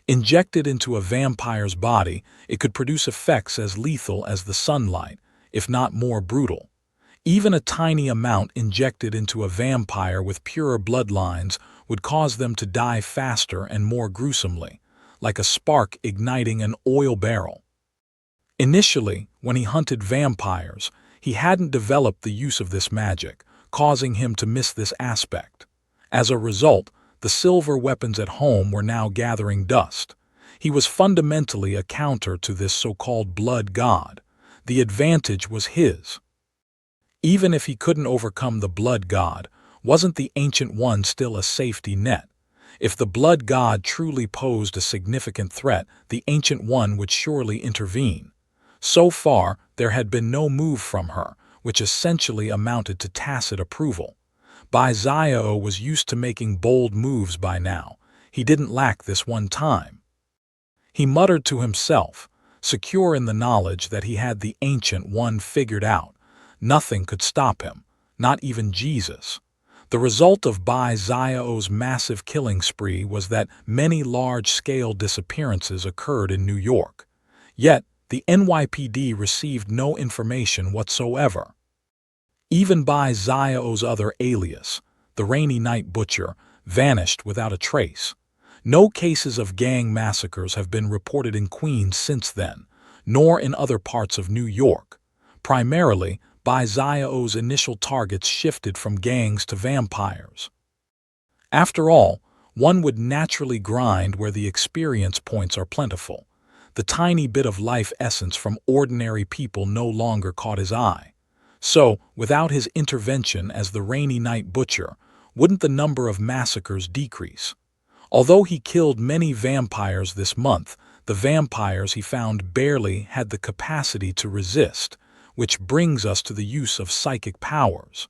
Injected into a vampire's body, it could produce effects as lethal as the sunlight, if not more brutal. Even a tiny amount injected into a vampire with purer bloodlines would cause them to die faster and more gruesomely, like a spark igniting an oil barrel. Initially, when he hunted vampires, he hadn't developed the use of this magic, causing him to miss this aspect. As a result, the silver weapons at home were now gathering dust. He was fundamentally a counter to this so-called blood god. The advantage was his. Even if he couldn't overcome the blood god, wasn't the Ancient One still a safety net? If the blood god truly posed a significant threat, the Ancient One would surely intervene. So far, there had been no move from her, which essentially amounted to tacit approval. Zio was used to making bold moves by now. He didn't lack this one time. He muttered to himself, secure in the knowledge that he had the Ancient One figured out. Nothing could stop him, not even Jesus. The result of Zio's massive killing spree was that many large-scale disappearances occurred in New York. Yet, the NYPD received no information whatsoever. Even Zio's other alias, the Rainy Night Butcher, vanished without a trace. No cases of gang massacres have been reported in Queens since then, nor in other parts of New York. Primarily, Zio's initial targets shifted from gangs to vampires. After all, one would naturally grind where the experience points are plentiful. The tiny bit of life essence from ordinary people no longer caught his eye. So, without his intervention as the Rainy Night Butcher, wouldn't the number of massacres decrease? Although he killed many vampires this month, the vampires he found barely had the capacity to resist, which brings us to the use of psychic powers.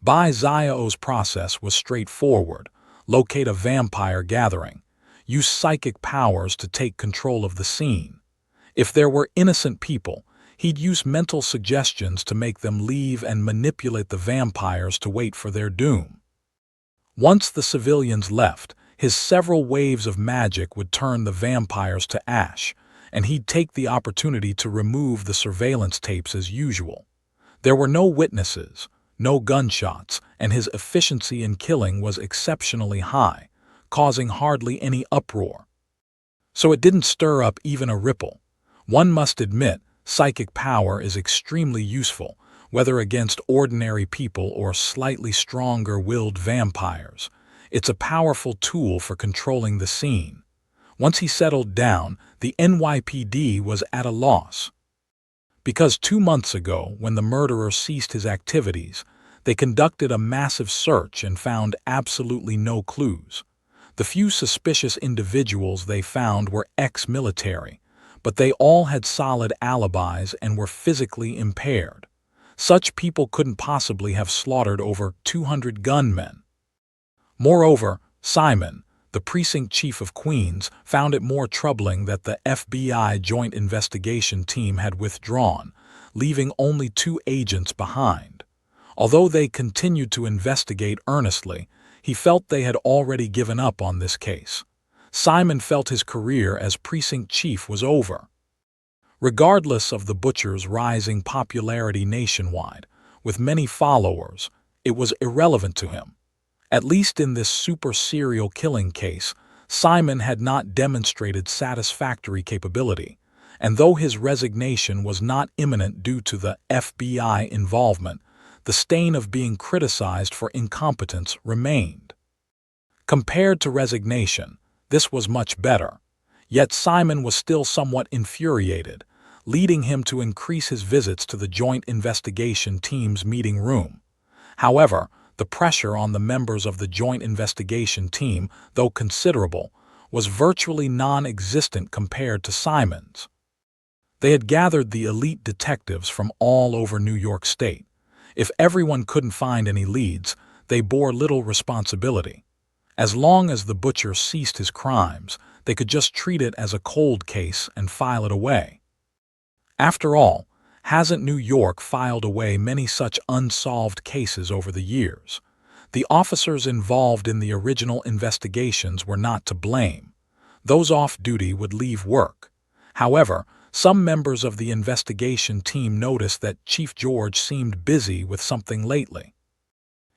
Zio's process was straightforward. Locate a vampire gathering. Use psychic powers to take control of the scene. If there were innocent people, he'd use mental suggestions to make them leave and manipulate the vampires to wait for their doom. Once the civilians left, his several waves of magic would turn the vampires to ash, and he'd take the opportunity to remove the surveillance tapes as usual. There were no witnesses, no gunshots, and his efficiency in killing was exceptionally high, causing hardly any uproar. So it didn't stir up even a ripple. One must admit, psychic power is extremely useful, whether against ordinary people or slightly stronger-willed vampires. It's a powerful tool for controlling the scene. Once he settled down, the NYPD was at a loss. Because 2 months ago, when the murderer ceased his activities, they conducted a massive search and found absolutely no clues. The few suspicious individuals they found were ex-military, but they all had solid alibis and were physically impaired. Such people couldn't possibly have slaughtered over 200 gunmen. Moreover, Simon, the precinct chief of Queens, found it more troubling that the FBI Joint Investigation Team had withdrawn, leaving only 2 agents behind. Although they continued to investigate earnestly, he felt they had already given up on this case. Simon felt his career as precinct chief was over. Regardless of the butcher's rising popularity nationwide, with many followers, it was irrelevant to him. At least in this super serial killing case, Simon had not demonstrated satisfactory capability, and though his resignation was not imminent due to the FBI involvement, the stain of being criticized for incompetence remained. Compared to resignation, this was much better. Yet Simon was still somewhat infuriated, leading him to increase his visits to the Joint Investigation Team's meeting room. However, the pressure on the members of the Joint Investigation Team, though considerable, was virtually non-existent compared to Simon's. They had gathered the elite detectives from all over New York State. If everyone couldn't find any leads, they bore little responsibility. As long as the butcher ceased his crimes, they could just treat it as a cold case and file it away. After all, hasn't New York filed away many such unsolved cases over the years? The officers involved in the original investigations were not to blame. Those off duty would leave work. However, some members of the investigation team noticed that Chief George seemed busy with something lately.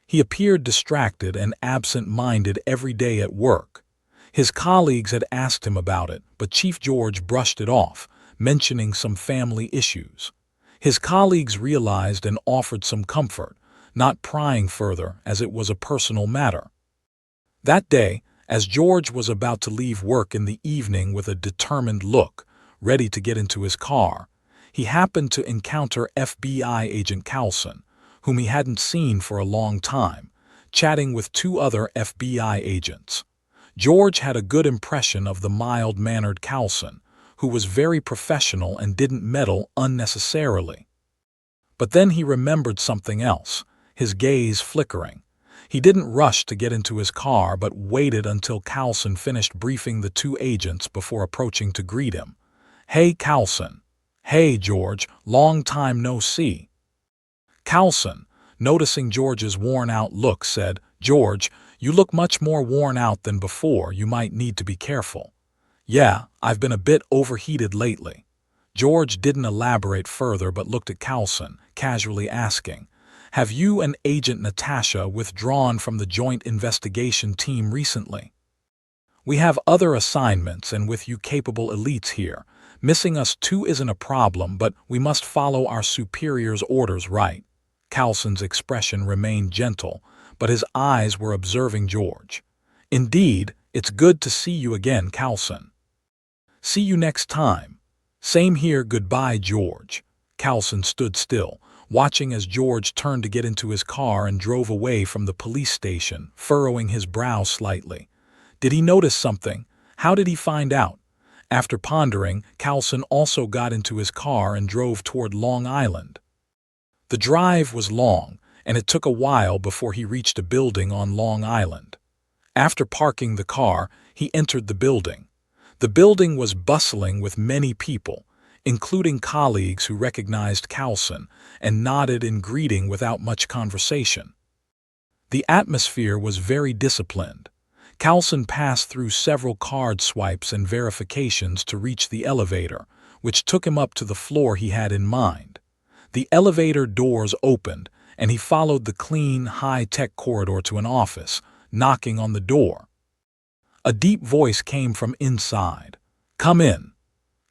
He appeared distracted and absent-minded every day at work. His colleagues had asked him about it, but Chief George brushed it off, mentioning some family issues. His colleagues realized and offered some comfort, not prying further as it was a personal matter. That day, as George was about to leave work in the evening with a determined look, ready to get into his car, he happened to encounter FBI agent Coulson, whom he hadn't seen for a long time, chatting with two other FBI agents. George had a good impression of the mild-mannered Coulson, who was very professional and didn't meddle unnecessarily. But then he remembered something else, his gaze flickering. He didn't rush to get into his car but waited until Coulson finished briefing the two agents before approaching to greet him. "Hey, Coulson." "Hey, George, long time no see." Coulson, noticing George's worn-out look, said, "George, you look much more worn out than before. You might need to be careful." "Yeah, I've been a bit overheated lately." George didn't elaborate further but looked at Coulson, casually asking, "Have you and Agent Natasha withdrawn from the joint investigation team recently?" "We have other assignments and with you capable elites here. Missing us too isn't a problem, but we must follow our superiors' orders, right?" Coulson's expression remained gentle, but his eyes were observing George. "Indeed, it's good to see you again, Coulson." "See you next time." "Same here, goodbye, George." Coulson stood still, watching as George turned to get into his car and drove away from the police station, furrowing his brow slightly. Did he notice something? How did he find out? After pondering, Coulson also got into his car and drove toward Long Island. The drive was long, and it took a while before he reached a building on Long Island. After parking the car, he entered the building. The building was bustling with many people, including colleagues who recognized Coulson and nodded in greeting without much conversation. The atmosphere was very disciplined. Coulson passed through several card swipes and verifications to reach the elevator, which took him up to the floor he had in mind. The elevator doors opened, and he followed the clean, high-tech corridor to an office, knocking on the door. A deep voice came from inside. "Come in."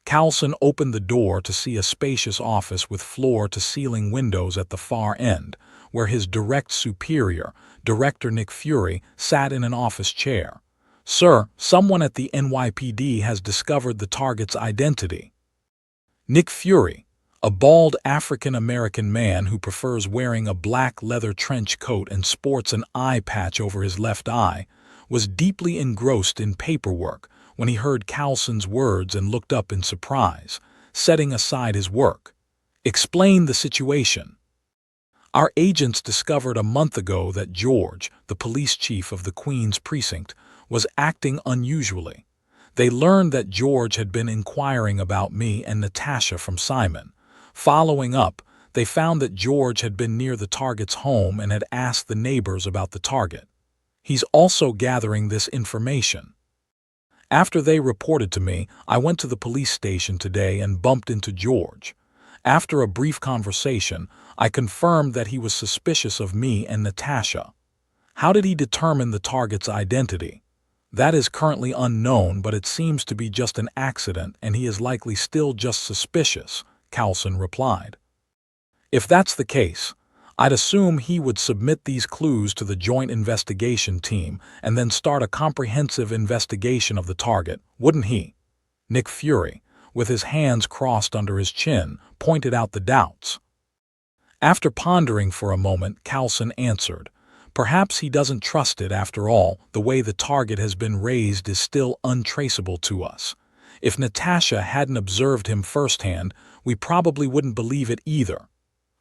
Coulson opened the door to see a spacious office with floor-to-ceiling windows at the far end, where his direct superior, Director Nick Fury, sat in an office chair. "Sir, someone at the NYPD has discovered the target's identity." Nick Fury, a bald African-American man who prefers wearing a black leather trench coat and sports an eye patch over his left eye, was deeply engrossed in paperwork when he heard Coulson's words and looked up in surprise, setting aside his work. "Explain the situation." "Our agents discovered a month ago that George, the police chief of the Queens precinct, was acting unusually. They learned that George had been inquiring about me and Natasha from Simon. Following up, they found that George had been near the target's home and had asked the neighbors about the target. He's also gathering this information. After they reported to me, I went to the police station today and bumped into George. After a brief conversation, I confirmed that he was suspicious of me and Natasha. How did he determine the target's identity? That is currently unknown, but it seems to be just an accident and he is likely still just suspicious," Coulson replied. "If that's the case, I'd assume he would submit these clues to the joint investigation team and then start a comprehensive investigation of the target, wouldn't he?" Nick Fury, with his hands crossed under his chin, pointed out the doubts. After pondering for a moment, Coulson answered, "Perhaps he doesn't trust it after all. The way the target has been raised is still untraceable to us. If Natasha hadn't observed him firsthand, we probably wouldn't believe it either.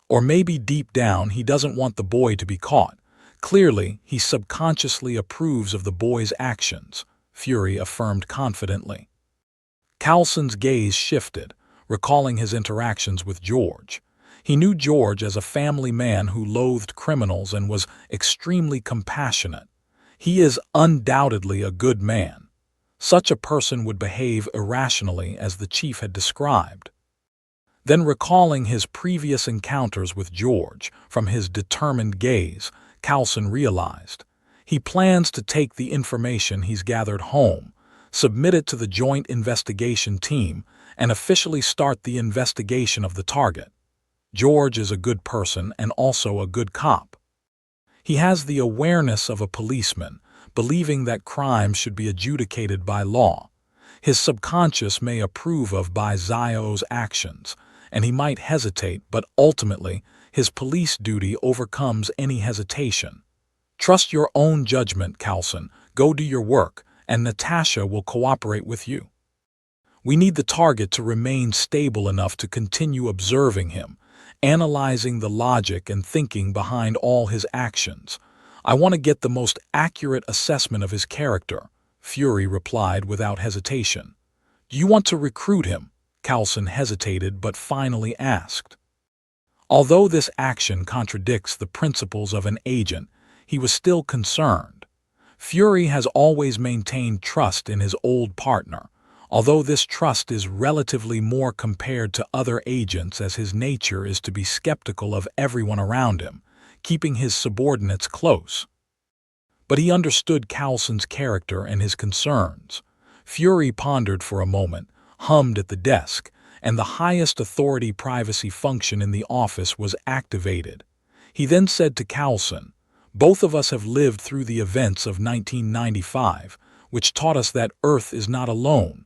Or maybe deep down he doesn't want the boy to be caught. Clearly, he subconsciously approves of the boy's actions," Fury affirmed confidently. Coulson's gaze shifted, recalling his interactions with George. He knew George as a family man who loathed criminals and was extremely compassionate. He is undoubtedly a good man. Such a person would behave irrationally as the chief had described. Then recalling his previous encounters with George, from his determined gaze, Coulson realized. He plans to take the information he's gathered home, submit it to the Joint Investigation Team, and officially start the investigation of the target. George is a good person and also a good cop. He has the awareness of a policeman, believing that crime should be adjudicated by law. His subconscious may approve of by Zio's actions, and he might hesitate, but ultimately, his police duty overcomes any hesitation. Trust your own judgment, Coulson. Go do your work, and Natasha will cooperate with you. We need the target to remain stable enough to continue observing him, analyzing the logic and thinking behind all his actions. I want to get the most accurate assessment of his character, Fury replied without hesitation. Do you want to recruit him? Coulson hesitated but finally asked. Although this action contradicts the principles of an agent, he was still concerned. Fury has always maintained trust in his old partner, although this trust is relatively more compared to other agents, as his nature is to be skeptical of everyone around him, keeping his subordinates close. But he understood Coulson's character and his concerns. Fury pondered for a moment, hummed at the desk, and the highest authority privacy function in the office was activated. He then said to Coulson, "Both of us have lived through the events of 1995, which taught us that Earth is not alone.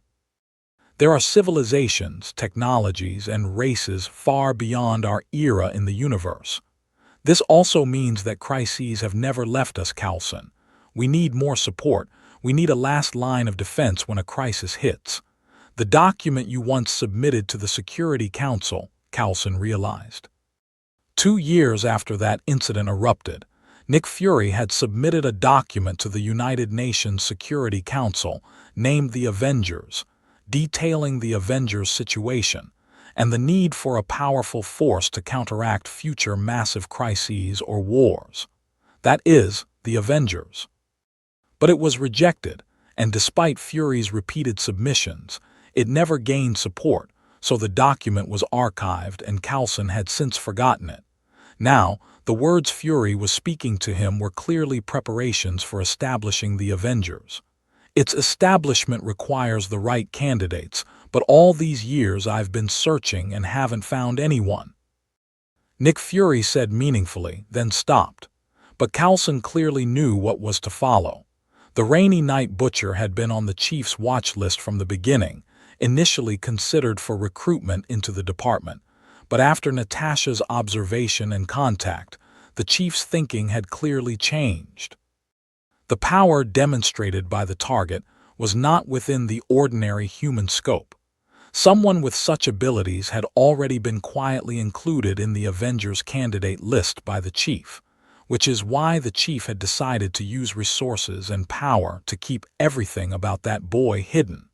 There are civilizations, technologies, and races far beyond our era in the universe. This also means that crises have never left us, Coulson. We need more support. We need a last line of defense when a crisis hits." The document you once submitted to the Security Council, Coulson realized. 2 years after that incident erupted, Nick Fury had submitted a document to the United Nations Security Council named the Avengers, detailing the Avengers' situation and the need for a powerful force to counteract future massive crises or wars. That is, the Avengers. But it was rejected, and despite Fury's repeated submissions, it never gained support, so the document was archived and Coulson had since forgotten it. Now, the words Fury was speaking to him were clearly preparations for establishing the Avengers. Its establishment requires the right candidates, but all these years I've been searching and haven't found anyone. Nick Fury said meaningfully, then stopped. But Coulson clearly knew what was to follow. The Rainy Night Butcher had been on the chief's watch list from the beginning, initially considered for recruitment into the department. But after Natasha's observation and contact, the chief's thinking had clearly changed. The power demonstrated by the target was not within the ordinary human scope. Someone with such abilities had already been quietly included in the Avengers candidate list by the chief, which is why the chief had decided to use resources and power to keep everything about that boy hidden.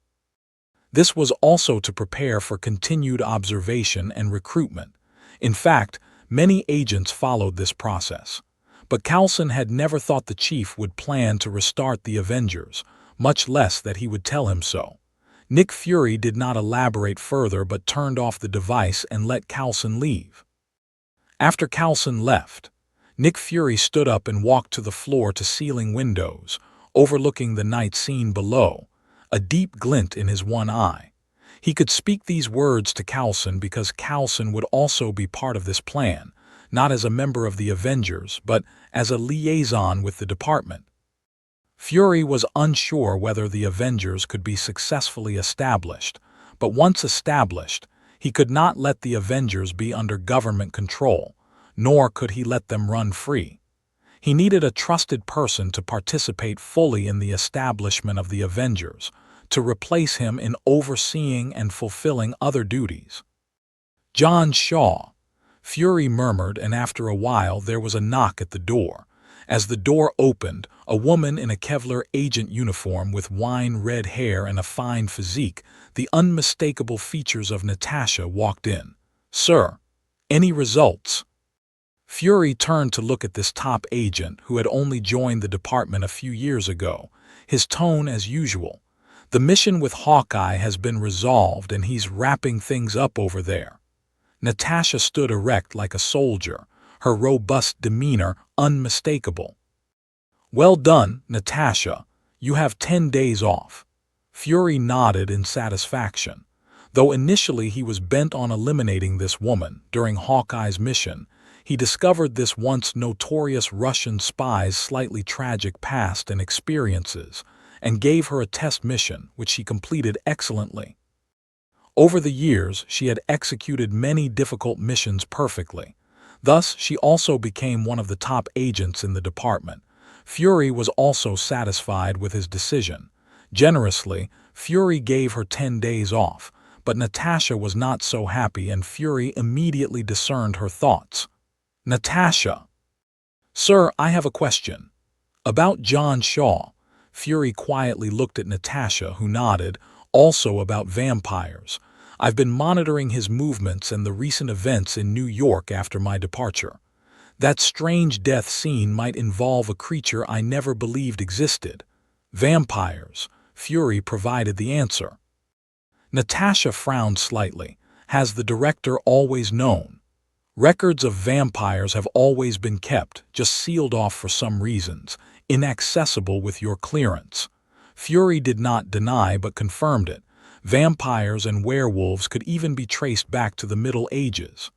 This was also to prepare for continued observation and recruitment. In fact, many agents followed this process. But Coulson had never thought the chief would plan to restart the Avengers, much less that he would tell him so. Nick Fury did not elaborate further but turned off the device and let Coulson leave. After Coulson left, Nick Fury stood up and walked to the floor-to-ceiling windows, overlooking the night scene below, a deep glint in his one eye. He could speak these words to Coulson because Coulson would also be part of this plan, not as a member of the Avengers, but as a liaison with the department. Fury was unsure whether the Avengers could be successfully established, but once established, he could not let the Avengers be under government control, nor could he let them run free. He needed a trusted person to participate fully in the establishment of the Avengers, to replace him in overseeing and fulfilling other duties. "John Shaw," Fury murmured, and after a while there was a knock at the door. As the door opened, a woman in a Kevlar agent uniform with wine-red hair and a fine physique, the unmistakable features of Natasha, walked in. "Sir, any results?" Fury turned to look at this top agent who had only joined the department a few years ago, his tone as usual. "The mission with Hawkeye has been resolved and he's wrapping things up over there." Natasha stood erect like a soldier, her robust demeanor unmistakable. "Well done, Natasha. You have 10 days off." Fury nodded in satisfaction. Though initially he was bent on eliminating this woman, during Hawkeye's mission, he discovered this once notorious Russian spy's slightly tragic past and experiences, and gave her a test mission, which she completed excellently. Over the years, she had executed many difficult missions perfectly. Thus, she also became one of the top agents in the department. Fury was also satisfied with his decision. Generously, Fury gave her 10 days off, but Natasha was not so happy, and Fury immediately discerned her thoughts. Natasha. Sir, I have a question. About John Shaw. Fury quietly looked at Natasha, who nodded. Also about vampires. I've been monitoring his movements and the recent events in New York after my departure. That strange death scene might involve a creature I never believed existed. Vampires. Fury provided the answer. Natasha frowned slightly. Has the director always known? Records of vampires have always been kept, just sealed off for some reasons, inaccessible with your clearance. Fury did not deny but confirmed it. Vampires and werewolves could even be traced back to the Middle Ages.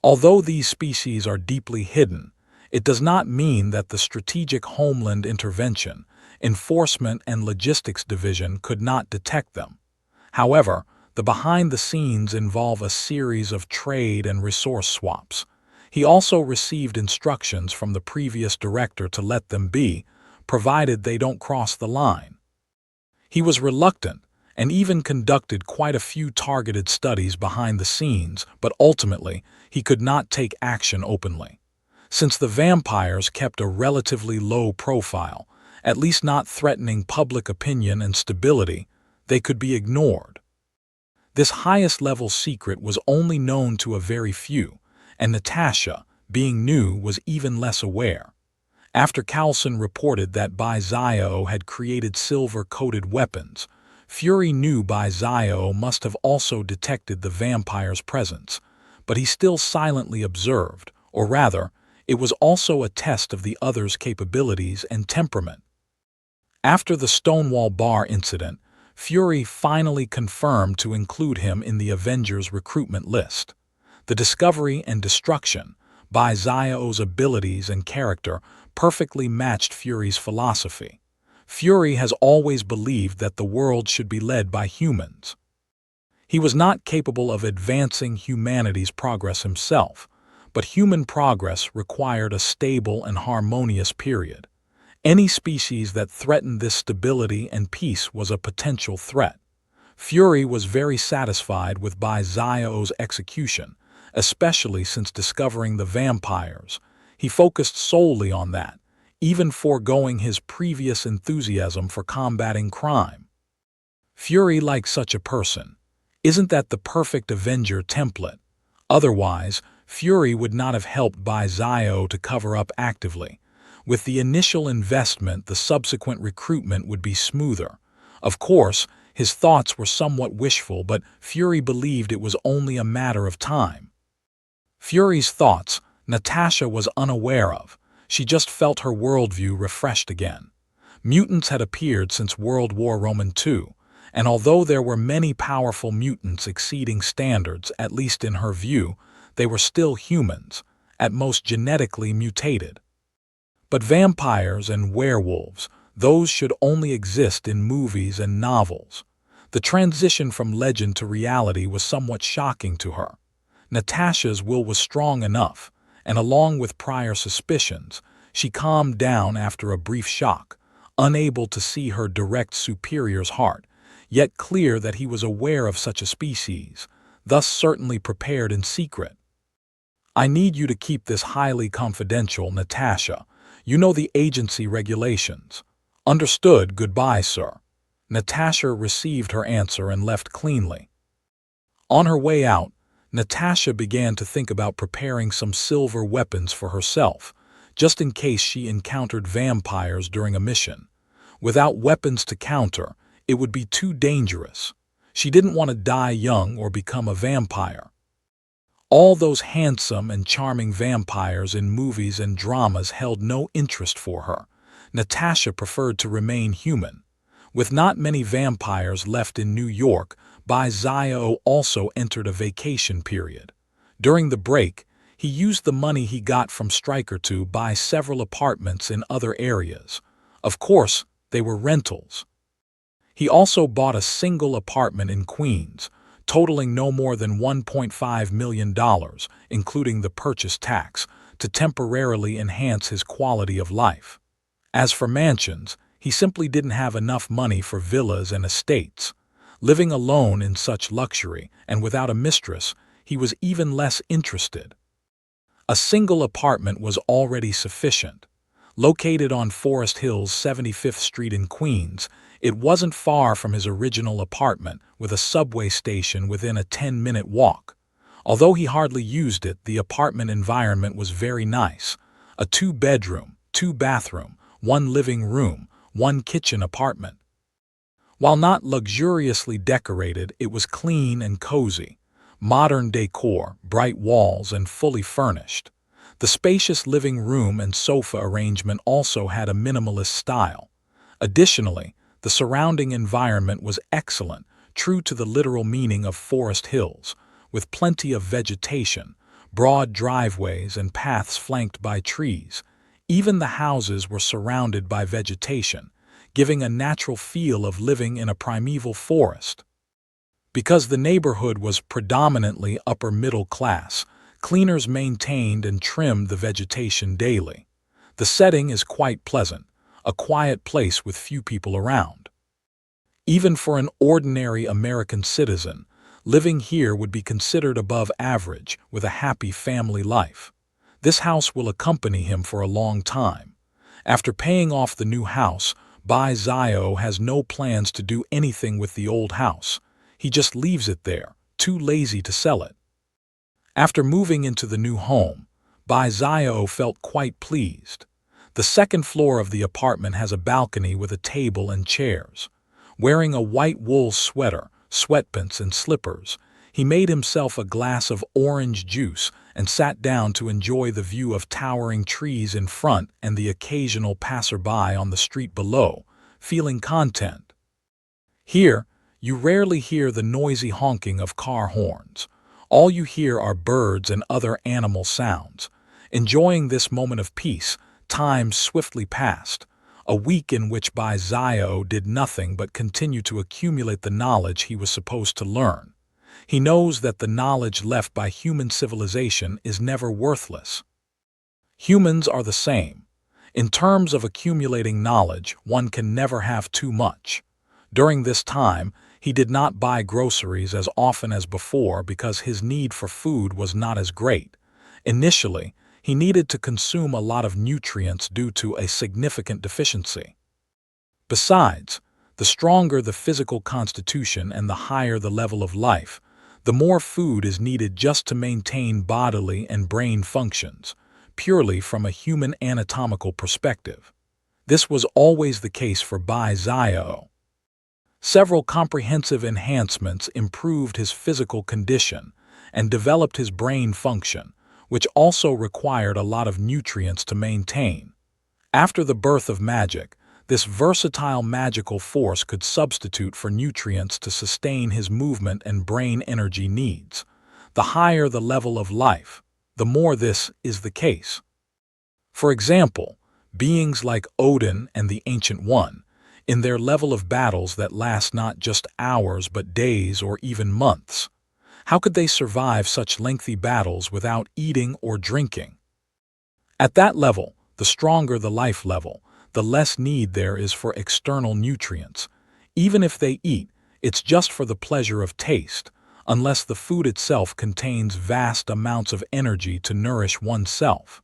Although these species are deeply hidden, it does not mean that the Strategic Homeland Intervention, Enforcement and Logistics Division could not detect them. However, the behind-the-scenes involve a series of trade and resource swaps. He also received instructions from the previous director to let them be, provided they don't cross the line. He was reluctant and even conducted quite a few targeted studies behind the scenes, but ultimately he could not take action openly. Since the vampires kept a relatively low profile, at least not threatening public opinion and stability, they could be ignored. This highest-level secret was only known to a very few, and Natasha, being new, was even less aware. After Coulson reported that Bai-Zio had created silver-coated weapons, Fury knew Bai-Zio must have also detected the vampire's presence, but he still silently observed, or rather, it was also a test of the other's capabilities and temperament. After the Stonewall Bar incident, Fury finally confirmed to include him in the Avengers recruitment list. The discovery and destruction, Bai-Zio's abilities and character, perfectly matched Fury's philosophy. Fury has always believed that the world should be led by humans. He was not capable of advancing humanity's progress himself, but human progress required a stable and harmonious period. Any species that threatened this stability and peace was a potential threat. Fury was very satisfied with Bai-Zio's execution, especially since discovering the vampires. He focused solely on that, even foregoing his previous enthusiasm for combating crime. Fury liked such a person. Isn't that the perfect Avenger template? Otherwise, Fury would not have helped Bai-Zio to cover up actively. With the initial investment, the subsequent recruitment would be smoother. Of course, his thoughts were somewhat wishful, but Fury believed it was only a matter of time. Fury's thoughts, Natasha was unaware of. She just felt her worldview refreshed again. Mutants had appeared since World War II, and although there were many powerful mutants exceeding standards, at least in her view, they were still humans, at most genetically mutated. But vampires and werewolves, those should only exist in movies and novels. The transition from legend to reality was somewhat shocking to her. Natasha's will was strong enough, and along with prior suspicions, she calmed down after a brief shock, unable to see her direct superior's heart, yet clear that he was aware of such a species, thus certainly prepared in secret. I need you to keep this highly confidential, Natasha. You know the agency regulations. Understood. Goodbye, sir. Natasha received her answer and left cleanly. On her way out, Natasha began to think about preparing some silver weapons for herself, just in case she encountered vampires during a mission. Without weapons to counter, it would be too dangerous. She didn't want to die young or become a vampire. All those handsome and charming vampires in movies and dramas held no interest for her. Natasha preferred to remain human. With not many vampires left in New York, Zio also entered a vacation period. During the break, he used the money he got from Stryker to buy several apartments in other areas. Of course, they were rentals. He also bought a single apartment in Queens, totaling no more than $1.5 million, including the purchase tax, to temporarily enhance his quality of life. As for mansions, he simply didn't have enough money for villas and estates. Living alone in such luxury and without a mistress, he was even less interested. A single apartment was already sufficient. Located on Forest Hill's 75th Street in Queens, it wasn't far from his original apartment, with a subway station within a 10-minute walk. Although he hardly used it, the apartment environment was very nice. A 2-bedroom, 2-bathroom, 1 living room, 1 kitchen apartment. While not luxuriously decorated, it was clean and cozy. Modern decor, bright walls, and fully furnished. The spacious living room and sofa arrangement also had a minimalist style. Additionally, the surrounding environment was excellent, true to the literal meaning of Forest Hills, with plenty of vegetation, broad driveways, and paths flanked by trees. Even the houses were surrounded by vegetation, giving a natural feel of living in a primeval forest. Because the neighborhood was predominantly upper-middle class, cleaners maintained and trimmed the vegetation daily. The setting is quite pleasant, a quiet place with few people around. Even for an ordinary American citizen, living here would be considered above average, with a happy family life. This house will accompany him for a long time. After paying off the new house, Zio has no plans to do anything with the old house. He just leaves it there, too lazy to sell it. After moving into the new home, Zio felt quite pleased. The second floor of the apartment has a balcony with a table and chairs. Wearing a white wool sweater, sweatpants, and slippers, he made himself a glass of orange juice and sat down to enjoy the view of towering trees in front and the occasional passerby on the street below, feeling content. Here, you rarely hear the noisy honking of car horns. All you hear are birds and other animal sounds. Enjoying this moment of peace, time swiftly passed, a week in which Zio did nothing but continue to accumulate the knowledge he was supposed to learn. He knows that the knowledge left by human civilization is never worthless. Humans are the same. In terms of accumulating knowledge, one can never have too much. During this time, he did not buy groceries as often as before because his need for food was not as great. Initially, he needed to consume a lot of nutrients due to a significant deficiency. Besides, the stronger the physical constitution and the higher the level of life, the more food is needed just to maintain bodily and brain functions, purely from a human anatomical perspective. This was always the case for Zio. Several comprehensive enhancements improved his physical condition and developed his brain function, which also required a lot of nutrients to maintain. After the birth of magic, this versatile magical force could substitute for nutrients to sustain his movement and brain energy needs. The higher the level of life, the more this is the case. For example, beings like Odin and the Ancient One, in their level of battles that last not just hours but days or even months. How could they survive such lengthy battles without eating or drinking? At that level, the stronger the life level, the less need there is for external nutrients. Even if they eat, it's just for the pleasure of taste, unless the food itself contains vast amounts of energy to nourish oneself.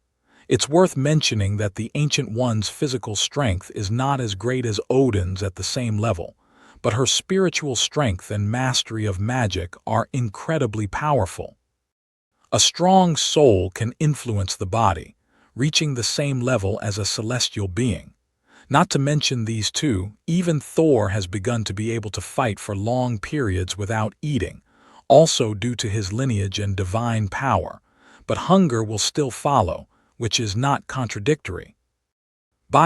It's worth mentioning that the Ancient One's physical strength is not as great as Odin's at the same level, but her spiritual strength and mastery of magic are incredibly powerful. A strong soul can influence the body, reaching the same level as a celestial being. Not to mention these two, even Thor has begun to be able to fight for long periods without eating, also due to his lineage and divine power, but hunger will still follow, which is not contradictory.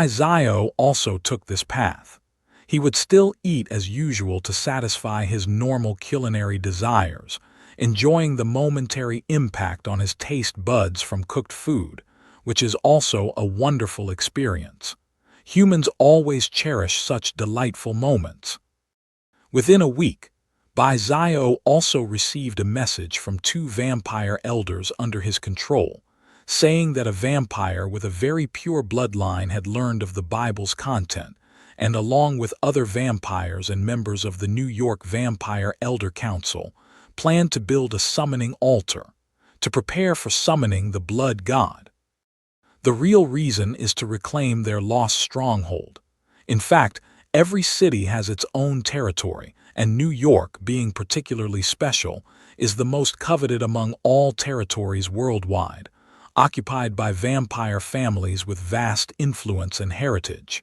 Zio also took this path. He would still eat as usual to satisfy his normal culinary desires, enjoying the momentary impact on his taste buds from cooked food, which is also a wonderful experience. Humans always cherish such delightful moments. Within a week, Bai also received a message from two vampire elders under his control, saying that a vampire with a very pure bloodline had learned of the Bible's content, and along with other vampires and members of the New York Vampire Elder Council, planned to build a summoning altar to prepare for summoning the blood god. The real reason is to reclaim their lost stronghold. In fact, every city has its own territory, and New York, being particularly special, is the most coveted among all territories worldwide, occupied by vampire families with vast influence and heritage.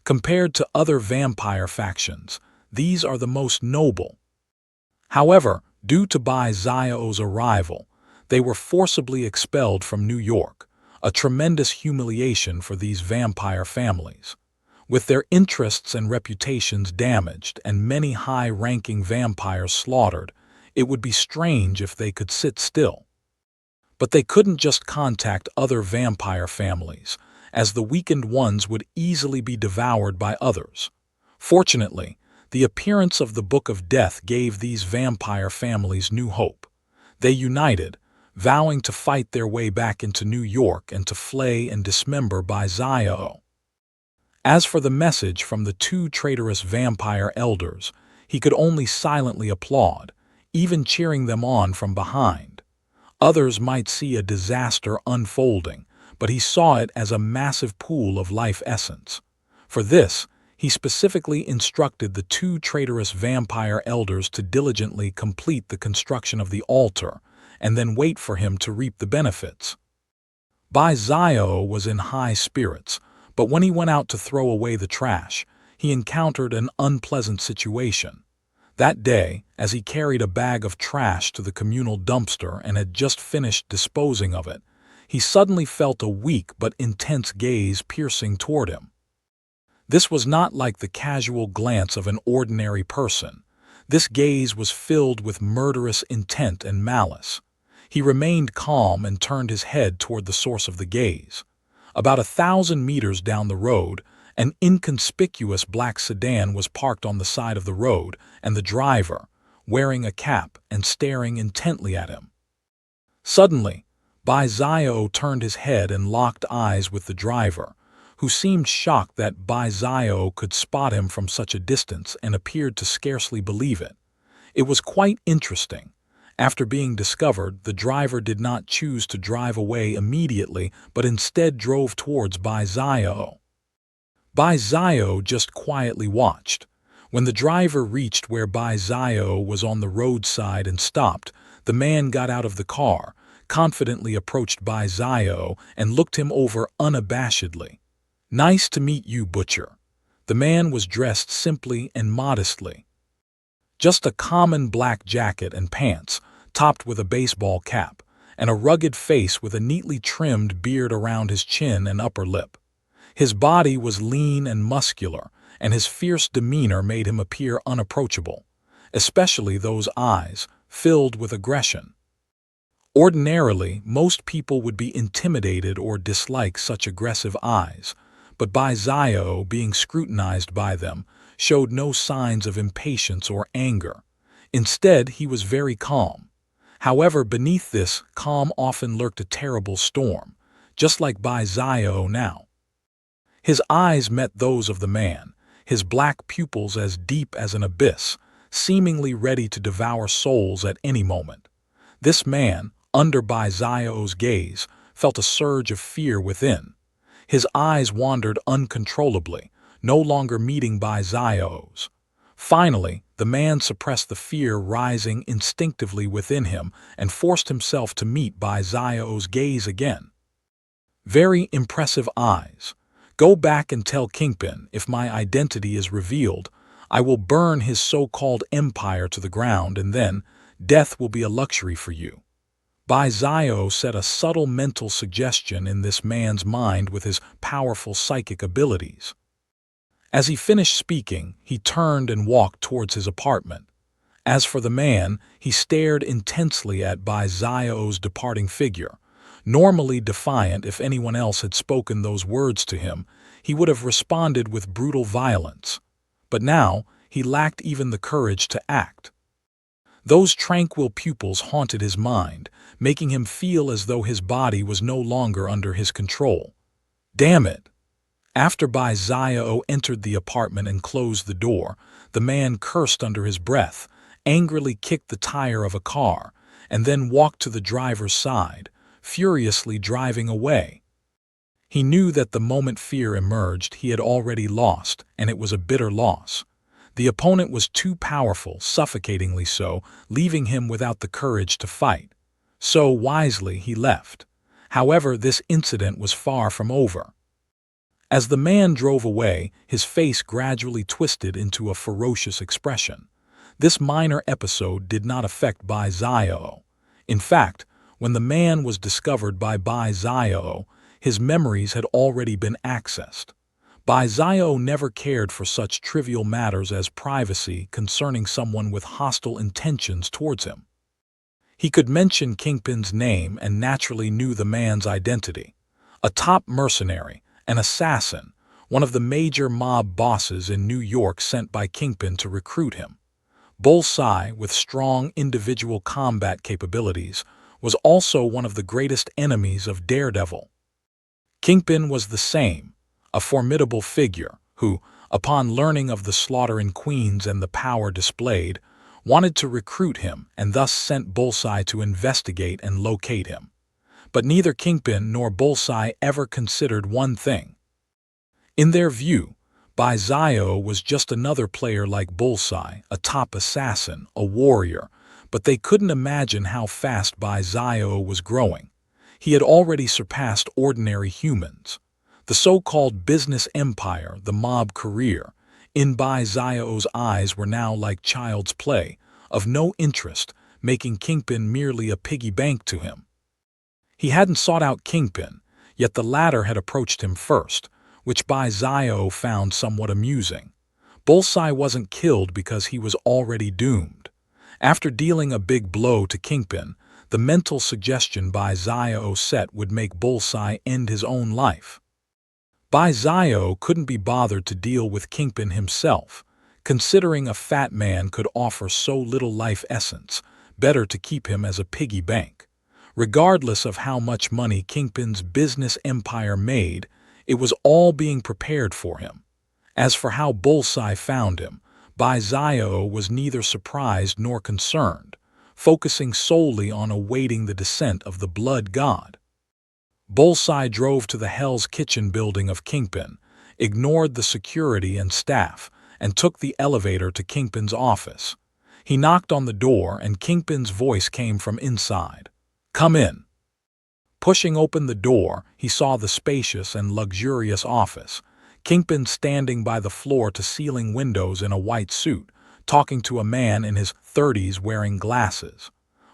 Compared to other vampire factions, these are the most noble. However, due to Bai-Zio's arrival, they were forcibly expelled from New York, a tremendous humiliation for these vampire families. With their interests and reputations damaged and many high-ranking vampires slaughtered, it would be strange if they could sit still. But they couldn't just contact other vampire families, as the weakened ones would easily be devoured by others. Fortunately, the appearance of the Book of Death gave these vampire families new hope. They united, vowing to fight their way back into New York and to flay and dismember Bai-Zio. As for the message from the two traitorous vampire elders, he could only silently applaud, even cheering them on from behind. Others might see a disaster unfolding, but he saw it as a massive pool of life essence. For this, he specifically instructed the two traitorous vampire elders to diligently complete the construction of the altar and then wait for him to reap the benefits. Bai-Zio was in high spirits, but when he went out to throw away the trash, he encountered an unpleasant situation. That day, as he carried a bag of trash to the communal dumpster and had just finished disposing of it, he suddenly felt a weak but intense gaze piercing toward him. This was not like the casual glance of an ordinary person. This gaze was filled with murderous intent and malice. He remained calm and turned his head toward the source of the gaze. About 1,000 meters down the road, an inconspicuous black sedan was parked on the side of the road, and the driver, wearing a cap and staring intently at him. Suddenly, Bai-Zio turned his head and locked eyes with the driver, who seemed shocked that Bai-Zio could spot him from such a distance and appeared to scarcely believe it. It was quite interesting. After being discovered, the driver did not choose to drive away immediately, but instead drove towards Bai-Zio. Bai-Zio just quietly watched. When the driver reached where Bai-Zio was on the roadside and stopped, the man got out of the car, confidently approached Bai-Zio, and looked him over unabashedly. "Nice to meet you, butcher." The man was dressed simply and modestly. Just a common black jacket and pants, topped with a baseball cap, and a rugged face with a neatly trimmed beard around his chin and upper lip. His body was lean and muscular, and his fierce demeanor made him appear unapproachable, especially those eyes, filled with aggression. Ordinarily, most people would be intimidated or dislike such aggressive eyes, but Bai-Zio, being scrutinized by them, showed no signs of impatience or anger. Instead, he was very calm. However, beneath this calm often lurked a terrible storm, just like Bai-Zio now. His eyes met those of the man, his black pupils as deep as an abyss, seemingly ready to devour souls at any moment. This man, under Bai-Zio's gaze, felt a surge of fear within. His eyes wandered uncontrollably, no longer meeting Bai-Zio's. Finally, the man suppressed the fear rising instinctively within him and forced himself to meet Bai-Zio's gaze again. "Very impressive eyes. Go back and tell Kingpin, if my identity is revealed, I will burn his so-called empire to the ground, and then death will be a luxury for you." Bai-Zio set a subtle mental suggestion in this man's mind with his powerful psychic abilities. As he finished speaking, he turned and walked towards his apartment. As for the man, he stared intensely at Zio's departing figure. Normally defiant, if anyone else had spoken those words to him, he would have responded with brutal violence. But now, he lacked even the courage to act. Those tranquil pupils haunted his mind, making him feel as though his body was no longer under his control. Damn it! After Zio entered the apartment and closed the door, the man cursed under his breath, angrily kicked the tire of a car, and then walked to the driver's side, furiously driving away. He knew that the moment fear emerged, he had already lost, and it was a bitter loss. The opponent was too powerful, suffocatingly so, leaving him without the courage to fight. So, wisely, he left. However, this incident was far from over. As the man drove away, his face gradually twisted into a ferocious expression. This minor episode did not affect Zio. In fact, when the man was discovered by Zio, his memories had already been accessed. Zio never cared for such trivial matters as privacy concerning someone with hostile intentions towards him. He could mention Kingpin's name and naturally knew the man's identity. A top mercenary, an assassin, one of the major mob bosses in New York sent by Kingpin to recruit him. Bullseye, with strong individual combat capabilities, was also one of the greatest enemies of Daredevil. Kingpin was the same, a formidable figure who, upon learning of the slaughter in Queens and the power displayed, wanted to recruit him and thus sent Bullseye to investigate and locate him. But neither Kingpin nor Bullseye ever considered one thing. In their view, Zio was just another player like Bullseye, a top assassin, a warrior, but they couldn't imagine how fast Zio was growing. He had already surpassed ordinary humans. The so-called business empire, the mob career, in Zio's eyes were now like child's play, of no interest, making Kingpin merely a piggy bank to him. He hadn't sought out Kingpin, yet the latter had approached him first, which Zio found somewhat amusing. Bullseye wasn't killed because he was already doomed. After dealing a big blow to Kingpin, the mental suggestion Zio set would make Bullseye end his own life. Zio couldn't be bothered to deal with Kingpin himself. Considering a fat man could offer so little life essence, better to keep him as a piggy bank. Regardless of how much money Kingpin's business empire made, it was all being prepared for him. As for how Bullseye found him, Zio was neither surprised nor concerned, focusing solely on awaiting the descent of the blood god. Bullseye drove to the Hell's Kitchen building of Kingpin, ignored the security and staff, and took the elevator to Kingpin's office. He knocked on the door and Kingpin's voice came from inside. "Come in." Pushing open the door, he saw the spacious and luxurious office. Kingpin standing by the floor-to-ceiling windows in a white suit, talking to a man in his 30s wearing glasses.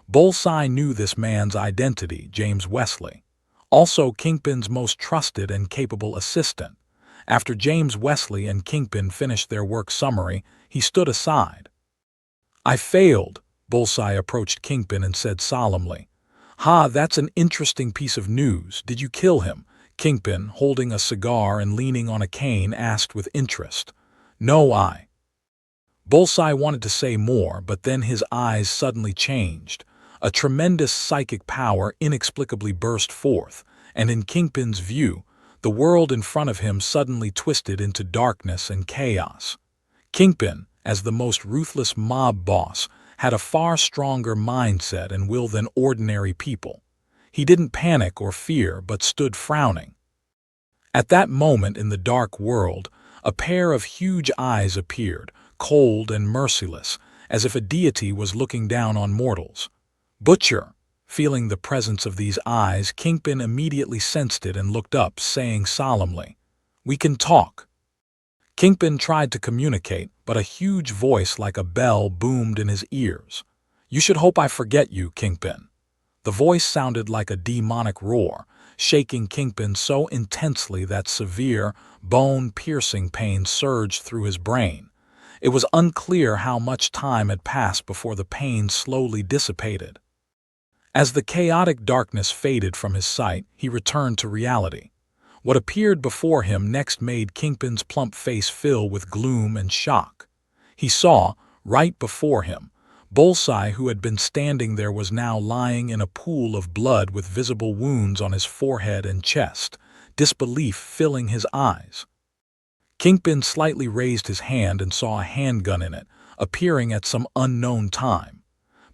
Bullseye knew this man's identity, James Wesley. Also Kingpin's most trusted and capable assistant. After James Wesley and Kingpin finished their work summary, he stood aside. "I failed," Bullseye approached Kingpin and said solemnly. "Ha, that's an interesting piece of news. Did you kill him?" Kingpin, holding a cigar and leaning on a cane, asked with interest. "No, I." Bullseye wanted to say more, but then his eyes suddenly changed. A tremendous psychic power inexplicably burst forth, and in Kingpin's view, the world in front of him suddenly twisted into darkness and chaos. Kingpin, as the most ruthless mob boss, had a far stronger mindset and will than ordinary people. He didn't panic or fear, but stood frowning. At that moment in the dark world, a pair of huge eyes appeared, cold and merciless, as if a deity was looking down on mortals. "Butcher!" Feeling the presence of these eyes, Kingpin immediately sensed it and looked up, saying solemnly, "We can talk." Kingpin tried to communicate, but a huge voice like a bell boomed in his ears. "You should hope I forget you, Kingpin." The voice sounded like a demonic roar, shaking Kingpin so intensely that severe, bone-piercing pain surged through his brain. It was unclear how much time had passed before the pain slowly dissipated. As the chaotic darkness faded from his sight, he returned to reality. What appeared before him next made Kingpin's plump face fill with gloom and shock. He saw, right before him, Bullseye, who had been standing there, was now lying in a pool of blood with visible wounds on his forehead and chest, disbelief filling his eyes. Kingpin slightly raised his hand and saw a handgun in it, appearing at some unknown time.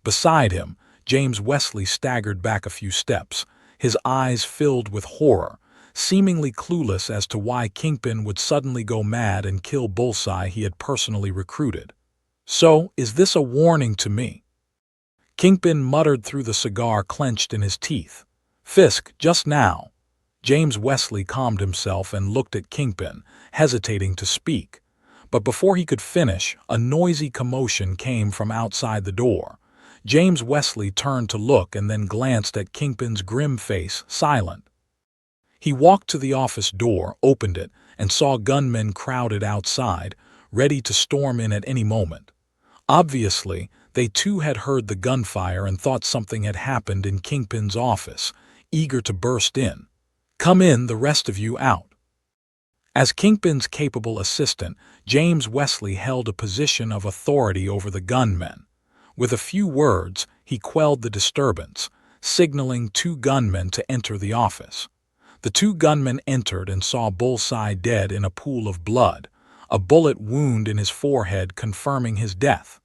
Beside him, James Wesley staggered back a few steps, his eyes filled with horror, seemingly clueless as to why Kingpin would suddenly go mad and kill Bullseye he had personally recruited. "So, is this a warning to me?" Kingpin muttered through the cigar clenched in his teeth. "Fisk, just now." James Wesley calmed himself and looked at Kingpin, hesitating to speak. But before he could finish, a noisy commotion came from outside the door. James Wesley turned to look and then glanced at Kingpin's grim face, silent. He walked to the office door, opened it, and saw gunmen crowded outside, ready to storm in at any moment. Obviously, they too had heard the gunfire and thought something had happened in Kingpin's office, eager to burst in. "Come in, the rest of you out." As Kingpin's capable assistant, James Wesley held a position of authority over the gunmen. With a few words, he quelled the disturbance, signaling 2 gunmen to enter the office. The 2 gunmen entered and saw Bullseye dead in a pool of blood, a bullet wound in his forehead confirming his death.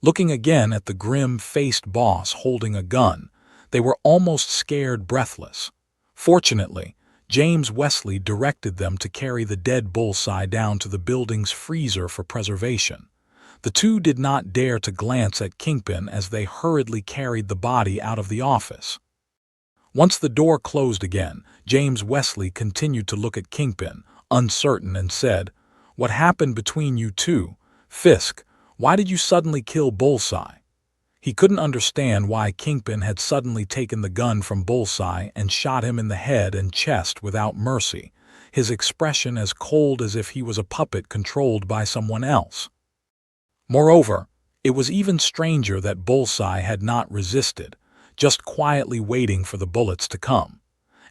Looking again at the grim-faced boss holding a gun, they were almost scared breathless. Fortunately, James Wesley directed them to carry the dead Bullseye down to the building's freezer for preservation. The 2 did not dare to glance at Kingpin as they hurriedly carried the body out of the office. Once the door closed again, James Wesley continued to look at Kingpin, uncertain, and said, "What happened between you 2? Fisk, why did you suddenly kill Bullseye?" He couldn't understand why Kingpin had suddenly taken the gun from Bullseye and shot him in the head and chest without mercy, his expression as cold as if he was a puppet controlled by someone else. Moreover, it was even stranger that Bullseye had not resisted, just quietly waiting for the bullets to come.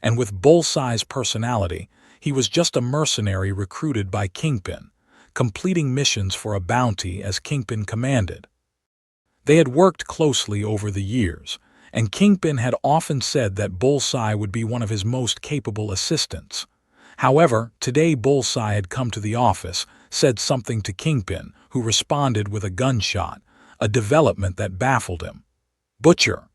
And with Bullseye's personality, he was just a mercenary recruited by Kingpin, completing missions for a bounty as Kingpin commanded. They had worked closely over the years, and Kingpin had often said that Bullseye would be one of his most capable assistants. However, today Bullseye had come to the office, said something to Kingpin, who responded with a gunshot, a development that baffled him. "Butcher."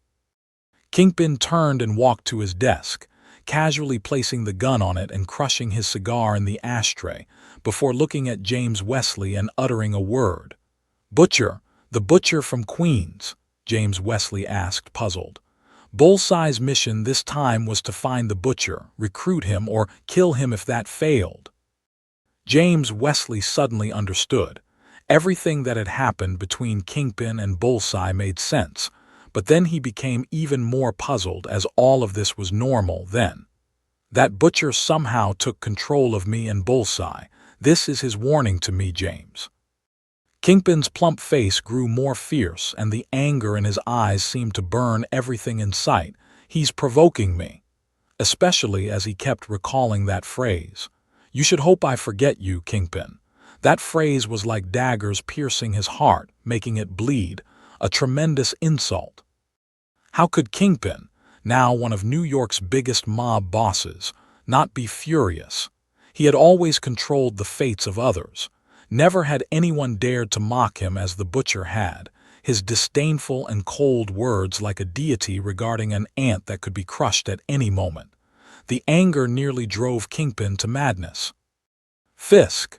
Kingpin turned and walked to his desk, casually placing the gun on it and crushing his cigar in the ashtray, before looking at James Wesley and uttering a word. "Butcher, the butcher from Queens?" James Wesley asked, puzzled. Bullseye's mission this time was to find the butcher, recruit him, or kill him if that failed. James Wesley suddenly understood. Everything that had happened between Kingpin and Bullseye made sense, but then he became even more puzzled as all of this was normal then. "That butcher somehow took control of me and Bullseye. This is his warning to me, James." Kingpin's plump face grew more fierce, and the anger in his eyes seemed to burn everything in sight. "He's provoking me." Especially as he kept recalling that phrase. "You should hope I forget you, Kingpin." That phrase was like daggers piercing his heart, making it bleed, a tremendous insult. How could Kingpin, now one of New York's biggest mob bosses, not be furious? He had always controlled the fates of others. Never had anyone dared to mock him as the butcher had, his disdainful and cold words like a deity regarding an ant that could be crushed at any moment. The anger nearly drove Kingpin to madness. "Fisk."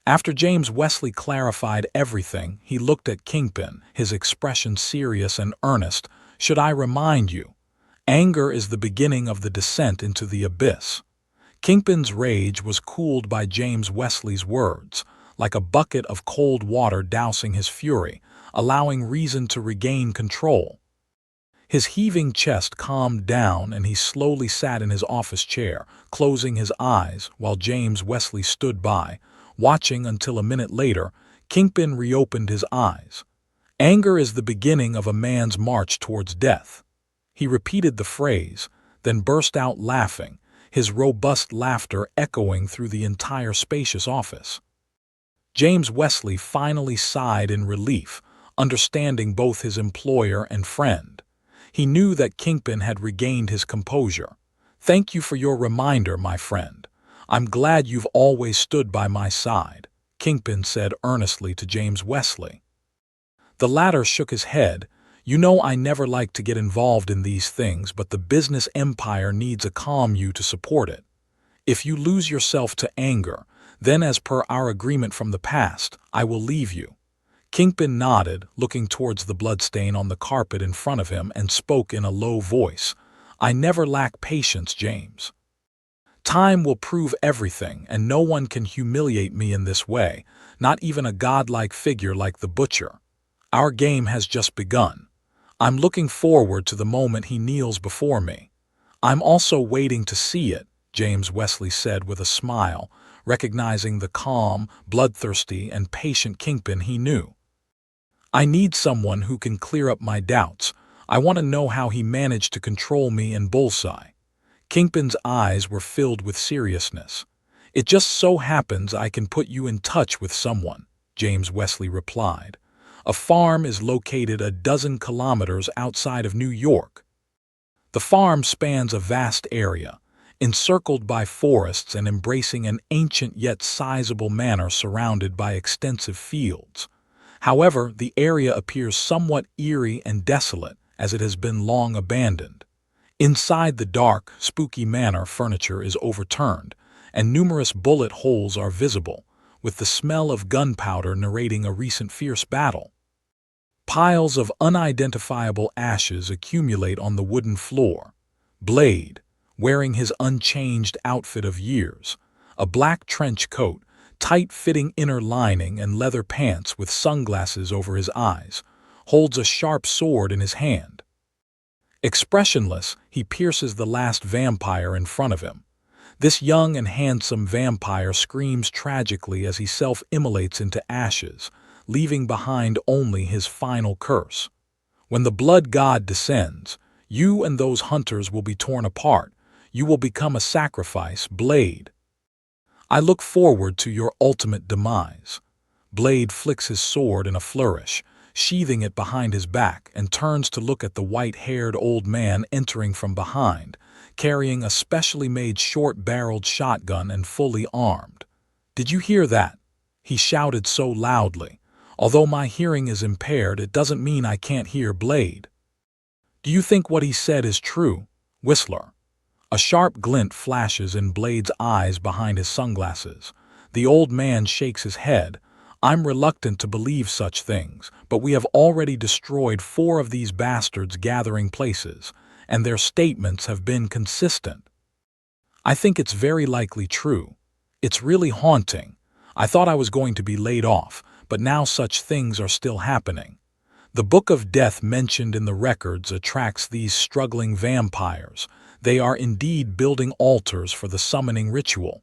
After James Wesley clarified everything, he looked at Kingpin, his expression serious and earnest. "Should I remind you? Anger is the beginning of the descent into the abyss." Kingpin's rage was cooled by James Wesley's words, like a bucket of cold water dousing his fury, allowing reason to regain control. His heaving chest calmed down and he slowly sat in his office chair, closing his eyes while James Wesley stood by, watching until a minute later, Kingpin reopened his eyes. Anger is the beginning of a man's march towards death. He repeated the phrase, then burst out laughing, his robust laughter echoing through the entire spacious office. James Wesley finally sighed in relief, understanding both his employer and friend. He knew that Kingpin had regained his composure. "Thank you for your reminder, my friend. I'm glad you've always stood by my side," Kingpin said earnestly to James Wesley. The latter shook his head. "You know I never like to get involved in these things, but the business empire needs a calm you to support it. If you lose yourself to anger, then as per our agreement from the past, I will leave you." Kingpin nodded, looking towards the bloodstain on the carpet in front of him, and spoke in a low voice. "I never lack patience, James. Time will prove everything, and no one can humiliate me in this way, not even a godlike figure like the butcher. Our game has just begun. I'm looking forward to the moment he kneels before me." "I'm also waiting to see it," James Wesley said with a smile, recognizing the calm, bloodthirsty, and patient Kingpin he knew. "I need someone who can clear up my doubts. I want to know how he managed to control me and Bullseye." Kingpin's eyes were filled with seriousness. "It just so happens I can put you in touch with someone," James Wesley replied. "A farm is located a dozen kilometers outside of New York. The farm spans a vast area, encircled by forests and embracing an ancient yet sizable manor surrounded by extensive fields. However, the area appears somewhat eerie and desolate, as it has been long abandoned. Inside the dark, spooky manor, furniture is overturned, and numerous bullet holes are visible, with the smell of gunpowder narrating a recent fierce battle. Piles of unidentifiable ashes accumulate on the wooden floor. Blade, wearing his unchanged outfit of years, a black trench coat, tight-fitting inner lining, and leather pants with sunglasses over his eyes, holds a sharp sword in his hand. Expressionless, he pierces the last vampire in front of him. This young and handsome vampire screams tragically as he self-immolates into ashes, leaving behind only his final curse. When the blood god descends, you and those hunters will be torn apart. You will become a sacrifice, Blade. I look forward to your ultimate demise." Blade flicks his sword in a flourish, sheathing it behind his back, and turns to look at the white-haired old man entering from behind, carrying a specially made short-barreled shotgun and fully armed. "Did you hear that?" he shouted so loudly. "Although my hearing is impaired, it doesn't mean I can't hear, Blade." "Do you think what he said is true, Whistler?" A sharp glint flashes in Blade's eyes behind his sunglasses. The old man shakes his head. "I'm reluctant to believe such things, but we have already destroyed 4 of these bastards' gathering places, and their statements have been consistent. I think it's very likely true. It's really haunting. I thought I was going to be laid off, but now such things are still happening. The Book of Death mentioned in the records attracts these struggling vampires. They are indeed building altars for the summoning ritual."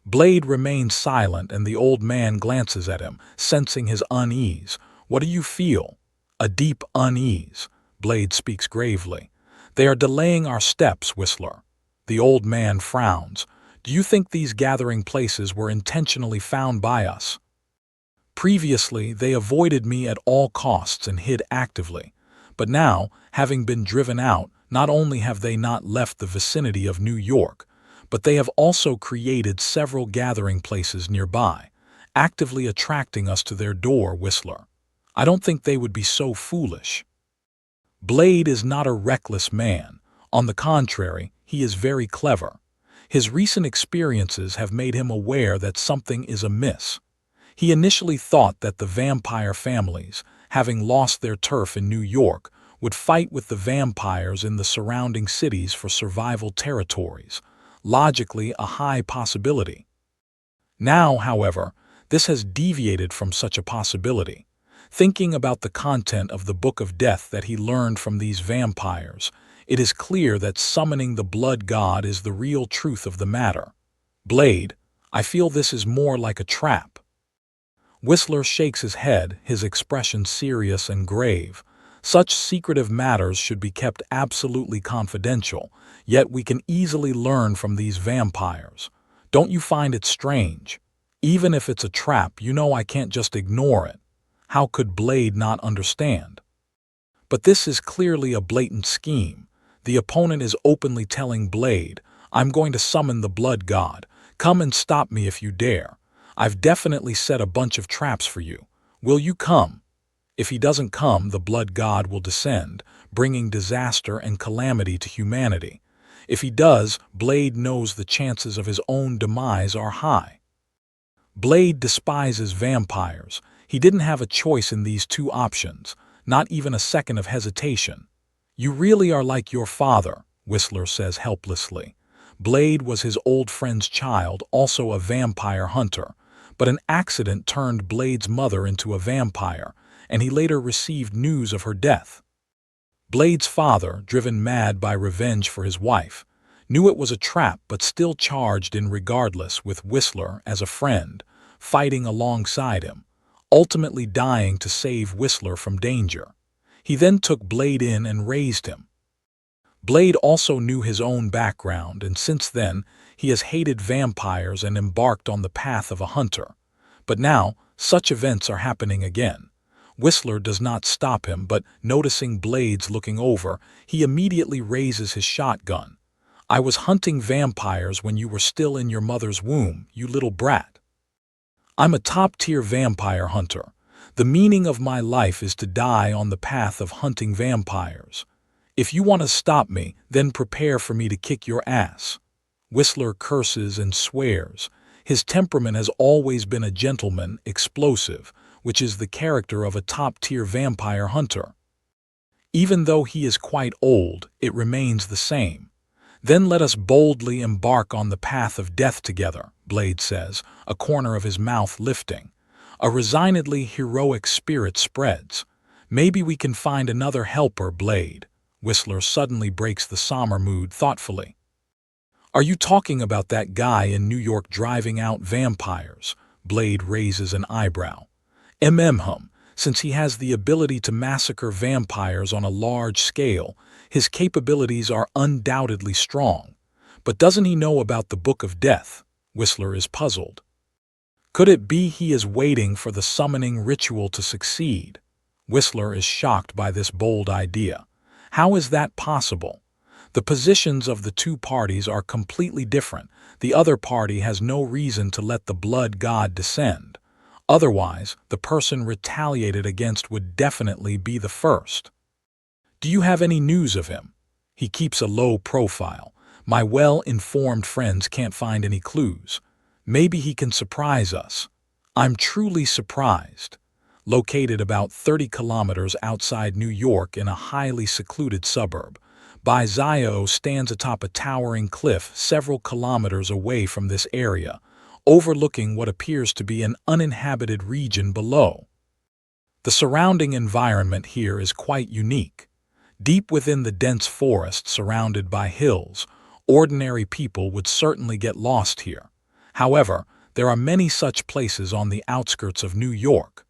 Blade remains silent, and the old man glances at him, sensing his unease. "What do you feel?" "A deep unease," Blade speaks gravely. "They are delaying our steps, Whistler." The old man frowns. "Do you think these gathering places were intentionally found by us?" "Previously, they avoided me at all costs and hid actively. But now, having been driven out, not only have they not left the vicinity of New York, but they have also created several gathering places nearby, actively attracting us to their door, Whistler. I don't think they would be so foolish." Blade is not a reckless man. On the contrary, he is very clever. His recent experiences have made him aware that something is amiss. He initially thought that the vampire families, having lost their turf in New York, would fight with the vampires in the surrounding cities for survival territories, logically a high possibility. Now, however, this has deviated from such a possibility. Thinking about the content of the Book of Death that he learned from these vampires, it is clear that summoning the blood god is the real truth of the matter. Blade, I feel this is more like a trap. Whistler shakes his head, his expression serious and grave. Such secretive matters should be kept absolutely confidential, yet we can easily learn from these vampires. Don't you find it strange? Even if it's a trap, you know I can't just ignore it. How could Blade not understand? But this is clearly a blatant scheme. The opponent is openly telling Blade, I'm going to summon the blood god. Come and stop me if you dare. I've definitely set a bunch of traps for you. Will you come? If he doesn't come, the blood god will descend, bringing disaster and calamity to humanity. If he does, Blade knows the chances of his own demise are high. Blade despises vampires. He didn't have a choice in these two options, not even a second of hesitation. You really are like your father, Whistler says helplessly. Blade was his old friend's child, also a vampire hunter, but an accident turned Blade's mother into a vampire, and he later received news of her death. Blade's father, driven mad by revenge for his wife, knew it was a trap but still charged in regardless with Whistler as a friend, fighting alongside him, ultimately dying to save Whistler from danger. He then took Blade in and raised him. Blade also knew his own background, and since then he has hated vampires and embarked on the path of a hunter. But now, such events are happening again. Whistler does not stop him, but noticing Blade's looking over, he immediately raises his shotgun. I was hunting vampires when you were still in your mother's womb, you little brat. I'm a top-tier vampire hunter. The meaning of my life is to die on the path of hunting vampires. If you want to stop me, then prepare for me to kick your ass. Whistler curses and swears. His temperament has always been a gentleman, explosive, which is the character of a top-tier vampire hunter. Even though he is quite old, it remains the same. Then let us boldly embark on the path of death together, Blade says, a corner of his mouth lifting. A resignedly heroic spirit spreads. Maybe we can find another helper, Blade. Whistler suddenly breaks the somber mood thoughtfully. Are you talking about that guy in New York driving out vampires? Blade raises an eyebrow. Since he has the ability to massacre vampires on a large scale, his capabilities are undoubtedly strong. But doesn't he know about the Book of Death? Whistler is puzzled. Could it be he is waiting for the summoning ritual to succeed? Whistler is shocked by this bold idea. How is that possible? The positions of the two parties are completely different. The other party has no reason to let the blood god descend. Otherwise, the person retaliated against would definitely be the first. Do you have any news of him? He keeps a low profile. My well-informed friends can't find any clues. Maybe he can surprise us. I'm truly surprised. Located about 30 kilometers outside New York in a highly secluded suburb, Baizio stands atop a towering cliff several kilometers away from this area, overlooking what appears to be an uninhabited region below. The surrounding environment here is quite unique. Deep within the dense forest surrounded by hills, ordinary people would certainly get lost here. However, there are many such places on the outskirts of New York.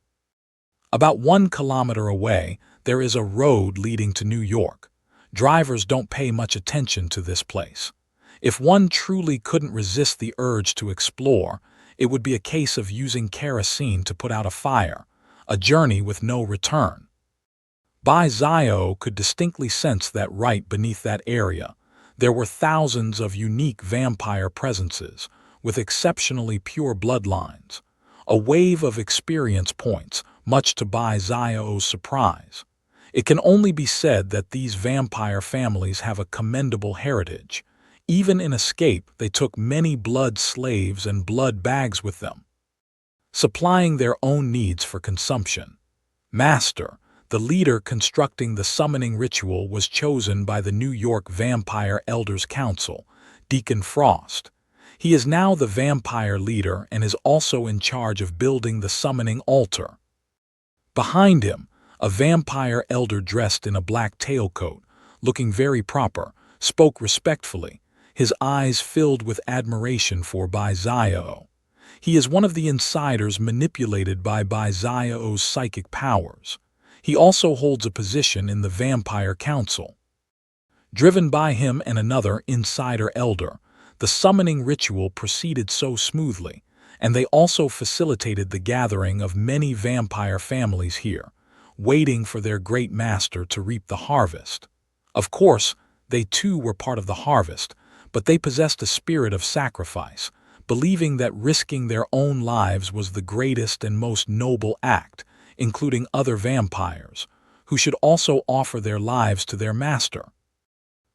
About 1 kilometer away, there is a road leading to New York. Drivers don't pay much attention to this place. If one truly couldn't resist the urge to explore, it would be a case of using kerosene to put out a fire, a journey with no return. Baizio could distinctly sense that right beneath that area, there were thousands of unique vampire presences, with exceptionally pure bloodlines. A wave of experience points, much to Baizio's surprise. It can only be said that these vampire families have a commendable heritage. Even in escape, they took many blood slaves and blood bags with them, supplying their own needs for consumption. Master, the leader constructing the summoning ritual, was chosen by the New York Vampire Elders Council, Deacon Frost. He is now the vampire leader and is also in charge of building the summoning altar. Behind him, a vampire elder dressed in a black tailcoat, looking very proper, spoke respectfully, his eyes filled with admiration for Bai. He is one of the insiders manipulated by Bai's psychic powers. He also holds a position in the Vampire Council. Driven by him and another insider elder, the summoning ritual proceeded so smoothly, and they also facilitated the gathering of many vampire families here, waiting for their great master to reap the harvest. Of course, they too were part of the harvest, but they possessed a spirit of sacrifice, believing that risking their own lives was the greatest and most noble act, including other vampires, who should also offer their lives to their master.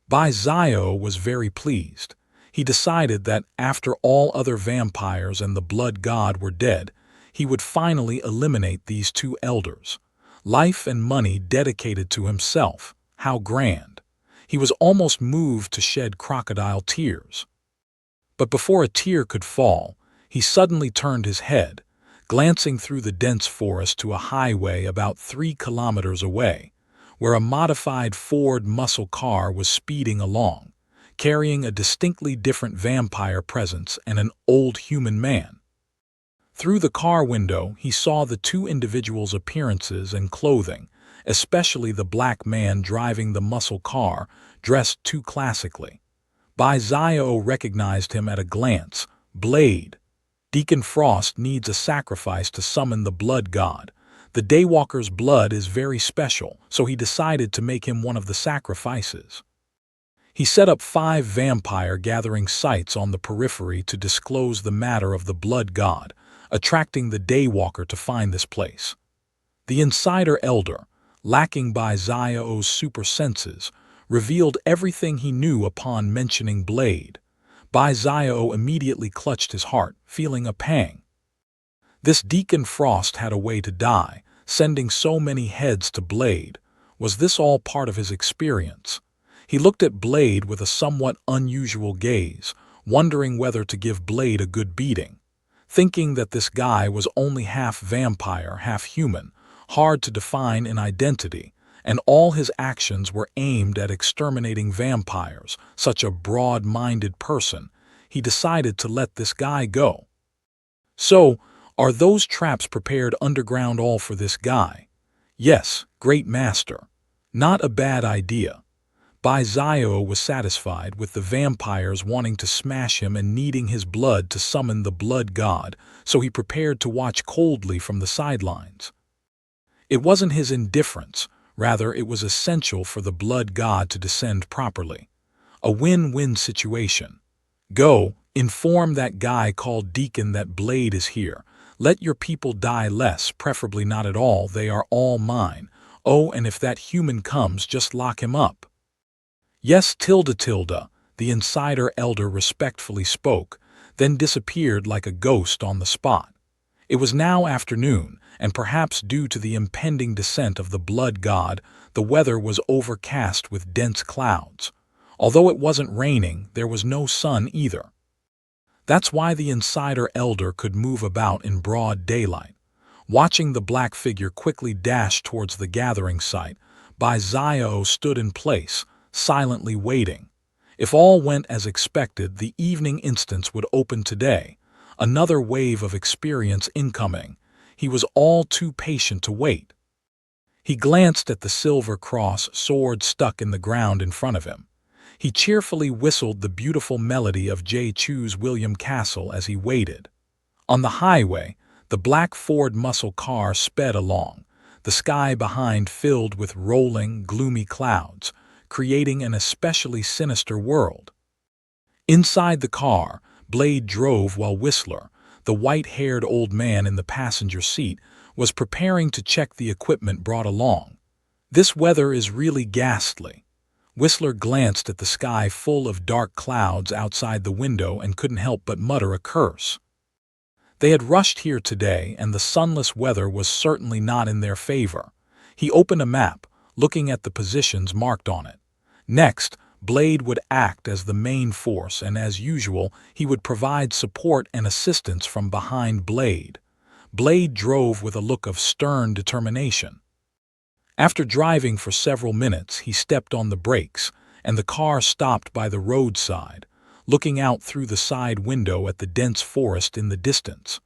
Bai was very pleased. He decided that after all other vampires and the blood god were dead, he would finally eliminate these two elders. Life and money dedicated to himself. How grand! He was almost moved to shed crocodile tears. But before a tear could fall, he suddenly turned his head, glancing through the dense forest to a highway about 3 kilometers away, where a modified Ford muscle car was speeding along, carrying a distinctly different vampire presence and an old human man. Through the car window, he saw the two individuals' appearances and clothing, especially the black man driving the muscle car, dressed too classically. Bai recognized him at a glance. Blade. Deacon Frost needs a sacrifice to summon the blood god. The Daywalker's blood is very special, so he decided to make him one of the sacrifices. He set up 5 vampire gathering sites on the periphery to disclose the matter of the blood god, attracting the Daywalker to find this place. The insider elder, lacking Bai's super senses, revealed everything he knew upon mentioning Blade. Bai immediately clutched his heart, feeling a pang. This Deacon Frost had a way to die, sending so many heads to Blade. Was this all part of his experience? He looked at Blade with a somewhat unusual gaze, wondering whether to give Blade a good beating. Thinking that this guy was only half vampire, half human, hard to define in identity, and all his actions were aimed at exterminating vampires, such a broad-minded person, he decided to let this guy go. So, are those traps prepared underground all for this guy? Yes, great master. Not a bad idea. Bai was satisfied with the vampires wanting to smash him and needing his blood to summon the blood god, so he prepared to watch coldly from the sidelines. It wasn't his indifference, rather it was essential for the blood god to descend properly. A win-win situation. Go, inform that guy called Deacon that Blade is here. Let your people die less, preferably not at all, they are all mine. Oh, and if that human comes, just lock him up. Yes, the insider elder respectfully spoke, then disappeared like a ghost on the spot. It was now afternoon, and perhaps due to the impending descent of the blood god, the weather was overcast with dense clouds. Although it wasn't raining, there was no sun either. That's why the insider elder could move about in broad daylight. Watching the black figure quickly dash towards the gathering site, Bai stood in place, silently waiting. If all went as expected, the evening instance would open today. Another wave of experience incoming. He was all too patient to wait. He glanced at the silver cross sword stuck in the ground in front of him. He cheerfully whistled the beautiful melody of J. Chu's William Castle as he waited. On the highway, the black Ford muscle car sped along, the sky behind filled with rolling, gloomy clouds, creating an especially sinister world. Inside the car, Blade drove while Whistler, the white-haired old man in the passenger seat, was preparing to check the equipment brought along. This weather is really ghastly. Whistler glanced at the sky full of dark clouds outside the window and couldn't help but mutter a curse. They had rushed here today, and the sunless weather was certainly not in their favor. He opened a map, looking at the positions marked on it. Next, Blade would act as the main force, and as usual, he would provide support and assistance from behind Blade. Blade drove with a look of stern determination. After driving for several minutes, he stepped on the brakes, and the car stopped by the roadside, looking out through the side window at the dense forest in the distance.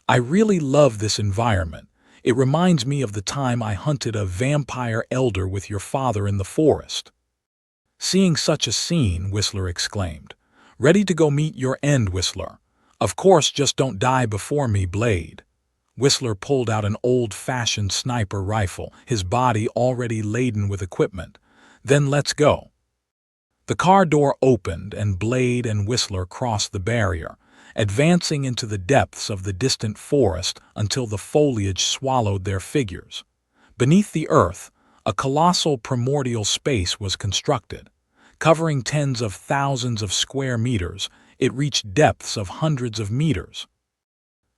"I really love this environment. It reminds me of the time I hunted a vampire elder with your father in the forest." Seeing such a scene, Whistler exclaimed, "Ready to go meet your end, Whistler. Of course, just don't die before me, Blade." Whistler pulled out an old-fashioned sniper rifle, his body already laden with equipment. "Then let's go." The car door opened and Blade and Whistler crossed the barrier, advancing into the depths of the distant forest until the foliage swallowed their figures. Beneath the earth, a colossal primordial space was constructed. Covering tens of thousands of square meters, it reached depths of hundreds of meters.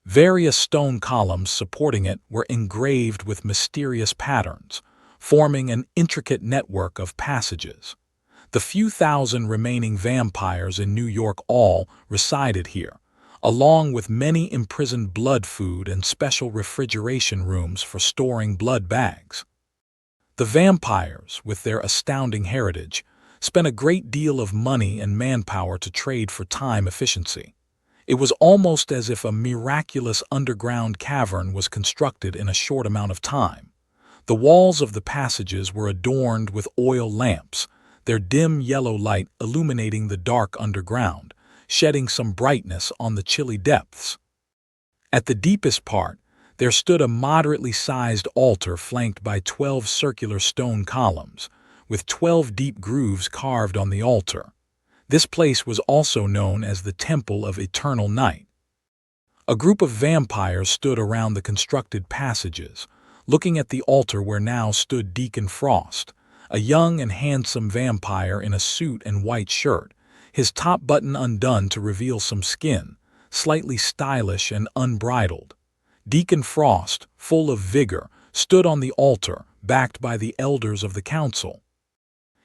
Various stone columns supporting it were engraved with mysterious patterns, forming an intricate network of passages. The few thousand remaining vampires in New York all resided here, along with many imprisoned blood food and special refrigeration rooms for storing blood bags. The vampires, with their astounding heritage, spent a great deal of money and manpower to trade for time efficiency. It was almost as if a miraculous underground cavern was constructed in a short amount of time. The walls of the passages were adorned with oil lamps, their dim yellow light illuminating the dark underground, shedding some brightness on the chilly depths. At the deepest part, there stood a moderately sized altar flanked by 12 circular stone columns, with 12 deep grooves carved on the altar. This place was also known as the Temple of Eternal Night. A group of vampires stood around the constructed passages, looking at the altar where now stood Deacon Frost, a young and handsome vampire in a suit and white shirt, his top button undone to reveal some skin, slightly stylish and unbridled. Deacon Frost, full of vigor, stood on the altar, backed by the elders of the council.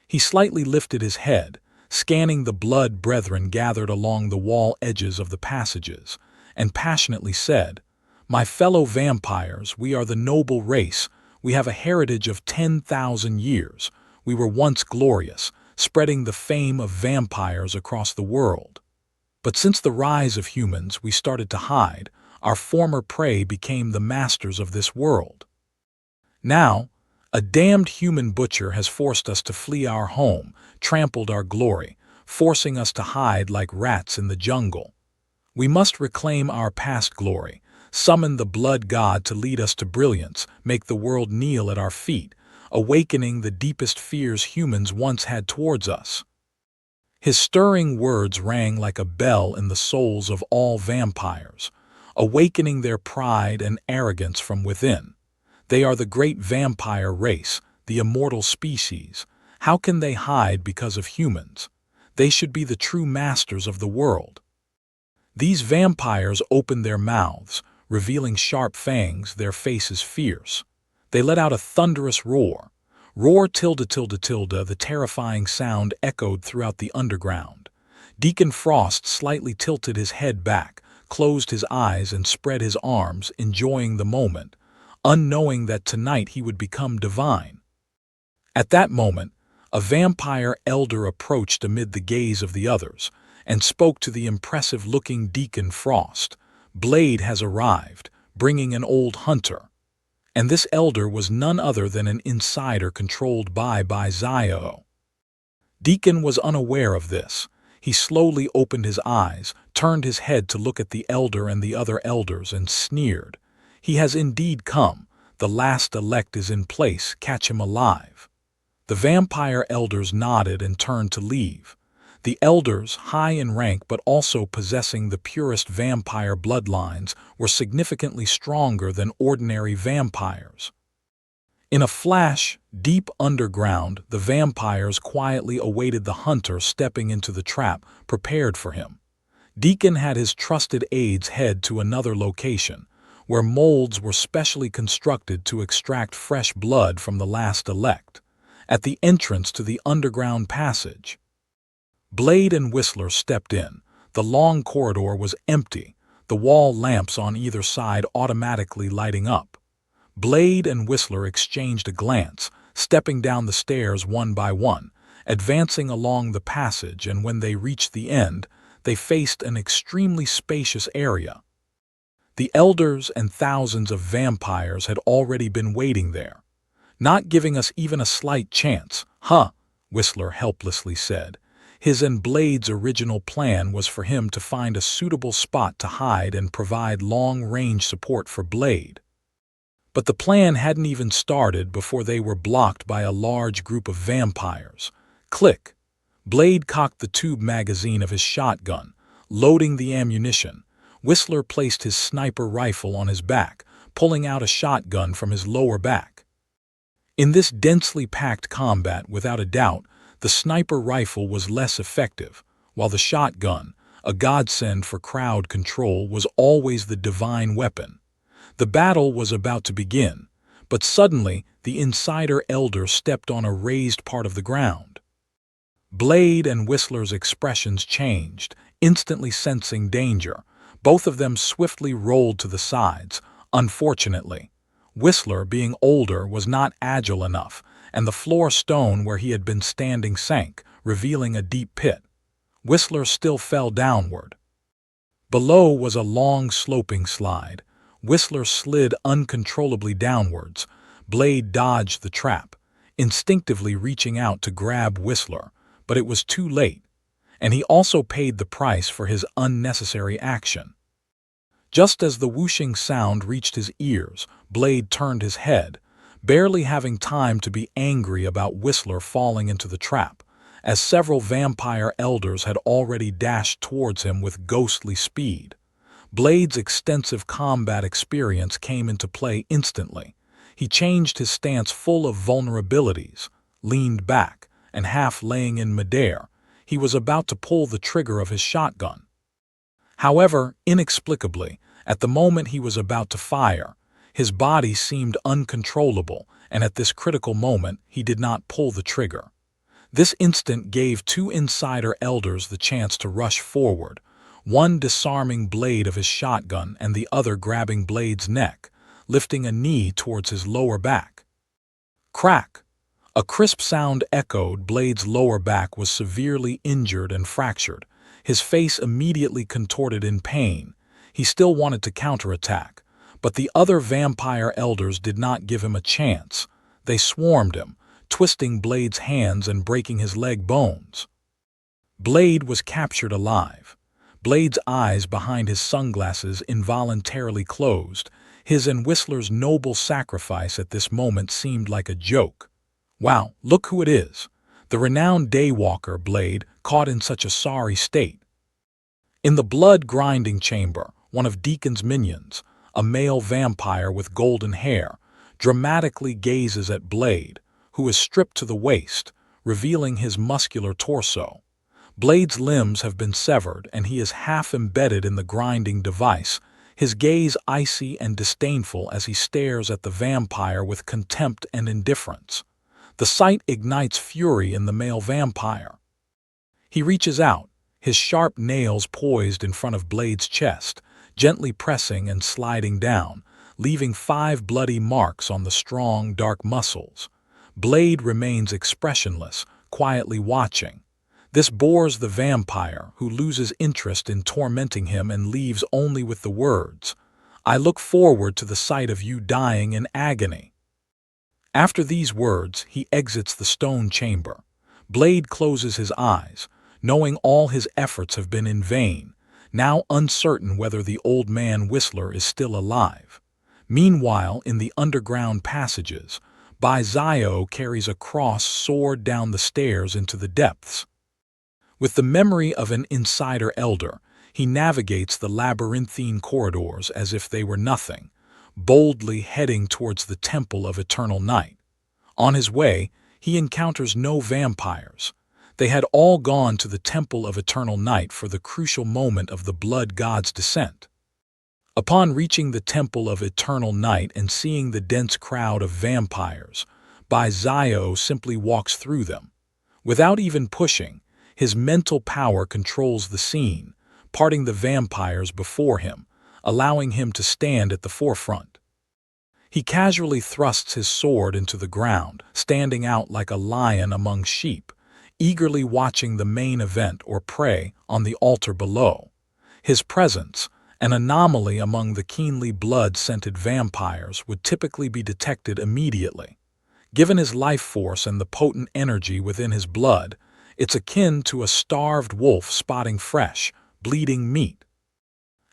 He slightly lifted his head, scanning the blood brethren gathered along the wall edges of the passages, and passionately said, "My fellow vampires, we are the noble race. We have a heritage of 10,000 years. We were once glorious, spreading the fame of vampires across the world. But since the rise of humans, we started to hide. Our former prey became the masters of this world. Now, a damned human butcher has forced us to flee our home, trampled our glory, forcing us to hide like rats in the jungle. We must reclaim our past glory, summon the blood god to lead us to brilliance, make the world kneel at our feet, awakening the deepest fears humans once had towards us." His stirring words rang like a bell in the souls of all vampires, awakening their pride and arrogance from within. They are the great vampire race, the immortal species. How can they hide because of humans? They should be the true masters of the world. These vampires opened their mouths, revealing sharp fangs, their faces fierce. They let out a thunderous roar. Roar tilde tilde tilde, the terrifying sound echoed throughout the underground. Deacon Frost slightly tilted his head back, closed his eyes and spread his arms, enjoying the moment, unknowing that tonight he would become divine. At that moment, a vampire elder approached amid the gaze of the others, and spoke to the impressive-looking Deacon Frost. "Blade has arrived, bringing an old hunter." And this elder was none other than an insider controlled by Zio. Deacon was unaware of this. He slowly opened his eyes, turned his head to look at the elder and the other elders, and sneered. "He has indeed come. The last elect is in place. Catch him alive." The vampire elders nodded and turned to leave. The elders, high in rank but also possessing the purest vampire bloodlines, were significantly stronger than ordinary vampires. In a flash, deep underground, the vampires quietly awaited the hunter stepping into the trap prepared for him. Deacon had his trusted aides head to another location, where molds were specially constructed to extract fresh blood from the last elect, at the entrance to the underground passage. Blade and Whistler stepped in. The long corridor was empty. the wall lamps on either side automatically lighting up. Blade and Whistler exchanged a glance, stepping down the stairs one by one, advancing along the passage, and when they reached the end, they faced an extremely spacious area. The elders and thousands of vampires had already been waiting there, not giving us even a slight chance. "Huh," Whistler helplessly said. His and Blade's original plan was for him to find a suitable spot to hide and provide long-range support for Blade. But the plan hadn't even started before they were blocked by a large group of vampires. Click! Blade cocked the tube magazine of his shotgun, loading the ammunition. Whistler placed his sniper rifle on his back, pulling out a shotgun from his lower back. In this densely packed combat, without a doubt, the sniper rifle was less effective, while the shotgun, a godsend for crowd control, was always the divine weapon. The battle was about to begin, but suddenly the insider elder stepped on a raised part of the ground. Blade and Whistler's expressions changed, instantly sensing danger. Both of them swiftly rolled to the sides. Unfortunately, Whistler, being older, was not agile enough, and the floor stone where he had been standing sank, revealing a deep pit. Whistler still fell downward. Below was a long sloping slide. Whistler slid uncontrollably downwards. Blade dodged the trap, instinctively reaching out to grab Whistler, but it was too late, and he also paid the price for his unnecessary action. Just as the whooshing sound reached his ears, Blade turned his head, barely having time to be angry about Whistler falling into the trap, as several vampire elders had already dashed towards him with ghostly speed. Blade's extensive combat experience came into play instantly. He changed his stance full of vulnerabilities, leaned back, and half laying in midair, he was about to pull the trigger of his shotgun. However, inexplicably, at the moment he was about to fire, his body seemed uncontrollable, and at this critical moment he did not pull the trigger. This instant gave two insider elders the chance to rush forward, one disarming Blade of his shotgun and the other grabbing Blade's neck, lifting a knee towards his lower back. Crack! A crisp sound echoed. Blade's lower back was severely injured and fractured. His face immediately contorted in pain. He still wanted to counterattack, but the other vampire elders did not give him a chance. They swarmed him, twisting Blade's hands and breaking his leg bones. Blade was captured alive. Blade's eyes behind his sunglasses involuntarily closed. His and Whistler's noble sacrifice at this moment seemed like a joke. "Wow, look who it is! The renowned daywalker, Blade, caught in such a sorry state." In the blood-grinding chamber, one of Deacon's minions, a male vampire with golden hair, dramatically gazes at Blade, who is stripped to the waist, revealing his muscular torso. Blade's limbs have been severed, and he is half embedded in the grinding device, his gaze icy and disdainful as he stares at the vampire with contempt and indifference. The sight ignites fury in the male vampire. He reaches out, his sharp nails poised in front of Blade's chest, gently pressing and sliding down, leaving 5 bloody marks on the strong, dark muscles. Blade remains expressionless, quietly watching. This bores the vampire, who loses interest in tormenting him and leaves only with the words, "I look forward to the sight of you dying in agony." After these words, he exits the stone chamber. Blade closes his eyes, knowing all his efforts have been in vain, now uncertain whether the old man Whistler is still alive. Meanwhile, in the underground passages, Zio carries a cross sword down the stairs into the depths. With the memory of an insider elder, he navigates the labyrinthine corridors as if they were nothing, boldly heading towards the Temple of Eternal Night. On his way, he encounters no vampires. They had all gone to the Temple of Eternal Night for the crucial moment of the Blood God's descent. Upon reaching the Temple of Eternal Night and seeing the dense crowd of vampires, Zio simply walks through them. Without even pushing, his mental power controls the scene, parting the vampires before him, allowing him to stand at the forefront. He casually thrusts his sword into the ground, standing out like a lion among sheep, eagerly watching the main event or prey on the altar below. His presence, an anomaly among the keenly blood-scented vampires, would typically be detected immediately. Given his life force and the potent energy within his blood, it's akin to a starved wolf spotting fresh, bleeding meat.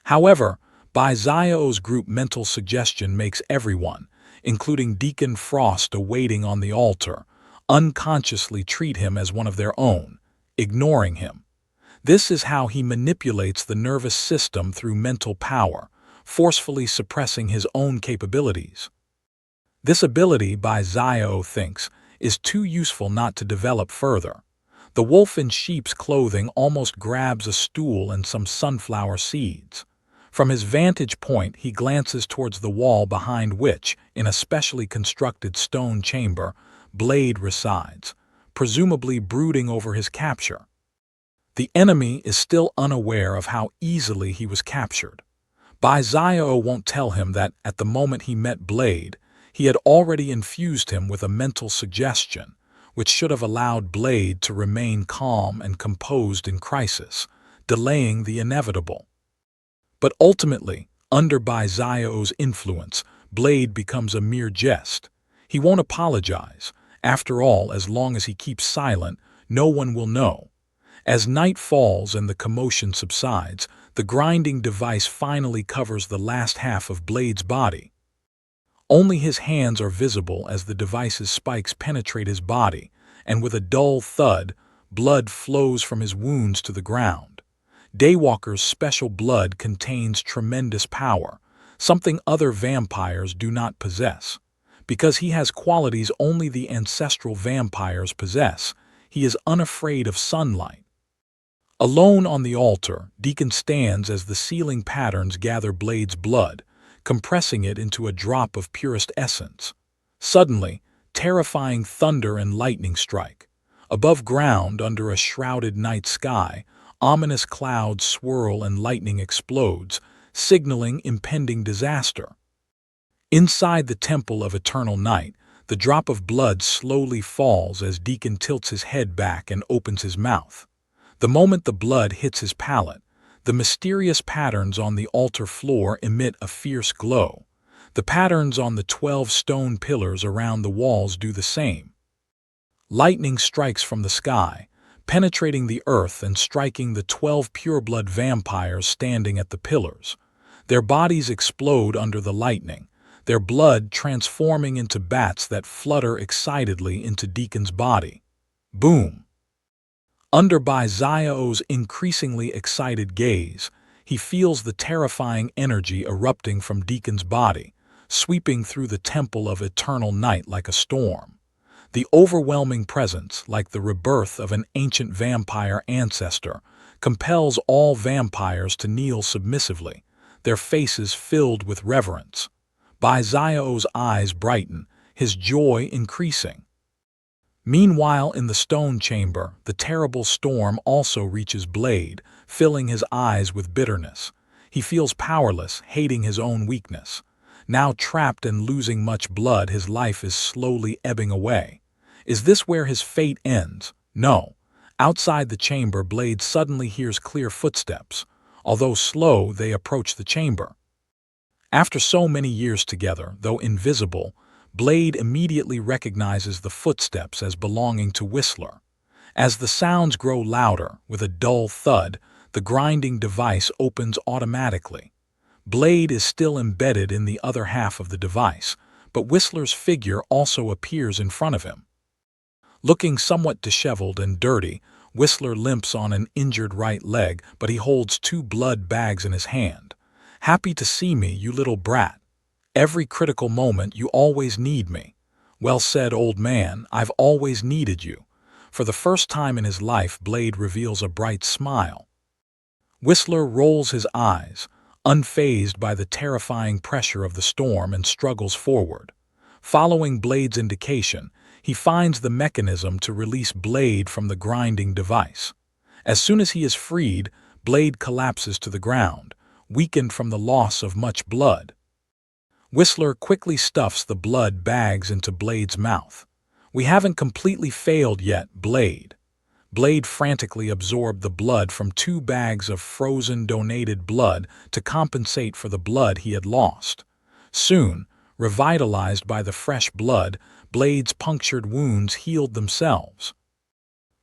However, by Zio's group mental suggestion makes everyone, including Deacon Frost awaiting on the altar, unconsciously treat him as one of their own, ignoring him. This is how he manipulates the nervous system through mental power, forcefully suppressing his own capabilities. This ability, by Zio thinks, is too useful not to develop further. The wolf in sheep's clothing almost grabs a stool and some sunflower seeds. From his vantage point, he glances towards the wall behind which, in a specially constructed stone chamber, Blade resides, presumably brooding over his capture. The enemy is still unaware of how easily he was captured. Zio won't tell him that, at the moment he met Blade, he had already infused him with a mental suggestion, which should have allowed Blade to remain calm and composed in crisis, delaying the inevitable. But ultimately, under Zio's influence, Blade becomes a mere jest. He won't apologize. After all, as long as he keeps silent, no one will know. As night falls and the commotion subsides, the grinding device finally covers the last half of Blade's body. Only his hands are visible as the device's spikes penetrate his body, and with a dull thud, blood flows from his wounds to the ground. Daywalker's special blood contains tremendous power, something other vampires do not possess. Because he has qualities only the ancestral vampires possess, he is unafraid of sunlight. Alone on the altar, Deacon stands as the sealing patterns gather Blade's blood, compressing it into a drop of purest essence. Suddenly, terrifying thunder and lightning strike. Above ground, under a shrouded night sky, ominous clouds swirl and lightning explodes, signaling impending disaster. Inside the Temple of Eternal Night, the drop of blood slowly falls as Deacon tilts his head back and opens his mouth. The moment the blood hits his palate, the mysterious patterns on the altar floor emit a fierce glow. The patterns on the 12 stone pillars around the walls do the same. Lightning strikes from the sky, penetrating the earth and striking the 12 pureblood vampires standing at the pillars. Their bodies explode under the lightning, their blood transforming into bats that flutter excitedly into Deacon's body. Boom! Under Zio's increasingly excited gaze, he feels the terrifying energy erupting from Deacon's body, sweeping through the Temple of Eternal Night like a storm. The overwhelming presence, like the rebirth of an ancient vampire ancestor, compels all vampires to kneel submissively, their faces filled with reverence. Zio's eyes brighten, his joy increasing. Meanwhile, in the stone chamber, the terrible storm also reaches Blade, filling his eyes with bitterness. He feels powerless, hating his own weakness. Now trapped and losing much blood, his life is slowly ebbing away. Is this where his fate ends? No. Outside the chamber, Blade suddenly hears clear footsteps. Although slow, they approach the chamber. After so many years together, though invisible, Blade immediately recognizes the footsteps as belonging to Whistler. As the sounds grow louder, with a dull thud, the grinding device opens automatically. Blade is still embedded in the other half of the device, but Whistler's figure also appears in front of him. Looking somewhat disheveled and dirty, Whistler limps on an injured right leg, but he holds 2 blood bags in his hand. "Happy to see me, you little brat. Every critical moment you always need me." "Well said, old man, I've always needed you." For the first time in his life, Blade reveals a bright smile. Whistler rolls his eyes, unfazed by the terrifying pressure of the storm, and struggles forward. Following Blade's indication, he finds the mechanism to release Blade from the grinding device. As soon as he is freed, Blade collapses to the ground, weakened from the loss of much blood. Whistler quickly stuffs the blood bags into Blade's mouth. "We haven't completely failed yet, Blade." Blade frantically absorbed the blood from 2 bags of frozen donated blood to compensate for the blood he had lost. Soon, revitalized by the fresh blood, Blade's punctured wounds healed themselves.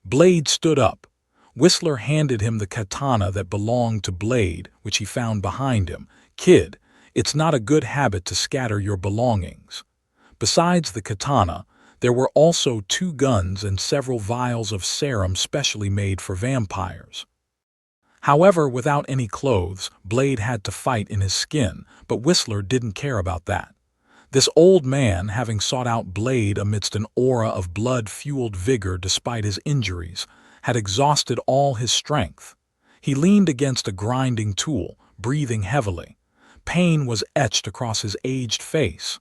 Blade stood up. Whistler handed him the katana that belonged to Blade, which he found behind him. "Kid, it's not a good habit to scatter your belongings." Besides the katana, there were also 2 guns and several vials of serum specially made for vampires. However, without any clothes, Blade had to fight in his skin, but Whistler didn't care about that. This old man, having sought out Blade amidst an aura of blood-fueled vigor despite his injuries, had exhausted all his strength. He leaned against a grinding tool, breathing heavily. Pain was etched across his aged face.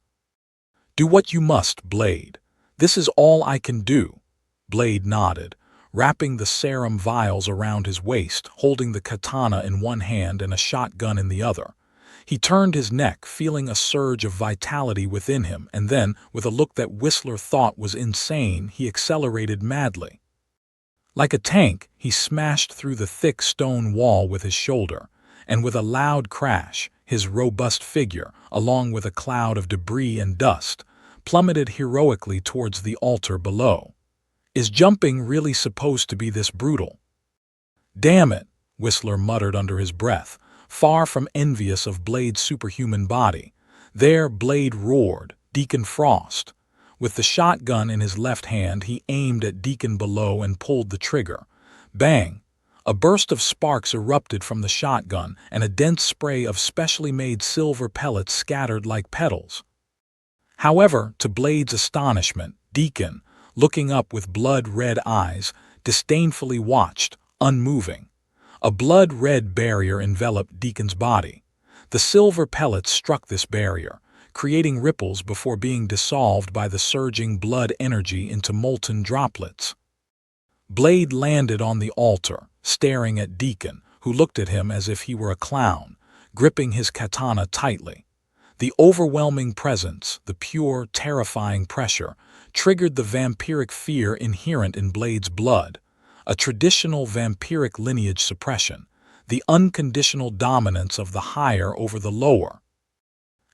"Do what you must, Blade. This is all I can do." Blade nodded, wrapping the serum vials around his waist, holding the katana in one hand and a shotgun in the other. He turned his neck, feeling a surge of vitality within him, and then, with a look that Whistler thought was insane, he accelerated madly. Like a tank, he smashed through the thick stone wall with his shoulder, and with a loud crash, his robust figure, along with a cloud of debris and dust, plummeted heroically towards the altar below. "Is jumping really supposed to be this brutal?" "Damn it," Whistler muttered under his breath, far from envious of Blade's superhuman body. There Blade roared, Deacon Frost. With the shotgun in his left hand, he aimed at Deacon below and pulled the trigger. Bang! A burst of sparks erupted from the shotgun, and a dense spray of specially made silver pellets scattered like petals. However, to Blade's astonishment, Deacon, looking up with blood-red eyes, disdainfully watched, unmoving. A blood-red barrier enveloped Deacon's body. The silver pellets struck this barrier, creating ripples before being dissolved by the surging blood energy into molten droplets. Blade landed on the altar, staring at Deacon, who looked at him as if he were a clown, gripping his katana tightly. The overwhelming presence, the pure, terrifying pressure, triggered the vampiric fear inherent in Blade's blood, a traditional vampiric lineage suppression, the unconditional dominance of the higher over the lower.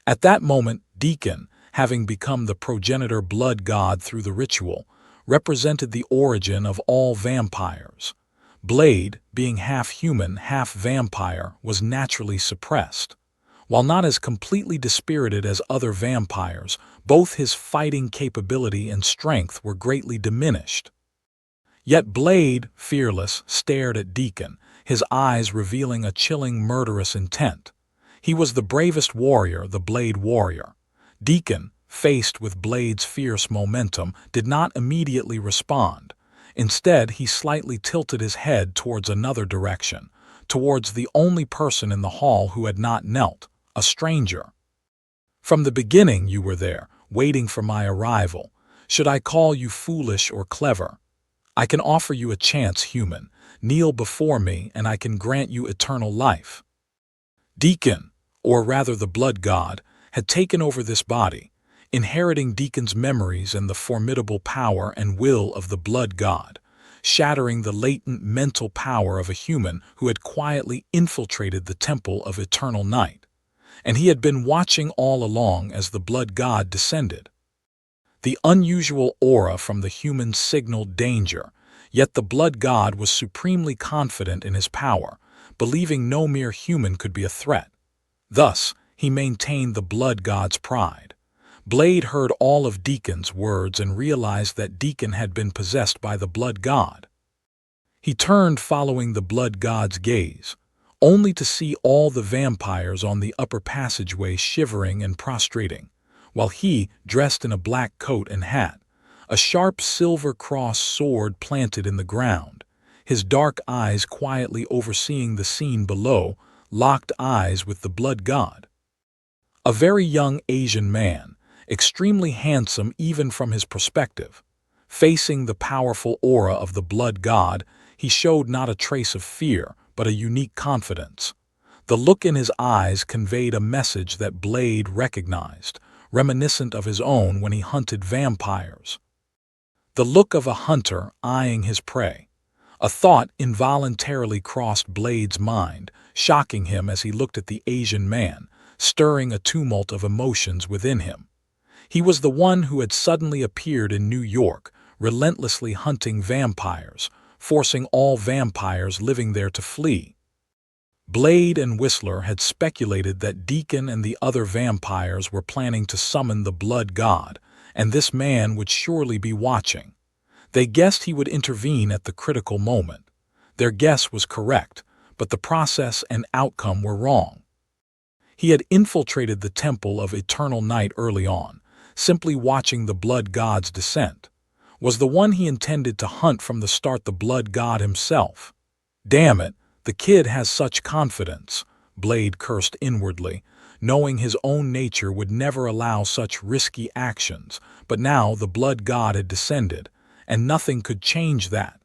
At that moment, Deacon, having become the progenitor blood god through the ritual, represented the origin of all vampires. Blade, being half human, half vampire, was naturally suppressed. While not as completely dispirited as other vampires, both his fighting capability and strength were greatly diminished. Yet Blade, fearless, stared at Deacon, his eyes revealing a chilling murderous intent. He was the bravest warrior, the Blade Warrior. Deacon, faced with Blade's fierce momentum, did not immediately respond. Instead, he slightly tilted his head towards another direction, towards the only person in the hall who had not knelt, a stranger. "From the beginning you were there, waiting for my arrival. Should I call you foolish or clever? I can offer you a chance, human. Kneel before me, and I can grant you eternal life." Deacon, or rather the blood god, had taken over this body, inheriting Deacon's memories and the formidable power and will of the blood god, shattering the latent mental power of a human who had quietly infiltrated the temple of eternal night. And he had been watching all along as the blood god descended. The unusual aura from the human signaled danger, yet the blood god was supremely confident in his power, believing no mere human could be a threat. Thus, he maintained the blood god's pride. Blade heard all of Deacon's words and realized that Deacon had been possessed by the blood god. He turned following the blood god's gaze, only to see all the vampires on the upper passageway shivering and prostrating, while he, dressed in a black coat and hat, a sharp silver cross sword planted in the ground, his dark eyes quietly overseeing the scene below, locked eyes with the blood god. A very young Asian man, extremely handsome even from his perspective. Facing the powerful aura of the blood god, he showed not a trace of fear, but a unique confidence. The look in his eyes conveyed a message that Blade recognized, reminiscent of his own when he hunted vampires. The look of a hunter eyeing his prey. A thought involuntarily crossed Blade's mind, shocking him as he looked at the Asian man, stirring a tumult of emotions within him. He was the one who had suddenly appeared in New York, relentlessly hunting vampires, forcing all vampires living there to flee. Blade and Whistler had speculated that Deacon and the other vampires were planning to summon the blood god, and this man would surely be watching. They guessed he would intervene at the critical moment. Their guess was correct, but the process and outcome were wrong. He had infiltrated the Temple of Eternal Night early on, simply watching the blood god's descent. Was the one he intended to hunt from the start the blood god himself? Damn it, the kid has such confidence, Blade cursed inwardly, knowing his own nature would never allow such risky actions, but now the blood god had descended, and nothing could change that.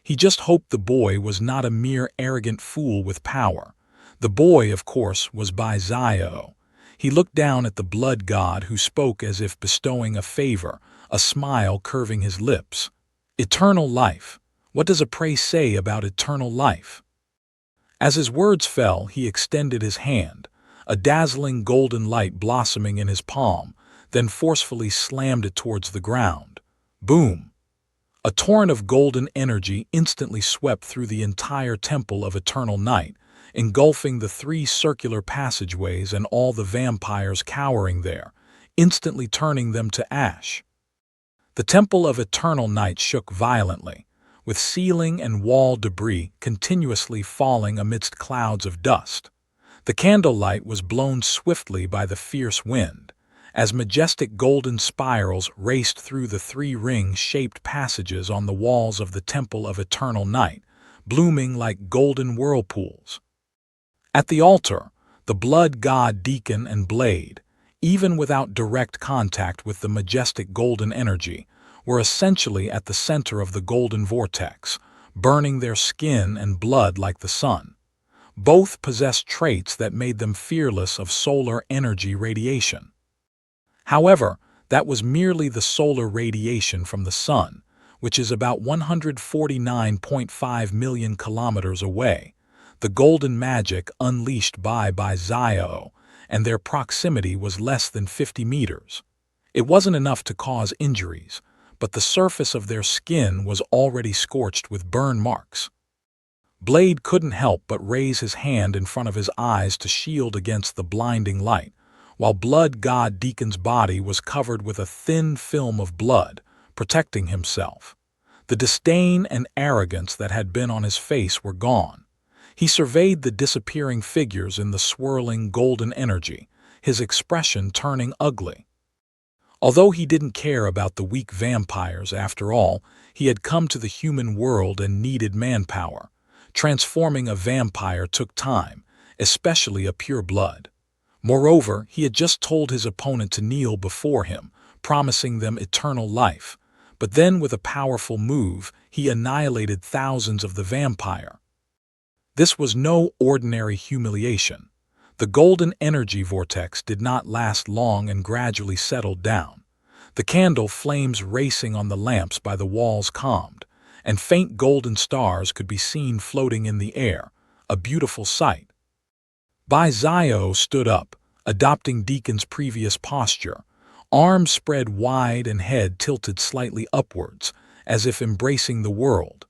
He just hoped the boy was not a mere arrogant fool with power. The boy, of course, was by Zio. He looked down at the blood god who spoke as if bestowing a favor, a smile curving his lips. Eternal life. What does a prey say about eternal life? As his words fell, he extended his hand, a dazzling golden light blossoming in his palm, then forcefully slammed it towards the ground. Boom! A torrent of golden energy instantly swept through the entire Temple of Eternal Night, engulfing the 3 circular passageways and all the vampires cowering there, instantly turning them to ash. The Temple of Eternal Night shook violently, with ceiling and wall debris continuously falling amidst clouds of dust. The candlelight was blown swiftly by the fierce wind, as majestic golden spirals raced through the 3 ring-shaped passages on the walls of the Temple of Eternal Night, blooming like golden whirlpools. At the altar, the blood god Deacon and Blade, even without direct contact with the majestic golden energy, were essentially at the center of the golden vortex, burning their skin and blood like the sun. Both possessed traits that made them fearless of solar energy radiation. However, that was merely the solar radiation from the sun, which is about 149.5 million kilometers away, the golden magic unleashed by Zio, and their proximity was less than 50 meters. It wasn't enough to cause injuries, but the surface of their skin was already scorched with burn marks. Blade couldn't help but raise his hand in front of his eyes to shield against the blinding light, while blood god Deacon's body was covered with a thin film of blood, protecting himself. The disdain and arrogance that had been on his face were gone. He surveyed the disappearing figures in the swirling golden energy, his expression turning ugly. Although he didn't care about the weak vampires, after all, he had come to the human world and needed manpower. Transforming a vampire took time, especially a pureblood. Moreover, he had just told his opponent to kneel before him, promising them eternal life. But then, with a powerful move, he annihilated thousands of the vampire. This was no ordinary humiliation. The golden energy vortex did not last long and gradually settled down. The candle flames racing on the lamps by the walls calmed, and faint golden stars could be seen floating in the air, a beautiful sight. Zio stood up, adopting Deacon's previous posture, arms spread wide and head tilted slightly upwards, as if embracing the world.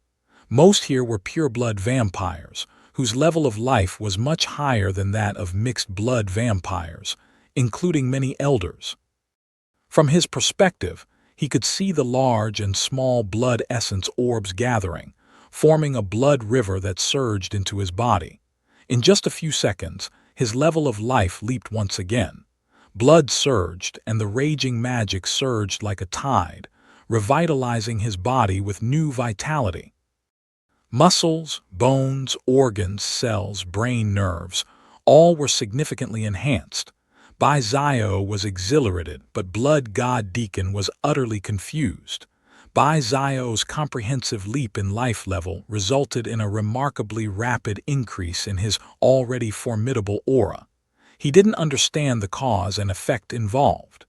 Most here were pureblood vampires, whose level of life was much higher than that of mixed-blood vampires, including many elders. From his perspective, he could see the large and small blood essence orbs gathering, forming a blood river that surged into his body. In just a few seconds, his level of life leaped once again. Blood surged, and the raging magic surged like a tide, revitalizing his body with new vitality. Muscles, bones, organs, cells, brain, nerves, all were significantly enhanced. Zio was exhilarated, but blood god Deacon was utterly confused. Bai Zio's comprehensive leap in life level resulted in a remarkably rapid increase in his already formidable aura. He didn't understand the cause and effect involved.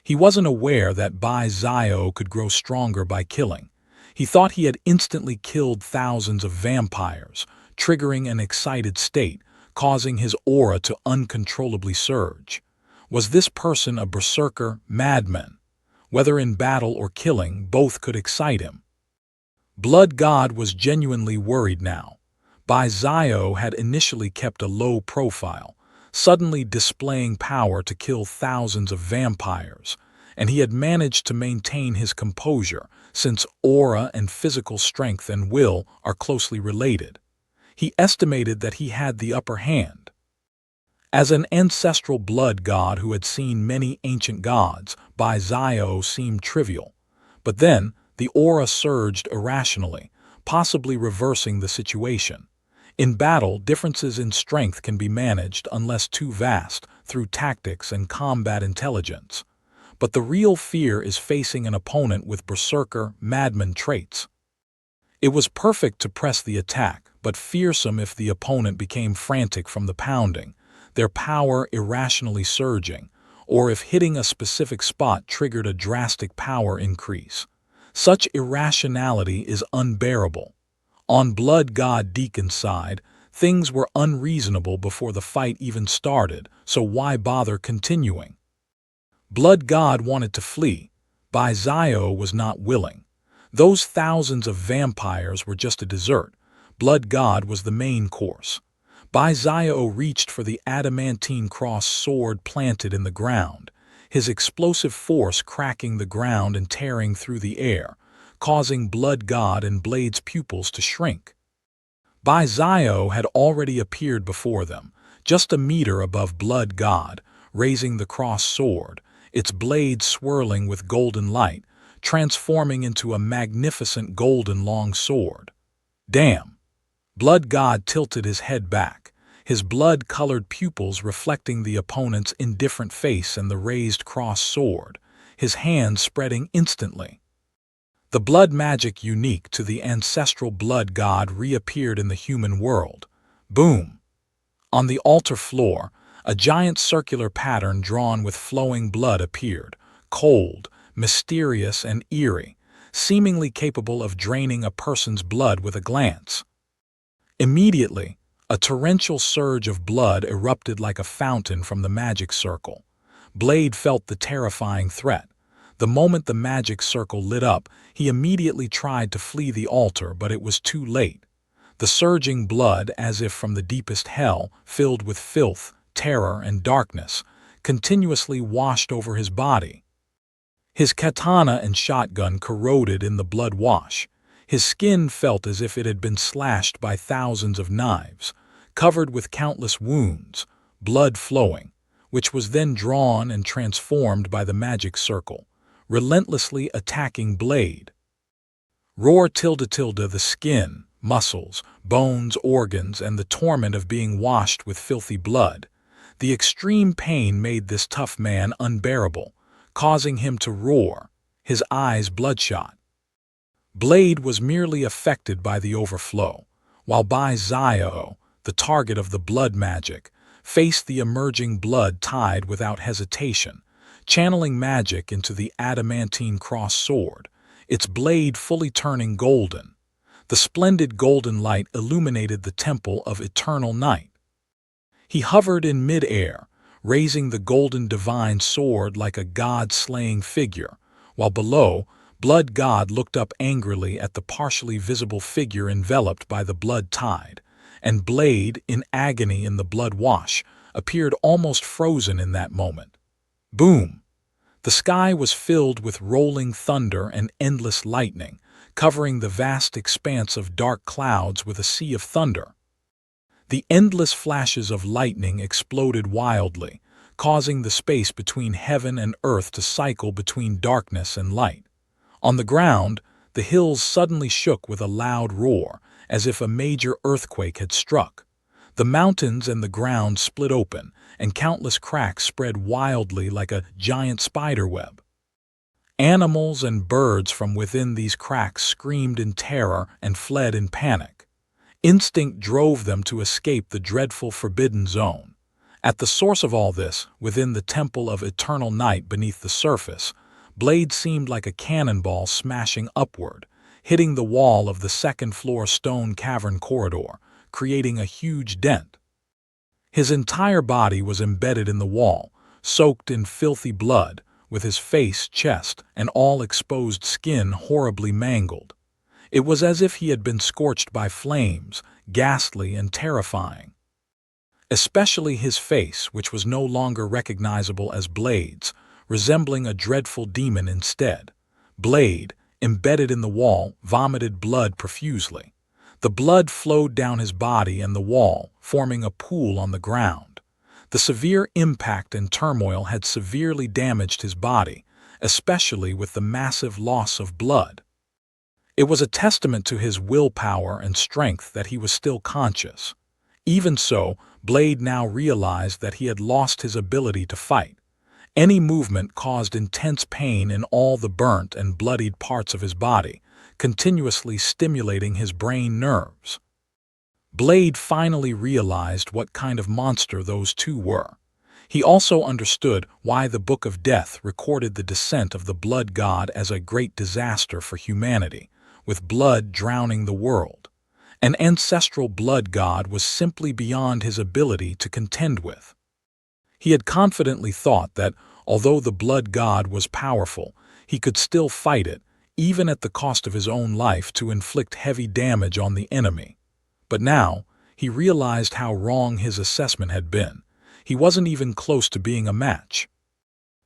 He wasn't aware that Bai Zio could grow stronger by killing. He thought he had instantly killed thousands of vampires, triggering an excited state, causing his aura to uncontrollably surge. Was this person a berserker madman? Whether in battle or killing, both could excite him. Blood God was genuinely worried now. Bai Zio had initially kept a low profile, suddenly displaying power to kill thousands of vampires, and he had managed to maintain his composure since aura and physical strength and will are closely related. He estimated that he had the upper hand. As an ancestral blood god who had seen many ancient gods, Bai Zio seemed trivial. But then, the aura surged irrationally, possibly reversing the situation. In battle, differences in strength can be managed unless too vast, through tactics and combat intelligence. But the real fear is facing an opponent with berserker, madman traits. It was perfect to press the attack, but fearsome if the opponent became frantic from the pounding, their power irrationally surging, or if hitting a specific spot triggered a drastic power increase. Such irrationality is unbearable. On Blood God Deacon's side, things were unreasonable before the fight even started, so why bother continuing? Blood God wanted to flee. Bai Zio was not willing. Those thousands of vampires were just a dessert. Blood God was the main course. Bai Zio reached for the adamantine cross sword planted in the ground, his explosive force cracking the ground and tearing through the air, causing Blood God and Blade's pupils to shrink. Bai Zio had already appeared before them, just a meter above Blood God, raising the cross sword, its blade swirling with golden light, transforming into a magnificent golden long sword. Damn! Blood God tilted his head back, his blood-colored pupils reflecting the opponent's indifferent face and the raised cross sword, his hand spreading instantly. The blood magic unique to the ancestral blood god reappeared in the human world. Boom! On the altar floor, a giant circular pattern drawn with flowing blood appeared, cold, mysterious, and eerie, seemingly capable of draining a person's blood with a glance. Immediately, a torrential surge of blood erupted like a fountain from the magic circle. Blade felt the terrifying threat. The moment the magic circle lit up, he immediately tried to flee the altar, but it was too late. The surging blood, as if from the deepest hell, filled with filth, terror, and darkness, continuously washed over his body. His katana and shotgun corroded in the blood wash. His skin felt as if it had been slashed by thousands of knives, covered with countless wounds, blood flowing, which was then drawn and transformed by the magic circle, relentlessly attacking Blade. Roar tilde tilde the skin, muscles, bones, organs, and the torment of being washed with filthy blood. The extreme pain made this tough man unbearable, causing him to roar, his eyes bloodshot. Blade was merely affected by the overflow, while Bai Zio, the target of the blood magic, faced the emerging blood tide without hesitation, channeling magic into the adamantine cross sword, its blade fully turning golden. The splendid golden light illuminated the temple of eternal night. He hovered in mid-air, raising the golden divine sword like a god-slaying figure, while below, Blood God looked up angrily at the partially visible figure enveloped by the blood tide, and Blade, in agony in the blood wash, appeared almost frozen in that moment. Boom! The sky was filled with rolling thunder and endless lightning, covering the vast expanse of dark clouds with a sea of thunder. The endless flashes of lightning exploded wildly, causing the space between heaven and earth to cycle between darkness and light. On the ground, the hills suddenly shook with a loud roar, as if a major earthquake had struck. The mountains and the ground split open, and countless cracks spread wildly like a giant spiderweb. Animals and birds from within these cracks screamed in terror and fled in panic. Instinct drove them to escape the dreadful forbidden zone. At the source of all this, within the temple of eternal night beneath the surface, Blade seemed like a cannonball smashing upward, hitting the wall of the second-floor stone cavern corridor, creating a huge dent. His entire body was embedded in the wall, soaked in filthy blood, with his face, chest, and all exposed skin horribly mangled. It was as if he had been scorched by flames, ghastly and terrifying. Especially his face, which was no longer recognizable as Blade's, resembling a dreadful demon instead. Blade, embedded in the wall, vomited blood profusely. The blood flowed down his body and the wall, forming a pool on the ground. The severe impact and turmoil had severely damaged his body, especially with the massive loss of blood. It was a testament to his willpower and strength that he was still conscious. Even so, Blade now realized that he had lost his ability to fight. Any movement caused intense pain in all the burnt and bloodied parts of his body, continuously stimulating his brain nerves. Blade finally realized what kind of monster those two were. He also understood why the Book of Death recorded the descent of the Blood God as a great disaster for humanity, with blood drowning the world. An ancestral blood god was simply beyond his ability to contend with. He had confidently thought that, although the blood god was powerful, he could still fight it, even at the cost of his own life, to inflict heavy damage on the enemy. But now, he realized how wrong his assessment had been. He wasn't even close to being a match.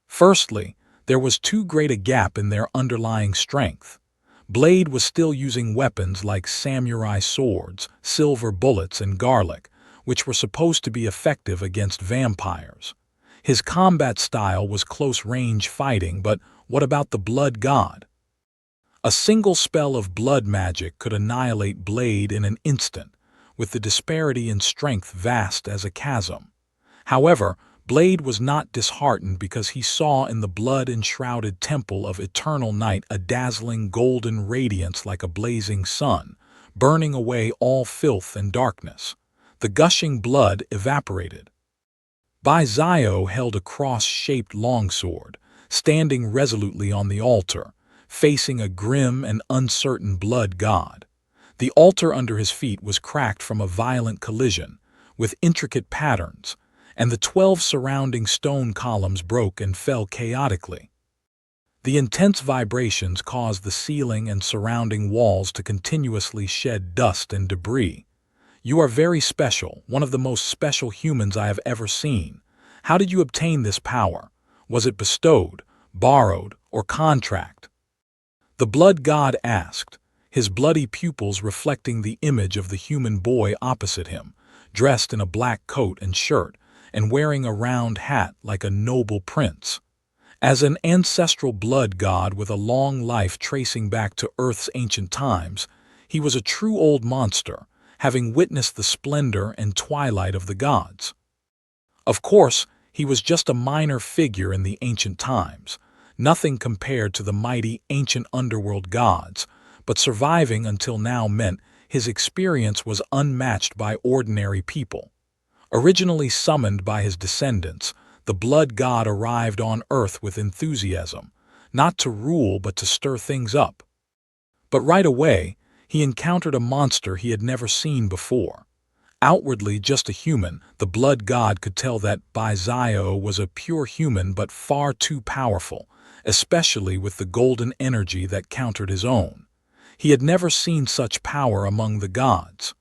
Firstly, there was too great a gap in their underlying strength. Blade was still using weapons like samurai swords, silver bullets, and garlic, which were supposed to be effective against vampires. His combat style was close-range fighting, but what about the blood god? A single spell of blood magic could annihilate Blade in an instant, with the disparity in strength vast as a chasm. However, Blade was not disheartened because he saw in the blood-enshrouded temple of eternal night a dazzling golden radiance like a blazing sun, burning away all filth and darkness. The gushing blood evaporated. Zio held a cross-shaped longsword, standing resolutely on the altar, facing a grim and uncertain blood god. The altar under his feet was cracked from a violent collision, with intricate patterns, and the 12 surrounding stone columns broke and fell chaotically. The intense vibrations caused the ceiling and surrounding walls to continuously shed dust and debris. "You are very special, one of the most special humans I have ever seen. How did you obtain this power? Was it bestowed, borrowed, or contract?" The blood god asked, his bloody pupils reflecting the image of the human boy opposite him, dressed in a black coat and shirt, and wearing a round hat like a noble prince. As an ancestral blood god with a long life tracing back to Earth's ancient times, he was a true old monster, having witnessed the splendor and twilight of the gods. Of course, he was just a minor figure in the ancient times, nothing compared to the mighty ancient underworld gods, but surviving until now meant his experience was unmatched by ordinary people. Originally summoned by his descendants, the blood god arrived on Earth with enthusiasm, not to rule but to stir things up. But right away, he encountered a monster he had never seen before. Outwardly just a human, the blood god could tell that Zio was a pure human but far too powerful, especially with the golden energy that countered his own. He had never seen such power among the gods.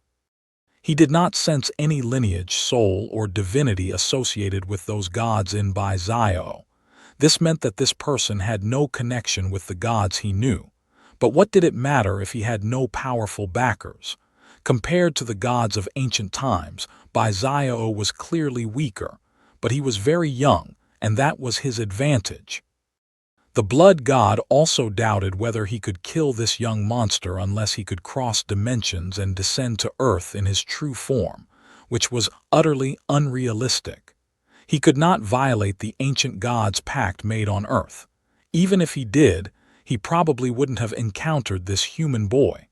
He did not sense any lineage, soul, or divinity associated with those gods in Zio. This meant that this person had no connection with the gods he knew. But what did it matter if he had no powerful backers? Compared to the gods of ancient times, Zio was clearly weaker, but he was very young, and that was his advantage. The blood god also doubted whether he could kill this young monster unless he could cross dimensions and descend to Earth in his true form, which was utterly unrealistic. He could not violate the ancient gods' pact made on Earth. Even if he did, he probably wouldn't have encountered this human boy.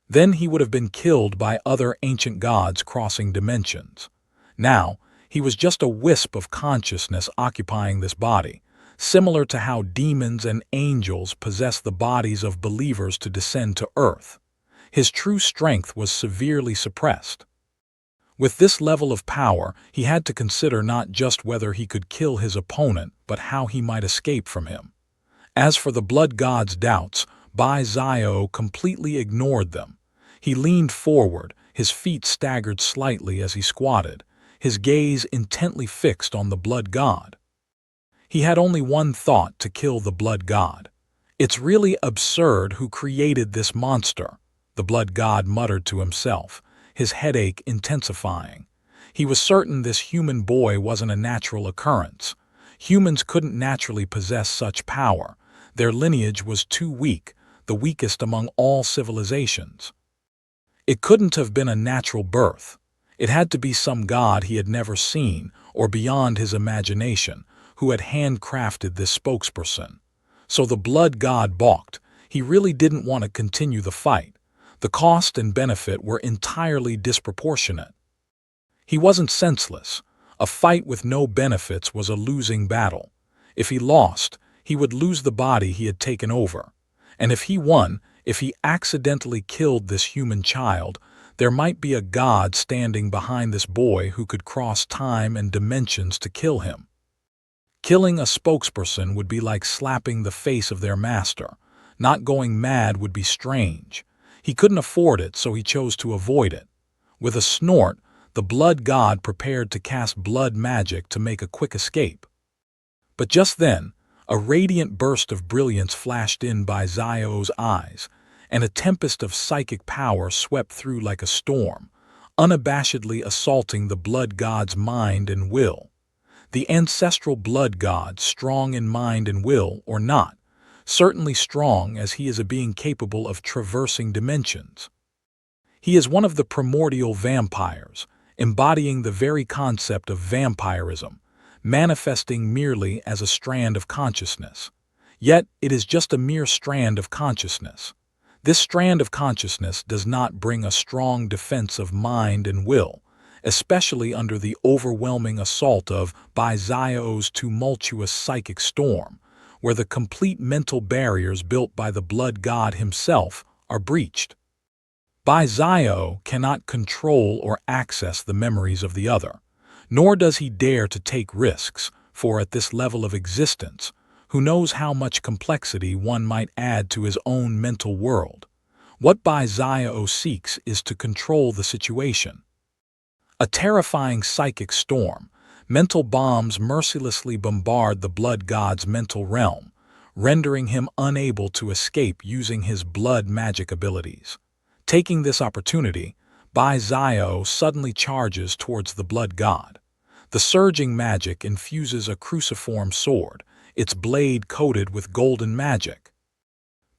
Then he would have been killed by other ancient gods crossing dimensions. Now, he was just a wisp of consciousness occupying this body, similar to how demons and angels possess the bodies of believers to descend to earth. His true strength was severely suppressed. With this level of power, he had to consider not just whether he could kill his opponent, but how he might escape from him. As for the blood god's doubts, Bai-Zio completely ignored them. He leaned forward, his feet staggered slightly as he squatted, his gaze intently fixed on the blood god. He had only one thought: to kill the blood god. "It's really absurd who created this monster," the blood god muttered to himself, his headache intensifying. He was certain this human boy wasn't a natural occurrence. Humans couldn't naturally possess such power. Their lineage was too weak, the weakest among all civilizations. It couldn't have been a natural birth. It had to be some god he had never seen, or beyond his imagination, who had handcrafted this spokesperson. So the blood god balked. He really didn't want to continue the fight. The cost and benefit were entirely disproportionate. He wasn't senseless. A fight with no benefits was a losing battle. If he lost, he would lose the body he had taken over. And if he won, if he accidentally killed this human child, there might be a god standing behind this boy who could cross time and dimensions to kill him. Killing a spokesperson would be like slapping the face of their master. Not going mad would be strange. He couldn't afford it, so he chose to avoid it. With a snort, the blood god prepared to cast blood magic to make a quick escape. But just then, a radiant burst of brilliance flashed in by Zio's eyes, and a tempest of psychic power swept through like a storm, unabashedly assaulting the blood god's mind and will. The ancestral blood god, strong in mind and will, or not, certainly strong, as he is a being capable of traversing dimensions. He is one of the primordial vampires, embodying the very concept of vampirism, manifesting merely as a strand of consciousness. Yet it is just a mere strand of consciousness. This strand of consciousness does not bring a strong defense of mind and will, especially under the overwhelming assault of Bai-Zio's tumultuous psychic storm, where the complete mental barriers built by the blood god himself are breached. Bai-Zio cannot control or access the memories of the other, nor does he dare to take risks, for at this level of existence, who knows how much complexity one might add to his own mental world. What Bai-Zio seeks is to control the situation. A terrifying psychic storm, mental bombs mercilessly bombard the blood god's mental realm, rendering him unable to escape using his blood magic abilities. Taking this opportunity, Bai-Zio suddenly charges towards the blood god. The surging magic infuses a cruciform sword, its blade coated with golden magic.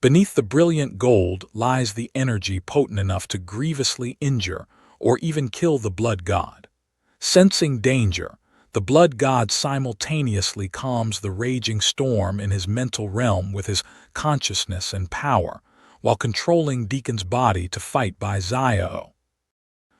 Beneath the brilliant gold lies the energy potent enough to grievously injure or even kill the blood god. Sensing danger, the blood god simultaneously calms the raging storm in his mental realm with his consciousness and power, while controlling Deacon's body to fight Bai-Zio.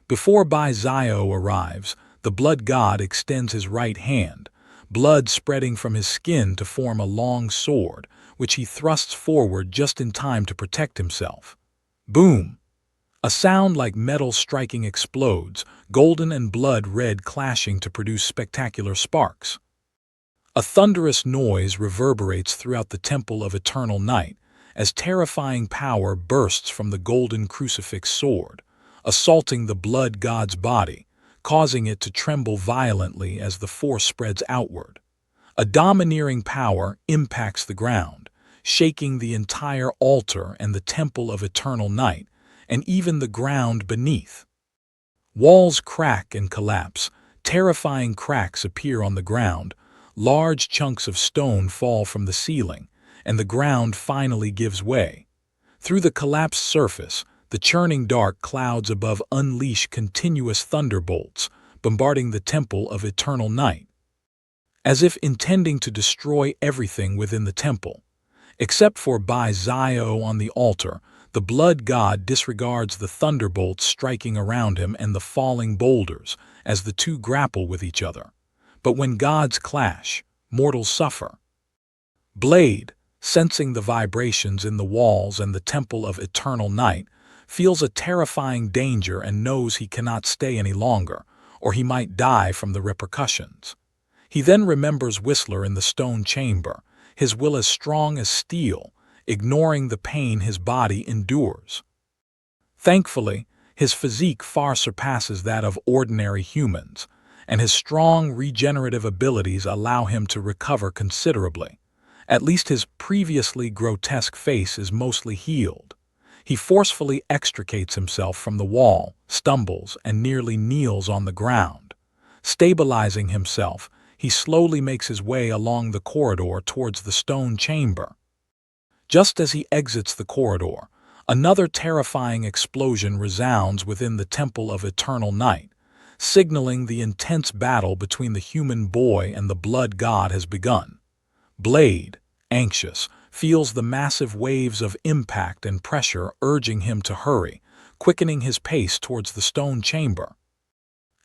Before Bai-Zio arrives, the blood god extends his right hand, blood spreading from his skin to form a long sword, which he thrusts forward just in time to protect himself. Boom! A sound like metal striking explodes, golden and blood red clashing to produce spectacular sparks. A thunderous noise reverberates throughout the Temple of Eternal Night, as terrifying power bursts from the golden crucifix sword, assaulting the blood god's body, causing it to tremble violently as the force spreads outward. A domineering power impacts the ground, shaking the entire altar and the Temple of Eternal Night, and even the ground beneath. Walls crack and collapse, terrifying cracks appear on the ground, large chunks of stone fall from the ceiling, and the ground finally gives way. Through the collapsed surface, the churning dark clouds above unleash continuous thunderbolts, bombarding the Temple of Eternal Night. as if intending to destroy everything within the temple. Except for Bai-Zio on the altar, the blood god disregards the thunderbolts striking around him and the falling boulders as the two grapple with each other. But when gods clash, mortals suffer. Blade, sensing the vibrations in the walls and the temple of eternal night, feels a terrifying danger and knows he cannot stay any longer, or he might die from the repercussions. He then remembers Whistler in the stone chamber, his will as strong as steel, ignoring the pain his body endures. Thankfully, his physique far surpasses that of ordinary humans, and his strong regenerative abilities allow him to recover considerably. At least his previously grotesque face is mostly healed. He forcefully extricates himself from the wall, stumbles, and nearly kneels on the ground. Stabilizing himself, he slowly makes his way along the corridor towards the stone chamber. Just as he exits the corridor, another terrifying explosion resounds within the Temple of Eternal Night, signaling the intense battle between the human boy and the blood god has begun. Blade, anxious, feels the massive waves of impact and pressure urging him to hurry, quickening his pace towards the stone chamber.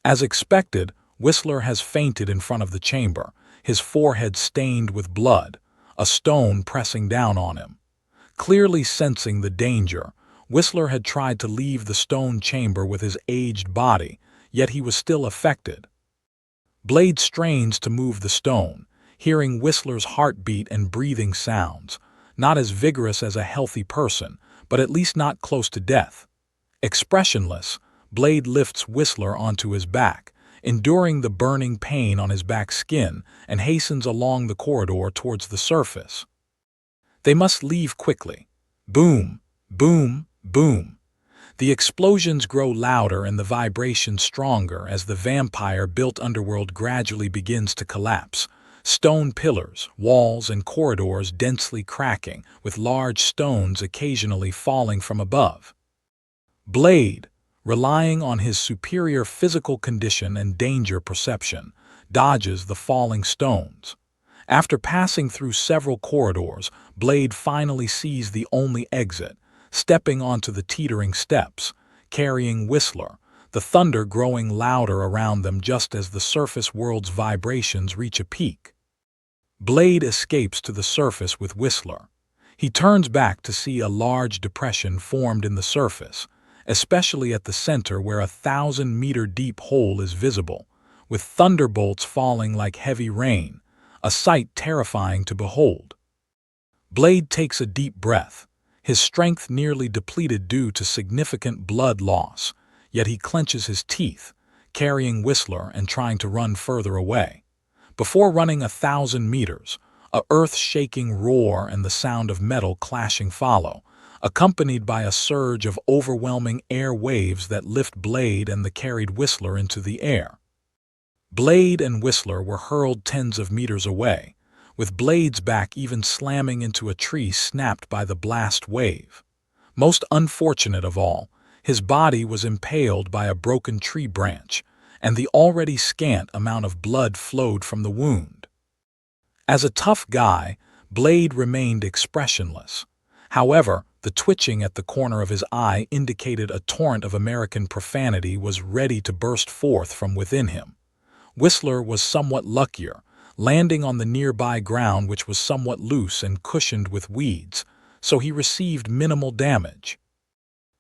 As expected, Whistler has fainted in front of the chamber, his forehead stained with blood, a stone pressing down on him. Clearly sensing the danger, Whistler had tried to leave the stone chamber with his aged body, yet he was still affected. Blade strains to move the stone, hearing Whistler's heartbeat and breathing sounds, not as vigorous as a healthy person, but at least not close to death. Expressionless, Blade lifts Whistler onto his back, enduring the burning pain on his back skin, and hastens along the corridor towards the surface. They must leave quickly. Boom, boom, boom. The explosions grow louder and the vibrations stronger as the vampire-built underworld gradually begins to collapse. Stone pillars, walls, and corridors densely cracking, with large stones occasionally falling from above. Blade, relying on his superior physical condition and danger perception, dodges the falling stones. After passing through several corridors, Blade finally sees the only exit, stepping onto the teetering steps, carrying Whistler, the thunder growing louder around them just as the surface world's vibrations reach a peak. Blade escapes to the surface with Whistler. He turns back to see a large depression formed in the surface, especially at the center where a 1,000-meter deep hole is visible, with thunderbolts falling like heavy rain, a sight terrifying to behold. Blade takes a deep breath, his strength nearly depleted due to significant blood loss, yet he clenches his teeth, carrying Whistler and trying to run further away. Before running 1,000 meters, a earth-shaking roar and the sound of metal clashing follow, accompanied by a surge of overwhelming air waves that lift Blade and the carried Whistler into the air. Blade and Whistler were hurled tens of meters away, with Blade's back even slamming into a tree snapped by the blast wave. Most unfortunate of all, his body was impaled by a broken tree branch, and the already scant amount of blood flowed from the wound. As a tough guy, Blade remained expressionless. However, the twitching at the corner of his eye indicated a torrent of American profanity was ready to burst forth from within him. Whistler was somewhat luckier, landing on the nearby ground which was somewhat loose and cushioned with weeds, so he received minimal damage.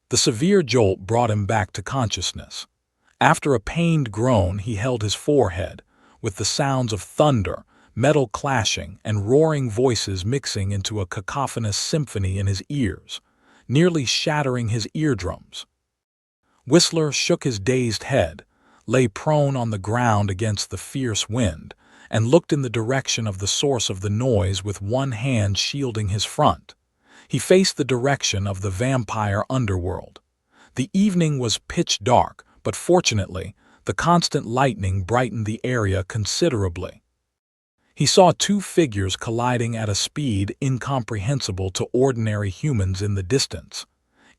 The severe jolt brought him back to consciousness. After a pained groan, he held his forehead, with the sounds of thunder, metal clashing, and roaring voices mixing into a cacophonous symphony in his ears, nearly shattering his eardrums. Whistler shook his dazed head, lay prone on the ground against the fierce wind, and looked in the direction of the source of the noise with one hand shielding his front. He faced the direction of the vampire underworld. The evening was pitch dark, but fortunately, the constant lightning brightened the area considerably. He saw two figures colliding at a speed incomprehensible to ordinary humans in the distance.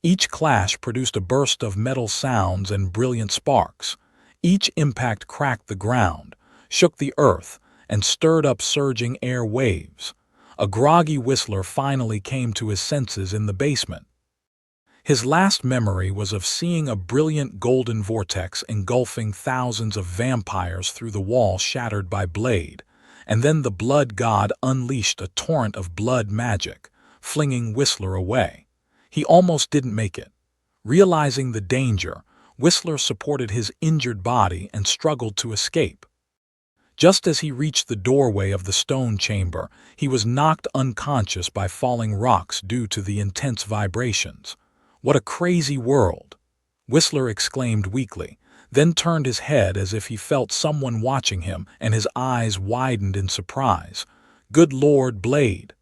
Each clash produced a burst of metal sounds and brilliant sparks. Each impact cracked the ground, shook the earth, and stirred up surging air waves. A groggy Whistler finally came to his senses in the basement. His last memory was of seeing a brilliant golden vortex engulfing thousands of vampires through the wall shattered by Blade, and then the blood god unleashed a torrent of blood magic, flinging Whistler away. He almost didn't make it. Realizing the danger, Whistler supported his injured body and struggled to escape. Just as he reached the doorway of the stone chamber, he was knocked unconscious by falling rocks due to the intense vibrations. "What a crazy world!" Whistler exclaimed weakly, then turned his head as if he felt someone watching him, and his eyes widened in surprise. "Good Lord, Blade!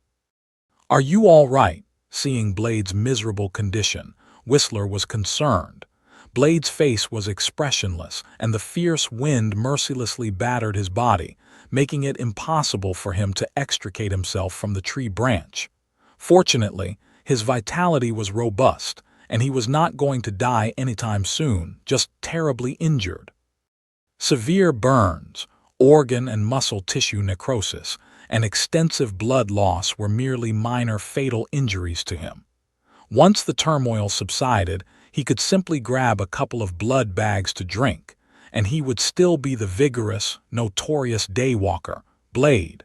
Are you all right?" Seeing Blade's miserable condition, Whistler was concerned. Blade's face was expressionless, and the fierce wind mercilessly battered his body, making it impossible for him to extricate himself from the tree branch. Fortunately, his vitality was robust, and he was not going to die anytime soon, just terribly injured. Severe burns, organ and muscle tissue necrosis, and extensive blood loss were merely minor fatal injuries to him. Once the turmoil subsided, he could simply grab a couple of blood bags to drink, and he would still be the vigorous, notorious daywalker, Blade.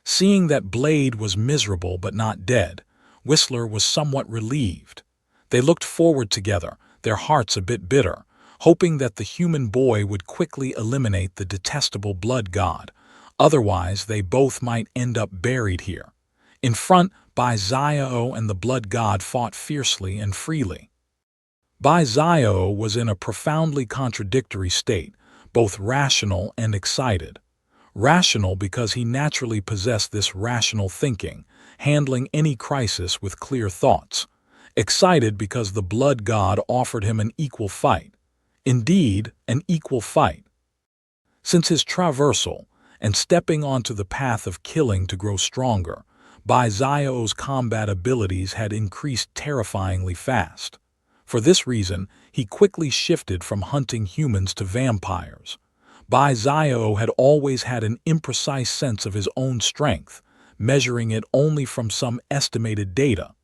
Seeing that Blade was miserable but not dead, Whistler was somewhat relieved. They looked forward together, their hearts a bit bitter, hoping that the human boy would quickly eliminate the detestable blood god. Otherwise, they both might end up buried here. In front, Bai-Zio and the blood god fought fiercely and freely. Bai-Zio was in a profoundly contradictory state, both rational and excited. Rational because he naturally possessed this rational thinking, handling any crisis with clear thoughts. Excited because the blood god offered him an equal fight. Indeed, an equal fight. Since his traversal, and stepping onto the path of killing to grow stronger, Bai-Zio's combat abilities had increased terrifyingly fast. For this reason, he quickly shifted from hunting humans to vampires. Bai-Zio had always had an imprecise sense of his own strength, measuring it only from some estimated data.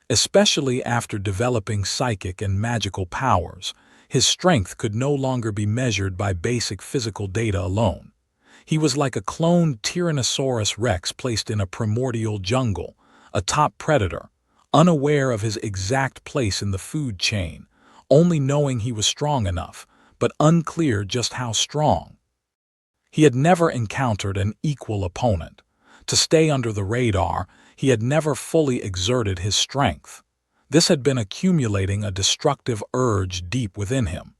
Especially after developing psychic and magical powers, his strength could no longer be measured by basic physical data alone. He was like a cloned Tyrannosaurus Rex placed in a primordial jungle, a top predator, unaware of his exact place in the food chain, only knowing he was strong enough, but unclear just how strong. He had never encountered an equal opponent. To stay under the radar, he had never fully exerted his strength. This had been accumulating a destructive urge deep within him.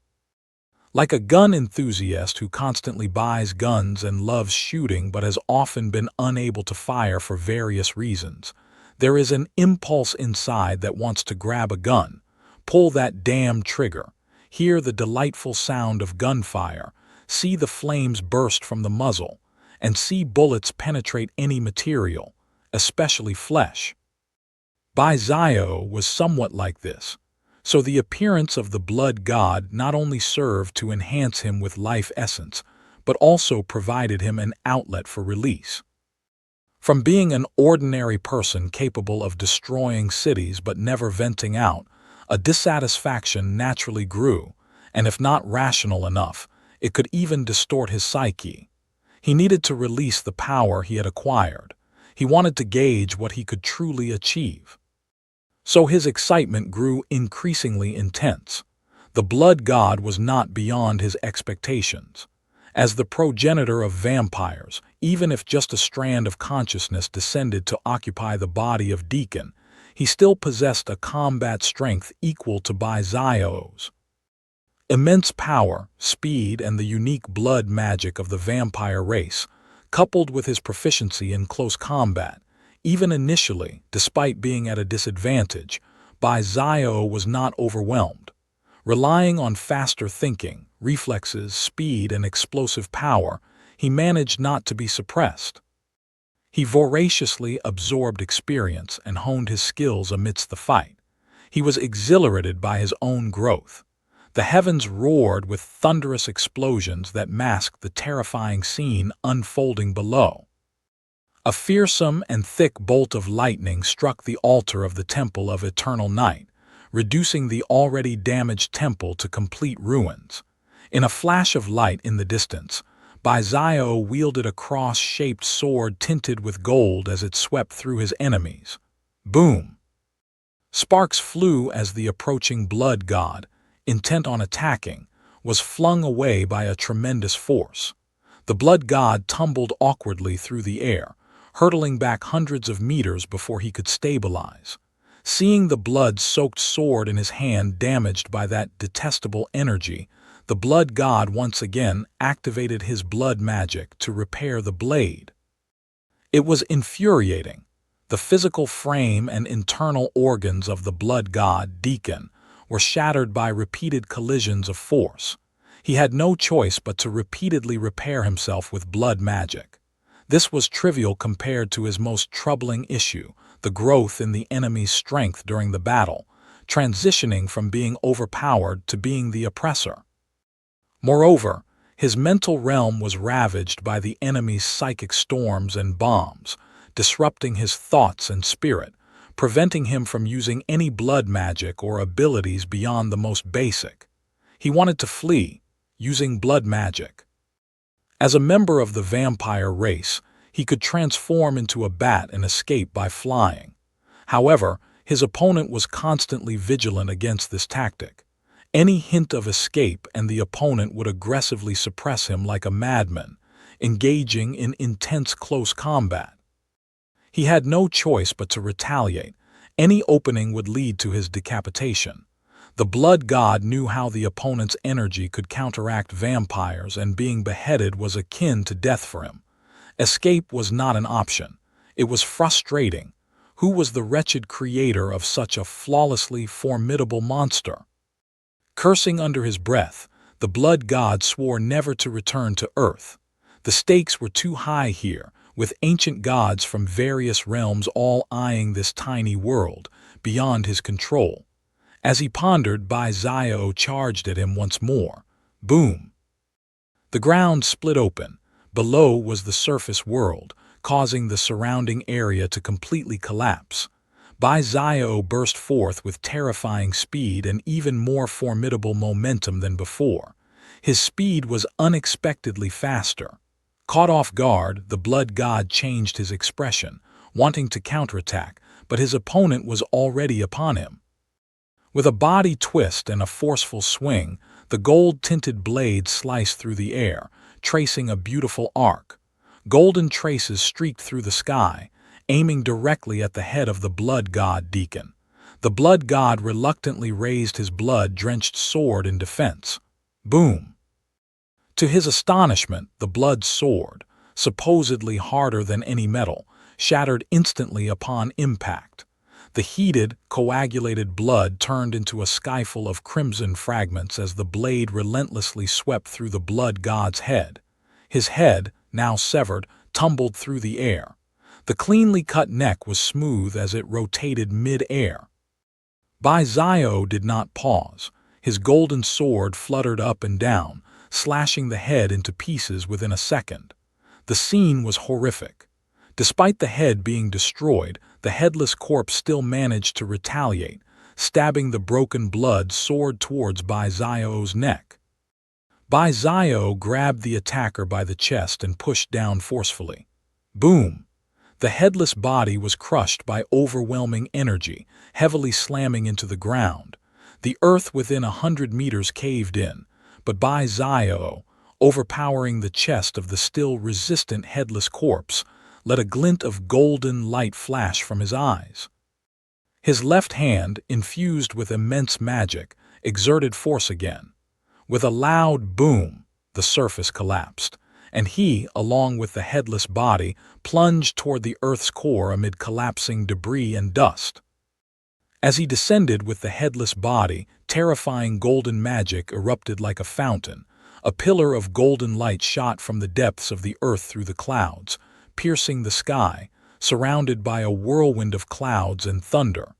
Like a gun enthusiast who constantly buys guns and loves shooting but has often been unable to fire for various reasons, there is an impulse inside that wants to grab a gun, pull that damn trigger, hear the delightful sound of gunfire, see the flames burst from the muzzle, and see bullets penetrate any material, especially flesh. Bai-Zio was somewhat like this. So the appearance of the blood god not only served to enhance him with life essence, but also provided him an outlet for release. From being an ordinary person capable of destroying cities but never venting out, a dissatisfaction naturally grew, and if not rational enough, it could even distort his psyche. He needed to release the power he had acquired. He wanted to gauge what he could truly achieve. So his excitement grew increasingly intense. The blood god was not beyond his expectations. As the progenitor of vampires, even if just a strand of consciousness descended to occupy the body of Deacon, he still possessed a combat strength equal to Bai-Zio's. Immense power, speed, and the unique blood magic of the vampire race, coupled with his proficiency in close combat, even initially, despite being at a disadvantage, Bai-Zio was not overwhelmed. Relying on faster thinking, reflexes, speed, and explosive power, he managed not to be suppressed. He voraciously absorbed experience and honed his skills amidst the fight. He was exhilarated by his own growth. The heavens roared with thunderous explosions that masked the terrifying scene unfolding below. A fearsome and thick bolt of lightning struck the altar of the Temple of Eternal Night, reducing the already damaged temple to complete ruins. In a flash of light in the distance, Baizio wielded a cross-shaped sword tinted with gold as it swept through his enemies. Boom! Sparks flew as the approaching blood god, intent on attacking, was flung away by a tremendous force. The blood god tumbled awkwardly through the air, hurtling back hundreds of meters before he could stabilize. Seeing the blood-soaked sword in his hand damaged by that detestable energy, the blood god once again activated his blood magic to repair the blade. It was infuriating. The physical frame and internal organs of the blood god, Deacon, were shattered by repeated collisions of force. He had no choice but to repeatedly repair himself with blood magic. This was trivial compared to his most troubling issue, the growth in the enemy's strength during the battle, transitioning from being overpowered to being the oppressor. Moreover, his mental realm was ravaged by the enemy's psychic storms and bombs, disrupting his thoughts and spirit, preventing him from using any blood magic or abilities beyond the most basic. He wanted to flee, using blood magic. As a member of the vampire race, he could transform into a bat and escape by flying. However, his opponent was constantly vigilant against this tactic. Any hint of escape and the opponent would aggressively suppress him like a madman, engaging in intense close combat. He had no choice but to retaliate. Any opening would lead to his decapitation. The blood god knew how the opponent's energy could counteract vampires, and being beheaded was akin to death for him. Escape was not an option. It was frustrating. Who was the wretched creator of such a flawlessly formidable monster? Cursing under his breath, the blood god swore never to return to Earth. The stakes were too high here, with ancient gods from various realms all eyeing this tiny world, beyond his control. As he pondered, Baizio charged at him once more. Boom! The ground split open. Below was the surface world, causing the surrounding area to completely collapse. Baizio burst forth with terrifying speed and even more formidable momentum than before. His speed was unexpectedly faster. Caught off guard, the blood god changed his expression, wanting to counterattack, but his opponent was already upon him. With a body twist and a forceful swing, the gold-tinted blade sliced through the air, tracing a beautiful arc. Golden traces streaked through the sky, aiming directly at the head of the blood god Deacon. The blood god reluctantly raised his blood-drenched sword in defense. Boom! To his astonishment, the blood sword, supposedly harder than any metal, shattered instantly upon impact. The heated, coagulated blood turned into a skyfall of crimson fragments as the blade relentlessly swept through the blood god's head. His head, now severed, tumbled through the air. The cleanly cut neck was smooth as it rotated mid-air. Baizio did not pause. His golden sword fluttered up and down, slashing the head into pieces within a second. The scene was horrific. Despite the head being destroyed, the headless corpse still managed to retaliate, stabbing the broken blood sword towards Baizio's neck. Baizio grabbed the attacker by the chest and pushed down forcefully. Boom! The headless body was crushed by overwhelming energy, heavily slamming into the ground. The earth within 100 meters caved in, but Baizio, overpowering the chest of the still resistant headless corpse, let a glint of golden light flash from his eyes. His left hand, infused with immense magic, exerted force again. With a loud boom, the surface collapsed, and he, along with the headless body, plunged toward the Earth's core amid collapsing debris and dust. As he descended with the headless body, terrifying golden magic erupted like a fountain. A pillar of golden light shot from the depths of the earth through the clouds, piercing the sky, surrounded by a whirlwind of clouds and thunder.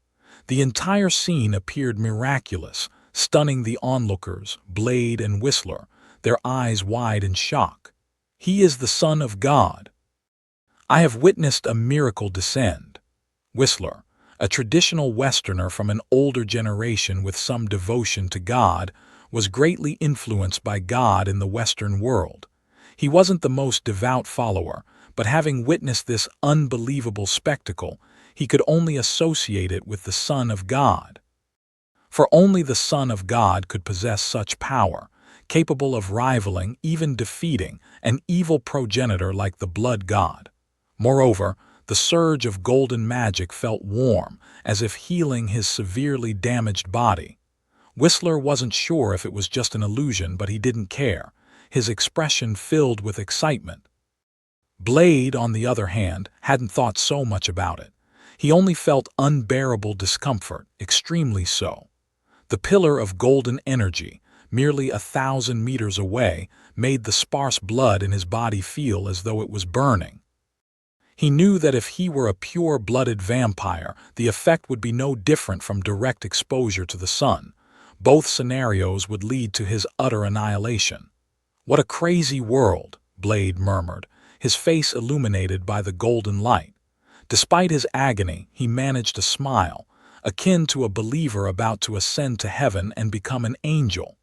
The entire scene appeared miraculous, stunning the onlookers, Blade and Whistler, their eyes wide in shock. "He is the Son of God. I have witnessed a miracle descend." Whistler, a traditional Westerner from an older generation with some devotion to God, was greatly influenced by God in the Western world. He wasn't the most devout follower, but having witnessed this unbelievable spectacle, he could only associate it with the Son of God. For only the Son of God could possess such power, capable of rivaling, even defeating, an evil progenitor like the Blood God. Moreover, the surge of golden magic felt warm, as if healing his severely damaged body. Whistler wasn't sure if it was just an illusion, but he didn't care, his expression filled with excitement. Blade, on the other hand, hadn't thought so much about it. He only felt unbearable discomfort, extremely so. The pillar of golden energy, merely 1,000 meters away, made the sparse blood in his body feel as though it was burning. He knew that if he were a pure-blooded vampire, the effect would be no different from direct exposure to the sun. Both scenarios would lead to his utter annihilation. "What a crazy world," Blade murmured, his face illuminated by the golden light. Despite his agony, he managed a smile, akin to a believer about to ascend to heaven and become an angel.